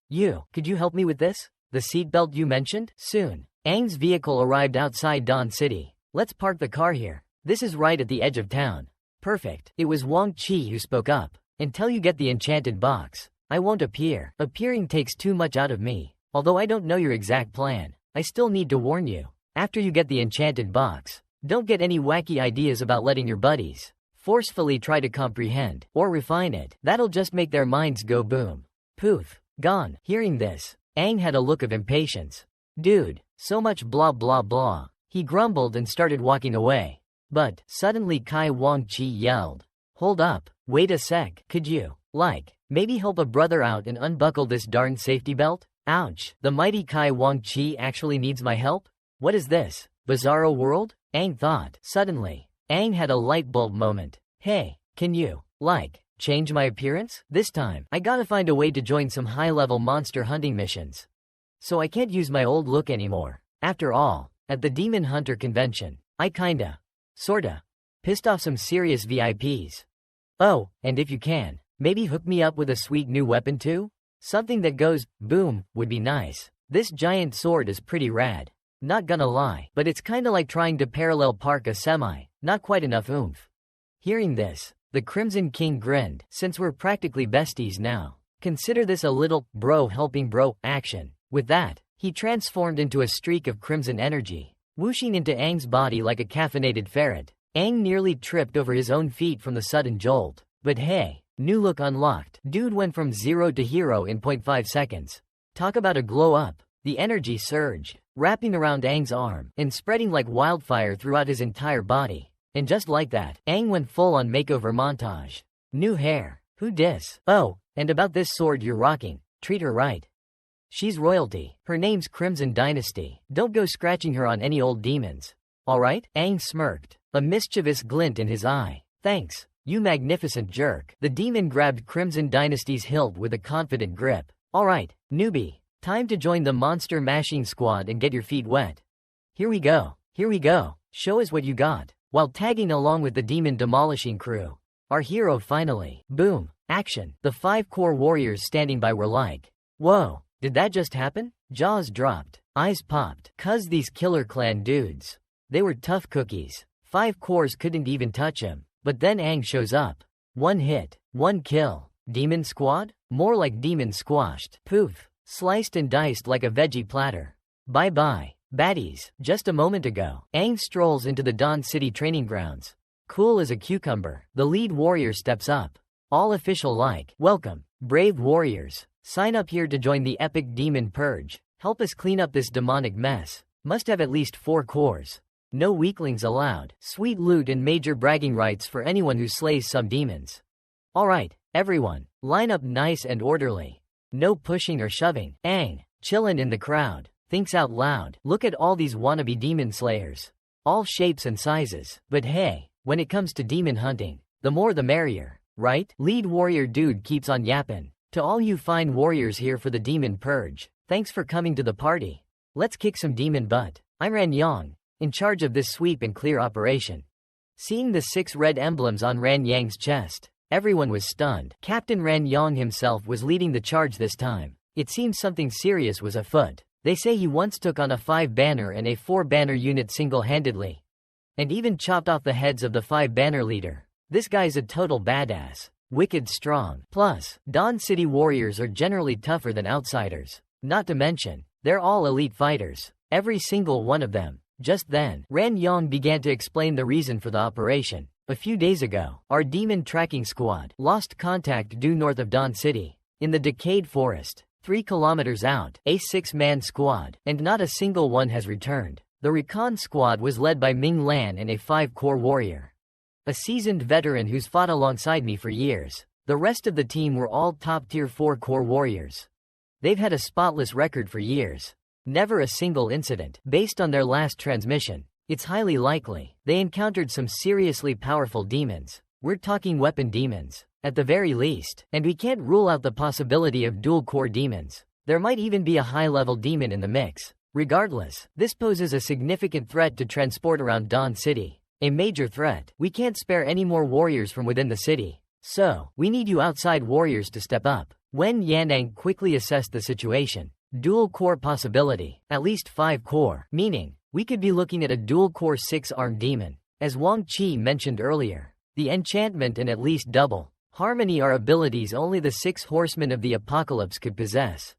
could you help me with this? The seatbelt you mentioned? Soon, Aang's vehicle arrived outside Dawn City. Let's park the car here. This is right at the edge of town. Perfect. It was Wang Qi who spoke up. Until you get the enchanted box, I won't appear. Appearing takes too much out of me. Although I don't know your exact plan, I still need to warn you. After you get the enchanted box, don't get any wacky ideas about letting your buddies forcefully try to comprehend or refine it. That'll just make their minds go boom. Poof. Gone. Hearing this, Aang had a look of impatience. Dude, so much blah blah blah. He grumbled and started walking away. But suddenly Kai Wang Qi yelled. Hold up. Wait a sec. Could you, maybe help a brother out and unbuckle this darn safety belt? Ouch. The mighty Kai Wang Qi actually needs my help? What is this? Bizarro world? Aang thought. Suddenly, Aang had a light bulb moment. Hey, can you, change my appearance? This time, I gotta find a way to join some high-level monster hunting missions. So I can't use my old look anymore. After all, at the Demon Hunter convention, I sorta, pissed off some serious VIPs. Oh, and if you can, maybe hook me up with a sweet new weapon too? Something that goes, boom, would be nice. This giant sword is pretty rad. Not gonna lie, but it's kinda like trying to parallel park a semi, not quite enough oomph. Hearing this, the Crimson King grinned. Since we're practically besties now, consider this a little bro helping bro action. With that, he transformed into a streak of crimson energy, whooshing into Aang's body like a caffeinated ferret. Aang nearly tripped over his own feet from the sudden jolt. But hey, new look unlocked. Dude went from 0 to hero in 0.5 seconds. Talk about a glow up. The energy surged, wrapping around Aang's arm and spreading like wildfire throughout his entire body. And just like that, Aang went full on makeover montage. New hair. Who dis? Oh, and about this sword you're rocking, treat her right. She's royalty. Her name's Crimson Dynasty. Don't go scratching her on any old demons. Alright? Aang smirked, a mischievous glint in his eye. Thanks. You magnificent jerk. The demon grabbed Crimson Dynasty's hilt with a confident grip. Alright, newbie. Time to join the monster mashing squad and get your feet wet. Here we go. Here we go. Show us what you got. While tagging along with the demon demolishing crew, our hero finally, boom, action. The 5 core warriors standing by were like, whoa, did that just happen? Jaws dropped, eyes popped. Cuz these Killer Clan dudes, they were tough cookies. 5 cores couldn't even touch him. But then Aang shows up. 1 hit, 1 kill. Demon squad? More like demon squashed. Poof. Sliced and diced like a veggie platter. Bye-bye, baddies. Just a moment ago, Aang strolls into the Dawn City training grounds. Cool as a cucumber, the lead warrior steps up. All official like, welcome, brave warriors. Sign up here to join the epic demon purge. Help us clean up this demonic mess. Must have at least 4 cores. No weaklings allowed. Sweet loot and major bragging rights for anyone who slays some demons. Alright, everyone, line up nice and orderly. No pushing or shoving. Aang, chillin' in the crowd, thinks out loud. Look at all these wannabe demon slayers. All shapes and sizes. But hey, when it comes to demon hunting, the more the merrier, right? Lead warrior dude keeps on yappin'. To all you fine warriors here for the demon purge, thanks for coming to the party. Let's kick some demon butt. I'm Ran Yang, in charge of this sweep and clear operation. Seeing the 6 red emblems on Ran Yang's chest, everyone was stunned. Captain Ran Yang himself was leading the charge this time. It seemed something serious was afoot. They say he once took on a 5-banner and a 4-banner unit single-handedly, and even chopped off the heads of the 5-banner leader. This guy's a total badass. Wicked strong. Plus, Dawn City warriors are generally tougher than outsiders. Not to mention, they're all elite fighters. Every single one of them. Just then, Ran Yang began to explain the reason for the operation. A few days ago, our demon tracking squad lost contact due north of Dawn City, in the decayed forest, 3 kilometers out, a 6-man squad, and not a single one has returned. The recon squad was led by Ming Lan and a 5-core warrior, a seasoned veteran who's fought alongside me for years. The rest of the team were all top-tier 4-core warriors. They've had a spotless record for years. Never a single incident. Based on their last transmission, it's highly likely they encountered some seriously powerful demons. We're talking weapon demons, at the very least, and we can't rule out the possibility of dual-core demons. There might even be a high-level demon in the mix. Regardless, this poses a significant threat to transport around Dawn City. A major threat. We can't spare any more warriors from within the city. So, we need you outside warriors to step up. When Yanang quickly assessed the situation, dual core possibility, at least 5 core, meaning, we could be looking at a dual core 6-armed demon. As Wang Qi mentioned earlier, the enchantment and at least double harmony are abilities only the 6 horsemen of the apocalypse could possess.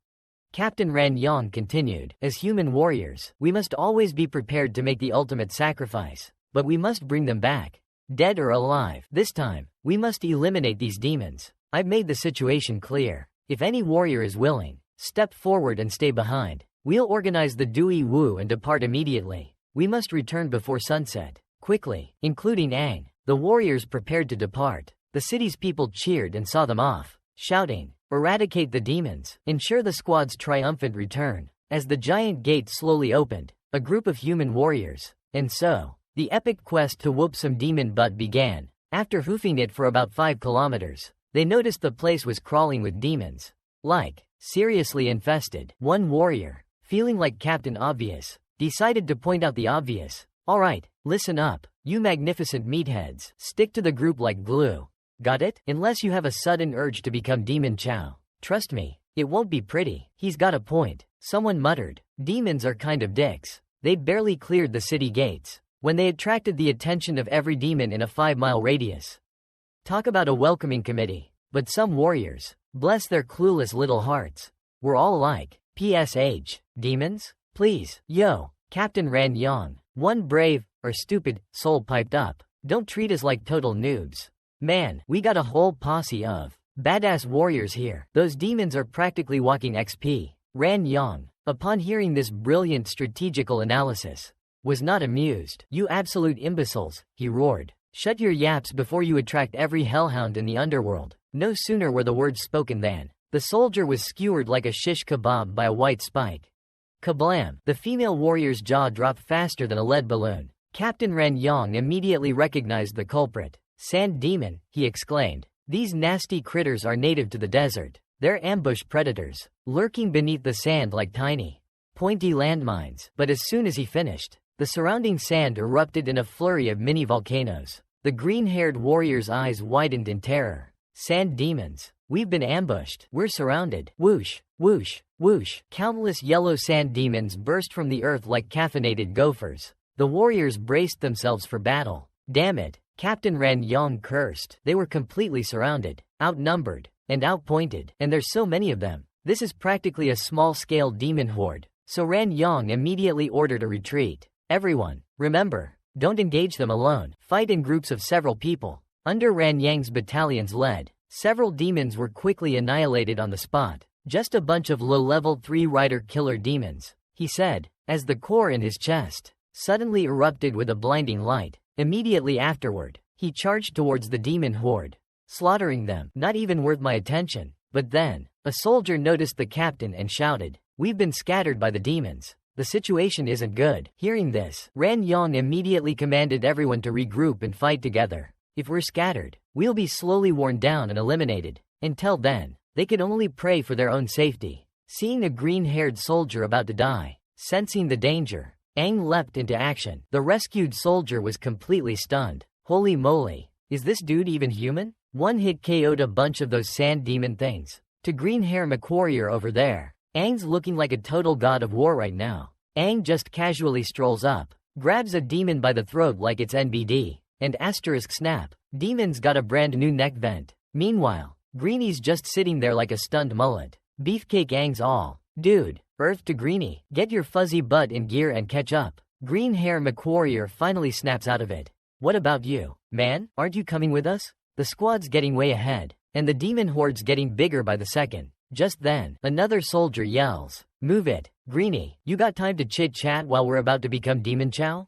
Captain Ran Yang continued, as human warriors, we must always be prepared to make the ultimate sacrifice. But we must bring them back, dead or alive. This time, we must eliminate these demons. I've made the situation clear. If any warrior is willing, step forward and stay behind. We'll organize the Dui Wu and depart immediately. We must return before sunset, quickly, including Aang. The warriors prepared to depart. The city's people cheered and saw them off, shouting, eradicate the demons, ensure the squad's triumphant return. As the giant gate slowly opened, a group of human warriors, and so, the epic quest to whoop some demon butt began. After hoofing it for about 5 kilometers, they noticed the place was crawling with demons. Like, seriously infested. One warrior, feeling like Captain Obvious, decided to point out the obvious. Alright, listen up, you magnificent meatheads. Stick to the group like glue. Got it? Unless you have a sudden urge to become Demon Chow. Trust me, it won't be pretty. He's got a point. Someone muttered. Demons are kind of dicks. They'd barely cleared the city gates when they attracted the attention of every demon in a 5-mile radius. Talk about a welcoming committee. But some warriors, bless their clueless little hearts, were all like, PSH, demons? Please, yo, Captain Ran Yang, one brave, or stupid, soul piped up. Don't treat us like total noobs. Man, we got a whole posse of badass warriors here. Those demons are practically walking XP. Ran Yang, upon hearing this brilliant strategical analysis, was not amused. You absolute imbeciles, he roared. Shut your yaps before you attract every hellhound in the underworld. No sooner were the words spoken than the soldier was skewered like a shish kebab by a white spike. Kablam! The female warrior's jaw dropped faster than a lead balloon. Captain Ran Yang immediately recognized the culprit. Sand demon, he exclaimed. These nasty critters are native to the desert. They're ambush predators, lurking beneath the sand like tiny, pointy landmines. But as soon as he finished, the surrounding sand erupted in a flurry of mini volcanoes. The green-haired warrior's eyes widened in terror. Sand demons. We've been ambushed. We're surrounded. Whoosh, whoosh, whoosh. Countless yellow sand demons burst from the earth like caffeinated gophers. The warriors braced themselves for battle. Damn it, Captain Ran Yong cursed. They were completely surrounded, outnumbered, and outpointed. And there's so many of them. This is practically a small-scale demon horde. So Ran Yong immediately ordered a retreat. Everyone, remember, don't engage them alone. Fight in groups of several people. Under Ran Yang's battalion's lead, several demons were quickly annihilated on the spot. Just a bunch of low-level 3-rider killer demons, he said, as the core in his chest suddenly erupted with a blinding light. Immediately afterward, he charged towards the demon horde, slaughtering them. Not even worth my attention. But then, a soldier noticed the captain and shouted, "We've been scattered by the demons. The situation isn't good." Hearing this, Ran Yong immediately commanded everyone to regroup and fight together. If we're scattered, we'll be slowly worn down and eliminated. Until then, they could only pray for their own safety. Seeing a green-haired soldier about to die, sensing the danger, Aang leapt into action. The rescued soldier was completely stunned. Holy moly, is this dude even human? One hit KO'd a bunch of those sand demon things. To green-hair McWarrior over there, Aang's looking like a total god of war right now. Aang just casually strolls up, grabs a demon by the throat like it's NBD, and asterisk snap. Demon's got a brand new neck vent. Meanwhile, Greenie's just sitting there like a stunned mullet. Beefcake Aang's all, "Dude, Earth to Greenie, get your fuzzy butt in gear and catch up." Green-hair McWarrior finally snaps out of it. "What about you, man? Aren't you coming with us? The squad's getting way ahead, and the demon horde's getting bigger by the second." Just then, another soldier yells, "Move it, Greenie, you got time to chit-chat while we're about to become demon chow?"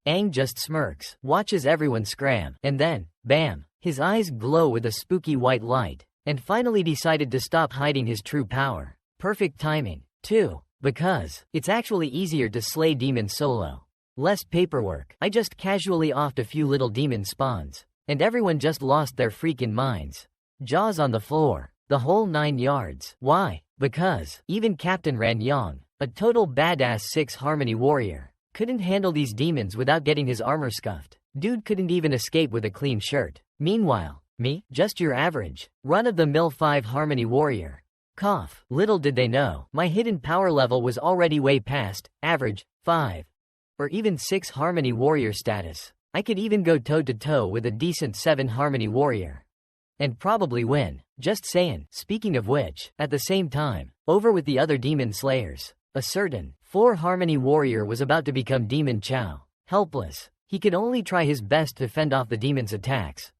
Aang just smirks, watches everyone scram, and then, bam, his eyes glow with a spooky white light, and finally decided to stop hiding his true power. Perfect timing, too, because it's actually easier to slay demons solo. Less paperwork. I just casually offed a few little demon spawns, and everyone just lost their freaking minds. Jaws on the floor, the whole 9 yards. Why? Because even Captain Ran Yong, a total badass 6 harmony warrior, couldn't handle these demons without getting his armor scuffed. Dude couldn't even escape with a clean shirt. Meanwhile, me, just your average, run-of-the-mill 5 harmony warrior. Cough. Little did they know, my hidden power level was already way past average 5 or even 6 harmony warrior status. I could even go toe-to-toe with a decent 7 harmony warrior and probably win. Just saying. Speaking of which, at the same time, over with the other demon slayers, a certain 4 harmony warrior was about to become demon chow. Helpless, he could only try his best to fend off the demon's attacks.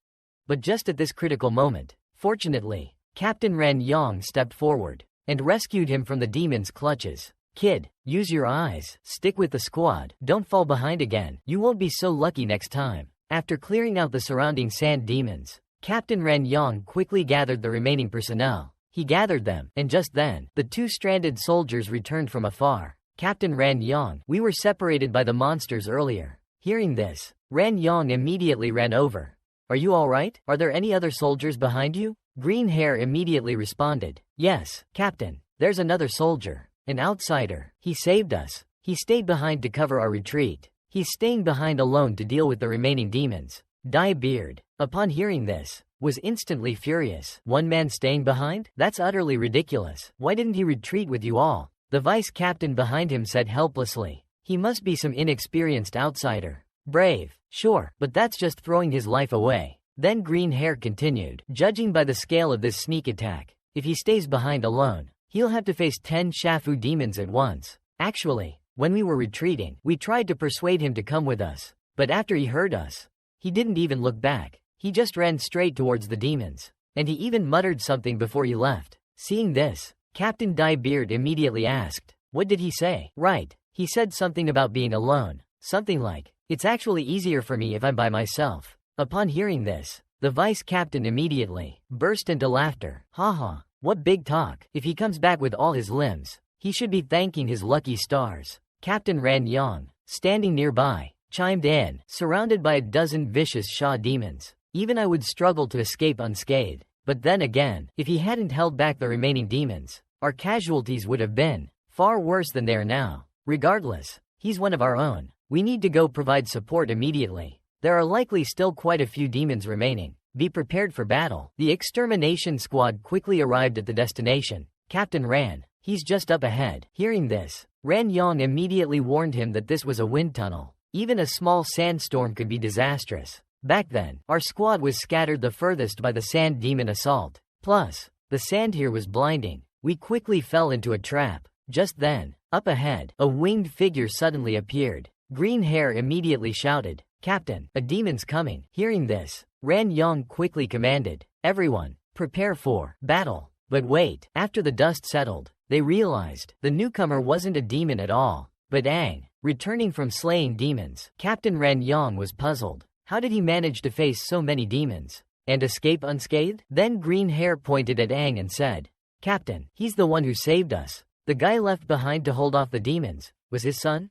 But just at this critical moment, fortunately, Captain Ran Yong stepped forward and rescued him from the demon's clutches. "Kid, use your eyes. Stick with the squad. Don't fall behind again. You won't be so lucky next time." After clearing out the surrounding sand demons, Captain Ran Yong quickly gathered the remaining personnel. He gathered them, and just then, the 2 stranded soldiers returned from afar. "Captain Ran Yong, we were separated by the monsters earlier." Hearing this, Ran Yong immediately ran over. "Are you alright? Are there any other soldiers behind you?" Green Hair immediately responded, "Yes, Captain, there's another soldier. An outsider. He saved us. He stayed behind to cover our retreat. He's staying behind alone to deal with the remaining demons." Dye Beard, upon hearing this, was instantly furious. "One man staying behind? That's utterly ridiculous. Why didn't he retreat with you all?" The vice captain behind him said helplessly, "He must be some inexperienced outsider. Brave, sure, but that's just throwing his life away." Then Green Hair continued, "Judging by the scale of this sneak attack, if he stays behind alone, he'll have to face 10 Shafu demons at once. Actually, when we were retreating, we tried to persuade him to come with us, but after he heard us, he didn't even look back. He just ran straight towards the demons, and he even muttered something before he left." Seeing this, Captain Dye Beard immediately asked, "What did he say?" "Right, he said something about being alone. Something like, 'It's actually easier for me if I'm by myself.'" Upon hearing this, the vice captain immediately burst into laughter. "Haha, what big talk. If he comes back with all his limbs, he should be thanking his lucky stars." Captain Ran Yong, standing nearby, chimed in, surrounded by a dozen vicious Sha demons. Even I would struggle to escape unscathed. But then again, if he hadn't held back the remaining demons, our casualties would have been far worse than they are now. Regardless, he's one of our own. We need to go provide support immediately. There are likely still quite a few demons remaining. Be prepared for battle. The extermination squad quickly arrived at the destination. Captain ran. He's just up ahead. Hearing this, Ran Yong immediately warned him that this was a wind tunnel. Even a small sandstorm could be disastrous. Back then, our squad was scattered the furthest by the sand demon assault. Plus, the sand here was blinding. We quickly fell into a trap. Just then, up ahead, a winged figure suddenly appeared. Green Hair immediately shouted, "Captain, a demon's coming." Hearing this, Ran Yong quickly commanded, "Everyone, prepare for battle." But wait, after the dust settled, they realized the newcomer wasn't a demon at all, but Aang, returning from slaying demons. Captain Ran Yong was puzzled. How did he manage to face so many demons and escape unscathed? Then Green Hair pointed at Aang and said, "Captain, he's the one who saved us. The guy left behind to hold off the demons was his son?"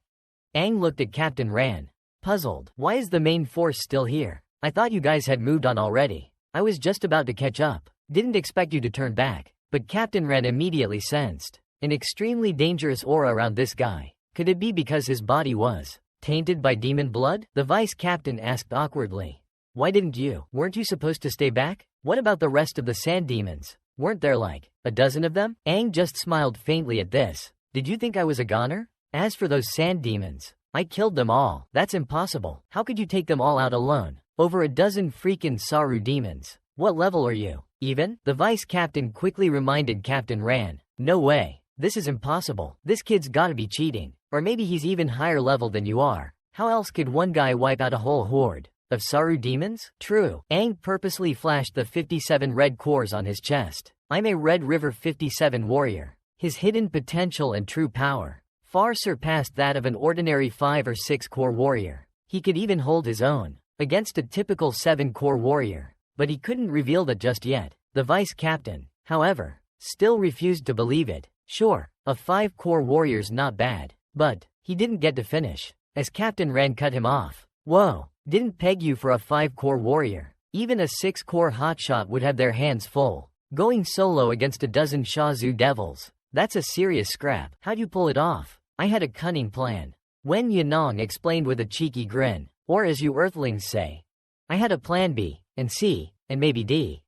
Aang looked at Captain Ran, puzzled. "Why is the main force still here? I thought you guys had moved on already. I was just about to catch up. Didn't expect you to turn back." But Captain Ran immediately sensed an extremely dangerous aura around this guy. Could it be because his body was tainted by demon blood? The vice captain asked awkwardly. Weren't you supposed to stay back? What about the rest of the sand demons? Weren't there like a dozen of them? Aang just smiled faintly at this. Did you think I was a goner? As for those sand demons, I killed them all. That's impossible. How could you take them all out alone? Over a dozen freaking Saru demons. What level are you? Even? The vice captain quickly reminded Captain Ran. No way. This is impossible. This kid's gotta be cheating. Or maybe he's even higher level than you are. How else could one guy wipe out a whole horde of Saru demons? True. Aang purposely flashed the 57 red cores on his chest. I'm a Red River 57 warrior. His hidden potential and true power far surpassed that of an ordinary 5 or 6 core warrior. He could even hold his own against a typical 7 core warrior. But he couldn't reveal that just yet. The vice captain, however, still refused to believe it. Sure, a 5 core warrior's not bad, but he didn't get to finish, as Captain Ran cut him off. Whoa, didn't peg you for a 5 core warrior. Even a 6 core hotshot would have their hands full. Going solo against a dozen Shazu devils, that's a serious scrap. How'd you pull it off? I had a cunning plan. Wen Yanong explained with a cheeky grin, or as you earthlings say, I had a plan B, and C, and maybe D.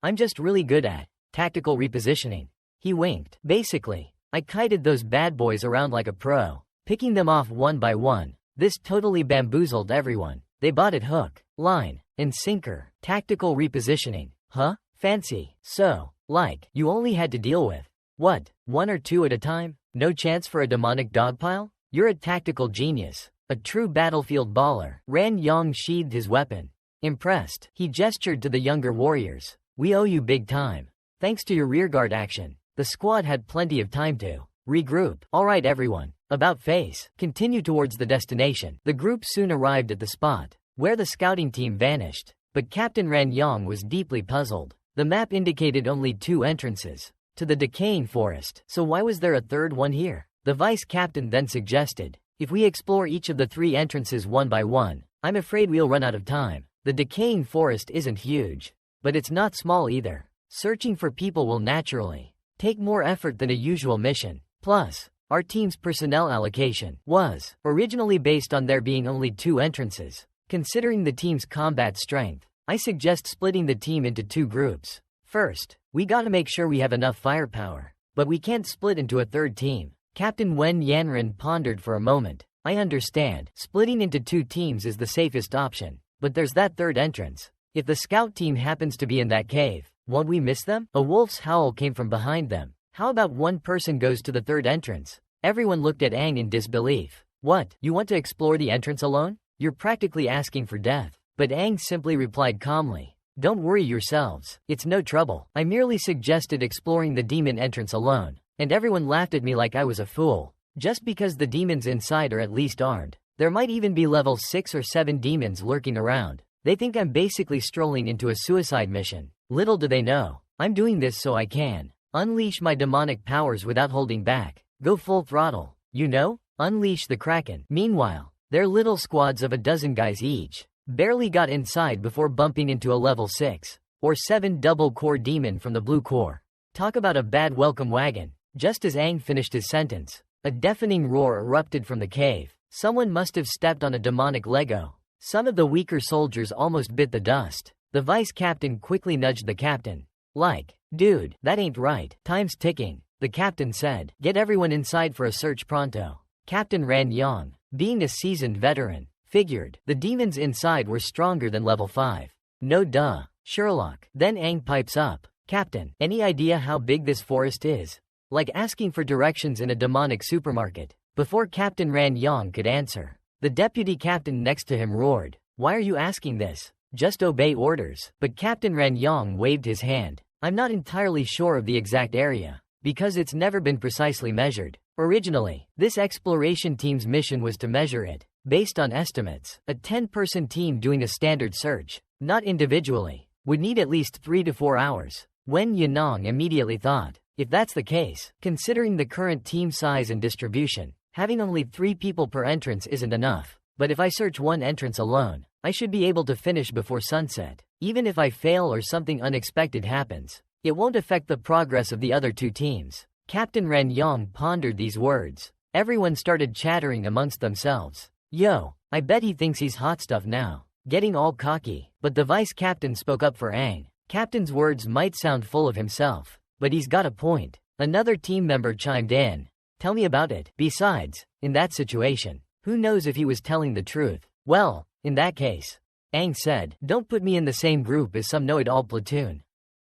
I'm just really good at tactical repositioning. He winked. Basically, I kited those bad boys around like a pro, picking them off one by one. This totally bamboozled everyone. They bought it hook, line, and sinker. Tactical repositioning. Huh? Fancy. So, like, you only had to deal with, what, 1 or 2 at a time? No chance for a demonic dogpile? You're a tactical genius. A true battlefield baller. Ran Yong sheathed his weapon. Impressed, he gestured to the younger warriors. We owe you big time. Thanks to your rearguard action, the squad had plenty of time to regroup. Alright everyone, about face. Continue towards the destination. The group soon arrived at the spot where the scouting team vanished. But Captain Ran Yong was deeply puzzled. The map indicated only 2 entrances to the decaying forest, so why was there a third one here? The vice captain then suggested, if we explore each of the 3 entrances one by one, I'm afraid we'll run out of time. The decaying forest isn't huge, but it's not small either. Searching for people will naturally take more effort than a usual mission. Plus, our team's personnel allocation was originally based on there being only 2 entrances. Considering the team's combat strength, I suggest splitting the team into 2 groups. First, we gotta make sure we have enough firepower, but we can't split into a third team. Captain Wen Yanran pondered for a moment. I understand, splitting into 2 teams is the safest option. But there's that third entrance. If the scout team happens to be in that cave, won't we miss them? A wolf's howl came from behind them. How about one person goes to the third entrance? Everyone looked at Aang in disbelief. What, you want to explore the entrance alone? You're practically asking for death. But Aang simply replied calmly, don't worry yourselves, it's no trouble. I merely suggested exploring the demon entrance alone, and everyone laughed at me like I was a fool. Just because the demons inside are at least armed. There might even be level 6 or 7 demons lurking around. They think I'm basically strolling into a suicide mission. Little do they know, I'm doing this so I can unleash my demonic powers without holding back. Go full throttle. You know? Unleash the Kraken. Meanwhile, they're little squads of a dozen guys each. barely got inside before bumping into a level 6 or 7 double core demon from the blue core. Talk about a bad welcome wagon. Just as Aang finished his sentence, a deafening roar erupted from the cave. Someone must have stepped on a demonic Lego. Some of the weaker soldiers almost bit the dust. The vice captain quickly nudged the captain. Like, dude, that ain't right. Time's ticking. The captain said, get everyone inside for a search pronto. Captain Ran Yang, being a seasoned veteran, figured the demons inside were stronger than level 5. No duh, Sherlock. Then Aang pipes up. Captain, any idea how big this forest is? Like asking for directions in a demonic supermarket. Before Captain Ran Yang could answer, the deputy captain next to him roared, why are you asking this? Just obey orders. But Captain Ran Yang waved his hand. I'm not entirely sure of the exact area, because it's never been precisely measured. Originally, this exploration team's mission was to measure it, based on estimates. A 10-person team doing a standard search, not individually, would need at least 3 to 4 hours. Wen Yinong immediately thought, if that's the case, considering the current team size and distribution, having only 3 people per entrance isn't enough. But if I search one entrance alone, I should be able to finish before sunset. Even if I fail or something unexpected happens, it won't affect the progress of the other 2 teams. Captain Ran Yang pondered these words. Everyone started chattering amongst themselves. Yo, I bet he thinks he's hot stuff now. Getting all cocky. But the vice captain spoke up for Aang. Captain's words might sound full of himself, but he's got a point. Another team member chimed in. Tell me about it. Besides, in that situation, who knows if he was telling the truth? Well, in that case, Aang said, don't put me in the same group as some know-it-all platoon.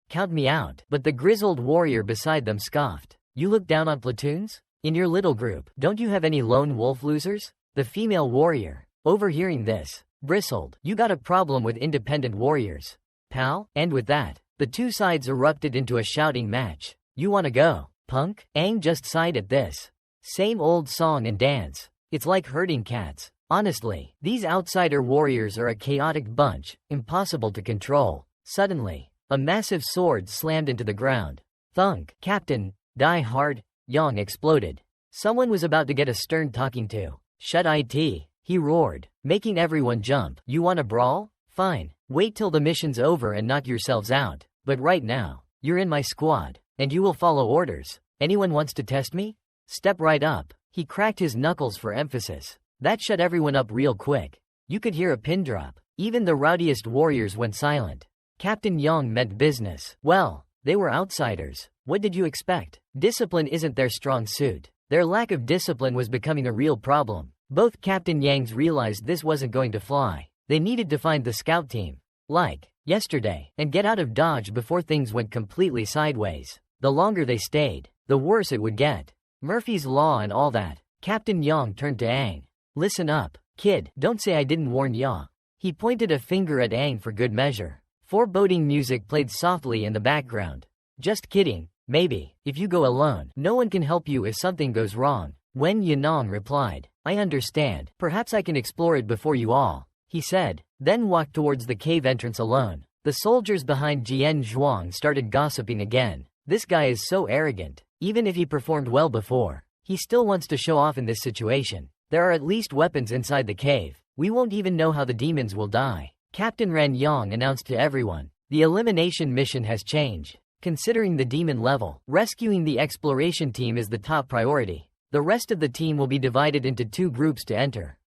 Count me out. But the grizzled warrior beside them scoffed. You look down on platoons? In your little group, don't you have any lone wolf losers? The female warrior, overhearing this, bristled. You got a problem with independent warriors, pal? And with that, the 2 sides erupted into a shouting match. You wanna go, punk? Aang just sighed at this. Same old song and dance. It's like herding cats. Honestly, these outsider warriors are a chaotic bunch, impossible to control. Suddenly, a massive sword slammed into the ground. Thunk. Captain, die hard, Yang exploded. Someone was about to get a stern talking to. Shut it, he roared, making everyone jump. You wanna brawl? Fine, wait till the mission's over and knock yourselves out. But right now, you're in my squad, and you will follow orders. Anyone wants to test me? Step right up. He cracked his knuckles for emphasis. That shut everyone up real quick. You could hear a pin drop. Even the rowdiest warriors went silent. Captain Yang meant business. Well, they were outsiders. What did you expect? Discipline isn't their strong suit. Their lack of discipline was becoming a real problem. Both Captain Yangs realized this wasn't going to fly. They needed to find the scout team, like yesterday, and get out of Dodge before things went completely sideways. The longer they stayed, the worse it would get. Murphy's Law and all that. Captain Yang turned to Aang. Listen up, kid, don't say I didn't warn ya. He pointed a finger at Aang for good measure. Foreboding music played softly in the background. Just kidding, maybe, if you go alone, no one can help you if something goes wrong. Wen Yinong replied, I understand, perhaps I can explore it before you all, he said, then walked towards the cave entrance alone. The soldiers behind Jian Zhuang started gossiping again. This guy is so arrogant. Even if he performed well before, he still wants to show off in this situation. There are at least weapons inside the cave. We won't even know how the demons will die. Captain Ran Yang announced to everyone, the elimination mission has changed. Considering the demon level, rescuing the exploration team is the top priority. The rest of the team will be divided into 2 groups to enter.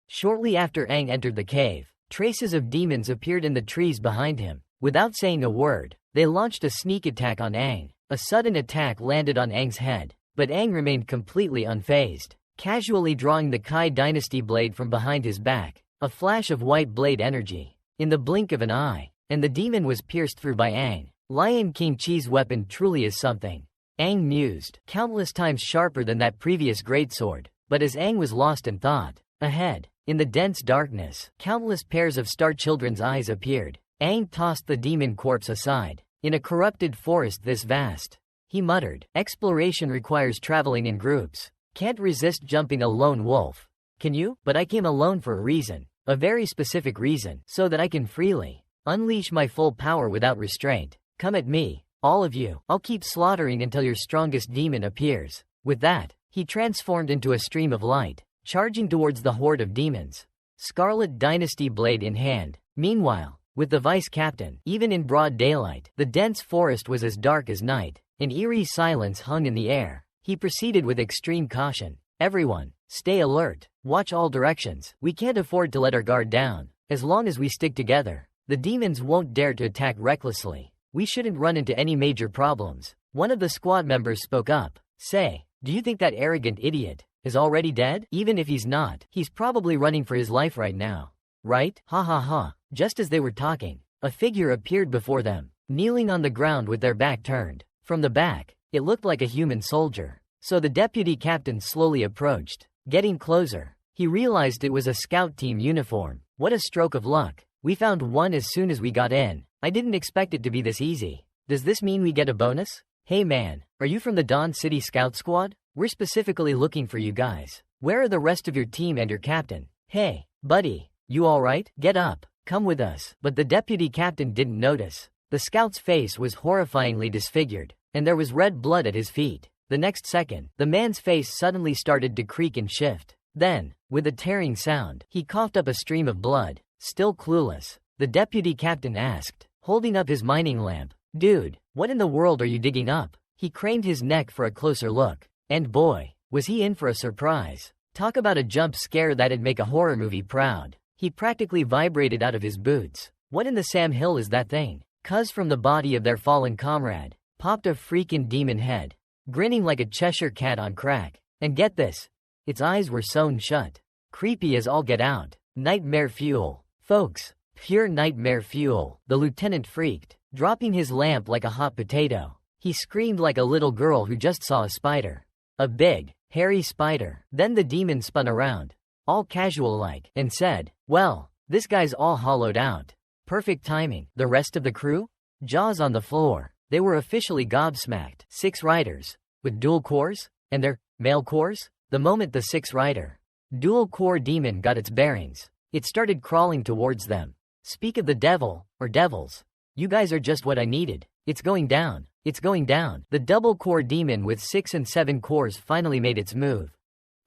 Shortly after Aang entered the cave, traces of demons appeared in the trees behind him. Without saying a word, they launched a sneak attack on Aang. A sudden attack landed on Aang's head, but Aang remained completely unfazed, casually drawing the Kai Dynasty blade from behind his back, a flash of white blade energy. In the blink of an eye, and the demon was pierced through by Aang. Lion King Chi's weapon truly is something. Aang mused, countless times sharper than that previous greatsword. But as Aang was lost in thought, ahead, in the dense darkness, countless pairs of star children's eyes appeared. Aang tossed the demon corpse aside. In a corrupted forest this vast, he muttered, exploration requires traveling in groups. Can't resist jumping a lone wolf. Can you? But I came alone for a reason. A very specific reason, so that I can freely unleash my full power without restraint. Come at me, all of you. I'll keep slaughtering until your strongest demon appears. With that, he transformed into a stream of light, charging towards the horde of demons. Scarlet Dynasty blade in hand. Meanwhile, with the vice captain, even in broad daylight, the dense forest was as dark as night. An eerie silence hung in the air. He proceeded with extreme caution. Everyone, stay alert. Watch all directions. We can't afford to let our guard down. As long as we stick together, the demons won't dare to attack recklessly. We shouldn't run into any major problems. One of the squad members spoke up. Say, do you think that arrogant idiot is already dead? Even if he's not, he's probably running for his life right now. Right? Ha ha ha. Just as they were talking, a figure appeared before them, kneeling on the ground with their back turned. From the back, it looked like a human soldier. So the deputy captain slowly approached. Getting closer, he realized it was a scout team uniform. What a stroke of luck. We found one as soon as we got in. I didn't expect it to be this easy. Does this mean we get a bonus? Hey man, are you from the Dawn City Scout Squad? We're specifically looking for you guys. Where are the rest of your team and your captain? Hey, buddy, you alright? Get up, come with us. But the deputy captain didn't notice. The scout's face was horrifyingly disfigured, and there was red blood at his feet. The next second, the man's face suddenly started to creak and shift. Then, with a tearing sound, he coughed up a stream of blood. Still clueless, the deputy captain asked, holding up his mining lamp, "Dude, what in the world are you digging up?" He craned his neck for a closer look. And boy, was he in for a surprise. Talk about a jump scare that'd make a horror movie proud. He practically vibrated out of his boots. What in the Sam Hill is that thing? 'Cause from the body of their fallen comrade popped a freaking demon head, grinning like a Cheshire cat on crack. And get this, its eyes were sewn shut. Creepy as all get out. Nightmare fuel. Folks, pure nightmare fuel. The lieutenant freaked, dropping his lamp like a hot potato. He screamed like a little girl who just saw a spider. A big, hairy spider. Then the demon spun around, all casual-like, and said, "Well, this guy's all hollowed out." Perfect timing. The rest of the crew? Jaws on the floor. They were officially gobsmacked. 6 riders, with dual cores, and their male cores? The moment the 6-rider dual-core demon got its bearings, it started crawling towards them. Speak of the devil, or devils. You guys are just what I needed. It's going down. It's going down. The double-core demon with 6 and 7 cores finally made its move.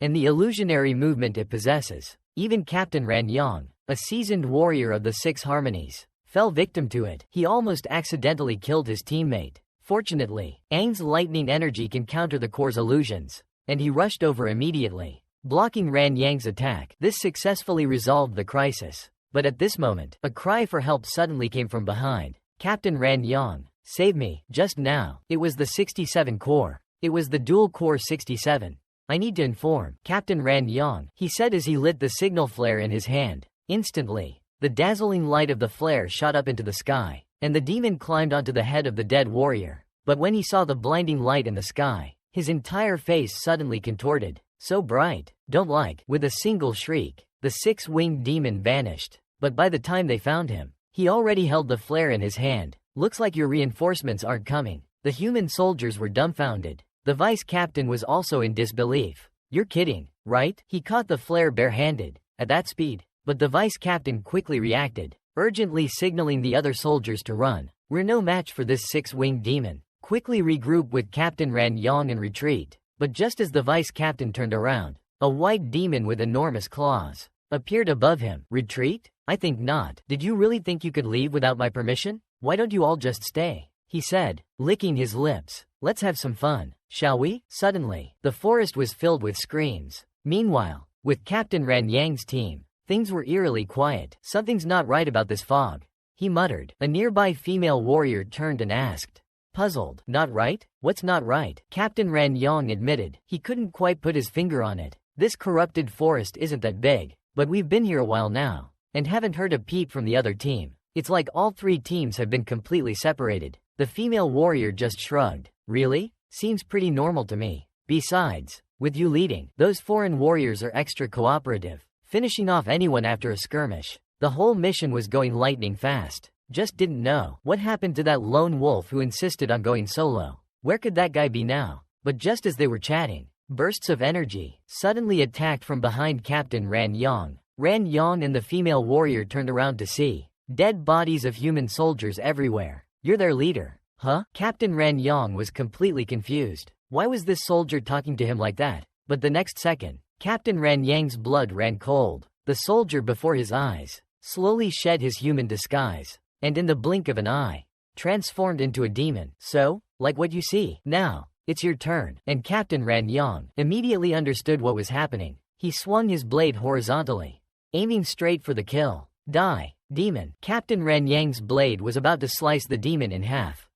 And the illusionary movement it possesses. Even Captain Ran Yang, a seasoned warrior of the 6 harmonies, fell victim to it. He almost accidentally killed his teammate. Fortunately, Aang's lightning energy can counter the core's illusions, and he rushed over immediately, blocking Ran Yang's attack. This successfully resolved the crisis. But at this moment, a cry for help suddenly came from behind. "Captain Ran Yang, save me." Just now, it was the 67 core. It was the dual core 67. "I need to inform Captain Ran Yang," he said as he lit the signal flare in his hand. Instantly, the dazzling light of the flare shot up into the sky, and the demon climbed onto the head of the dead warrior. But when he saw the blinding light in the sky, his entire face suddenly contorted. So bright, don't like. With a single shriek, the 6-winged demon vanished. But by the time they found him, he already held the flare in his hand. "Looks like your reinforcements aren't coming." The human soldiers were dumbfounded. The vice captain was also in disbelief. "You're kidding, right?" He caught the flare barehanded, at that speed. But the vice captain quickly reacted, urgently signaling the other soldiers to run. "We're no match for this 6-winged demon." Quickly regroup with Captain Ran Yang and retreat. But just as the vice captain turned around, a white demon with enormous claws appeared above him. "Retreat? I think not. Did you really think you could leave without my permission? Why don't you all just stay?" he said, licking his lips. "Let's have some fun, shall we?" Suddenly, the forest was filled with screams. Meanwhile, with Captain Ran Yang's team, things were eerily quiet. "Something's not right about this fog," he muttered. A nearby female warrior turned and asked, puzzled, "Not right? What's not right?" Captain Ran Yang admitted he couldn't quite put his finger on it. "This corrupted forest isn't that big, but we've been here a while now, and haven't heard a peep from the other team. It's like all 3 teams have been completely separated." The female warrior just shrugged. "Really? Seems pretty normal to me. Besides, with you leading, those foreign warriors are extra cooperative, finishing off anyone after a skirmish. The whole mission was going lightning fast. Just didn't know what happened to that lone wolf who insisted on going solo. Where could that guy be now?" But just as they were chatting, bursts of energy suddenly attacked from behind Captain Ran Yang. Ran Yang and the female warrior turned around to see dead bodies of human soldiers everywhere. "You're their leader, huh?" Captain Ran Yang was completely confused. Why was this soldier talking to him like that? But the next second, Captain Ran Yang's blood ran cold. The soldier before his eyes slowly shed his human disguise, and in the blink of an eye, transformed into a demon. So, like what you see. Now, it's your turn. And Captain Ran Yang immediately understood what was happening. He swung his blade horizontally, aiming straight for the kill. Die, demon. Captain Ran Yang's blade was about to slice the demon in half.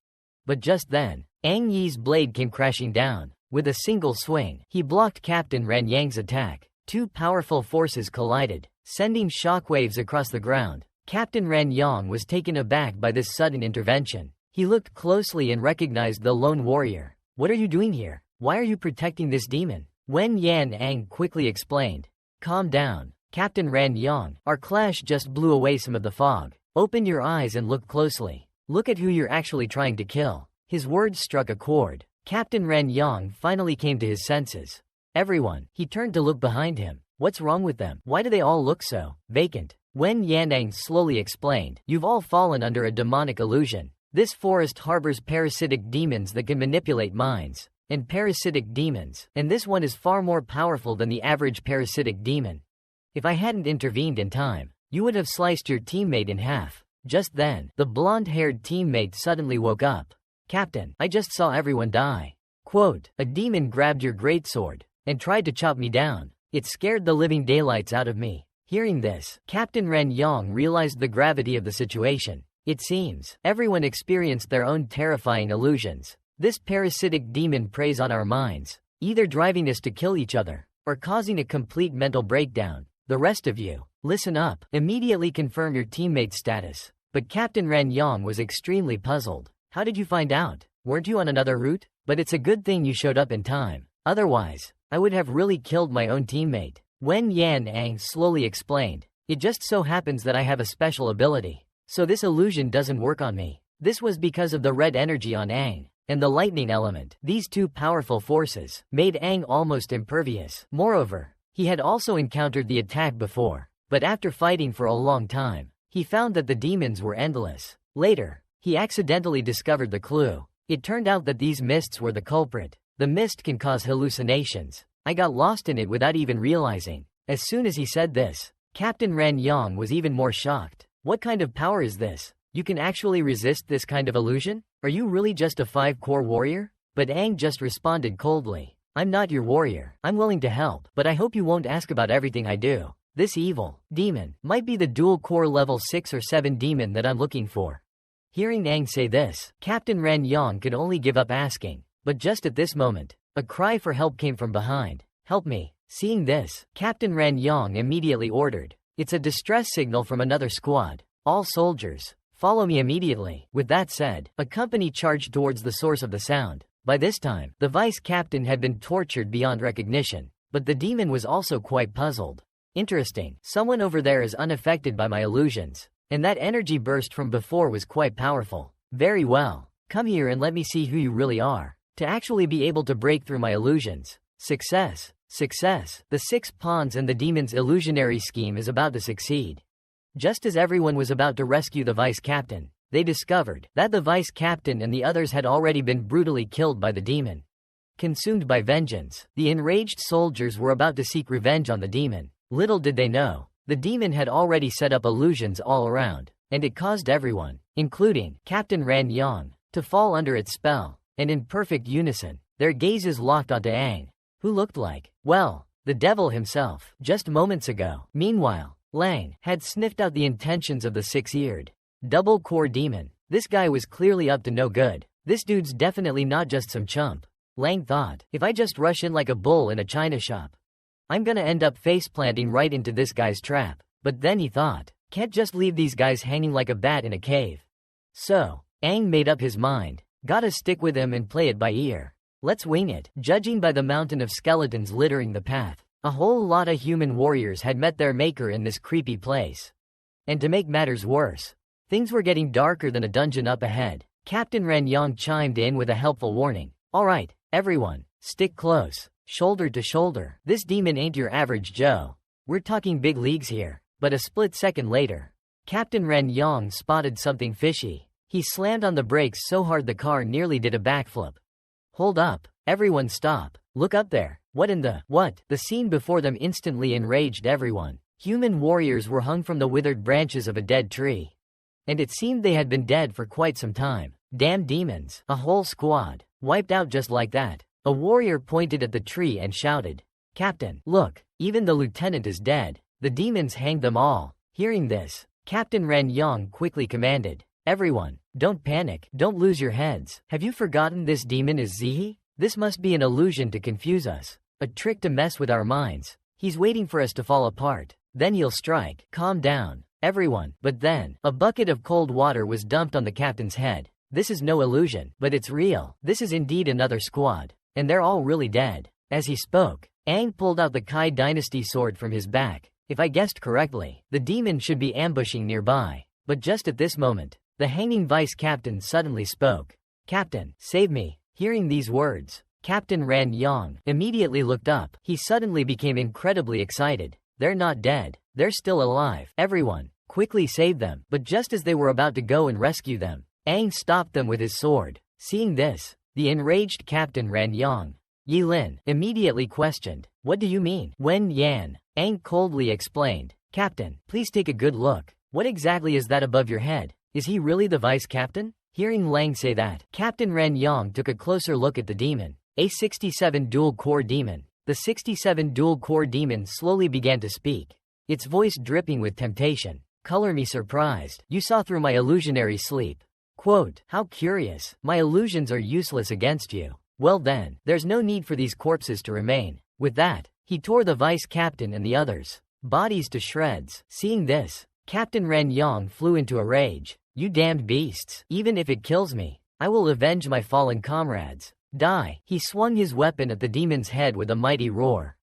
But just then, Ang Yi's blade came crashing down. With a single swing, he blocked Captain Ran Yang's attack. Two powerful forces collided, sending shockwaves across the ground. Captain Ran Yang was taken aback by this sudden intervention. He looked closely and recognized the lone warrior. What are you doing here? Why are you protecting this demon? Wen Yan Ang quickly explained. Calm down, Captain Ran Yang. Our clash just blew away some of the fog. Open your eyes and look closely. Look at who you're actually trying to kill. His words struck a chord. Captain Ran Yang finally came to his senses. Everyone, he turned to look behind him. What's wrong with them? Why do they all look so vacant? Wen Yanang slowly explained. You've all fallen under a demonic illusion. This forest harbors parasitic demons that can manipulate minds. And parasitic demons. And this one is far more powerful than the average parasitic demon. If I hadn't intervened in time, you would have sliced your teammate in half. Just then, the blonde-haired teammate suddenly woke up. Captain, I just saw everyone die. Quote, a demon grabbed your greatsword and tried to chop me down. It scared the living daylights out of me. Hearing this, Captain Ren Yang realized the gravity of the situation. It seems everyone experienced their own terrifying illusions. This parasitic demon preys on our minds, either driving us to kill each other or causing a complete mental breakdown. The rest of you, listen up. Immediately confirm your teammate's status. But Captain Ren Yang was extremely puzzled. How did you find out? Weren't you on another route? But it's a good thing you showed up in time. Otherwise, I would have really killed my own teammate. Wen Yan Ang slowly explained. It just so happens that I have a special ability. So this illusion doesn't work on me. This was because of the red energy on Ang and the lightning element. These two powerful forces made Ang almost impervious. Moreover, he had also encountered the attack before. But after fighting for a long time, he found that the demons were endless. Later, he accidentally discovered the clue. It turned out that these mists were the culprit. The mist can cause hallucinations. I got lost in it without even realizing. As soon as he said this, Captain Ren Yang was even more shocked. What kind of power is this? You can actually resist this kind of illusion? Are you really just a 5-core warrior? But Ang just responded coldly. I'm not your warrior. I'm willing to help, but I hope you won't ask about everything I do. This evil demon might be the dual-core level 6 or 7 demon that I'm looking for. Hearing Ang say this, Captain Ren Yang could only give up asking. But just at this moment, a cry for help came from behind. Help me. Seeing this, Captain Ren Yang immediately ordered. It's a distress signal from another squad. All soldiers, follow me immediately. With that said, a company charged towards the source of the sound. By this time, the vice captain had been tortured beyond recognition. But the demon was also quite puzzled. Interesting. Someone over there is unaffected by my illusions. And that energy burst from before was quite powerful. Very well. Come here and let me see who you really are. To actually be able to break through my illusions. Success. Success. The 6 pawns and the demon's illusionary scheme is about to succeed. Just as everyone was about to rescue the vice captain, they discovered that the vice captain and the others had already been brutally killed by the demon. Consumed by vengeance, the enraged soldiers were about to seek revenge on the demon. Little did they know, the demon had already set up illusions all around, and it caused everyone, including Captain Ran Yang, to fall under its spell. And in perfect unison, their gazes locked onto Ang, who looked like, well, the devil himself. Just moments ago. Meanwhile, Lang had sniffed out the intentions of the 6-eared, double-core demon. This guy was clearly up to no good. This dude's definitely not just some chump. Lang thought, if I just rush in like a bull in a china shop, I'm gonna end up face-planting right into this guy's trap. But then he thought, can't just leave these guys hanging like a bat in a cave. So, Ang made up his mind. Gotta stick with him and play it by ear. Let's wing it. Judging by the mountain of skeletons littering the path, a whole lot of human warriors had met their maker in this creepy place. And to make matters worse, things were getting darker than a dungeon up ahead. Captain Ren Yang chimed in with a helpful warning. Alright, everyone, stick close, shoulder to shoulder. This demon ain't your average Joe. We're talking big leagues here. But a split second later, Captain Ren Yang spotted something fishy. He slammed on the brakes so hard the car nearly did a backflip. Hold up. Everyone stop. Look up there. What in the... What? The scene before them instantly enraged everyone. Human warriors were hung from the withered branches of a dead tree. And it seemed they had been dead for quite some time. Damn demons. A whole squad. Wiped out just like that. A warrior pointed at the tree and shouted, "Captain, look, even the lieutenant is dead. The demons hanged them all." Hearing this, Captain Ren Yang quickly commanded, "Everyone, don't panic, don't lose your heads. Have you forgotten this demon is Zihi? This must be an illusion to confuse us. A trick to mess with our minds. He's waiting for us to fall apart. Then he'll strike. Calm down, everyone." But then, a bucket of cold water was dumped on the captain's head. This is no illusion, but it's real. This is indeed another squad. And they're all really dead. As he spoke, Aang pulled out the Kai dynasty sword from his back. If I guessed correctly, the demon should be ambushing nearby. But just at this moment, the hanging vice captain suddenly spoke. "Captain, save me." Hearing these words, Captain Ran Yang immediately looked up. He suddenly became incredibly excited. "They're not dead. They're still alive. Everyone, quickly save them." But just as they were about to go and rescue them, Aang stopped them with his sword. Seeing this, the enraged Captain Ran Yang, Yi Lin, immediately questioned, "What do you mean?" "Wen Yan," Aang coldly explained. "Captain, please take a good look. What exactly is that above your head? Is he really the vice captain?" Hearing Lang say that, Captain Ran Yang took a closer look at the demon, a 67 dual-core demon. The 67 dual-core demon slowly began to speak, its voice dripping with temptation. "Color me surprised. You saw through my illusionary sleep. Quote, how curious. My illusions are useless against you. Well then, there's no need for these corpses to remain." With that, he tore the vice captain and the others' bodies to shreds. Seeing this, Captain Ren Yang flew into a rage. "You damned beasts. Even if it kills me, I will avenge my fallen comrades. Die." He swung his weapon at the demon's head with a mighty roar.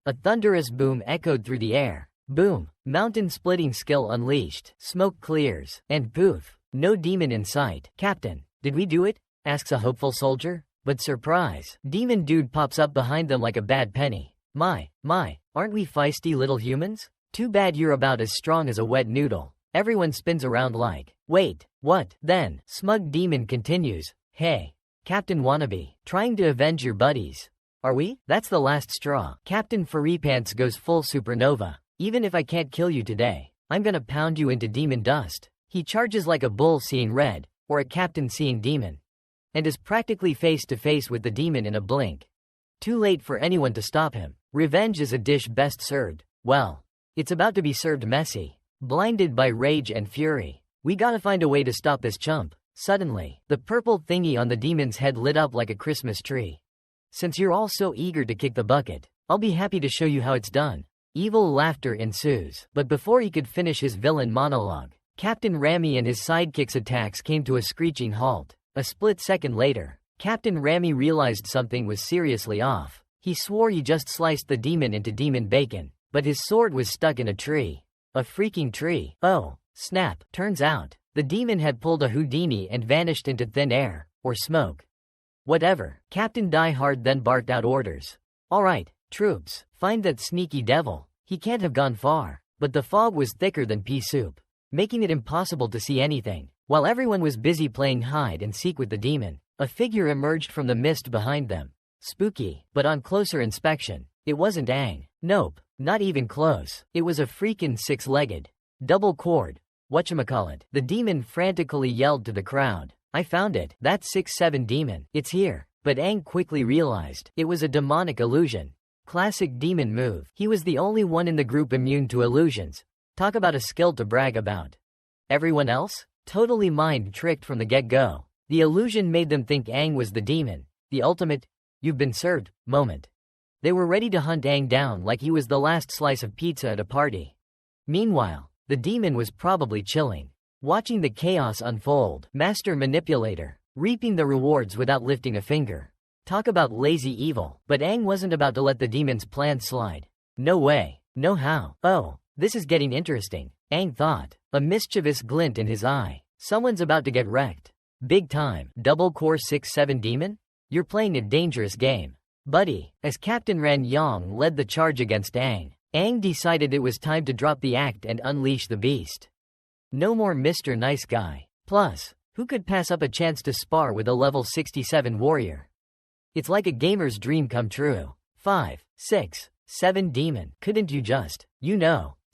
A thunderous boom echoed through the air. Boom! Mountain-splitting skill unleashed. Smoke clears. And poof! No demon in sight. "Captain, did we do it?" asks a hopeful soldier. But surprise, demon dude pops up behind them like a bad penny. My, aren't we feisty little humans? Too bad you're about as strong as a wet noodle." Everyone spins around like, "Wait, what?" Then, smug demon continues, "Hey, Captain Wannabe, trying to avenge your buddies. Are we?" That's the last straw. Captain Furry Pants goes full supernova. "Even if I can't kill you today, I'm gonna pound you into demon dust." He charges like a bull seeing red, or a captain seeing demon, and is practically face to face with the demon in a blink. Too late for anyone to stop him. Revenge is a dish best served, well, it's about to be served messy. Blinded by rage and fury, we gotta find a way to stop this chump. Suddenly, the purple thingy on the demon's head lit up like a Christmas tree. "Since you're all so eager to kick the bucket, I'll be happy to show you how it's done." Evil laughter ensues, but before he could finish his villain monologue, Captain Rami and his sidekick's attacks came to a screeching halt. A split second later, Captain Rami realized something was seriously off. He swore he just sliced the demon into demon bacon, but his sword was stuck in a tree. A freaking tree. Oh, snap. Turns out, the demon had pulled a Houdini and vanished into thin air, or smoke. Whatever. Captain Die Hard then barked out orders. "Alright, troops, find that sneaky devil. He can't have gone far." But the fog was thicker than pea soup, making it impossible to see anything. While everyone was busy playing hide and seek with the demon, a figure emerged from the mist behind them. Spooky, but on closer inspection, it wasn't Aang. Nope, not even close. It was a freakin' six-legged, double-cord, whatchamacallit. The demon frantically yelled to the crowd, "I found it. That 6-7 demon. It's here." But Aang quickly realized it was a demonic illusion. Classic demon move. He was the only one in the group immune to illusions. Talk about a skill to brag about. Everyone else? Totally mind-tricked from the get-go. The illusion made them think Aang was the demon. The ultimate, "you've been served" moment. They were ready to hunt Aang down like he was the last slice of pizza at a party. Meanwhile, the demon was probably chilling, watching the chaos unfold. Master manipulator, reaping the rewards without lifting a finger. Talk about lazy evil. But Aang wasn't about to let the demon's plan slide. No way, no how. "Oh, this is getting interesting," Aang thought, a mischievous glint in his eye. "Someone's about to get wrecked. Big time. Double core 6-7 demon? You're playing a dangerous game, buddy." As Captain Ran Yang led the charge against Aang, Aang decided it was time to drop the act and unleash the beast. No more Mr. Nice Guy. Plus, who could pass up a chance to spar with a level 67 warrior? It's like a gamer's dream come true. 5, 6, 7 demon. Couldn't you just,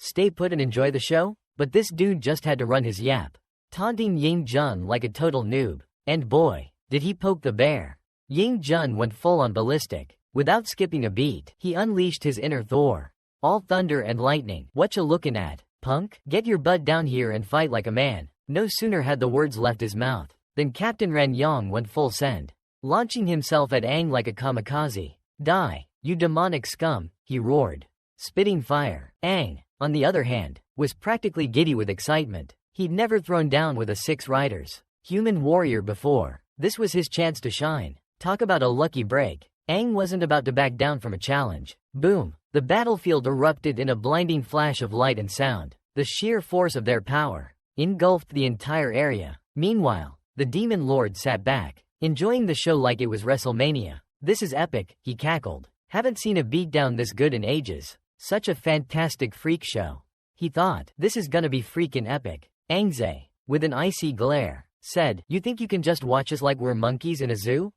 stay put and enjoy the show? But this dude just had to run his yap, taunting Ying Jun like a total noob. And boy, did he poke the bear. Ying Jun went full on ballistic. Without skipping a beat, he unleashed his inner Thor. All thunder and lightning. Whatcha looking at, punk? Get your butt down here and fight like a man. No sooner had the words left his mouth than Captain Ren Yang went full send, launching himself at Aang like a kamikaze. Die, you demonic scum, he roared, spitting fire. Aang, on the other hand, was practically giddy with excitement. He'd never thrown down with a 6 riders human warrior before. This was his chance to shine. Talk about a lucky break. Aang wasn't about to back down from a challenge. Boom! The battlefield erupted in a blinding flash of light and sound. The sheer force of their power engulfed the entire area. Meanwhile, the Demon Lord sat back, enjoying the show like it was WrestleMania. This is epic, he cackled. Haven't seen a beatdown this good in ages. Such a fantastic freak show. He thought, this is gonna be freakin' epic. Aangze, with an icy glare, said, you think you can just watch us like we're monkeys in a zoo?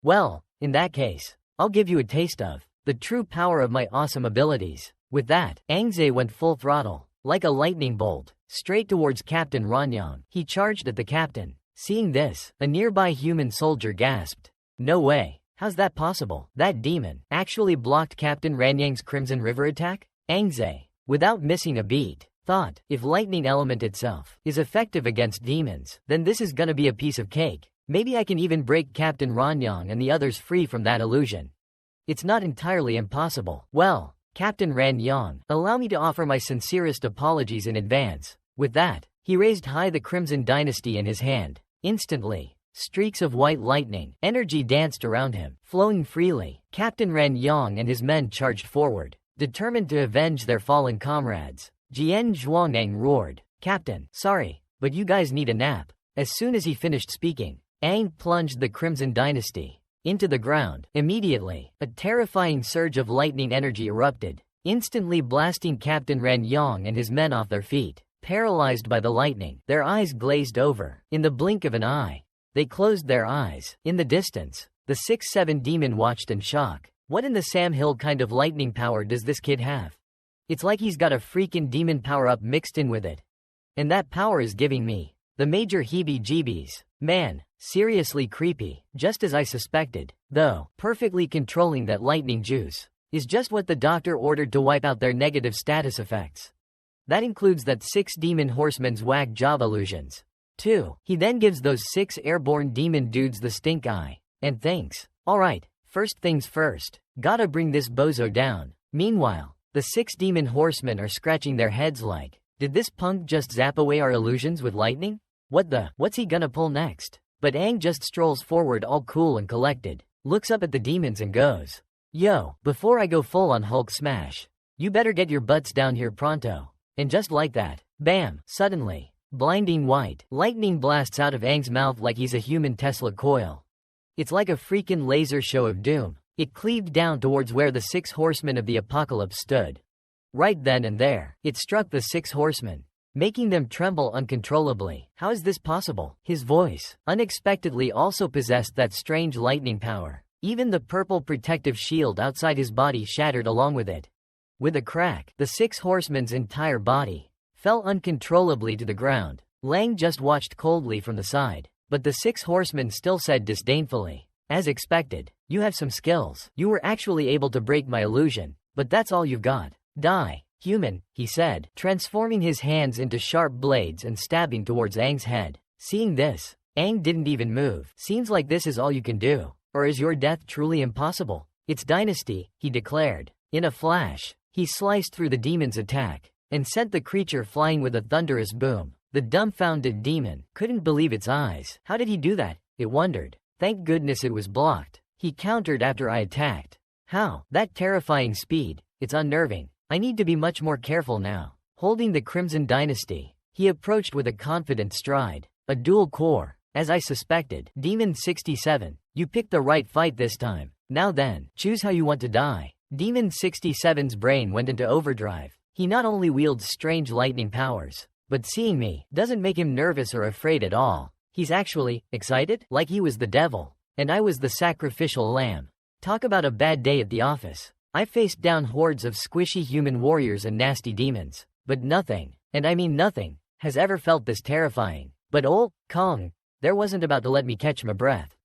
Well, in that case, I'll give you a taste of the true power of my awesome abilities. With that, Aangze went full throttle, like a lightning bolt, straight towards Captain Ranyang. He charged at the captain. Seeing this, a nearby human soldier gasped. No way, how's that possible? That demon actually blocked Captain Ranyang's Crimson River attack? Aangze, without missing a beat, thought, if lightning element itself is effective against demons, then this is gonna be a piece of cake. Maybe I can even break Captain Ranyang and the others free from that illusion. It's not entirely impossible. Well, Captain Ranyang, allow me to offer my sincerest apologies in advance. With that, he raised high the Crimson Dynasty in his hand. Instantly, streaks of white lightning energy danced around him, flowing freely. Captain Ranyang and his men charged forward, determined to avenge their fallen comrades. Jian Zhuangnang roared, Captain, sorry, but you guys need a nap. As soon as he finished speaking, Aang plunged the Crimson Dynasty into the ground. Immediately, a terrifying surge of lightning energy erupted, instantly blasting Captain Ranyang and his men off their feet. Paralyzed by the lightning, their eyes glazed over. In the blink of an eye, they closed their eyes. In the distance, the 6-7 demon watched in shock. What in the Sam Hill kind of lightning power does this kid have? It's like he's got a freaking demon power-up mixed in with it. And that power is giving me the major heebie-jeebies. Man, seriously creepy, just as I suspected. Though, perfectly controlling that lightning juice is just what the doctor ordered to wipe out their negative status effects. That includes that 6 demon horsemen's whack job illusions, too. He then gives those 6 airborne demon dudes the stink eye, and thinks, alright, first things first, gotta bring this bozo down. Meanwhile, the 6 demon horsemen are scratching their heads like, did this punk just zap away our illusions with lightning? What's he gonna pull next? But Aang just strolls forward all cool and collected, looks up at the demons and goes, yo, before I go full on Hulk smash, you better get your butts down here pronto. And just like that, bam, suddenly, blinding white lightning blasts out of Aang's mouth like he's a human Tesla coil. It's like a freaking laser show of doom. It cleaved down towards where the 6 horsemen of the apocalypse stood. Right then and there, it struck the 6 horsemen, making them tremble uncontrollably. How is this possible? His voice, unexpectedly, also possessed that strange lightning power. Even the purple protective shield outside his body shattered along with it. With a crack, the 6 horsemen's entire body fell uncontrollably to the ground. Lang just watched coldly from the side, but the 6 horsemen still said disdainfully, as expected, you have some skills. You were actually able to break my illusion, but that's all you've got. Die, human, he said, transforming his hands into sharp blades and stabbing towards Aang's head. Seeing this, Aang didn't even move. Seems like this is all you can do. Or is your death truly impossible? It's dynasty, he declared. In a flash, he sliced through the demon's attack and sent the creature flying with a thunderous boom. The dumbfounded demon couldn't believe its eyes. How did he do that? It wondered. Thank goodness it was blocked. He countered after I attacked. How? That terrifying speed. It's unnerving. I need to be much more careful now. Holding the Crimson Dynasty, he approached with a confident stride. A dual core, as I suspected. Demon 67, you picked the right fight this time. Now then, choose how you want to die. Demon 67's brain went into overdrive. He not only wields strange lightning powers, but seeing me doesn't make him nervous or afraid at all. He's actually excited, like he was the devil, and I was the sacrificial lamb. Talk about a bad day at the office. I faced down hordes of squishy human warriors and nasty demons, but nothing, and I mean nothing, has ever felt this terrifying. But ol' Kong, there wasn't about to let me catch my breath.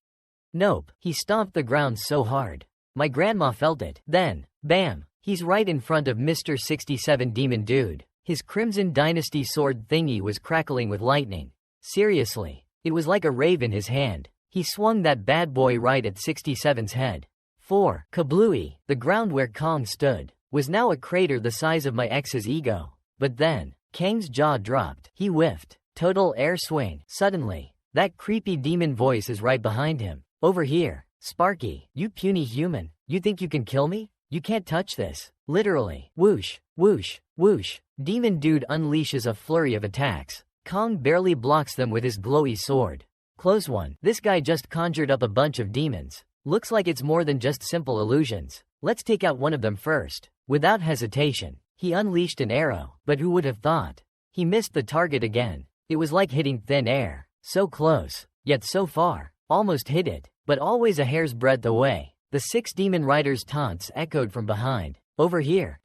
Nope, he stomped the ground so hard. My grandma felt it. Then, bam, he's right in front of Mr. 67 Demon Dude. His Crimson Dynasty sword thingy was crackling with lightning. Seriously, it was like a rave in his hand. He swung that bad boy right at 67's head. 4. Kablooey. The ground where Kong stood was now a crater the size of my ex's ego. But then, Kang's jaw dropped. He whiffed. Total air swing. Suddenly, that creepy demon voice is right behind him. Over here, Sparky, you puny human. You think you can kill me? You can't touch this. Literally. Whoosh, whoosh, whoosh. Demon Dude unleashes a flurry of attacks. Kong barely blocks them with his glowy sword. Close one. This guy just conjured up a bunch of demons. Looks like it's more than just simple illusions. Let's take out one of them first. Without hesitation, he unleashed an arrow. But who would have thought? He missed the target again. It was like hitting thin air. So close, yet so far. Almost hit it, but always a hair's breadth away. The 6 demon riders' taunts echoed from behind. Over here,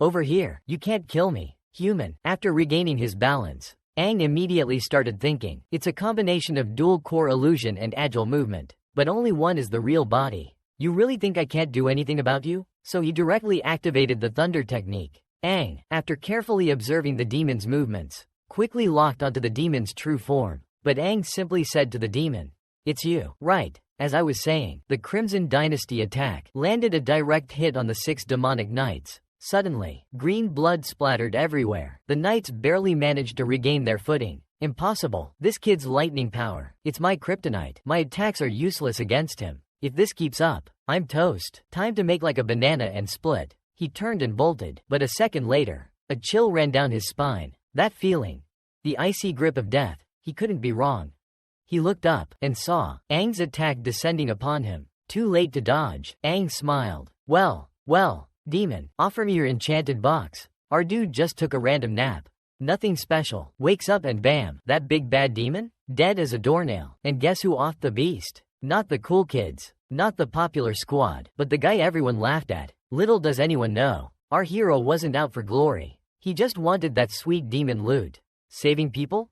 you can't kill me, human. After regaining his balance, Aang immediately started thinking. It's a combination of dual-core illusion and agile movement, but only one is the real body. You really think I can't do anything about you? So he directly activated the thunder technique. Aang, after carefully observing the demon's movements, quickly locked onto the demon's true form. But Aang simply said to the demon, "It's you." Right. As I was saying, the Crimson Dynasty attack landed a direct hit on the 6 demonic knights. Suddenly, green blood splattered everywhere. The knights barely managed to regain their footing. Impossible. This kid's lightning power. It's my kryptonite. My attacks are useless against him. If this keeps up, I'm toast. Time to make like a banana and split. He turned and bolted. But a second later, a chill ran down his spine. That feeling. The icy grip of death. He couldn't be wrong. He looked up and saw Aang's attack descending upon him. Too late to dodge. Aang smiled. Well, demon, offer me your enchanted box. Our dude just took a random nap. Nothing special. Wakes up and bam, that big bad demon? Dead as a doornail. And guess who offed the beast? Not the cool kids. Not the popular squad. But the guy everyone laughed at. Little does anyone know, our hero wasn't out for glory. He just wanted that sweet demon loot. Saving people?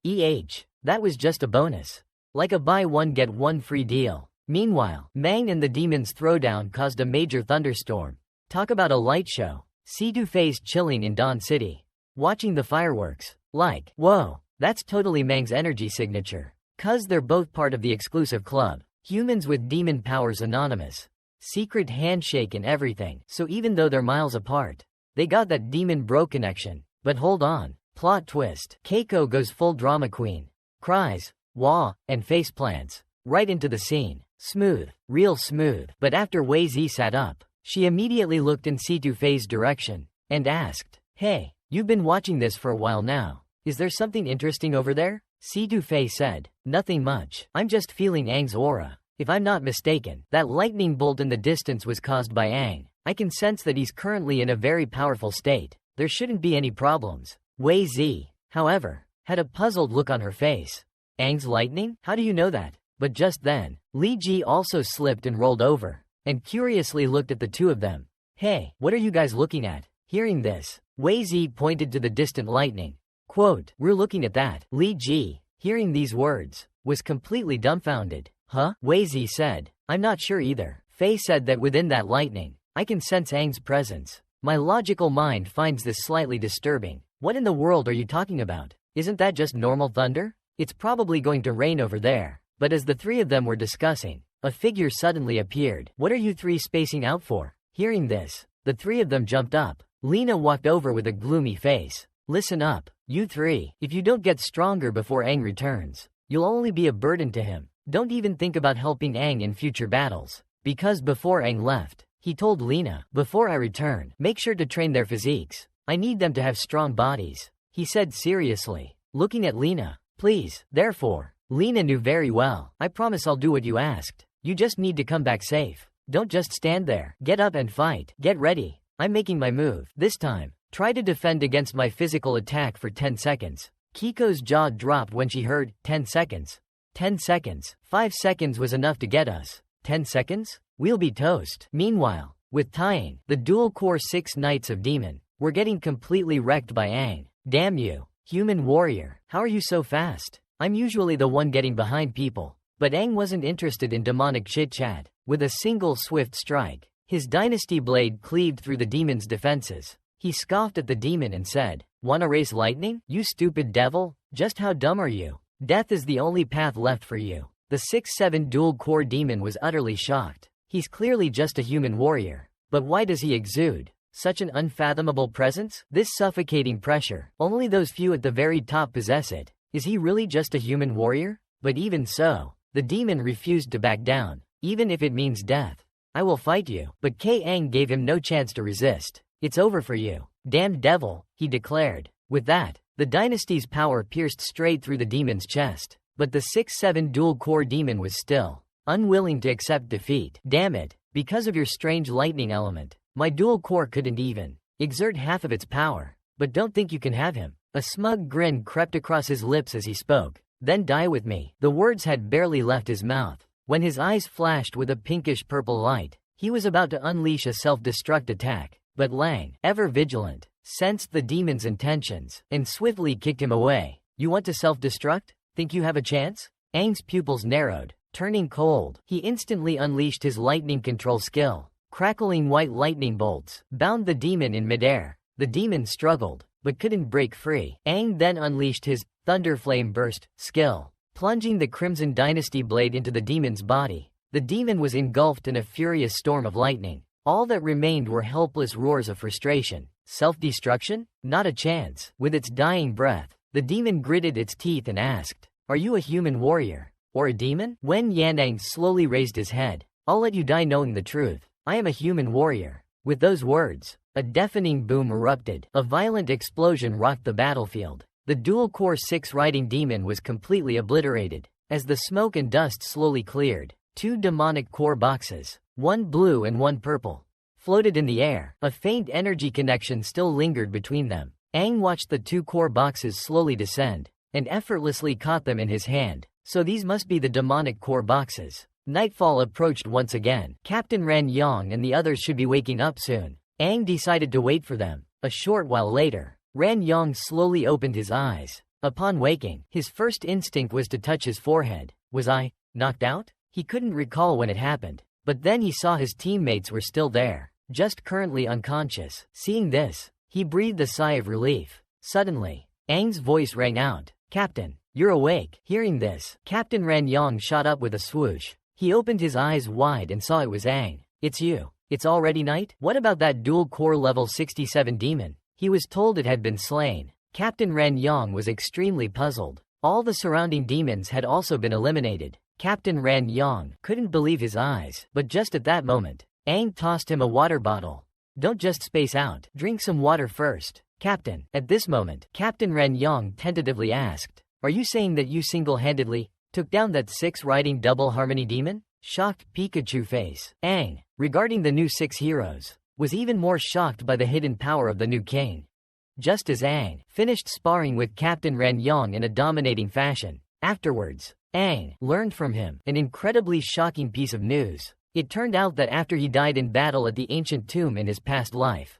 That was just a bonus. Like a buy one get one free deal. Meanwhile, Mang and the demons' throwdown caused a major thunderstorm. Talk about a light show. C2Face chilling in Dawn City, watching the fireworks. Like, whoa, that's totally Mang's energy signature. 'Cause they're both part of the exclusive club. Humans with Demon Powers Anonymous. Secret handshake and everything. So even though they're miles apart, they got that demon bro connection. But hold on. Plot twist. Keiko goes full drama queen. Cries, wah, and face plants. Right into the scene. Smooth. Real smooth. But after Wei Zi sat up, she immediately looked in C2Faye's direction and asked, "Hey, you've been watching this for a while now. Is there something interesting over there?" C2Faye said, "Nothing much. I'm just feeling Aang's aura. If I'm not mistaken, that lightning bolt in the distance was caused by Aang. I can sense that he's currently in a very powerful state. There shouldn't be any problems." Wei Zi, however, had a puzzled look on her face. "Aang's lightning? How do you know that?" But just then, Li Ji also slipped and rolled over, and curiously looked at the two of them. "Hey, what are you guys looking at?" Hearing this, Wei Zi pointed to the distant lightning. Quote, "We're looking at that." Li Ji, hearing these words, was completely dumbfounded. "Huh?" Wei Zi said, "I'm not sure either." Faye said that within that lightning, I can sense Aang's presence. My logical mind finds this slightly disturbing. What in the world are you talking about? Isn't that just normal thunder? It's probably going to rain over there. But as the three of them were discussing, a figure suddenly appeared. "What are you three spacing out for?" Hearing this, the three of them jumped up. Lena walked over with a gloomy face. "Listen up, you three. If you don't get stronger before Aang returns, you'll only be a burden to him. Don't even think about helping Aang in future battles." Because before Aang left, he told Lena, "Before I return, make sure to train their physiques. I need them to have strong bodies," he said seriously, looking at Lena. "Please." Therefore, Lena knew very well. "I promise I'll do what you asked. You just need to come back safe. Don't just stand there. Get up and fight. Get ready. I'm making my move. This time, try to defend against my physical attack for 10 seconds. Kiko's jaw dropped when she heard 10 seconds. 10 seconds. 5 seconds was enough to get us. 10 seconds? We'll be toast. Meanwhile, with Tying, the dual-core 6 Knights of Demon were getting completely wrecked by Aang. Damn you, human warrior, how are you so fast? I'm usually the one getting behind people. But Aang wasn't interested in demonic chit-chat. With a single swift strike, his dynasty blade cleaved through the demon's defenses. He scoffed at the demon and said, "Wanna race lightning? You stupid devil? Just how dumb are you? Death is the only path left for you." The 6-7 dual-core demon was utterly shocked. He's clearly just a human warrior. But why does he exude such an unfathomable presence? This suffocating pressure, only those few at the very top possess it. Is he really just a human warrior? But even so, the demon refused to back down, even if it means death. "I will fight you." But Aang gave him no chance to resist. "It's over for you, damned devil," he declared. With that, the dynasty's power pierced straight through the demon's chest. But the 6-7 dual-core demon was still unwilling to accept defeat. "Damn it, because of your strange lightning element, my dual-core couldn't even exert half of its power. But don't think you can have him." A smug grin crept across his lips as he spoke. "Then die with me." The words had barely left his mouth when his eyes flashed with a pinkish-purple light. He was about to unleash a self-destruct attack, but Lang, ever vigilant, sensed the demon's intentions and swiftly kicked him away. "You want to self-destruct? Think you have a chance?" Aang's pupils narrowed, turning cold. He instantly unleashed his lightning control skill. Crackling white lightning bolts bound the demon in midair. The demon struggled, but couldn't break free. Aang then unleashed his Thunderflame Burst skill, plunging the Crimson Dynasty blade into the demon's body. The demon was engulfed in a furious storm of lightning. All that remained were helpless roars of frustration. Self-destruction? Not a chance. With its dying breath, the demon gritted its teeth and asked, "Are you a human warrior? Or a demon?" When Yanang slowly raised his head, "I'll let you die knowing the truth. I am a human warrior." With those words, a deafening boom erupted. A violent explosion rocked the battlefield. The dual-core 6 riding demon was completely obliterated. As the smoke and dust slowly cleared, 2 demonic core boxes, one blue and one purple, floated in the air. A faint energy connection still lingered between them. Aang watched the 2 core boxes slowly descend, and effortlessly caught them in his hand. So these must be the demonic core boxes. Nightfall approached once again. Captain Ran Yong and the others should be waking up soon. Aang decided to wait for them. A short while later, Ran Yong slowly opened his eyes. Upon waking, his first instinct was to touch his forehead. Was I knocked out? He couldn't recall when it happened. But then he saw his teammates were still there, just currently unconscious. Seeing this, he breathed a sigh of relief. Suddenly, Aang's voice rang out. "Captain, you're awake." Hearing this, Captain Ran Yong shot up with a swoosh. He opened his eyes wide and saw it was Aang. "It's you. It's already night? What about that dual-core level 67 demon?" He was told it had been slain. Captain Ran Yong was extremely puzzled. All the surrounding demons had also been eliminated. Captain Ran Yong couldn't believe his eyes. But just at that moment, Aang tossed him a water bottle. "Don't just space out. Drink some water first, Captain." At this moment, Captain Ran Yong tentatively asked, "Are you saying that you single-handedly took down that 6-riding double harmony demon?" Shocked Pikachu face. Aang, regarding the new 6 heroes, was even more shocked by the hidden power of the new king. Just as Aang finished sparring with Captain Ran Yong in a dominating fashion, afterwards, Aang learned from him an incredibly shocking piece of news. It turned out that after he died in battle at the ancient tomb in his past life,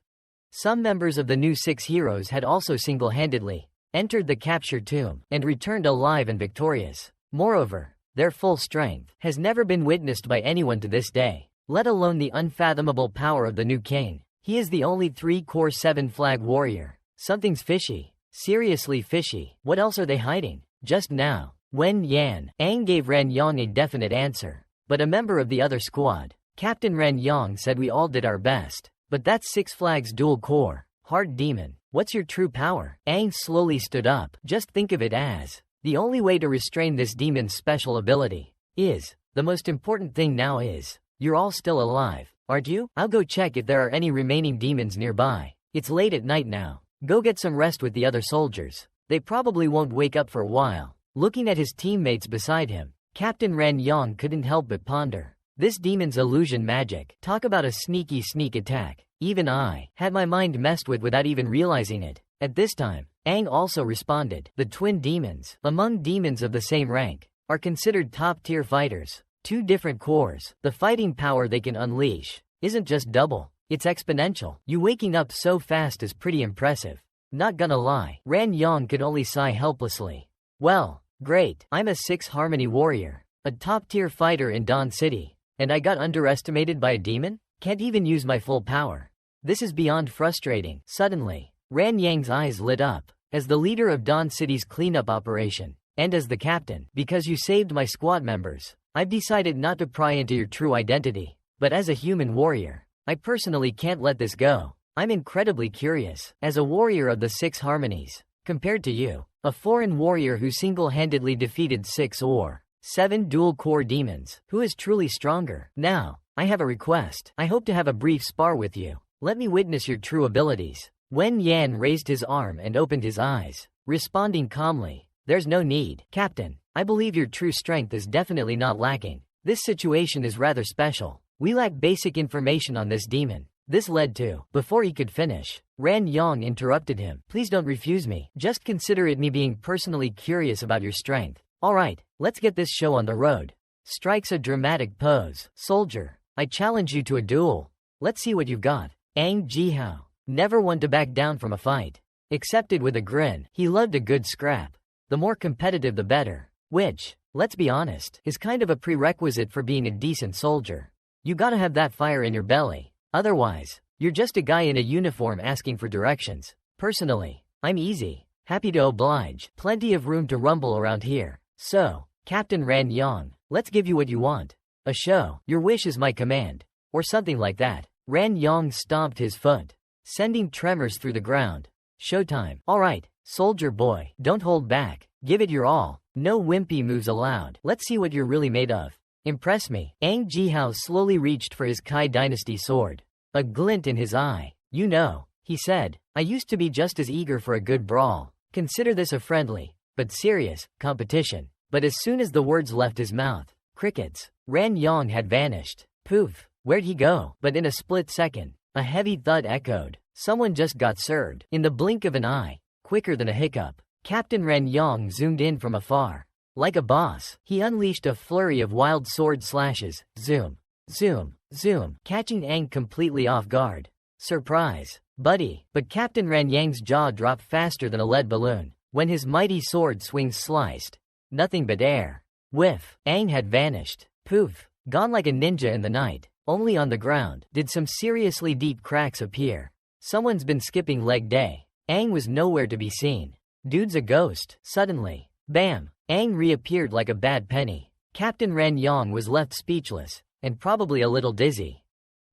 some members of the new 6 heroes had also single-handedly entered the captured tomb and returned alive and victorious. Moreover, their full strength has never been witnessed by anyone to this day, let alone the unfathomable power of the new king. He is the only 3-core 7-flag warrior. Something's fishy. Seriously fishy. What else are they hiding? Just now, when Aang gave Ran Yong a definite answer. But a member of the other squad, Captain Ran Yong, said, "We all did our best. But that's 6 Flags dual-core hard demon. What's your true power?" Aang slowly stood up. "Just think of it as the only way to restrain this demon's special ability is, the most important thing now is, you're all still alive, aren't you? I'll go check if there are any remaining demons nearby. It's late at night now. Go get some rest with the other soldiers. They probably won't wake up for a while." Looking at his teammates beside him, Captain Ran Yong couldn't help but ponder. This demon's illusion magic. Talk about a sneaky sneak attack. Even I had my mind messed with without even realizing it. At this time, Aang also responded. The twin demons, among demons of the same rank, are considered top-tier fighters. 2 different cores. The fighting power they can unleash isn't just double, it's exponential. You waking up so fast is pretty impressive. Not gonna lie, Ran Yang could only sigh helplessly. Well, great, I'm a 6 harmony warrior, a top-tier fighter in Dawn City, and I got underestimated by a demon? Can't even use my full power. This is beyond frustrating. Suddenly, Ran Yang's eyes lit up. As the leader of Dawn City's cleanup operation, and as the captain, because you saved my squad members, I've decided not to pry into your true identity. But as a human warrior, I personally can't let this go. I'm incredibly curious, as a warrior of the 6 harmonies, compared to you, a foreign warrior who single-handedly defeated 6 or 7 dual-core demons, who is truly stronger. Now, I have a request. I hope to have a brief spar with you. Let me witness your true abilities. Wen Yan raised his arm and opened his eyes, responding calmly. There's no need, Captain. I believe your true strength is definitely not lacking. This situation is rather special. We lack basic information on this demon. This led to, before he could finish, Ran Yang interrupted him. Please don't refuse me. Just consider it me being personally curious about your strength. Alright, let's get this show on the road. Strikes a dramatic pose. Soldier, I challenge you to a duel. Let's see what you've got. Ang Jihao, never one to back down from a fight. Accepted with a grin. He loved a good scrap. The more competitive the better. Which, let's be honest, is kind of a prerequisite for being a decent soldier. You gotta have that fire in your belly. Otherwise, you're just a guy in a uniform asking for directions. Personally, I'm easy. Happy to oblige. Plenty of room to rumble around here. So, Captain Ran Yang, let's give you what you want. A show. Your wish is my command. Or something like that. Ran Yang stomped his foot, sending tremors through the ground. Showtime. Alright, soldier boy, don't hold back. Give it your all. No wimpy moves allowed. Let's see what you're really made of. Impress me. Ang Jihao slowly reached for his Kai Dynasty sword. A glint in his eye. You know, he said, I used to be just as eager for a good brawl. Consider this a friendly, but serious, competition. But as soon as the words left his mouth, crickets. Ran Yang had vanished. Poof. Where'd he go? But in a split second, a heavy thud echoed. Someone just got served. In the blink of an eye, quicker than a hiccup, Captain Ran Yang zoomed in from afar. Like a boss, he unleashed a flurry of wild sword slashes. Zoom, zoom, zoom, catching Ang completely off guard. Surprise, buddy. But Captain Ran Yang's jaw dropped faster than a lead balloon when his mighty sword swings sliced. Nothing but air. Whiff. Ang had vanished. Poof. Gone like a ninja in the night. Only on the ground did some seriously deep cracks appear. Someone's been skipping leg day. Ang was nowhere to be seen. Dude's a ghost. Suddenly, bam, Ang reappeared like a bad penny. Captain Ran Yang was left speechless, and probably a little dizzy.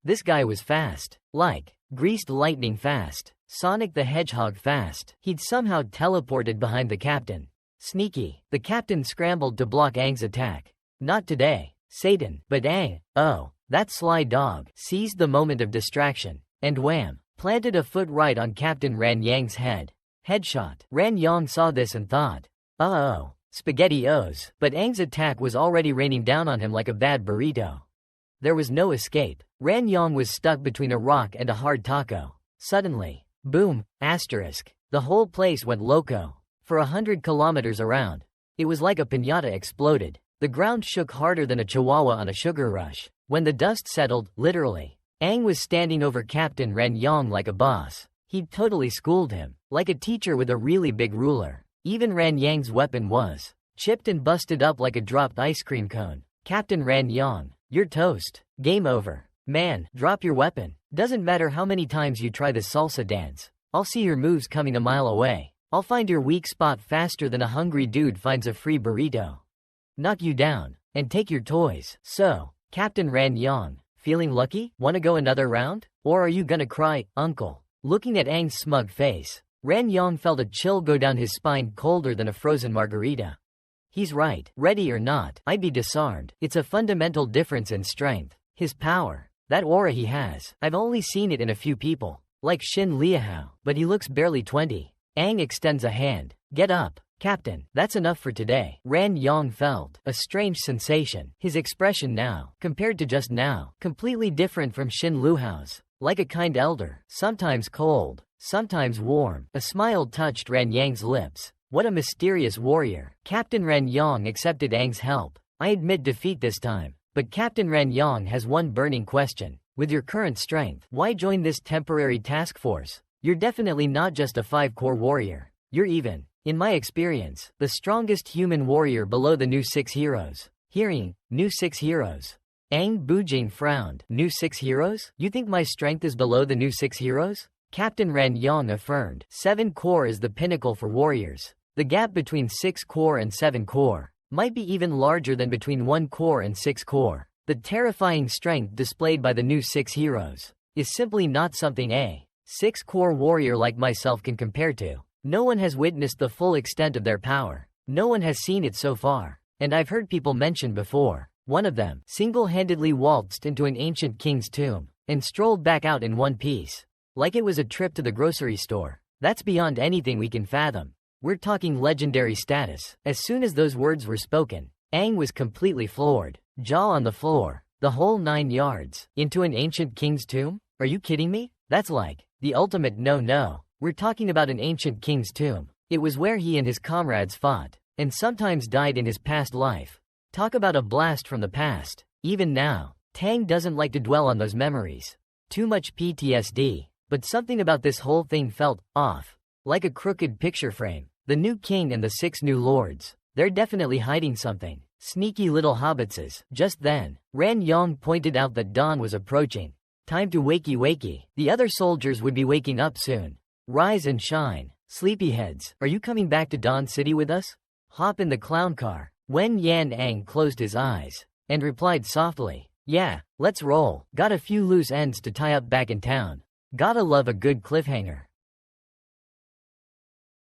This guy was fast. Like, greased lightning fast. Sonic the Hedgehog fast. He'd somehow teleported behind the captain. Sneaky. The captain scrambled to block Ang's attack. Not today, Satan. But Ang, oh, that sly dog, seized the moment of distraction, and wham, planted a foot right on Captain Ran Yang's head. Headshot. Ran Yang saw this and thought, uh-oh, spaghetti-os. But Ang's attack was already raining down on him like a bad burrito. There was no escape. Ran Yang was stuck between a rock and a hard taco. Suddenly, boom, asterisk. The whole place went loco. For 100 kilometers around, it was like a piñata exploded. The ground shook harder than a chihuahua on a sugar rush. When the dust settled, literally, Ang was standing over Captain Ran Yang like a boss. He'd totally schooled him, like a teacher with a really big ruler. Even Ran Yang's weapon was chipped and busted up like a dropped ice cream cone. Captain Ran Yang, you're toast. Game over. Man, drop your weapon. Doesn't matter how many times you try the salsa dance. I'll see your moves coming a mile away. I'll find your weak spot faster than a hungry dude finds a free burrito. Knock you down, and take your toys. So, Captain Ran Yang, feeling lucky? Wanna go another round? Or are you gonna cry, uncle? Looking at Ang's smug face, Ran Yang felt a chill go down his spine colder than a frozen margarita. He's right. Ready or not, I'd be disarmed. It's a fundamental difference in strength. His power. That aura he has. I've only seen it in a few people. Like Shin Liahao, but he looks barely 20. Ang extends a hand. Get up, Captain. That's enough for today. Ran Yang felt a strange sensation. His expression now, compared to just now, completely different from Shin Luhao's. Like a kind elder, sometimes cold, sometimes warm. A smile touched Ran Yang's lips. What a mysterious warrior. Captain Ran Yang accepted Ang's help. I admit defeat this time. But Captain Ran Yang has one burning question. With your current strength, why join this temporary task force? You're definitely not just a 5-core warrior. You're even, in my experience, the strongest human warrior below the new 6 heroes. Hearing, new 6 heroes. Ang Bujing frowned. New 6 heroes? You think my strength is below the new 6 heroes? Captain Ren Yang affirmed. 7 core is the pinnacle for warriors. The gap between 6 core and 7 core might be even larger than between 1 core and 6 core. The terrifying strength displayed by the new 6 heroes is simply not something a 6-core warrior like myself can compare to. No one has witnessed the full extent of their power. No one has seen it so far. And I've heard people mention before. One of them single-handedly waltzed into an ancient king's tomb and strolled back out in one piece. Like it was a trip to the grocery store. That's beyond anything we can fathom. We're talking legendary status. As soon as those words were spoken, Aang was completely floored. Jaw on the floor. The whole 9 yards. Into an ancient king's tomb? Are you kidding me? That's like the ultimate no-no. We're talking about an ancient king's tomb. It was where he and his comrades fought, and sometimes died in his past life. Talk about a blast from the past. Even now, Tang doesn't like to dwell on those memories. Too much PTSD. But something about this whole thing felt off. Like a crooked picture frame. The new king and the 6 new lords. They're definitely hiding something. Sneaky little hobbitses. Just then, Ran Yang pointed out that dawn was approaching. Time to wakey wakey. The other soldiers would be waking up soon. Rise and shine. Sleepyheads, are you coming back to Dawn City with us? Hop in the clown car. Wen Yan Ang closed his eyes and replied softly, yeah, let's roll. Got a few loose ends to tie up back in town. Gotta love a good cliffhanger.